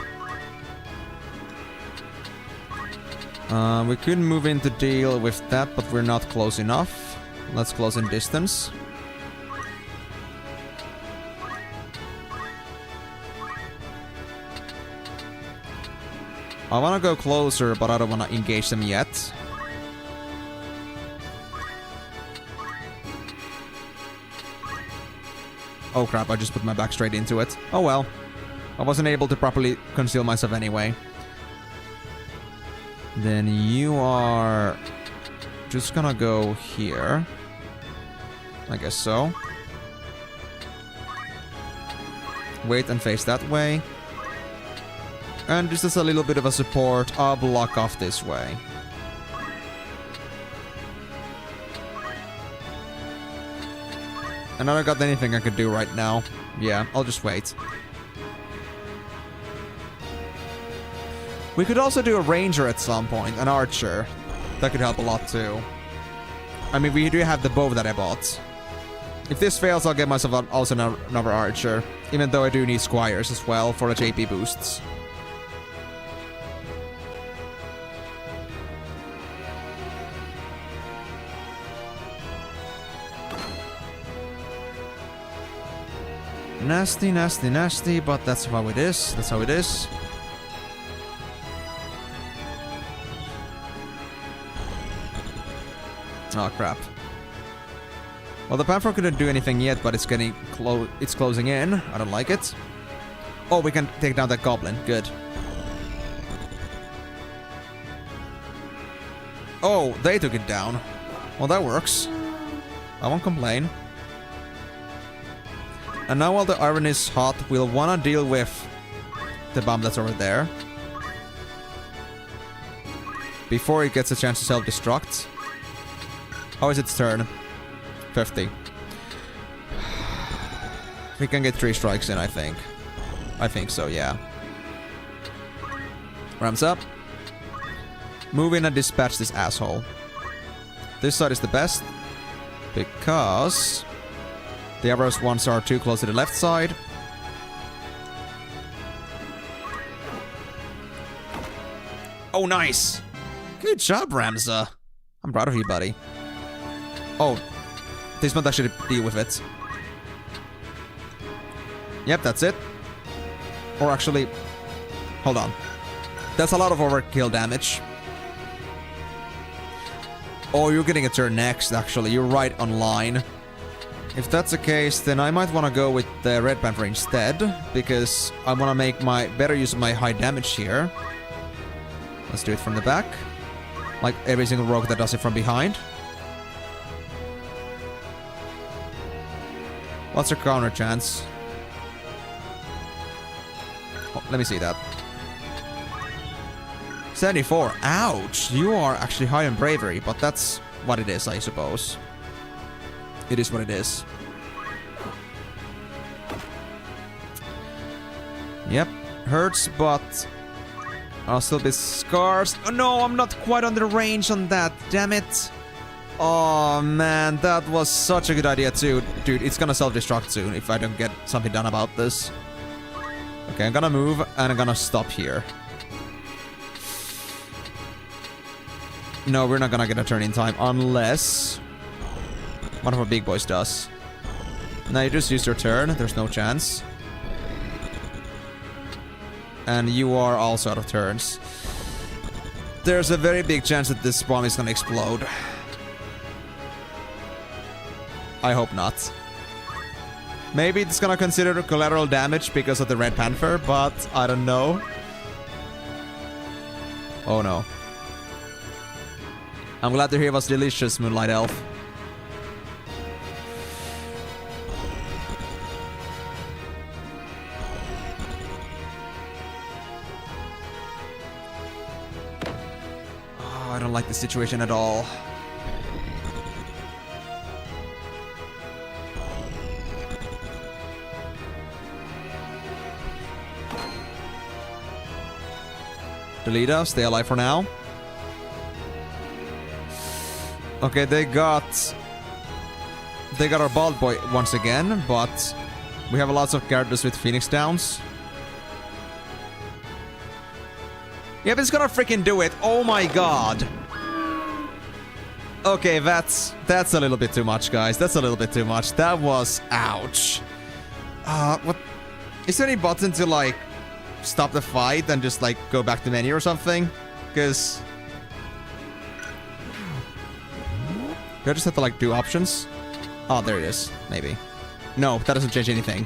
We could move in to deal with that, but we're not close enough. Let's close in distance. I want to go closer, but I don't want to engage them yet. Oh crap, I just put my back straight into it. Oh well. I wasn't able to properly conceal myself anyway. Then you are just gonna go here. I guess so. Wait and face that way. And just as a little bit of a support, I'll block off this way. And I don't got anything I could do right now. Yeah, I'll just wait. We could also do a ranger at some point, an archer. That could help a lot too. I mean, we do have the bow that I bought. If this fails, I'll get myself also another archer. Even though I do need squires as well for the JP boosts. Nasty, nasty, nasty, but that's how it is. That's how it is. Oh crap. Well, the Panther couldn't do anything yet, but it's getting it's closing in. I don't like it. Oh, we can take down that goblin. Good. Oh, they took it down. Well, that works. I won't complain. And now while the iron is hot, we'll wanna deal with the bomb that's over there. Before it gets a chance to self-destruct. How is its turn? 50. We can get 3 strikes in, I think. I think so, yeah. Rams up. Move in and dispatch this asshole. This side is the best. Because... the other ones are too close to the left side. Oh, nice! Good job, Ramza. I'm proud of you, buddy. Oh, this one I should deal with it. Yep, that's it. Or actually, hold on. That's a lot of overkill damage. Oh, you're getting a turn next, actually. You're right on line. If that's the case, then I might want to go with the Red Panther instead, because I want to make my better use of my high damage here. Let's do it from the back. Like every single rogue that does it from behind. What's your counter chance? Oh, let me see that. 74. Ouch! You are actually high in bravery, but that's what it is, I suppose. It is what it is. Yep, hurts, but I'll still be scars. Oh no, I'm not quite on the range on that, damn it. Oh man, that was such a good idea too. Dude, it's gonna self-destruct soon if I don't get something done about this. Okay, I'm gonna move and I'm gonna stop here. No, we're not gonna get a turn in time unless one of our big boys does. Now you just use your turn, there's no chance. And you are also out of turns. There's a very big chance that this bomb is gonna explode. I hope not. Maybe it's gonna consider collateral damage because of the Red Panther, but I don't know. Oh no. I'm glad to hear it was delicious, Moonlight Elf. Oh, I don't like this situation at all. Delita, stay alive for now. Okay, they got our bald boy once again, but we have lots of characters with Phoenix Downs. Yeah, but it's gonna freaking do it. Oh my god. Okay, that's a little bit too much, guys. That's a little bit too much. That was ouch. What? Is there any button to like stop the fight and just like go back to menu or something? Because do I just have to like do options? Oh, there it is. Maybe. No, that doesn't change anything.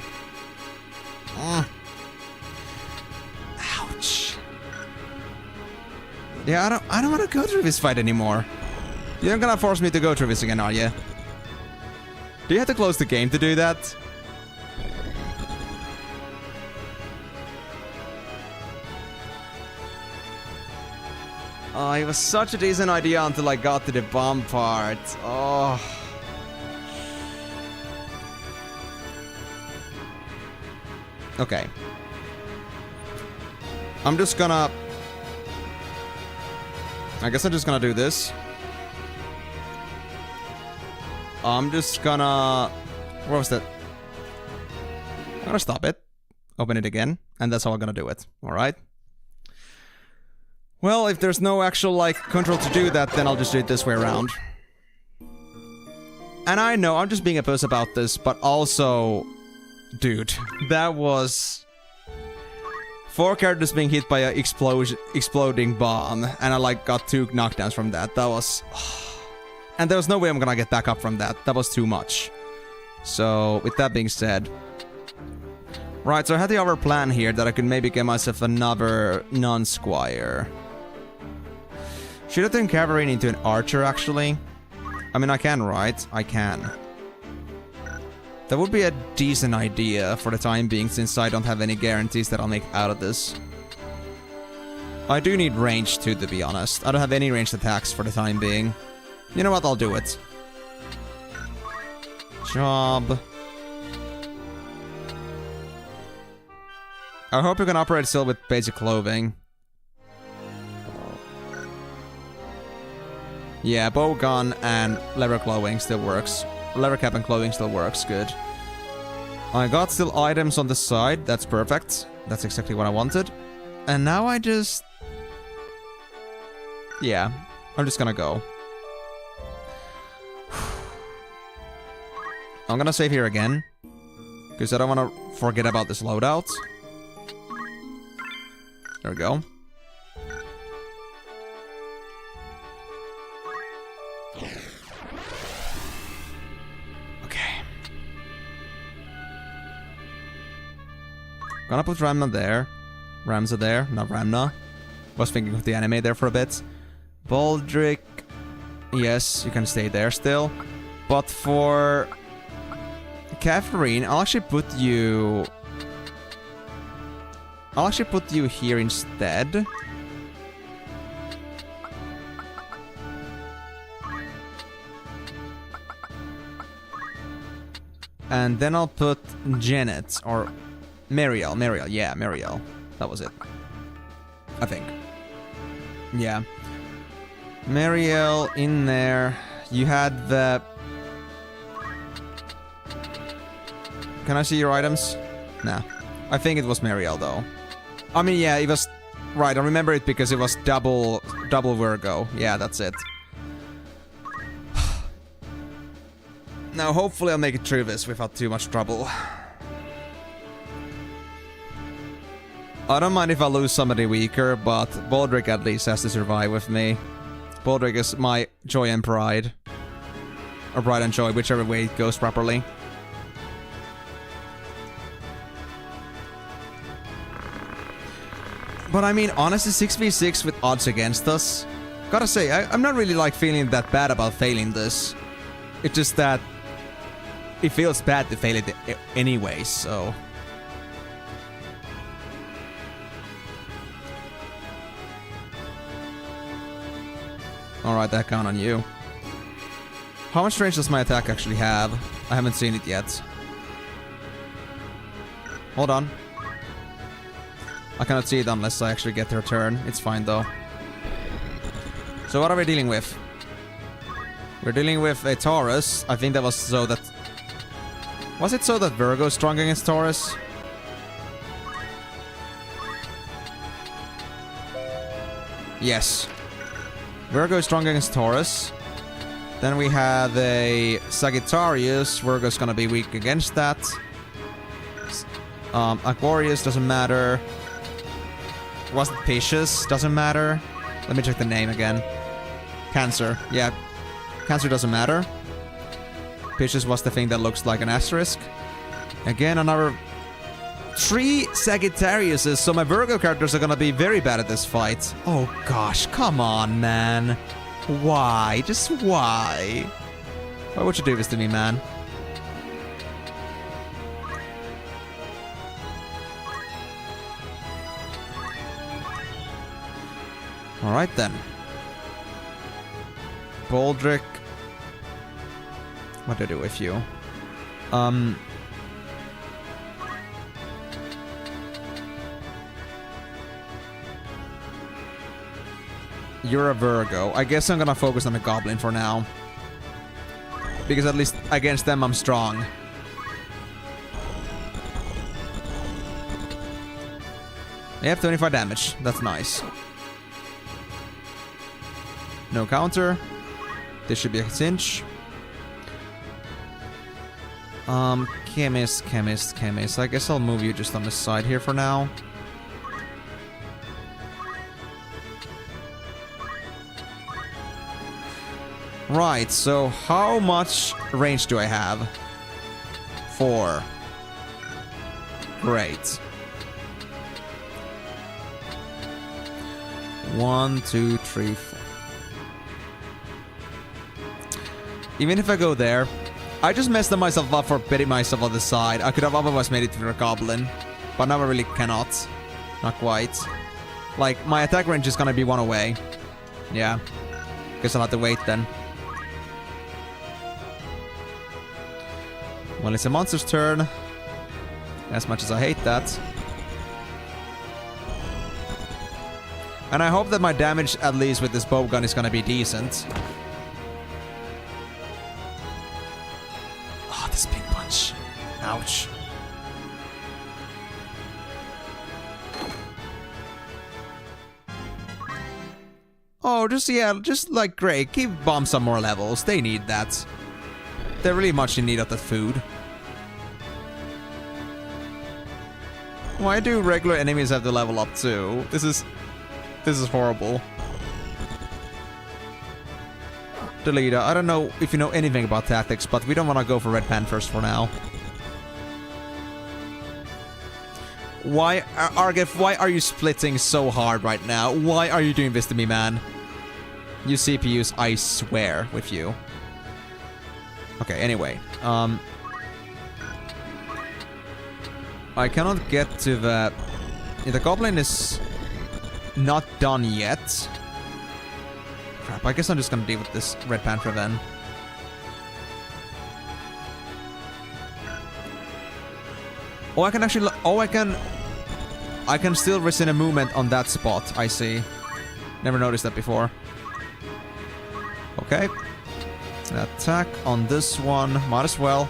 Ouch. Yeah, I don't want to go through this fight anymore. You're not gonna force me to go through this again, are you? Do you have to close the game to do that? Oh, it was such a decent idea until I got to the bomb part. Oh. Okay. I'm just gonna... I guess I'm just gonna do this. I'm just gonna... Where was that? I'm gonna stop it. Open it again. And that's how I'm gonna do it. Alright? Well, if there's no actual, like, control to do that, then I'll just do it this way around. And I know, I'm just being a puss about this, but also... Dude, that was... 4 characters being hit by a exploding bomb, and I, like, got 2 knockdowns from that. That was... And there was no way I'm gonna get back up from that. That was too much. So, with that being said... Right, so I had the other plan here that I could maybe get myself another non-squire. Should I turn cavalry into an archer, actually? I mean, I can, right? I can. That would be a decent idea for the time being, since I don't have any guarantees that I'll make out of this. I do need range too, to be honest. I don't have any ranged attacks for the time being. You know what? I'll do it. Job. I hope you can operate still with basic clothing. Yeah, bow, gun, and leather clothing still works. Leather cap and clothing still works, good. I got still items on the side, that's perfect. That's exactly what I wanted. And now I just... Yeah, I'm just gonna go. I'm gonna save here again. Because I don't want to forget about this loadout. There we go. Okay. Gonna put Ramna there. Ramza there, not Ramna. Was thinking of the anime there for a bit. Baldric. Yes, you can stay there still. But for Catherine, I'll actually put you here instead. And then I'll put Janet, or Mariel. Mariel, yeah, Mariel. That was it. I think. Yeah. Mariel in there. You had the... Can I see your items? Nah. I think it was Mariel, though. I mean, yeah, it was... Right, I remember it because it was double Virgo. Yeah, that's it. Now, hopefully I'll make it through this without too much trouble. I don't mind if I lose somebody weaker, but Baldric at least has to survive with me. Baldric is my joy and pride. Or pride and joy, whichever way it goes properly. But I mean, honestly, 6v6 with odds against us. Gotta say, I'm not really like feeling that bad about failing this. It's just that it feels bad to fail it anyway, so... Alright, that count on you. How much range does my attack actually have? I haven't seen it yet. Hold on. I cannot see it unless I actually get their turn. It's fine though. So what are we dealing with? We're dealing with a Taurus. I think that was so that... Was it so that Virgo is strong against Taurus? Yes. Virgo is strong against Taurus. Then we have a Sagittarius. Virgo's gonna be weak against that. Aquarius doesn't matter. Was it Pisces? Doesn't matter. Let me check the name again. Cancer. Yeah. Cancer doesn't matter. Pisces was the thing that looks like an asterisk. Again, another 3 Sagittariuses, so my Virgo characters are gonna be very bad at this fight. Oh gosh, come on, man. Why? Just why? Why would you do this to me, man? Alright then. Baldric. What do I do with you? You're a Virgo. I guess I'm gonna focus on the Goblin for now. Because at least against them I'm strong. They have 25 damage. That's nice. No counter. This should be a cinch. Chemist. I guess I'll move you just on the side here for now. Right, so how much range do I have? 4. Great. 1, 2, 3, 4. Even if I go there, I just messed myself up for betting myself on the side. I could have otherwise made it to the Goblin, but now I really cannot. Not quite. Like, my attack range is gonna be 1 away. Yeah. Guess I'll have to wait then. Well, it's a monster's turn. As much as I hate that. And I hope that my damage, at least with this bowgun, is gonna be decent. Oh, this big punch. Ouch. Oh, just like great. Keep bomb some more levels. They need that. They're really much in need of that food. Why do regular enemies have to level up too? This is horrible. Delita, I don't know if you know anything about tactics, but we don't want to go for Red Panthers for now. Why, Argif, why are you splitting so hard right now? Why are you doing this to me, man? You CPUs, I swear with you. Okay, anyway. I cannot get to the... The Goblin is not done yet. Crap, I guess I'm just gonna deal with this Red Panther then. Oh, I can actually... Oh, I can still resist a movement on that spot, I see. Never noticed that before. Okay. Attack on this one. Might as well.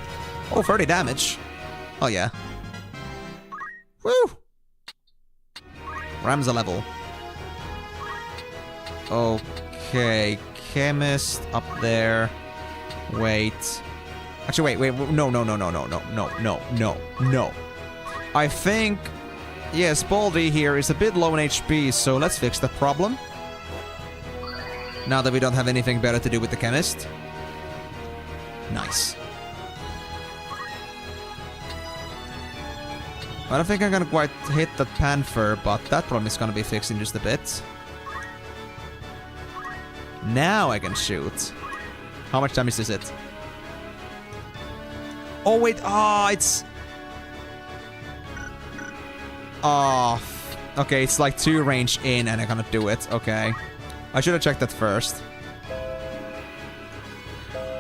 Oh, 30 damage. Oh, yeah. Woo! Ramza level. Okay. Chemist up there. Wait. Actually, wait. No. I think... Yes, Baldy here is a bit low in HP, so let's fix that problem. Now that we don't have anything better to do with the chemist. Nice. I don't think I'm gonna quite hit that panther, but that problem is gonna be fixed in just a bit. Now I can shoot. How much damage is it? Oh wait, it's... okay, it's like 2 range in and I cannot do it. Okay. I should have checked that first.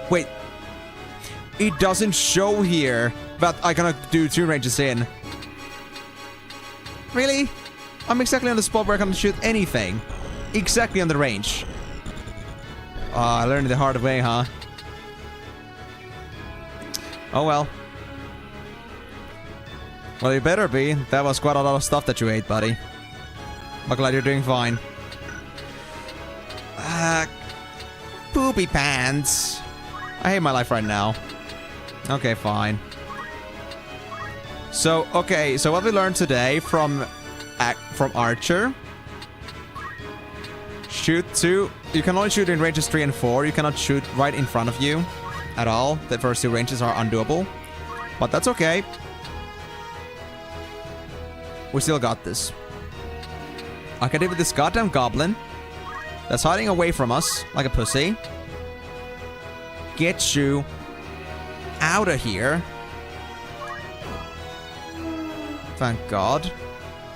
Wait. It doesn't show here that I cannot do 2 ranges in. Really? I'm exactly on the spot where I can shoot anything. Exactly on the range. I learned it the hard way, huh? Oh well. Well, you better be. That was quite a lot of stuff that you ate, buddy. But glad you're doing fine. Poopy pants. I hate my life right now. Okay, fine. So, okay, so what we learned today from Archer. Shoot 2. You can only shoot in ranges 3 and 4. You cannot shoot right in front of you at all. The first 2 ranges are undoable. But that's okay. We still got this. I can deal with this goddamn goblin that's hiding away from us like a pussy. Get you out of here. Thank God.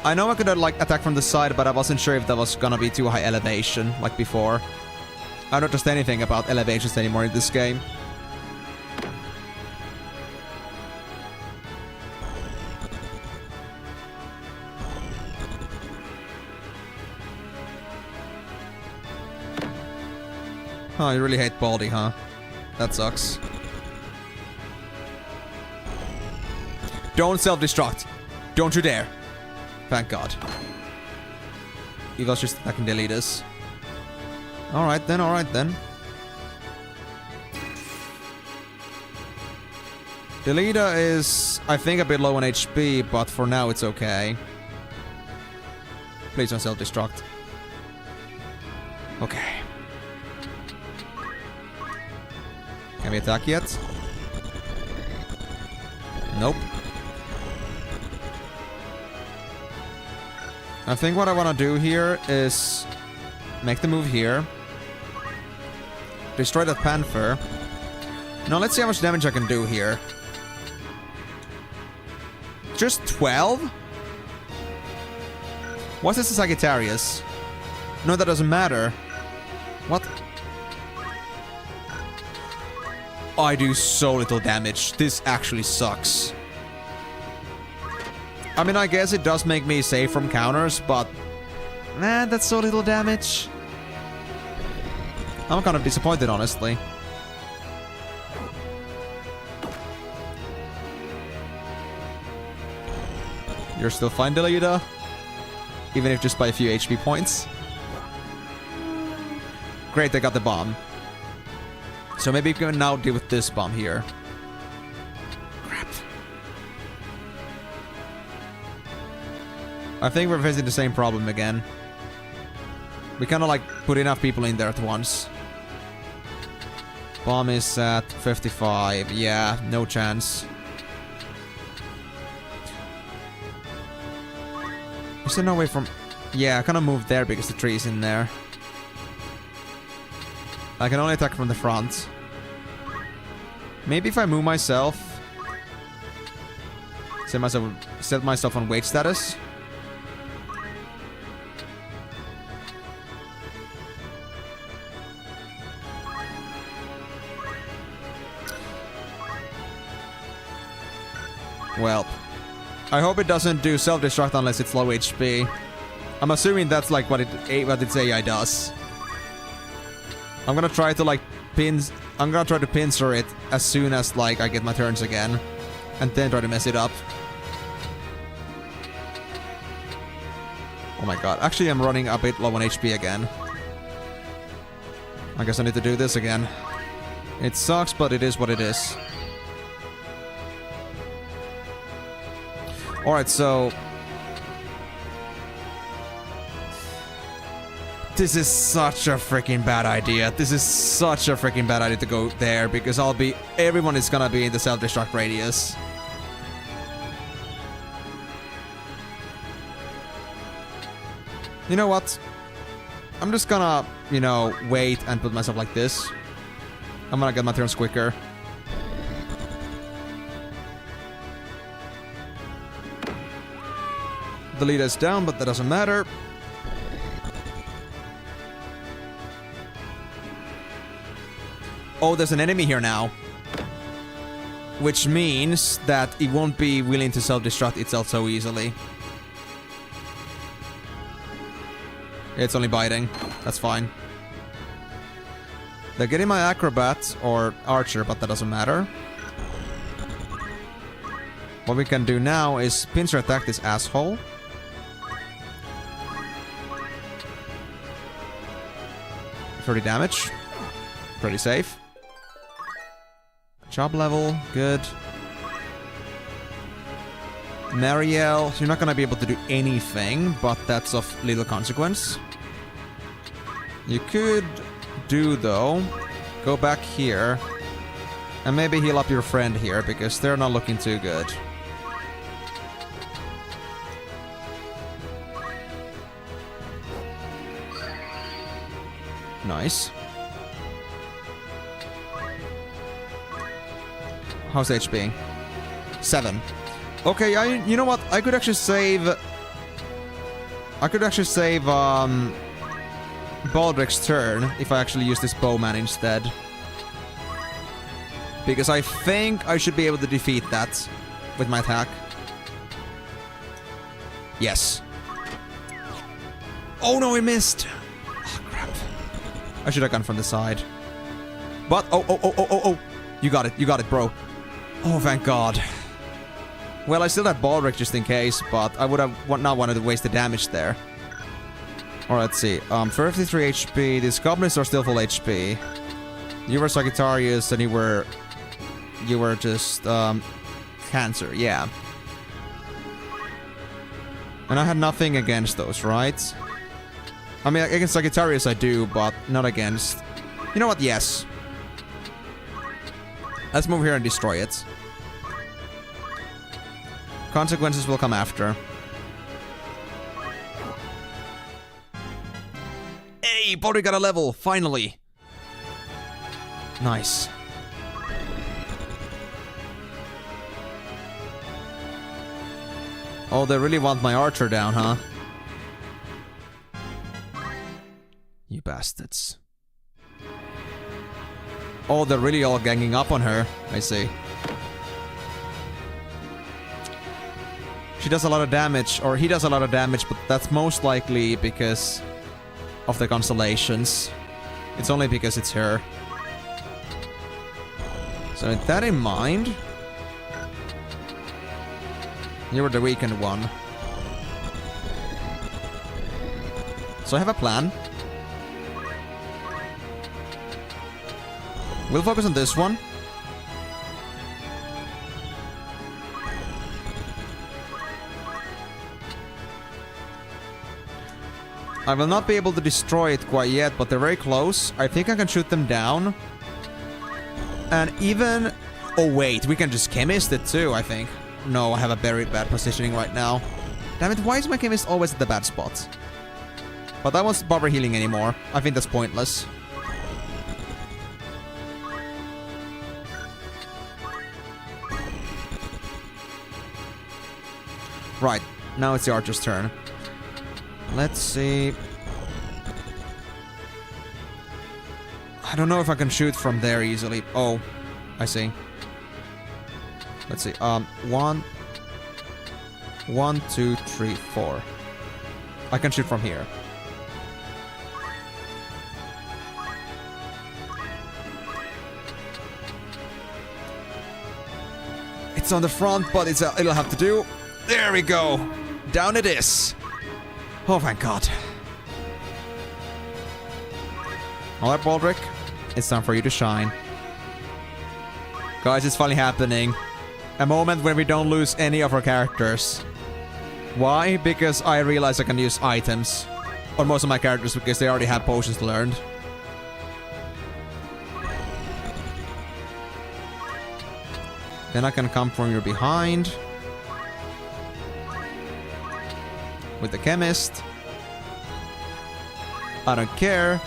I know I could have, like, attacked from the side, but I wasn't sure if that was gonna be too high elevation, like before. I don't trust anything about elevations anymore in this game. Oh, you really hate Baldy, huh? That sucks. Don't self-destruct. Don't you dare. Thank God. He was just attacking the leaders. Alright then, alright then. The leader is, I think, a bit low on HP, but for now it's okay. Please don't self-destruct. Okay. Can we attack yet? Nope. I think what I want to do here is make the move here. Destroy that panther. Now let's see how much damage I can do here. Just 12? What's this, a Sagittarius? No, that doesn't matter. What? I do so little damage. This actually sucks. I mean, I guess it does make me safe from counters, but... man, that's so little damage. I'm kind of disappointed, honestly. You're still fine, Delita? Even if just by a few HP points. Great, I got the bomb. So maybe we can now deal with this bomb here. Crap. I think we're facing the same problem again. We kind of like put enough people in there at once. Bomb is at 55. Yeah, no chance. Is there no way from... yeah, I kind of moved there because the tree's in there. I can only attack from the front. Maybe if I move myself... set myself on wait status. Well, I hope it doesn't do self-destruct unless it's low HP. I'm assuming that's like what its AI does. I'm gonna try to like I'm gonna try to pincer it as soon as like I get my turns again, and then try to mess it up. Oh my god! Actually, I'm running a bit low on HP again. I guess I need to do this again. It sucks, but it is what it is. Alright, so... this is such a freaking bad idea. This is such a freaking bad idea to go there, because everyone is gonna be in the self-destruct radius. You know what? I'm just gonna, you know, wait and put myself like this. I'm gonna get my turns quicker. The lead is down, but that doesn't matter. Oh, there's an enemy here now. Which means that it won't be willing to self-destruct itself so easily. It's only biting. That's fine. They're getting my acrobat or archer, but that doesn't matter. What we can do now is pincer attack this asshole. $30 damage. Pretty safe. Job level, good. Marielle, you're not gonna be able to do anything, but that's of little consequence. You could do, though, go back here and maybe heal up your friend here, because they're not looking too good. Nice. How's HP? 7. Okay, you know what? I could actually save Baldric's turn if I actually use this bowman instead. Because I think I should be able to defeat that with my attack. Yes. Oh no, I missed! Oh crap. I should have gone from the side. But, oh. You got it, bro. Oh, thank God. Well, I still had Baldric just in case, but I would have not wanted to waste the damage there. Alright, let's see. 33 HP. These goblins are still full HP. You were Sagittarius and you were just, Cancer, yeah. And I had nothing against those, right? I mean, against Sagittarius I do, but not against... You know what? Yes. Let's move here and destroy it. Consequences will come after. Hey, Baldric got a level, finally. Nice. Oh, they really want my archer down, huh? You bastards. Oh, they're really all ganging up on her. I see. She does a lot of damage, or he does a lot of damage, but that's most likely because of the constellations. It's only because it's her. So with that in mind... You were the weakened one. So I have a plan. We'll focus on this one. I will not be able to destroy it quite yet, but they're very close. I think I can shoot them down. And even... Oh wait, we can just chemist it too, I think. No, I have a very bad positioning right now. Damn it, why is my chemist always at the bad spots? But I won't bother healing anymore. I think that's pointless. Right, now it's the archer's turn. Let's see. I don't know if I can shoot from there easily. Oh, I see. Let's see. 1, 2, 3, 4. I can shoot from here. It's on the front, but it'll have to do. There we go. Down it is. Oh, thank God. Alright, Baldric. It's time for you to shine. Guys, it's finally happening. A moment when we don't lose any of our characters. Why? Because I realize I can use items on most of my characters because they already have potions learned. Then I can come from your behind. With the chemist. I don't care,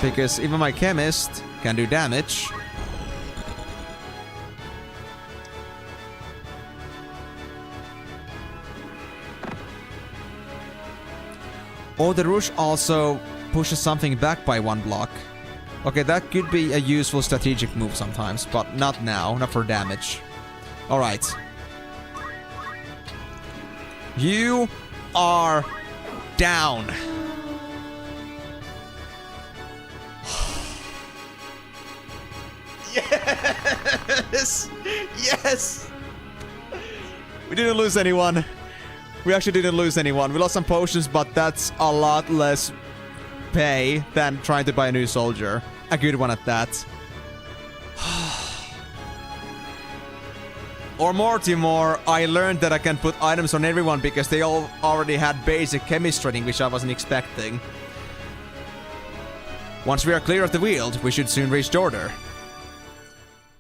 because even my chemist can do damage. Oh, the Rouge also pushes something back by 1 block. Okay, that could be a useful strategic move sometimes, but not now, not for damage. Alright. You are down. Yes! Yes! We didn't lose anyone. We actually didn't lose anyone. We lost some potions, but that's a lot less pay than trying to buy a new soldier. A good one at that. Or more, Timor, I learned that I can put items on everyone because they all already had basic chemistry training, which I wasn't expecting. Once we are clear of the field, we should soon reach Jordan.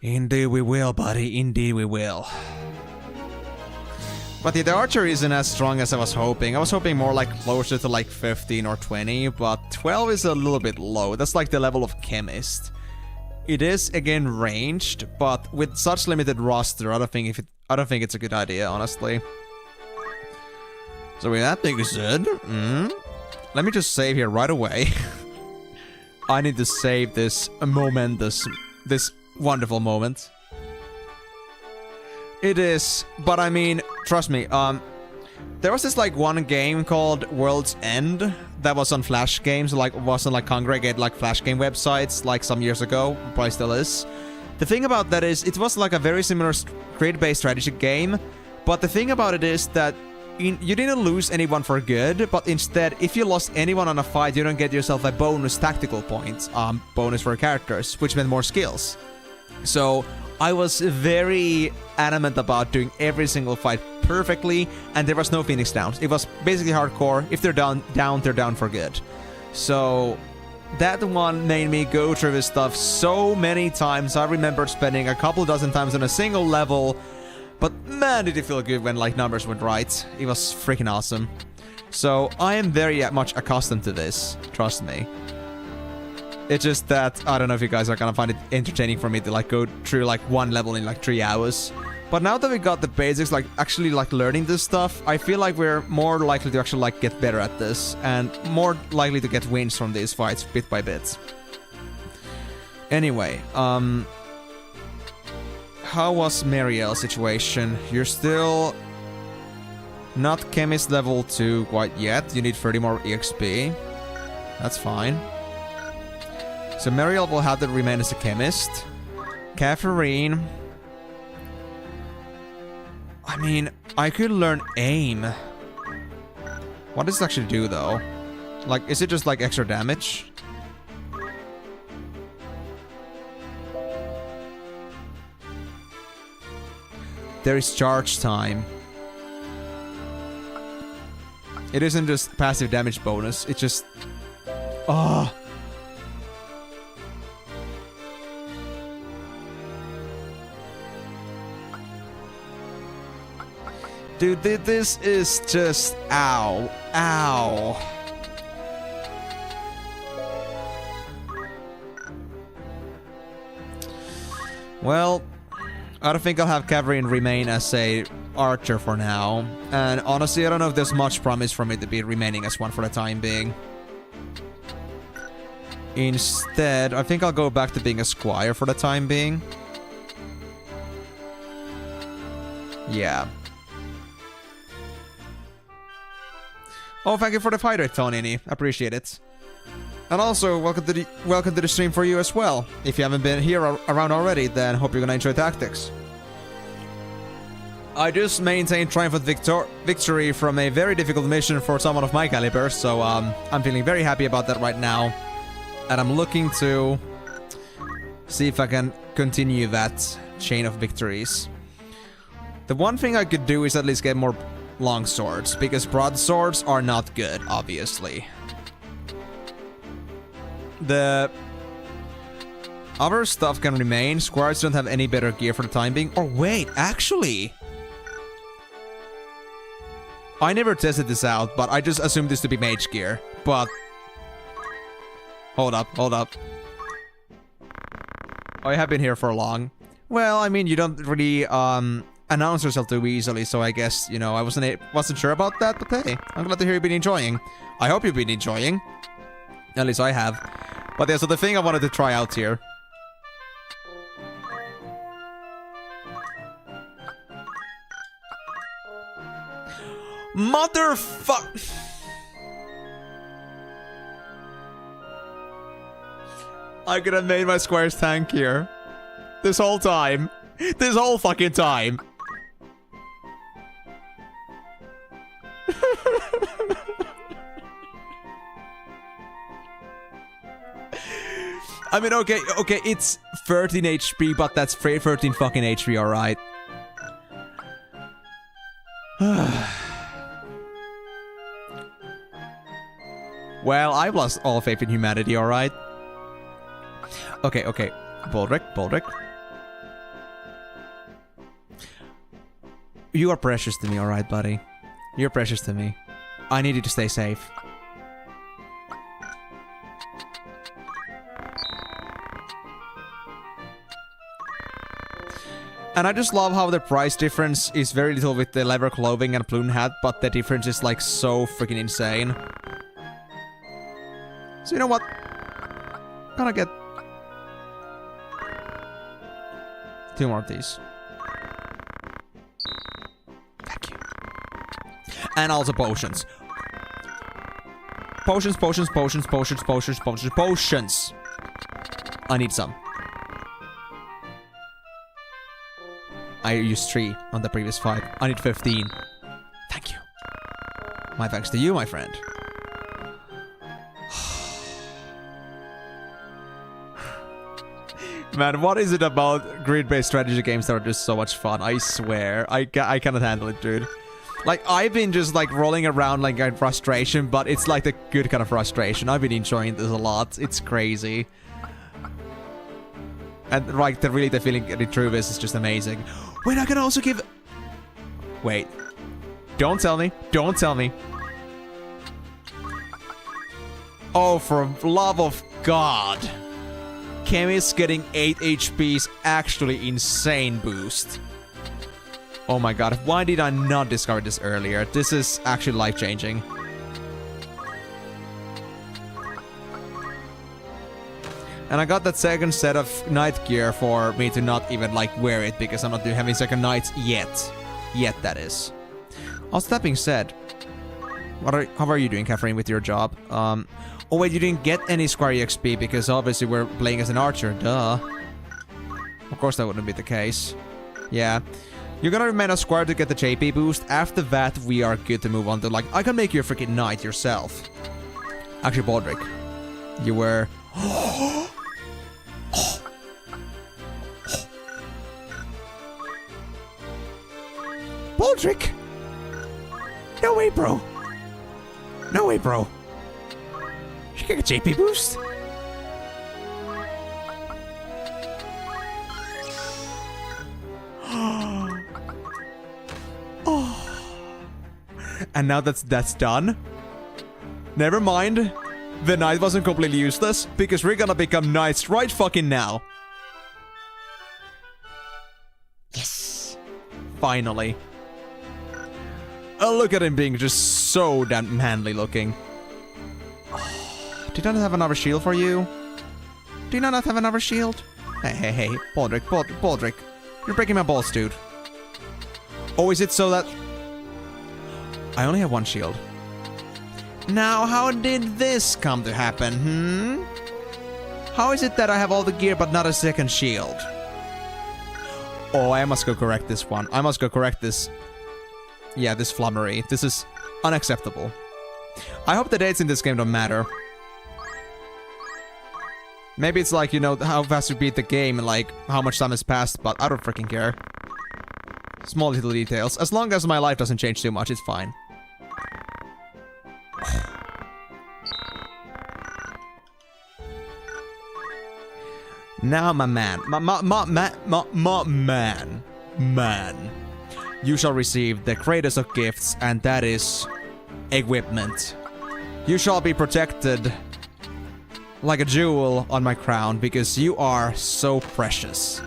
Indeed we will, buddy. Indeed we will. But yeah, the archery isn't as strong as I was hoping. I was hoping more like closer to like 15 or 20, but 12 is a little bit low. That's like the level of chemist. It is again ranged, but with such limited roster, I don't think it's a good idea, honestly. So with that being said, let me just save here right away. I need to save this this wonderful moment. It is, but I mean, trust me, there was this like one game called World's End that was on Flash Games, like was on like congregate like Flash game websites like some years ago, probably still is. The thing about that is, it was like a very similar grid-based strategy game, but the thing about it is that you didn't lose anyone for good, but instead, if you lost anyone on a fight, you don't get yourself a bonus tactical point, bonus for characters, which meant more skills. So I was very adamant about doing every single fight perfectly, and there was no Phoenix Downs. It was basically hardcore. If they're down, they're down for good. So that one made me go through this stuff so many times. I remember spending a couple dozen times on a single level, but man, did it feel good when like numbers went right. It was freaking awesome. So I am very much accustomed to this, trust me. It's just that, I don't know if you guys are gonna find it entertaining for me to like go through like one level in like 3 hours. But now that we got the basics, like actually like learning this stuff, I feel like we're more likely to actually like get better at this. And more likely to get wins from these fights bit by bit. Anyway, how was Mariel's situation? You're still not chemist level 2 quite yet. You need 30 more EXP. That's fine. So Mariel will have to remain as a chemist. Catherine. I mean, I could learn aim. What does it actually do though? Like, is it just like extra damage? There is charge time. It isn't just passive damage bonus, it's just... Oh. Dude, this is just... Ow. Ow. Well, I don't think I'll have Catherine remain as a archer for now. And honestly, I don't know if there's much promise for me to be remaining as one for the time being. Instead, I think I'll go back to being a squire for the time being. Yeah. Oh, thank you for the fight rate, Tonini. Appreciate it. And also, welcome to the stream for you as well. If you haven't been here around already, then hope you're gonna enjoy tactics. I just maintained triumphant victory from a very difficult mission for someone of my caliber, so I'm feeling very happy about that right now. And I'm looking to see if I can continue that chain of victories. The one thing I could do is at least get more long swords, because broadswords are not good, obviously. The other stuff can remain. Squires don't have any better gear for the time being. Or wait, actually, I never tested this out, but I just assumed this to be mage gear. But Hold up, hold up. Oh, you have been here for long. Well, I mean, you don't really, announce yourself too easily, so I guess, you know, I wasn't sure about that, but hey, I'm glad to hear you've been enjoying. I hope you've been enjoying. At least I have. But yeah, so the thing I wanted to try out here. Motherfuck! I could have made my squares tankier. This whole time. This whole fucking time. I mean, okay, it's 13 HP, but that's 13 fucking HP, alright. Well, I've lost all faith in humanity, alright? Okay. Baldric. You are precious to me, alright, buddy? You're precious to me. I need you to stay safe. And I just love how the price difference is very little with the leather clothing and plume hat, but the difference is like so freaking insane. So you know what? I'm gonna get 2 more of these. Thank you. And also potions. Potions. I need some. I used 3 on the previous fight. I need 15. Thank you. My thanks to you, my friend. Man, what is it about grid-based strategy games that are just so much fun? I swear. I cannot handle it, dude. Like, I've been just, like, rolling around, like, in frustration, but it's, like, the good kind of frustration. I've been enjoying this a lot. It's crazy. And, like, the feeling getting through this is just amazing. Wait, I can also give... Wait. Don't tell me. Don't tell me. Oh, for love of God. Kemi's getting 8 HP is actually insane boost. Oh my god, why did I not discover this earlier? This is actually life-changing. And I got that second set of night gear for me to not even, like, wear it, because I'm not having second nights yet. Yet, that is. Also, that being said, how are you doing, Catherine, with your job? Oh wait, you didn't get any Square EXP, because obviously we're playing as an archer, duh. Of course that wouldn't be the case. Yeah. You're gonna remain a Square to get the JP boost. After that, we are good to move on to, like, I can make you a freaking knight yourself. Actually, Baldric. You were... Baldric! No way, bro. No way, bro. You can get a JP boost? Oh. And now that's done. Never mind. The knight wasn't completely useless, because we're gonna become knights right fucking now. Yes. Finally. Oh, look at him being just so damn manly looking. Did I not have another shield for you? Did I not have another shield? Hey, Baldric. You're breaking my balls, dude. Oh, is it so that... I only have 1 shield. Now, how did this come to happen, How is it that I have all the gear but not a second shield? Oh, I must go correct this one. I must go correct this... Yeah, this flummery. This is unacceptable. I hope the dates in this game don't matter. Maybe it's like, you know, how fast you beat the game and, like, how much time has passed, but I don't freaking care. Small little details. As long as my life doesn't change too much, it's fine. Now, my man. Man. You shall receive the greatest of gifts, and that is... equipment. You shall be protected like a jewel on my crown because you are so precious.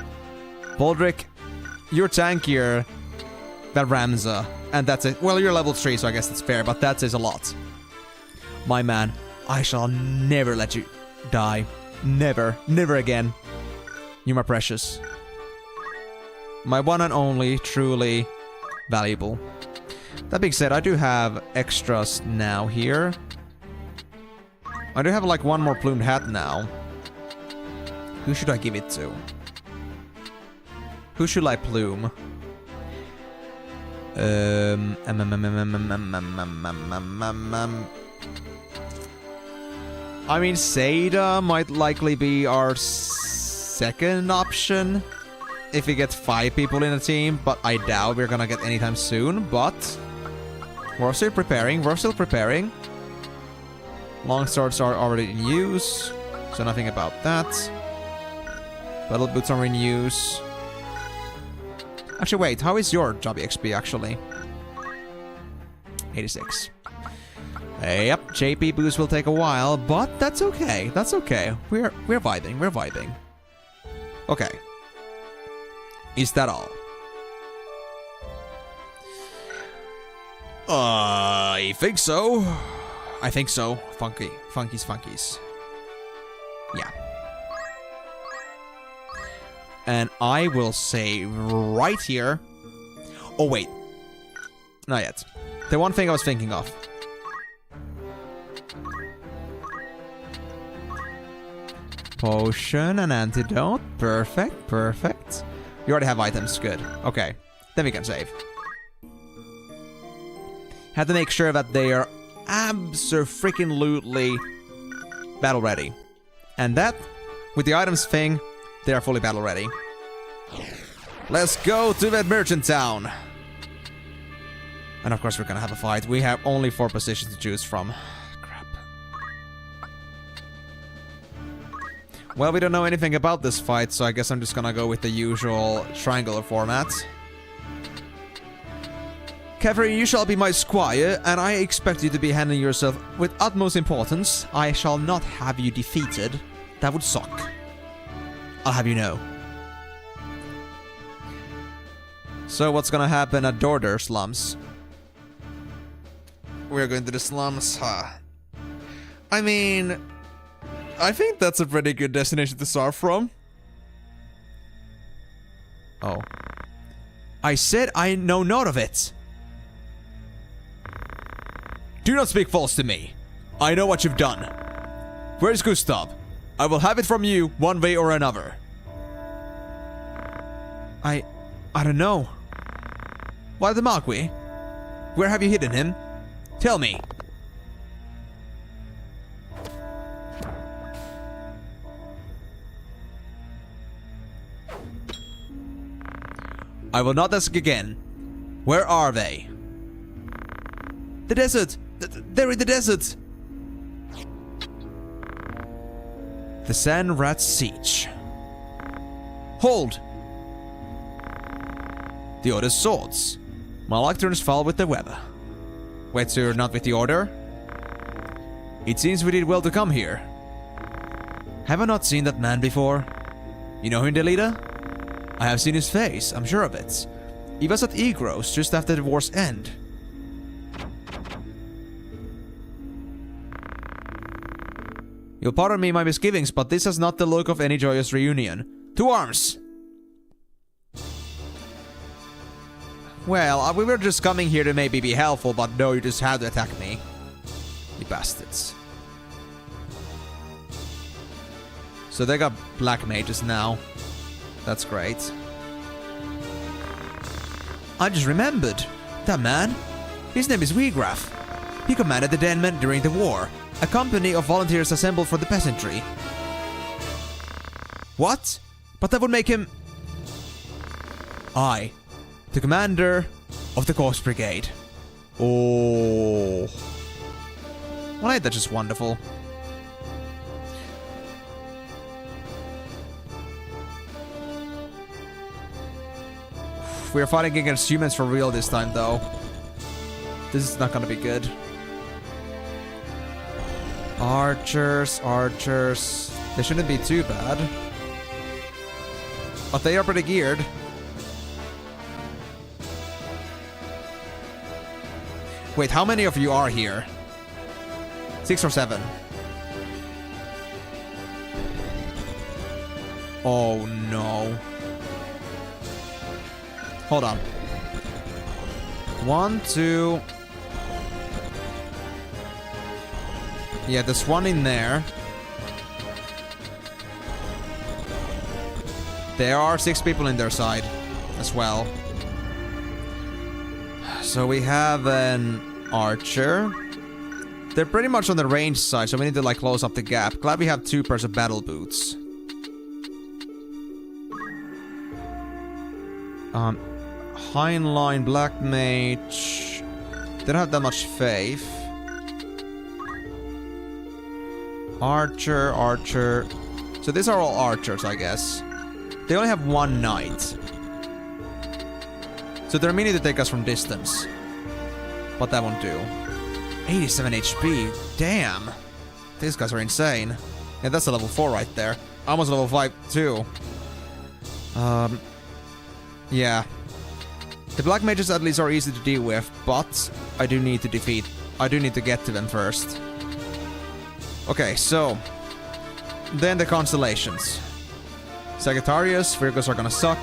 Baldric, you're tankier than Ramza, and that's it. Well, you're level 3, so I guess that's fair, but that says a lot. My man, I shall never let you die. Never. Never again. You're my precious. My one and only, truly valuable. That being said, I do have extras now here. I do have like one more plumed hat now. Who should I give it to? Who should I plume? I mean, Seda might likely be our second option if we get 5 people in a team, but I doubt we're gonna get anytime soon, but we're still preparing, Long swords are already in use, so nothing about that. Battle boots are in use. Actually, wait, how is your job XP actually? 86. Yep, JP boost will take a while, but that's okay. That's okay. We're vibing. Okay. Is that all? I think so. Funkies. Yeah. And I will say right here... Oh, wait. Not yet. The one thing I was thinking of. Potion and antidote. Perfect. You already have items. Good. Okay. Then we can save. Have to make sure that they are abso-freaking-lutely battle ready. And that, with the items thing, they are fully battle ready. Let's go to that merchant town. And of course we're gonna have a fight. We have only 4 positions to choose from. Crap. Well, we don't know anything about this fight, so I guess I'm just gonna go with the usual triangular format. Catherine, you shall be my squire, and I expect you to be handling yourself with utmost importance. I shall not have you defeated. That would suck. I'll have you know. So what's gonna happen at Dorder slums? We're going to the slums, huh? I mean, I think that's a pretty good destination to start from. Oh. I said I know naught of it. Do not speak false to me. I know what you've done. Where's Gustav? I will have it from you one way or another. I don't know. Why the Marquis? Where have you hidden him? Tell me. I will not ask again. Where are they? The desert! They're in the desert! The Sand Rat's Siege. Hold! The Order's swords. My luck turns foul with the weather. Wait, so you're not with the Order? It seems we did well to come here. Have I not seen that man before? You know him, Delita? I have seen his face, I'm sure of it. He was at Egros just after the war's end. You'll pardon me my misgivings, but this has not the look of any joyous reunion. To arms! Well, we were just coming here to maybe be helpful, but no, you just had to attack me. You bastards. So they got black mages now. That's great. I just remembered. That man. His name is Weegraf. He commanded the Denmen during the war. A company of volunteers assembled for the peasantry. What? But that would make him... I, the commander of the Corpse Brigade. Oh. Well, ain't that just wonderful? We're fighting against humans for real this time, though. This is not gonna be good. Archers. They shouldn't be too bad. But they are pretty geared. Wait, how many of you are here? 6 or 7? Oh no. Hold on. 1, 2. Yeah, there's one in there. There are 6 people in their side as well. So we have an archer. They're pretty much on the range side, so we need to like close up the gap. Glad we have 2-person battle boots. Heinlein, Black Mage. They don't have that much faith. Archer. So these are all archers, I guess. They only have 1 knight. So they're meaning to take us from distance. But that won't do. 87 HP. Damn. These guys are insane. Yeah, that's a level 4 right there. Almost level 5 too. Yeah. The black mages at least are easy to deal with, but I do need to get to them first. Okay, so then the constellations. Sagittarius, Virgos are gonna suck.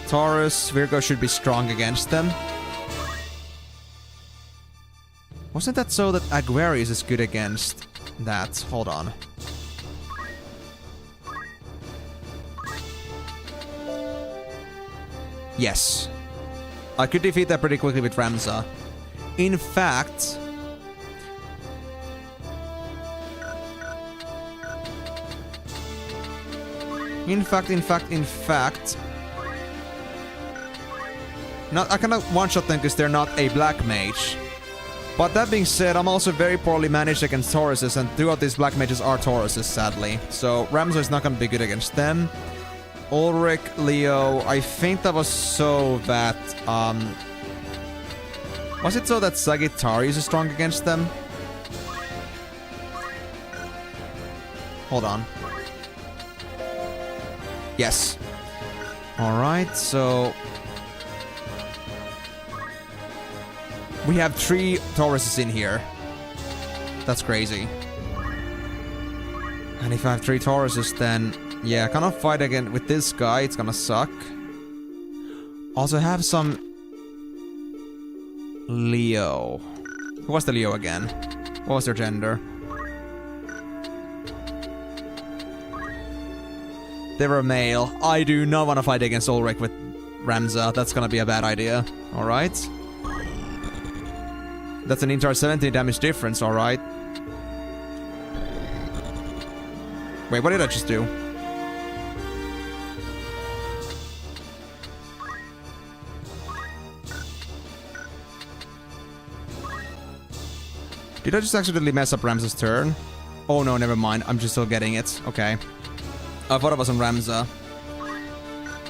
Taurus, Virgo should be strong against them. Wasn't that so that Aquarius is good against that? Hold on. Yes. I could defeat that pretty quickly with Ramza. In fact... I cannot one-shot them because they're not a black mage. But that being said, I'm also very poorly managed against Tauruses, and 2 of these black mages are Tauruses, sadly. So Ramza is not going to be good against them. Ulrich, Leo, I think that was so that, was it so that Sagittarius is strong against them? Hold on. Yes. Alright, so... we have 3 Tauruses in here. That's crazy. And if I have 3 Tauruses, then... yeah, I cannot fight again with this guy. It's gonna suck. Also have some... Leo. Who was the Leo again? What was their gender? They were a male. I do not want to fight against Ulrich with Ramza. That's gonna be a bad idea. Alright. That's an entire 17 damage difference, alright. Wait, what did I just do? Did I just accidentally mess up Ramza's turn? Oh no, never mind. I'm just still getting it. Okay. I thought it was on Ramza.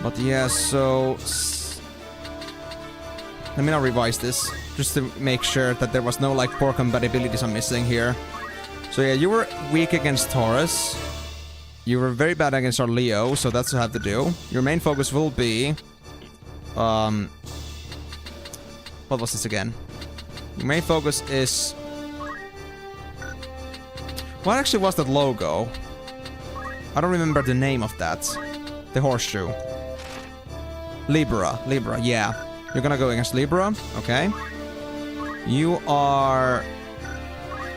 But yeah, so... let me now revise this. Just to make sure that there was no like poor compatibilities I'm missing here. So yeah, you were weak against Taurus. You were very bad against our Leo, so that's what I have to do. Your main focus will be... what was this again? Your main focus is... what actually was that logo? I don't remember the name of that. The horseshoe. Libra, yeah. You're gonna go against Libra, okay. You are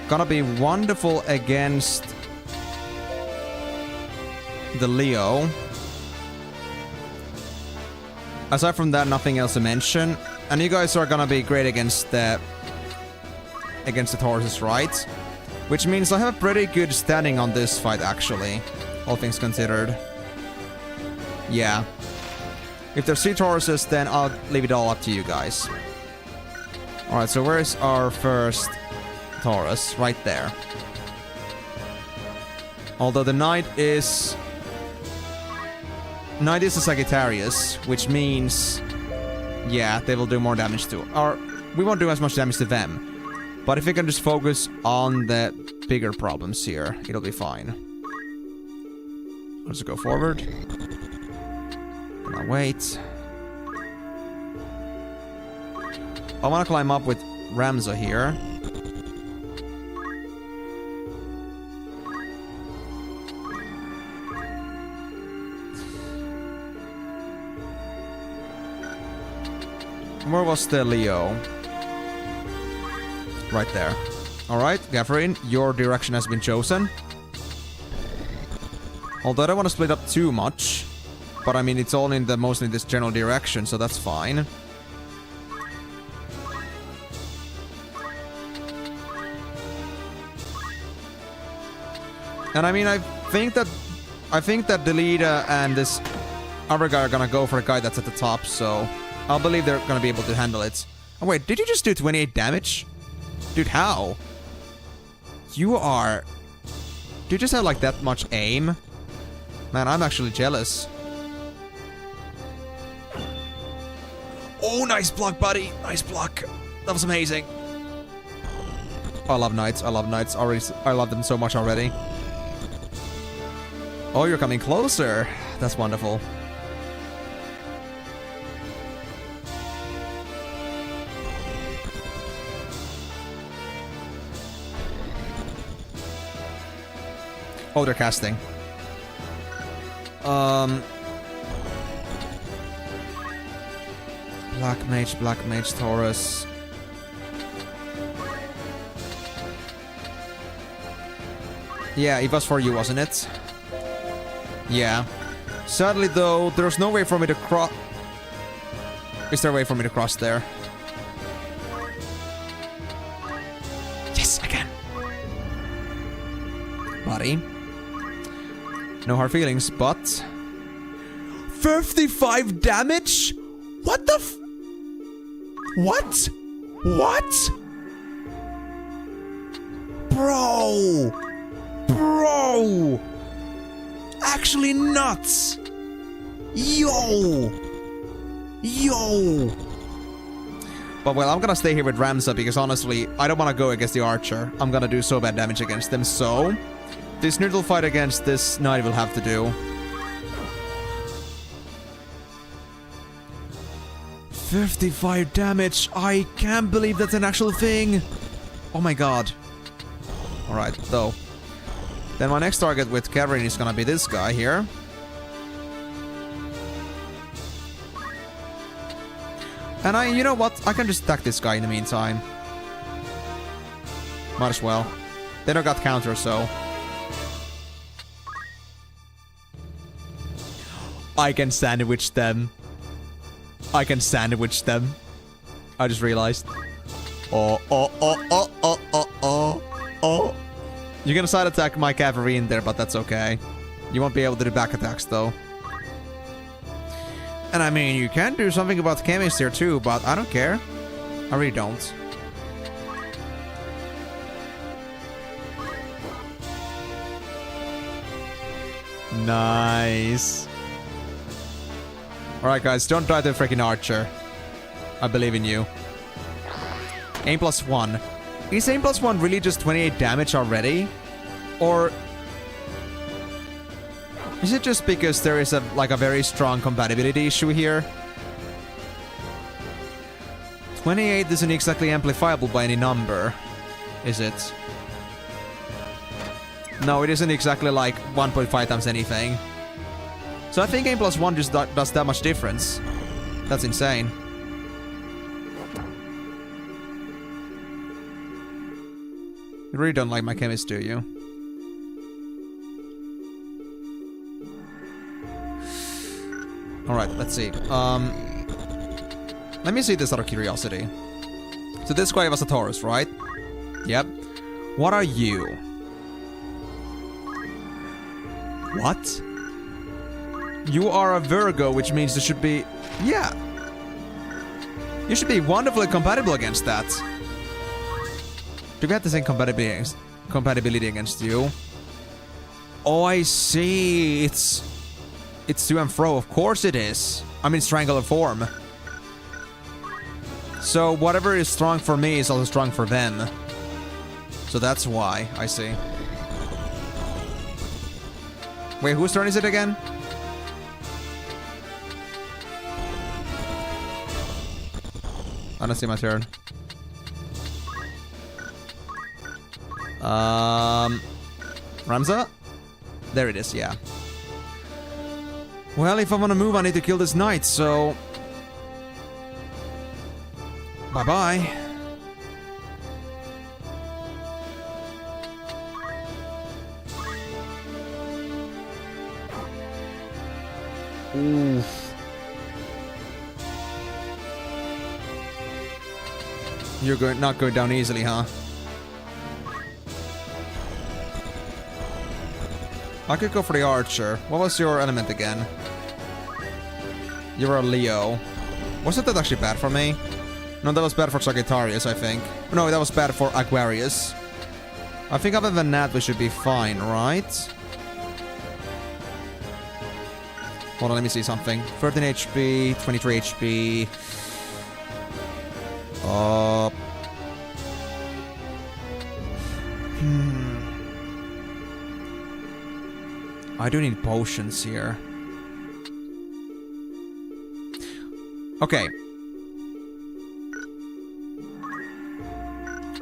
gonna be wonderful against the Leo. Aside from that, nothing else to mention. And you guys are gonna be great against the Tauruses, right? Which means I have a pretty good standing on this fight, actually. All things considered. Yeah. If there's 3 Tauruses, then I'll leave it all up to you guys. Alright, so where's our first Taurus? Right there. Although the Knight is... Knight is a Sagittarius, which means... yeah, they will do more damage to... or we won't do as much damage to them. But if we can just focus on the bigger problems here. It'll be fine. Let's go forward. Gonna wait. I wanna climb up with Ramza here. Where was the Leo? Right there. Alright, Gafferin, your direction has been chosen. Although I don't want to split up too much. But I mean, it's all in the mostly in this general direction, so that's fine. And I mean, I think that Delita and this other guy are gonna go for a guy that's at the top, so I'll believe they're gonna be able to handle it. Oh wait, did you just do 28 damage? Dude, how? You just have like that much aim? Man, I'm actually jealous. Oh, nice block, buddy. Nice block. That was amazing. I love knights. I love knights. I love them so much already. Oh, you're coming closer. That's wonderful. Oh, they're casting. Black Mage, Taurus. Yeah, it was for you, wasn't it? Yeah. Sadly, though, there's no way for me to cross... Is there a way for me to cross there? Yes, I can. Buddy. No hard feelings, but... 55 damage? What the f... What? What? Bro! Bro! Actually nuts! Yo! Yo! But well, I'm gonna stay here with Ramza because honestly, I don't wanna go against the archer. I'm gonna do so bad damage against them, so... This neutral fight against this knight will have to do. 55 damage! I can't believe that's an actual thing! Oh my god. Alright, though. Then my next target with Cavalry is gonna be this guy here. And you know what? I can just attack this guy in the meantime. Might as well. They don't got counter, so... I can sandwich them. I can sandwich them. I just realized. Oh. You're gonna side attack my cavalry in there, but that's okay. You won't be able to do back attacks, though. And I mean, you can do something about the chemist here, too, but I don't care. I really don't. Nice. Alright, guys, don't die to the freaking archer. I believe in you. Aim +1. Is aim +1 really just 28 damage already? Or... is it just because there is a very strong compatibility issue here? 28 isn't exactly amplifiable by any number, is it? No, it isn't exactly like 1.5 times anything. So I think aim +1 just does that much difference. That's insane. You really don't like my chemist, do you? Alright, let's see. Let me see this out of curiosity. So this guy was a Taurus, right? Yep. What are you? What? You are a Virgo, which means you should be... yeah. You should be wonderfully compatible against that. Do we have the same compatibility against you? Oh, I see. It's to and fro. Of course it is. I'm in triangular form. So whatever is strong for me is also strong for them. So that's why, I see. Wait, whose turn is it again? I don't see my turn. Ramza? There it is, yeah. Well, if I want to move, I need to kill this knight, so... Bye-bye. Oof. You're not going down easily, huh? I could go for the archer. What was your element again? You're a Leo. Wasn't that actually bad for me? No, that was bad for Sagittarius, I think. No, that was bad for Aquarius. I think other than that, we should be fine, right? Hold on, let me see something. 13 HP, 23 HP. I do need potions here. Okay.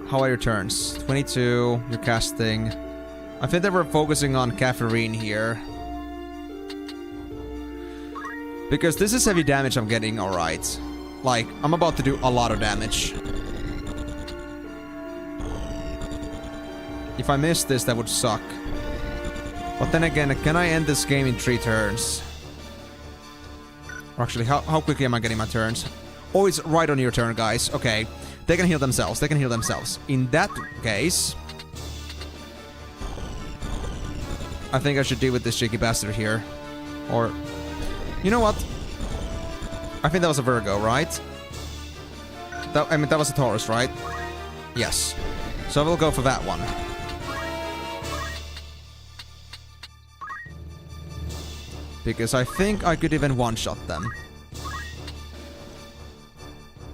How are your turns? 22, you're casting. I think that we're focusing on Caffeine here. Because this is heavy damage I'm getting, alright. Like, I'm about to do a lot of damage. If I miss this, that would suck. But then again, can I end this game in 3 turns? Or actually, how quickly am I getting my turns? Oh, it's right on your turn, guys. Okay. They can heal themselves. They can heal themselves. In that case... I think I should deal with this cheeky bastard here. Or... You know what? I think that was a Virgo, right? I mean, that was a Taurus, right? Yes. So we'll go for that one. Because I think I could even one-shot them.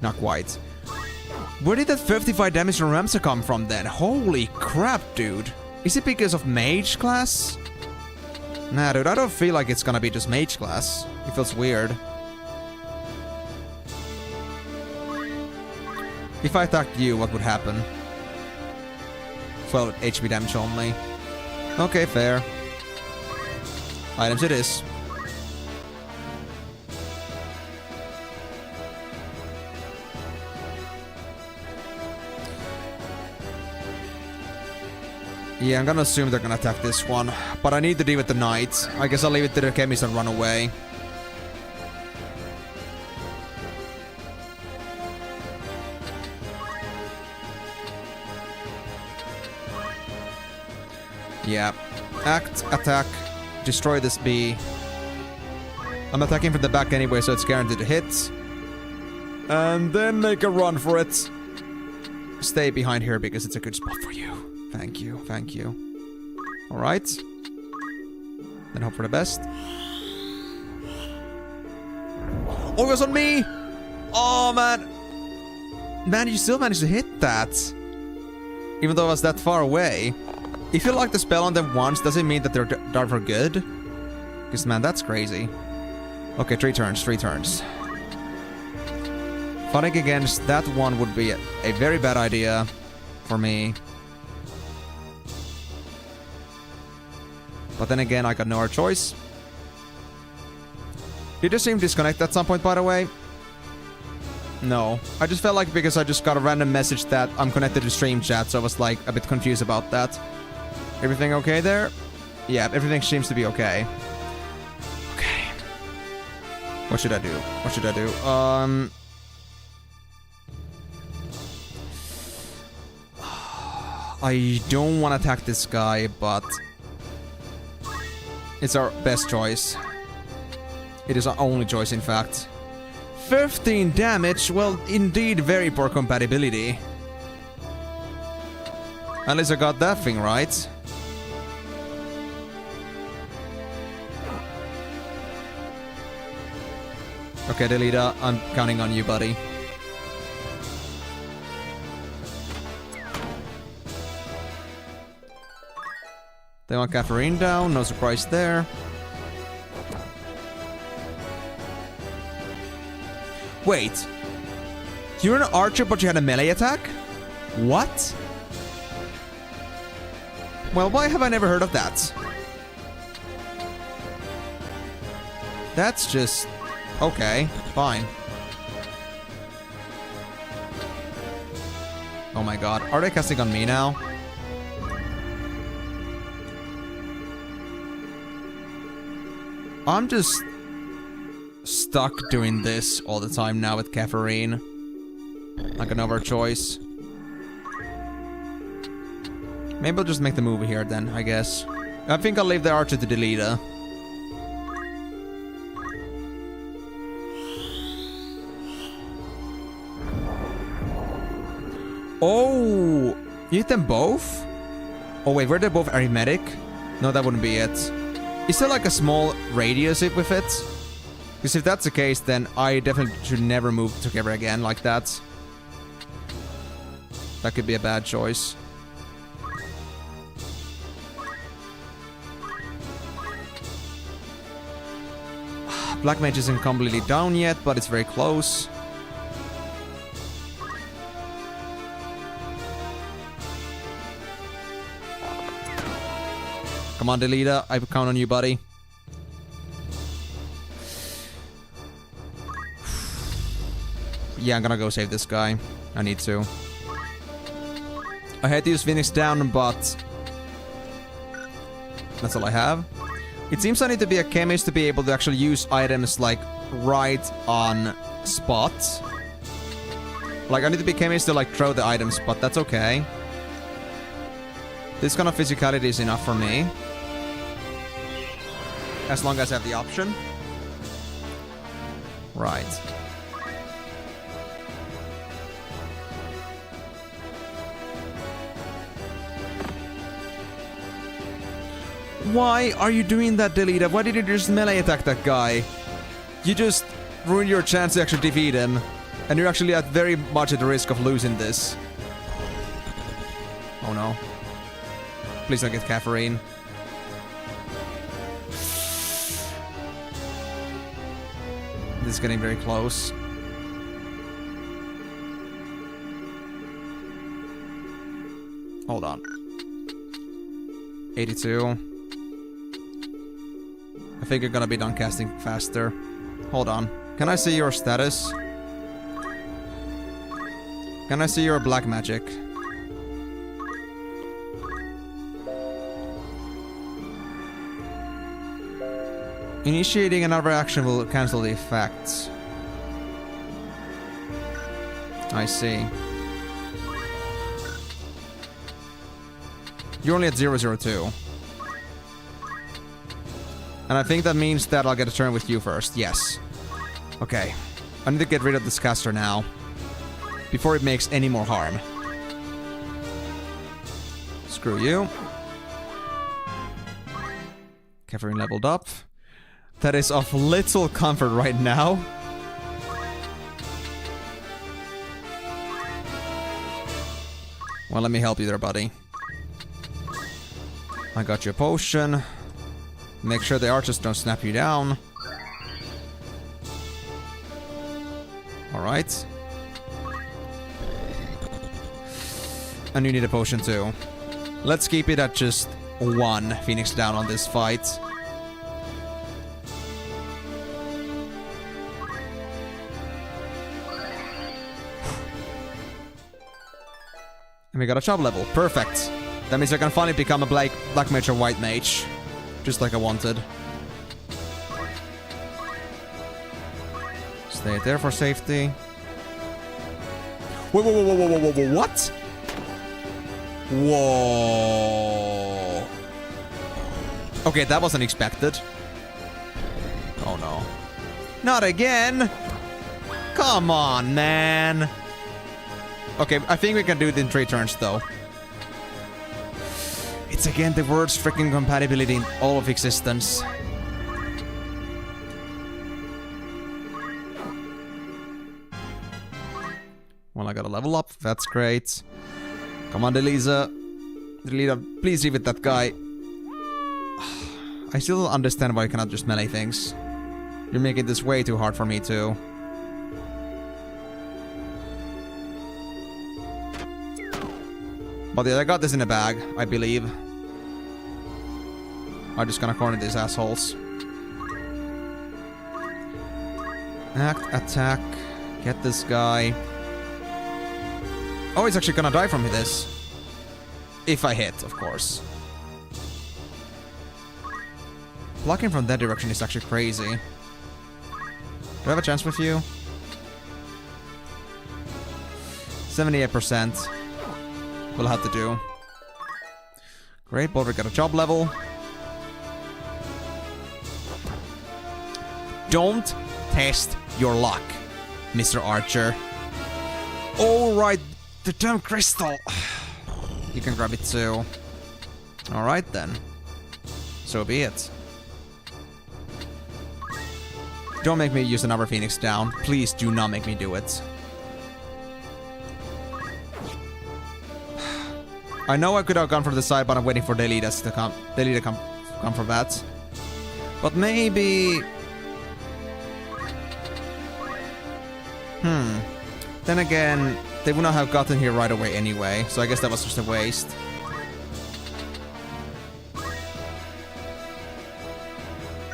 Not quite. Where did that 55 damage from Ramsa come from then? Holy crap, dude. Is it because of mage class? Nah, dude, I don't feel like it's gonna be just mage class. It feels weird. If I attacked you, what would happen? 12 HP damage only. Okay, fair. Items it is. Yeah, I'm gonna assume they're gonna attack this one. But I need to deal with the knight. I guess I'll leave it to the chemist and run away. Yeah. Act, attack, destroy this bee. I'm attacking from the back anyway, so it's guaranteed to hit. And then make a run for it. Stay behind here because it's a good spot for you. Thank you, thank you. Alright. Then hope for the best. Oh, it was on me! Oh, man. Man, you still managed to hit that. Even though I was that far away. If you like the spell on them once, does it mean that they're done for good? Because, man, that's crazy. Okay, 3 turns, 3 turns. Fighting against that one would be a very bad idea for me. But then again, I got no other choice. Did you see him disconnect at some point, by the way? No. I just felt like because I just got a random message that I'm connected to stream chat, so I was like a bit confused about that. Everything okay there? Yeah, everything seems to be okay. Okay. What should I do? What should I do? I don't want to attack this guy, but... It's our best choice. It is our only choice, in fact. 15 damage? Well, indeed, very poor compatibility. At least I got that thing right. Okay, Delita, I'm counting on you, buddy. want Catherine down, no surprise there. Wait. You're an archer, but you had a melee attack? What? Well, why have I never heard of that? That's just... okay, fine. Oh my god, are they casting on me now? I'm just stuck doing this all the time now with Catherine. Like another choice. Maybe I'll just make the move here then, I guess. I think I'll leave the archer to delete her. Oh! You hit them both? Oh wait, were they both arithmetic? No, that wouldn't be it. Is there like a small radius with it? Because if that's the case, then I definitely should never move together again like that. That could be a bad choice. Black Mage isn't completely down yet, but it's very close. Come on, Delita. I count on you, buddy. Yeah, I'm gonna go save this guy. I need to. I had to use Phoenix down, but... that's all I have. It seems I need to be a chemist to be able to actually use items, like, right on spot. Like, I need to be a chemist to, like, throw the items, but that's okay. This kind of physicality is enough for me. As long as I have the option. Right. Why are you doing that, Delita? Why did you just melee attack that guy? You just ruined your chance to actually defeat him. And you're actually at very much at the risk of losing this. Oh no. Please don't get Catherine. This is getting very close. Hold on. 82. I think you're gonna be done casting faster. Hold on. Can I see your status? Can I see your black magic? Initiating another action will cancel the effects. I see. You're only at 002. And I think that means that I'll get a turn with you first. Yes. Okay. I need to get rid of this caster now. Before it makes any more harm. Screw you. Catherine leveled up. That is of little comfort right now. Well, let me help you there, buddy. I got you a potion. Make sure the archers don't snap you down. Alright. And you need a potion too. Let's keep it at just 1 Phoenix down on this fight. And we got a job level. Perfect. That means I can finally become a black mage or white mage. Just like I wanted. Stay there for safety. Whoa, whoa, whoa, whoa, whoa, whoa, whoa, what? Whoa. Okay, that wasn't expected. Oh no. Not again! Come on, man! Okay, I think we can do it in 3 turns, though. It's again the worst freaking compatibility in all of existence. Well, I gotta level up. That's great. Come on, Delisa. Delita, please leave it that guy. I still don't understand why you cannot just melee things. You're making this way too hard for me too. But yeah, I got this in the bag, I believe. I'm just gonna corner these assholes. Act, attack, get this guy. Oh, he's actually gonna die from this. If I hit, of course. Blocking from that direction is actually crazy. Do I have a chance with you? 78%. We'll have to do. Great, but we got a job level. Don't test your luck, Mr. Archer. Alright, the damn crystal. You can grab it too. Alright then. So be it. Don't make me use another Phoenix down. Please do not make me do it. I know I could have gone for the side, but I'm waiting for Delitas to come. Delita come for that. But maybe. Then again, they would not have gotten here right away anyway, so I guess that was just a waste.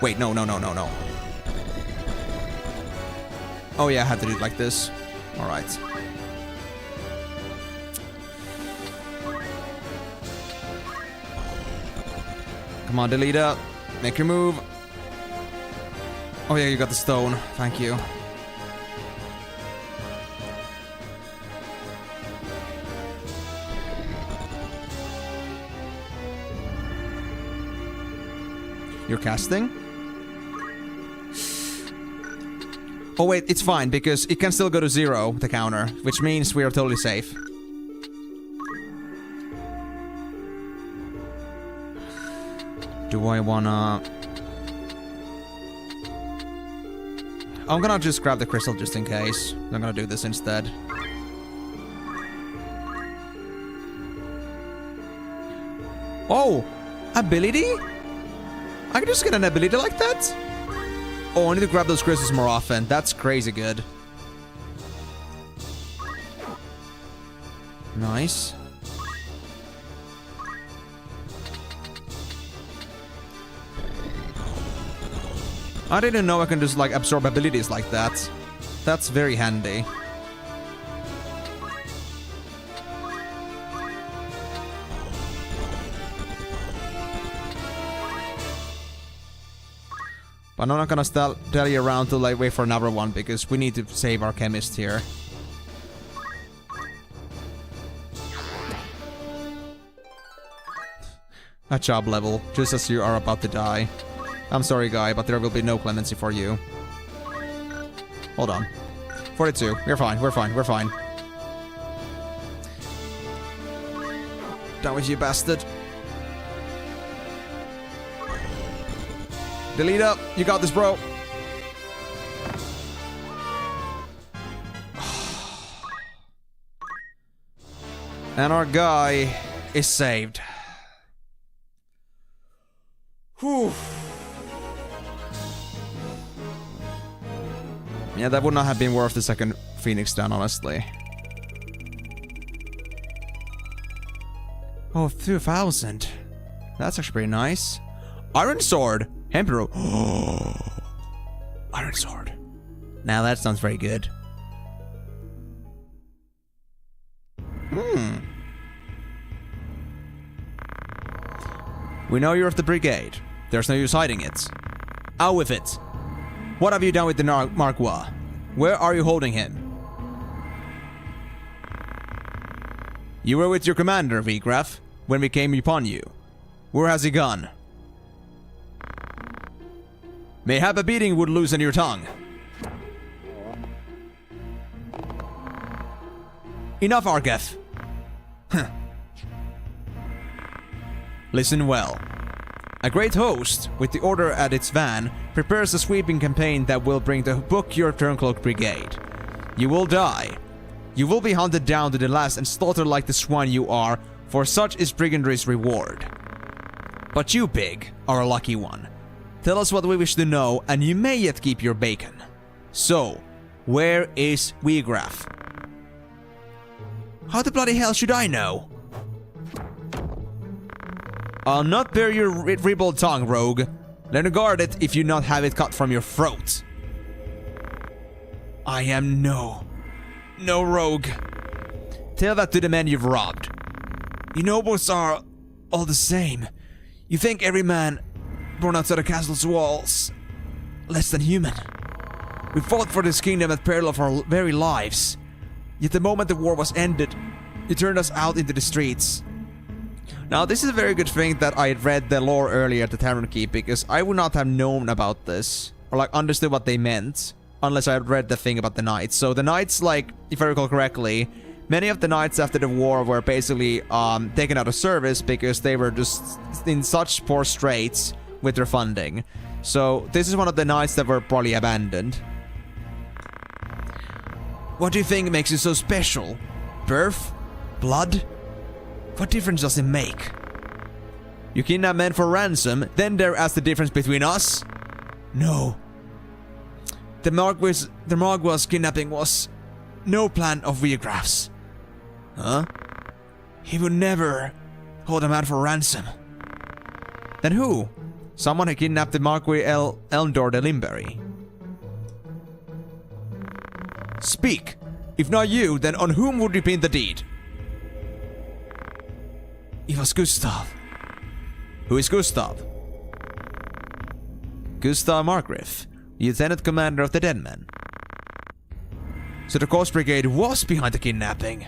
Wait, no. Oh yeah, I had to do it like this. Alright. Come on, Delita. Make your move. Oh yeah, you got the stone. Thank you. You're casting? Oh wait, it's fine, because it can still go to 0, the counter, which means we are totally safe. Do I wanna... I'm gonna just grab the crystal just in case. I'm gonna do this instead. Oh! Ability? I can just get an ability like that? Oh, I need to grab those crystals more often. That's crazy good. Nice. I didn't know I can just like absorb abilities like that. That's very handy. But I'm not gonna tell you around to like wait for another one because we need to save our chemist here. A job level, just as you are about to die. I'm sorry, guy, but there will be no clemency for you. Hold on. 42. We're fine. We're fine. We're fine. Down with you, bastard. Delete up. You got this, bro. And our guy is saved. Whew. Yeah, that would not have been worth the second Phoenix down, honestly. Oh, 2,000. That's actually pretty nice. Iron Sword. Hempero. Iron Sword. Now that sounds very good. We know you're of the brigade. There's no use hiding it. Out with it. What have you done with the Marquis? Where are you holding him? You were with your commander, Vigraf, when we came upon you. Where has he gone? Mayhap a beating would loosen your tongue. Enough, Argeth. Listen well. A great host, with the order at its van, prepares a sweeping campaign that will bring to book your Turncloak Brigade. You will die. You will be hunted down to the last and slaughtered like the swine you are, for such is brigandary's reward. But you, Pig, are a lucky one. Tell us what we wish to know, and you may yet keep your bacon. So, where is Weegraph? How the bloody hell should I know? I'll not bear your ribald tongue, rogue. Learn to guard it if you not have it cut from your throat. I am no rogue. Tell that to the men you've robbed. You nobles are all the same. You think every man born outside the castle's walls less than human. We fought for this kingdom at peril of our very lives. Yet the moment the war was ended, you turned us out into the streets. Now, this is a very good thing that I read the lore earlier at the Tavern Keep, because I would not have known about this, or like understood what they meant, unless I had read the thing about the knights. So the knights, like, if I recall correctly, many of the knights after the war were basically taken out of service because they were just in such poor straits with their funding. So this is one of the knights that were probably abandoned. What do you think makes you so special? Birth? Blood? What difference does it make? You kidnap men for ransom, then there is the difference between us? No. The Marquis kidnapping was no plan of Weegraph's. Huh? He would never hold a man for ransom. Then who? Someone who kidnapped the Marquis Elmdor de Limbury. Speak! If not you, then on whom would you pin the deed? It was Gustav. Who is Gustav? Gustav Markgraf, Lieutenant Commander of the Dead Men. So the Coast Brigade was behind the kidnapping?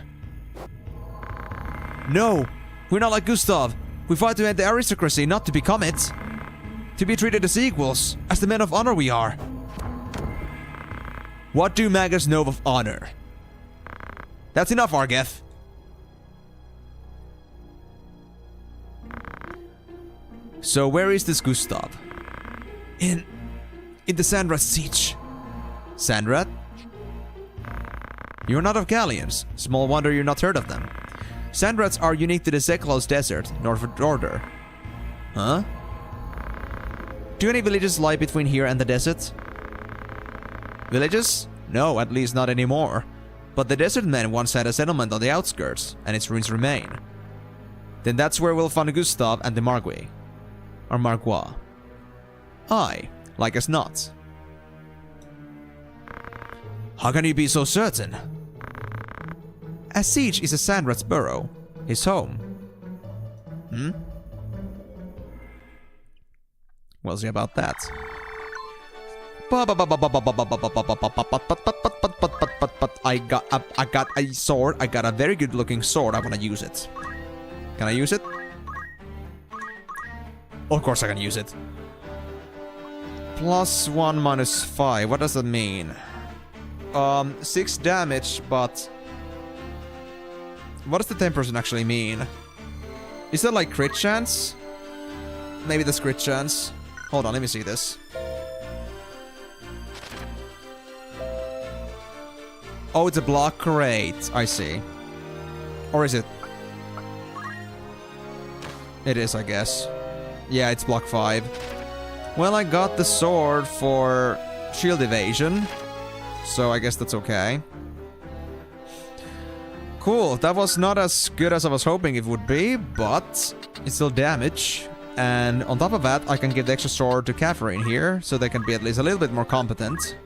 No! We're not like Gustav. We fight to end the aristocracy, not to become it. To be treated as equals, as the men of honor we are. What do maggots know of honor? That's enough, Argeth. So where is this Gustav? In the Sandrat siege. Sandrat? You're not of Gallians. Small wonder you're not heard of them. Sandrats are unique to the Zeklos Desert, Northwood Order. Huh? Do any villages lie between here and the desert? Villages? No, at least not anymore. But the desert men once had a settlement on the outskirts, and its ruins remain. Then that's where we'll find Gustav and the Marquis. Or Marquis. Aye, like as not. How can you be so certain? A siege is a Sandrat's burrow, his home. We'll see about that. I got a sword. I got a very good looking sword. I want to use it. Can I use it? Of course I can use it. +1 -5. What does that mean? 6 damage, but what does the 10% actually mean? Is that like crit chance? Maybe that's crit chance. Hold on, let me see this. Oh, it's a block crate. I see. Or is it? It is, I guess. Yeah, it's block 5. Well, I got the sword for shield evasion, so I guess that's okay. Cool, that was not as good as I was hoping it would be, but it's still damage. And on top of that, I can give the extra sword to Catherine here, so they can be at least a little bit more competent.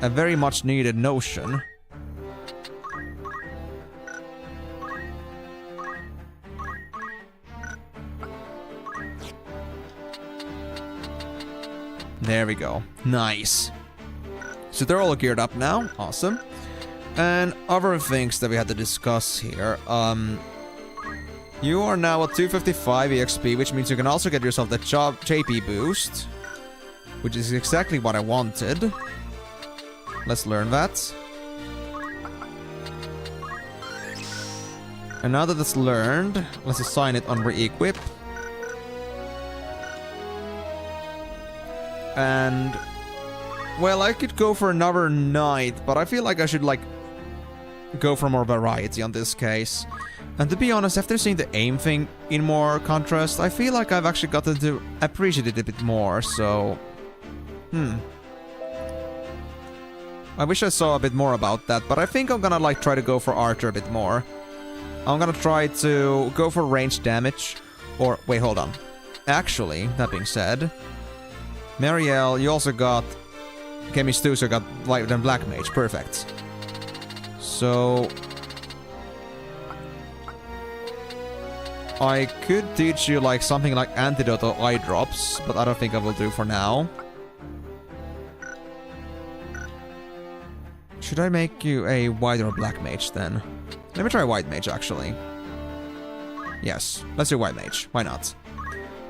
A very much needed notion. There we go. Nice. So they're all geared up now. Awesome. And other things that we had to discuss here. You are now at 255 EXP, which means you can also get yourself the JP boost, which is exactly what I wanted. Let's learn that. And now that that's learned, let's assign it on re-equip. And well, I could go for another knight, but I feel like I should like go for more variety on this case. And to be honest, after seeing the aim thing in more contrast, I feel like I've actually gotten to appreciate it a bit more, so... I wish I saw a bit more about that, but I think I'm gonna like try to go for Archer a bit more. I'm gonna try to go for range damage, or... Wait, hold on. Actually, that being said... Marielle, you also got... Chemist 2, so got White and Black Mage, perfect. So... I could teach you like something like Antidote or Eye Drops, but I don't think I will do for now. Should I make you a White or Black Mage then? Let me try White Mage actually. Yes, let's do White Mage, why not?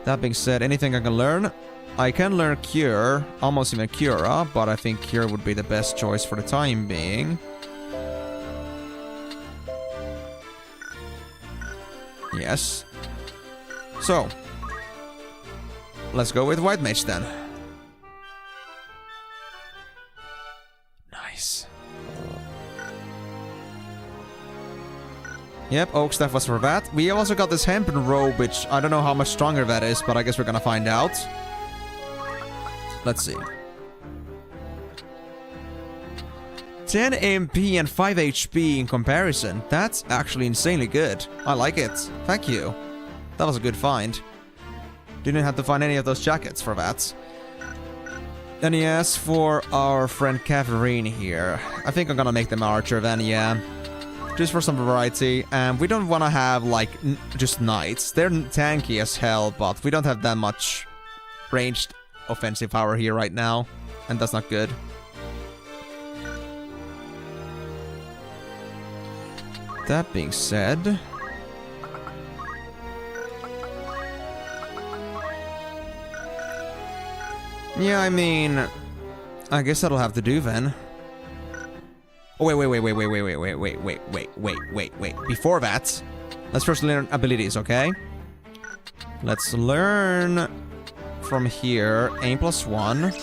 That being said, anything I can learn? I can learn Cure, almost even Cura, but I think Cure would be the best choice for the time being. Yes. So, let's go with White Mage then. Nice. Yep, Oak Staff was for that. We also got this Hempen Robe, which I don't know how much stronger that is, but I guess we're gonna find out. Let's see. 10 MP and 5 HP in comparison. That's actually insanely good. I like it. Thank you. That was a good find. Didn't have to find any of those jackets for that. And yes, for our friend Catherine here. I think I'm gonna make them Archer then, yeah. Just for some variety. And we don't want to have, like, just knights. They're tanky as hell, but we don't have that much ranged offensive power here right now. And that's not good. That being said... Yeah, I mean... I guess that'll have to do then. Oh, wait. Before that, let's first learn abilities, okay? Let's learn from here, aim +1.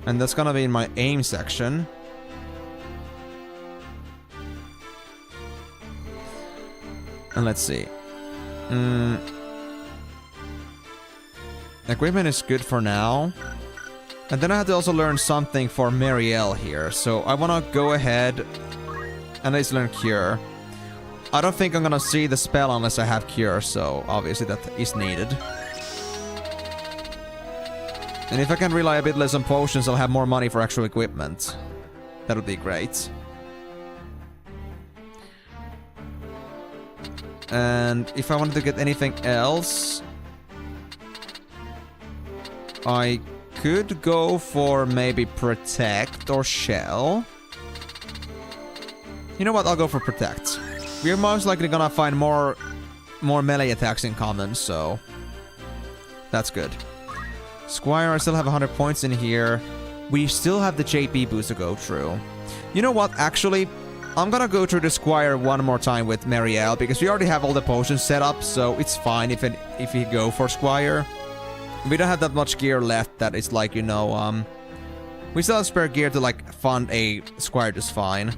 And that's gonna be in my aim section. And let's see. Equipment is good for now. And then I had to also learn something for Marielle here. So I want to go ahead and let's learn Cure. I don't think I'm gonna see the spell unless I have Cure, so obviously that is needed. And if I can rely a bit less on potions, I'll have more money for actual equipment. That would be great. And if I wanted to get anything else, I could go for maybe Protect or Shell. You know what? I'll go for Protect. We're most likely gonna find more melee attacks in common, so that's good. Squire, I still have 100 points in here. We still have the JP boost to go through. You know what? Actually, I'm gonna go through the Squire one more time with Marielle, because we already have all the potions set up, so it's fine if we go for Squire. We don't have that much gear left that is like, you know, we still have spare gear to like fund a Squire just fine.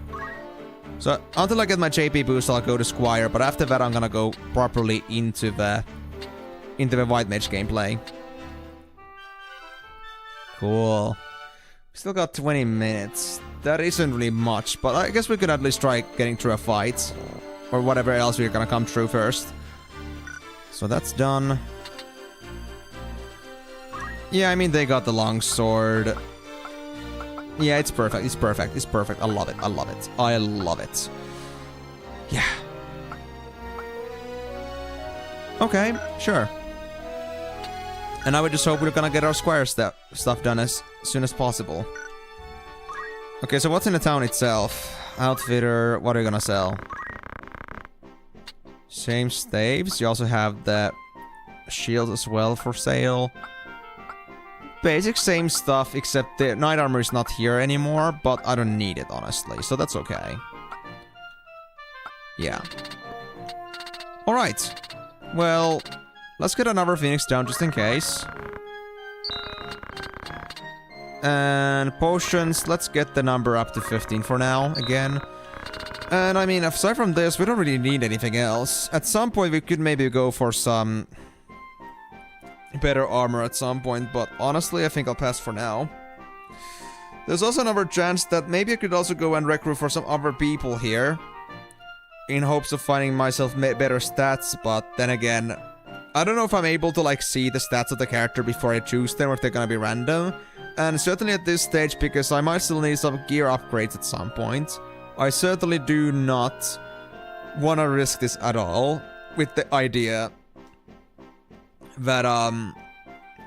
So until I get my JP boost, I'll go to Squire, but after that I'm gonna go properly into the White Mage gameplay. Cool. Still got 20 minutes. That isn't really much, but I guess we could at least try getting through a fight. Or whatever else we're gonna come through first. So that's done. Yeah, I mean, they got the longsword. Yeah, it's perfect, it's perfect, it's perfect. I love it, I love it, I love it. Yeah. Okay, sure. And I would just hope we're gonna get our Squire stuff done as soon as possible. Okay, so what's in the town itself? Outfitter, what are you gonna sell? Same staves, you also have the shield as well for sale. Basic same stuff, except the knight armor is not here anymore, but I don't need it, honestly, so that's okay. Yeah. Alright. Well, let's get another Phoenix down just in case. And potions, let's get the number up to 15 for now, again. And I mean, aside from this, we don't really need anything else. At some point, we could maybe go for some better armor at some point, but honestly, I think I'll pass for now. There's also another chance that maybe I could also go and recruit for some other people here, in hopes of finding myself better stats, but then again, I don't know if I'm able to like see the stats of the character before I choose them, or if they're gonna be random. And certainly at this stage, because I might still need some gear upgrades at some point, I certainly do not want to risk this at all, with the idea that I'm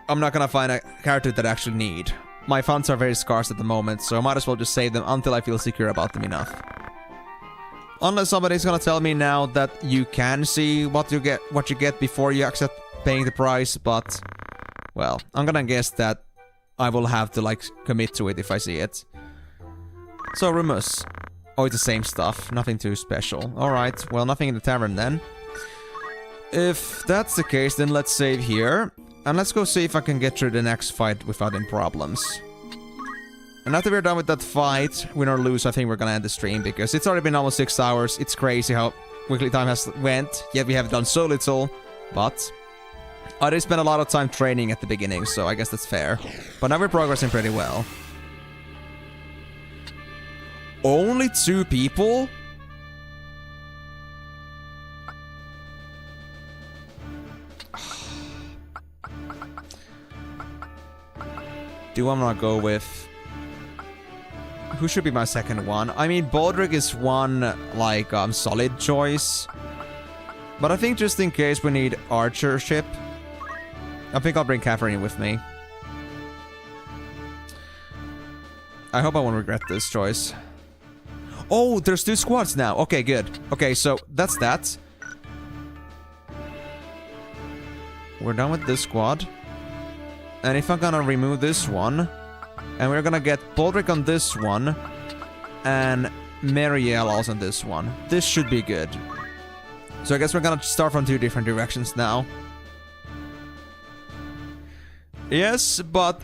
not gonna find a character that I actually need. My funds are very scarce at the moment, so I might as well just save them until I feel secure about them enough. Unless somebody's gonna tell me now that you can see what you get before you accept paying the price, but well, I'm gonna guess that I will have to like commit to it if I see it. So Rumus. Oh, it's the same stuff. Nothing too special. Alright, well, nothing in the tavern then. If that's the case, then let's save here. And let's go see if I can get through the next fight without any problems. And after we're done with that fight, win or lose, I think we're gonna end the stream, because it's already been almost 6 hours. It's crazy how quickly time has went, yet we have done so little. But I did spend a lot of time training at the beginning, so I guess that's fair. But now we're progressing pretty well. Only 2 people? Do I not go with... Who should be my second one? I mean, Baldric is one, like, solid choice. But I think just in case we need archership, I think I'll bring Catherine with me. I hope I won't regret this choice. Oh, there's 2 squads now. Okay, good. Okay, so that's that. We're done with this squad. And if I'm gonna remove this one, and we're gonna get Baldric on this one, and Emenalus on this one. This should be good. So I guess we're gonna start from 2 different directions now. Yes, but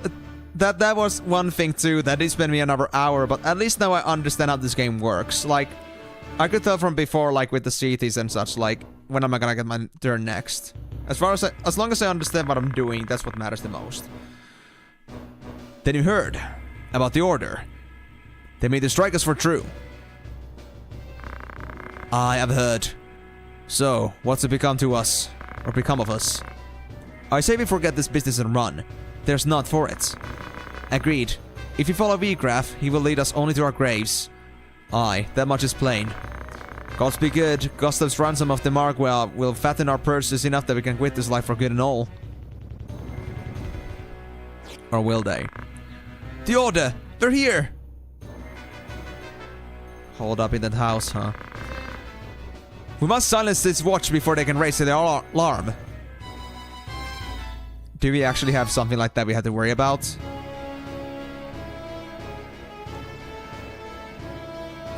that was one thing too, that did spend me another hour, but at least now I understand how this game works. Like, I could tell from before, like with the cities and such, like, when am I gonna get my turn next? As long as I understand what I'm doing, that's what matters the most. Then you heard about the Order. They made the strikers for true. I have heard. So, what's to become to us? Or become of us? I say we forget this business and run. There's not for it. Agreed. If you follow Vigraf, he will lead us only to our graves. Aye, that much is plain. Gods be good. Gustav's ransom of the Margwell will fatten our purses enough that we can quit this life for good and all. Or will they? The Order! They're here! Hold up in that house, huh? We must silence this watch before they can raise their alarm. Do we actually have something like that we have to worry about?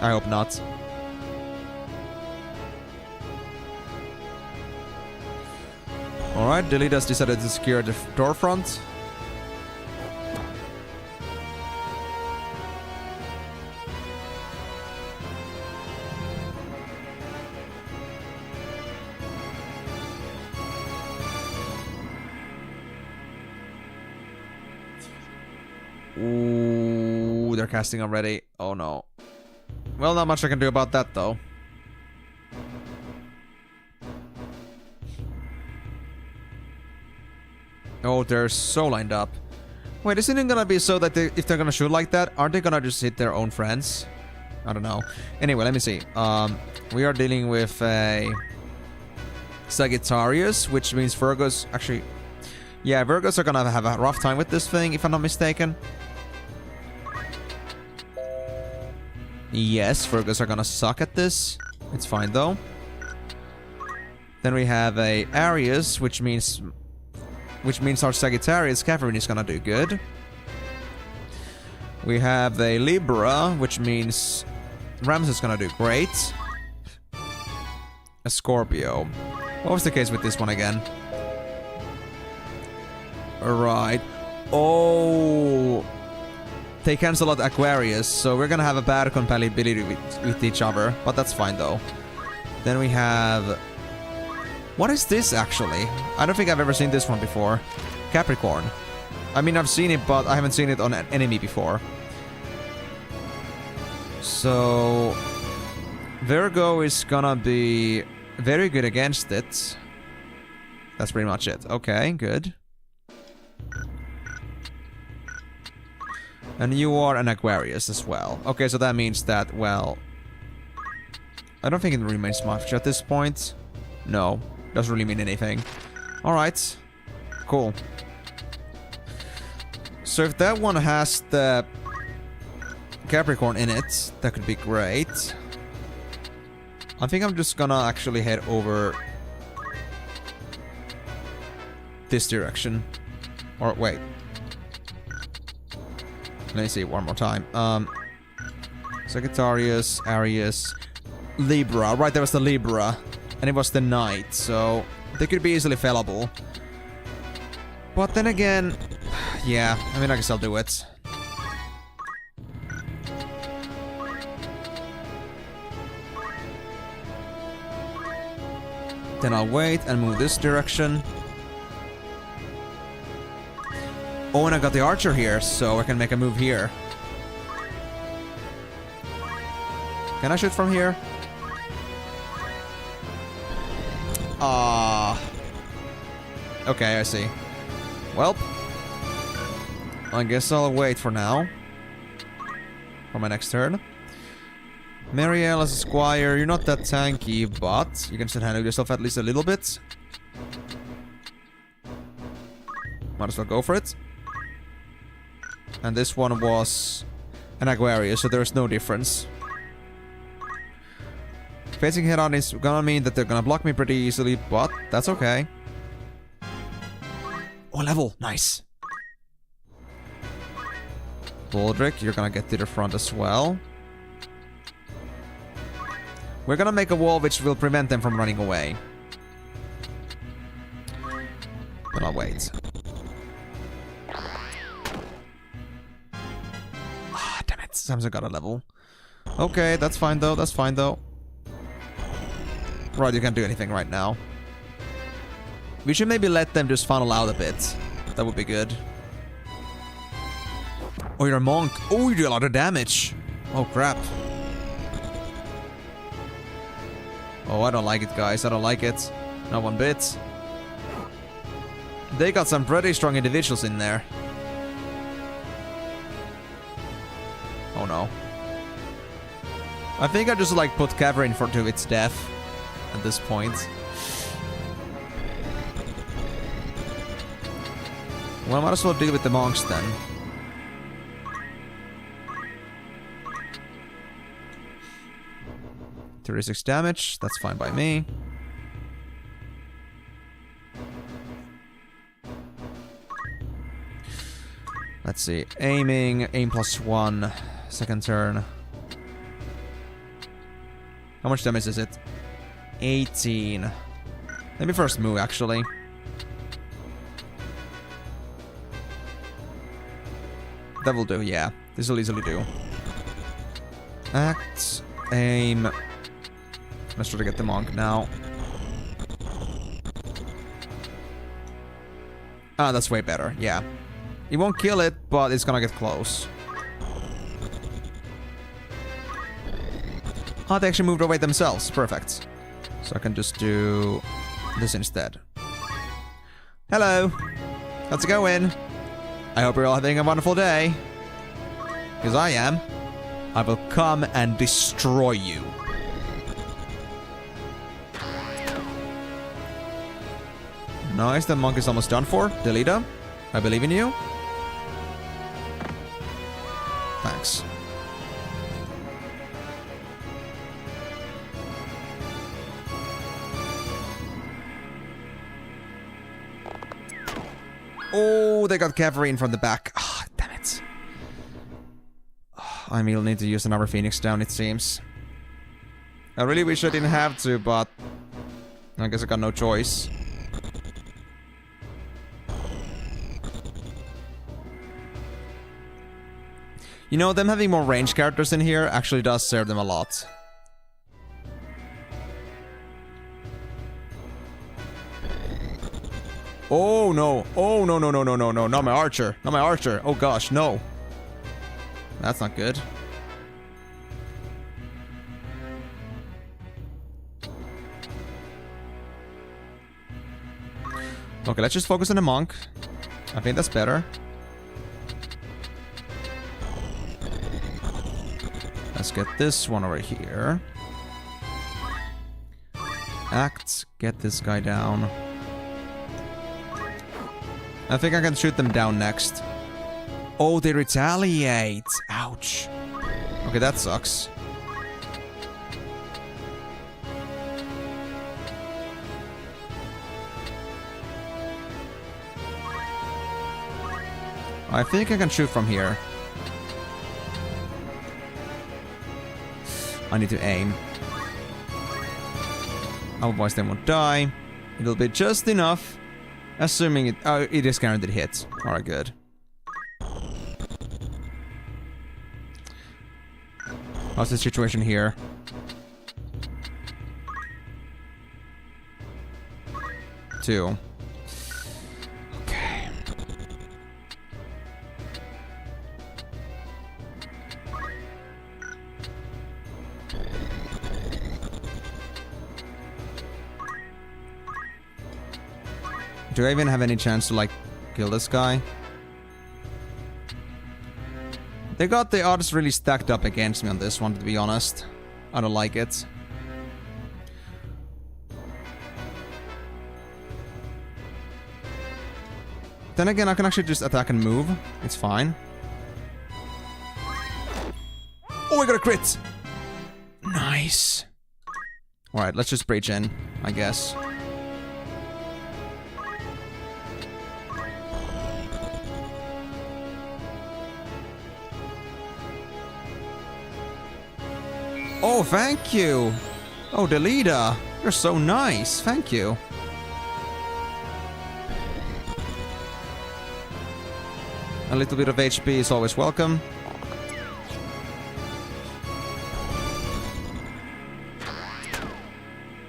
I hope not. Alright, the leaders decided to secure the door front. Ooh, they're casting already. Oh no. Well, not much I can do about that though. Oh, they're so lined up. Wait, isn't it gonna be so that if they're gonna shoot like that, aren't they gonna just hit their own friends? I don't know. Anyway, let me see. We are dealing with a Sagittarius, which means Virgos actually... Yeah, Virgos are gonna have a rough time with this thing, if I'm not mistaken. Yes, Virgos are gonna suck at this. It's fine though. Then we have a Arius, which means our Sagittarius Catherine is gonna do good. We have a Libra, which means Rams is gonna do great. A Scorpio. What was the case with this one again? Alright. Oh. they cancel out Aquarius, so we're gonna have a bad compatibility with each other, but that's fine though. Then we have... What is this actually? I don't think I've ever seen this one before. Capricorn. I mean, I've seen it, but I haven't seen it on an enemy before. So... Virgo is gonna be very good against it. That's pretty much it. Okay, good. And you are an Aquarius as well. Okay, so that means that, well... I don't think it remains much at this point. No, doesn't really mean anything. Alright, cool. So if that one has the Capricorn in it, that could be great. I think I'm just gonna actually head over this direction. Or wait. Let me see one more time. Sagittarius, Aries, Libra. Right, there was the Libra. And it was the Knight, so they could be easily fellable. But then again, yeah, I mean, I guess I'll do it. Then I'll wait and move this direction. Oh, and I got the archer here, so I can make a move here. Can I shoot from here? Okay, I see. Well, I guess I'll wait for now. For my next turn. Marielle as a squire, you're not that tanky, but you can still handle yourself at least a little bit. Might as well go for it. And this one was an Aquarius, so there's no difference. Facing head on is gonna mean that they're gonna block me pretty easily, but that's okay. Oh, level! Nice! Baldric, you're gonna get to the front as well. We're gonna make a wall which will prevent them from running away. But I'll wait. Ah, damn it. Samson got a level. Okay, that's fine though, that's fine though. Right, you can't do anything right now. We should maybe let them just funnel out a bit. That would be good. Oh, you're a monk. Oh, you do a lot of damage. Oh, crap. Oh, I don't like it, guys. I don't like it. Not one bit. They got some pretty strong individuals in there. Oh, no. I think I just, like, put Cavern to its death at this point. Well, I might as well deal with the monks then. .36 damage, that's fine by me. Let's see, aiming, aim +1, second turn. How much damage is it? 18. Let me first move, actually. That will do, yeah. This will easily do. Act, aim. Let's try to get the monk now. Ah, that's way better, yeah. It won't kill it, but it's gonna get close. Ah, they actually moved away themselves. Perfect. So I can just do this instead. Hello. How's it going? I hope you're all having a wonderful day. Because I am. I will come and destroy you. Nice, the monk is almost done for. Delita, I believe in you. Thanks. Oh, they got cavalry in from the back. Ah, oh, damn it. Oh, I will need to use another Phoenix down, it seems. I really wish I didn't have to, but I guess I got no choice. You know, them having more range characters in here actually does serve them a lot. Oh no. Oh no, no, no, no, no, no. Not my archer. Not my archer. Oh gosh, no. That's not good. Okay, let's just focus on the monk. I think that's better. Let's get this one over here. Act, get this guy down. I think I can shoot them down next. Oh, they retaliate. Ouch. Okay, that sucks. I think I can shoot from here. I need to aim. Otherwise they won't die. It'll be just enough. Assuming it... Oh, it is guaranteed hit. Alright, good. How's the situation here? Two. Okay. Do I even have any chance to, like, kill this guy? They got the odds really stacked up against me on this one, to be honest. I don't like it. Then again, I can actually just attack and move. It's fine. Oh, I got a crit! Nice. Alright, let's just breach in, I guess. Oh, thank you! Oh, Delita! You're so nice, thank you. A little bit of HP is always welcome.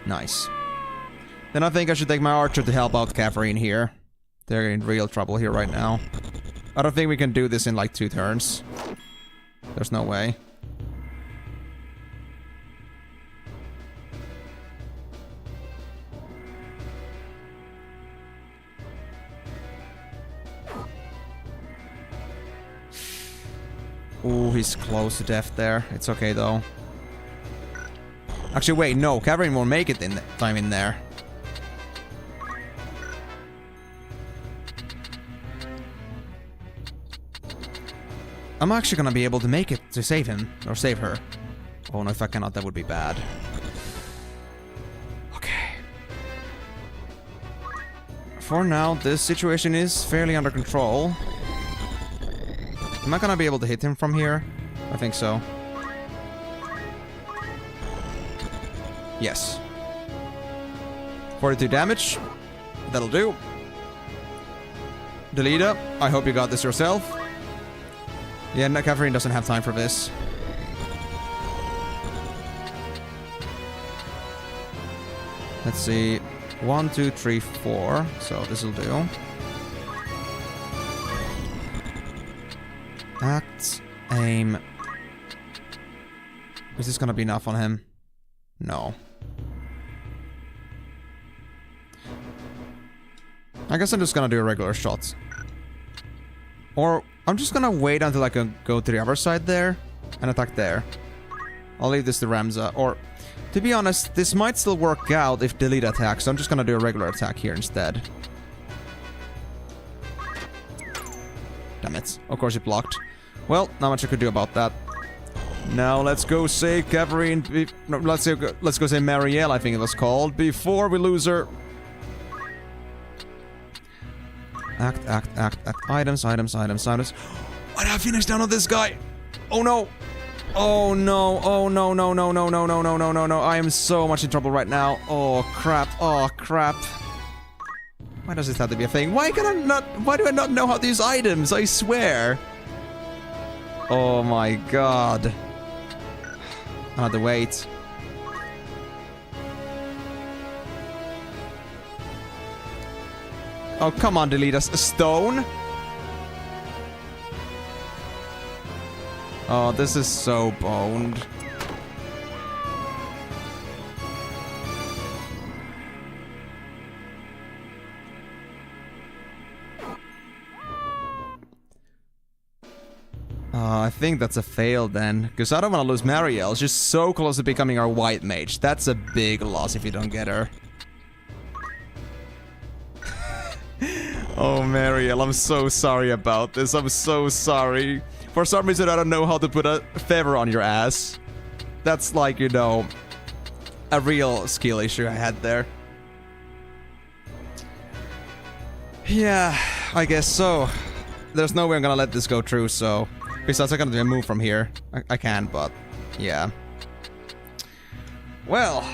Nice. Then I think I should take my archer to help out Catherine here. They're in real trouble here right now. I don't think we can do this in like 2 turns. There's no way. Ooh, he's close to death there. It's okay though. Actually, wait, no. Catherine won't make it in time in there. I'm actually gonna be able to make it to save him. Or save her. Oh no, if I cannot, that would be bad. Okay. For now, this situation is fairly under control. Am I gonna be able to hit him from here? I think so. Yes. 42 damage. That'll do. Delita, I hope you got this yourself. Yeah, no, Catherine doesn't have time for this. Let's see. 1, 2, 3, 4. So this'll do. Act, aim. Is this gonna be enough on him? No. I guess I'm just gonna do a regular shot. Or I'm just gonna wait until I can go to the other side there and attack there. I'll leave this to Ramza. Or, to be honest, this might still work out if Delita attacks, so I'm just gonna do a regular attack here instead. Damn it. Of course it blocked. Well, not much I could do about that. Now let's go say Catherine. No, let's go say Marielle, I think it was called, before we lose her. Act. Items. Why did I finish down on this guy? Oh no! Oh no! Oh no! No! I am so much in trouble right now. Oh crap! Oh crap! Why does this have to be a thing? Why do I not know how to use items? I swear. Oh my god. I have to wait. Oh, come on, delete us. A stone? Oh, this is so boned. I think that's a fail then, because I don't want to lose Marielle. She's so close to becoming our white mage. That's a big loss if you don't get her. Oh, Marielle, I'm so sorry about this. I'm so sorry. For some reason, I don't know how to put a feather on your ass. That's like, you know, a real skill issue I had there. Yeah, I guess so. There's no way I'm gonna let this go through, so... Besides, I can do a move from here. I can, but... Yeah. Well...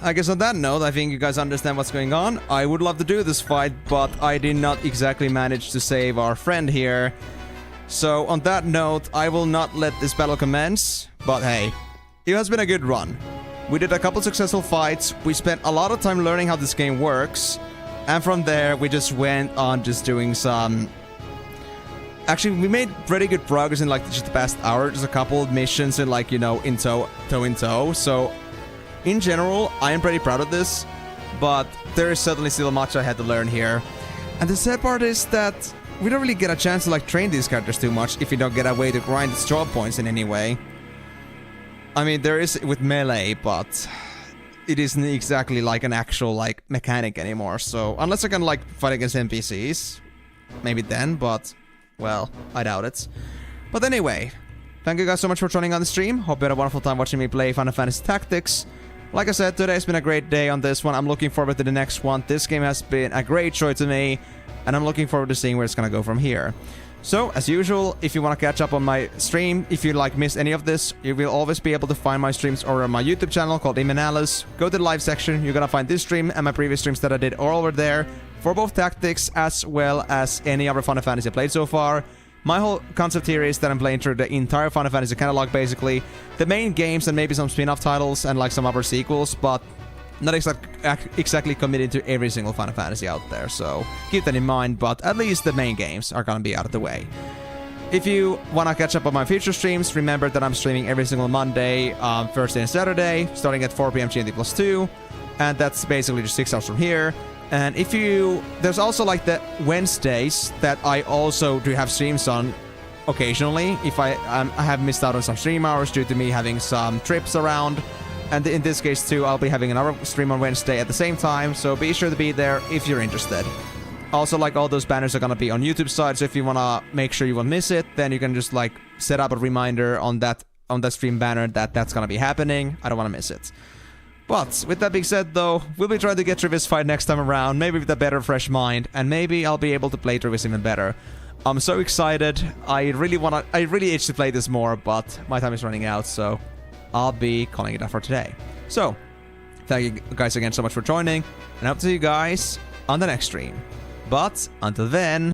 I guess on that note, I think you guys understand what's going on. I would love to do this fight, but I did not exactly manage to save our friend here. So, on that note, I will not let this battle commence. But hey, it has been a good run. We did a couple successful fights. We spent a lot of time learning how this game works. And from there, we just went on just doing some... Actually, we made pretty good progress in like just the past hour. Just a couple of missions in like, you know, toe in toe. So... In general, I am pretty proud of this, but there is certainly still much I had to learn here. And the sad part is that we don't really get a chance to like train these characters too much if you don't get a way to grind its job points in any way. I mean, there is with melee, but it isn't exactly like an actual like mechanic anymore. So unless I can like fight against NPCs, maybe then, but well, I doubt it. But anyway, thank you guys so much for joining on the stream. Hope you had a wonderful time watching me play Final Fantasy Tactics. Like I said, today's been a great day on this one. I'm looking forward to the next one. This game has been a great choice to me, and I'm looking forward to seeing where it's gonna go from here. So, as usual, if you want to catch up on my stream, if you like missed any of this, you will always be able to find my streams over on my YouTube channel called Emenalus. Go to the live section, you're gonna find this stream and my previous streams that I did all over there, for both Tactics as well as any other Final Fantasy I played so far. My whole concept here is that I'm playing through the entire Final Fantasy catalog, basically. The main games and maybe some spin-off titles and like some other sequels, but not exactly committed to every single Final Fantasy out there, so keep that in mind, but at least the main games are gonna be out of the way. If you wanna catch up on my future streams, remember that I'm streaming every single Monday, Thursday and Saturday, starting at 4 PM GMT+2, and that's basically just 6 hours from here. And if you... There's also like the Wednesdays that I also do have streams on occasionally. If I have missed out on some stream hours due to me having some trips around. And in this case too, I'll be having another stream on Wednesday at the same time. So be sure to be there if you're interested. Also, like, all those banners are gonna be on YouTube side. So if you wanna make sure you won't miss it, then you can just like set up a reminder on that stream banner that that's gonna be happening. I don't wanna miss it. But, with that being said though, we'll be trying to get through this fight next time around, maybe with a better fresh mind, and maybe I'll be able to play through this even better. I'm so excited, I really itch to play this more, but my time is running out, so I'll be calling it off for today. So, thank you guys again so much for joining, and I hope to see you guys on the next stream. But, until then...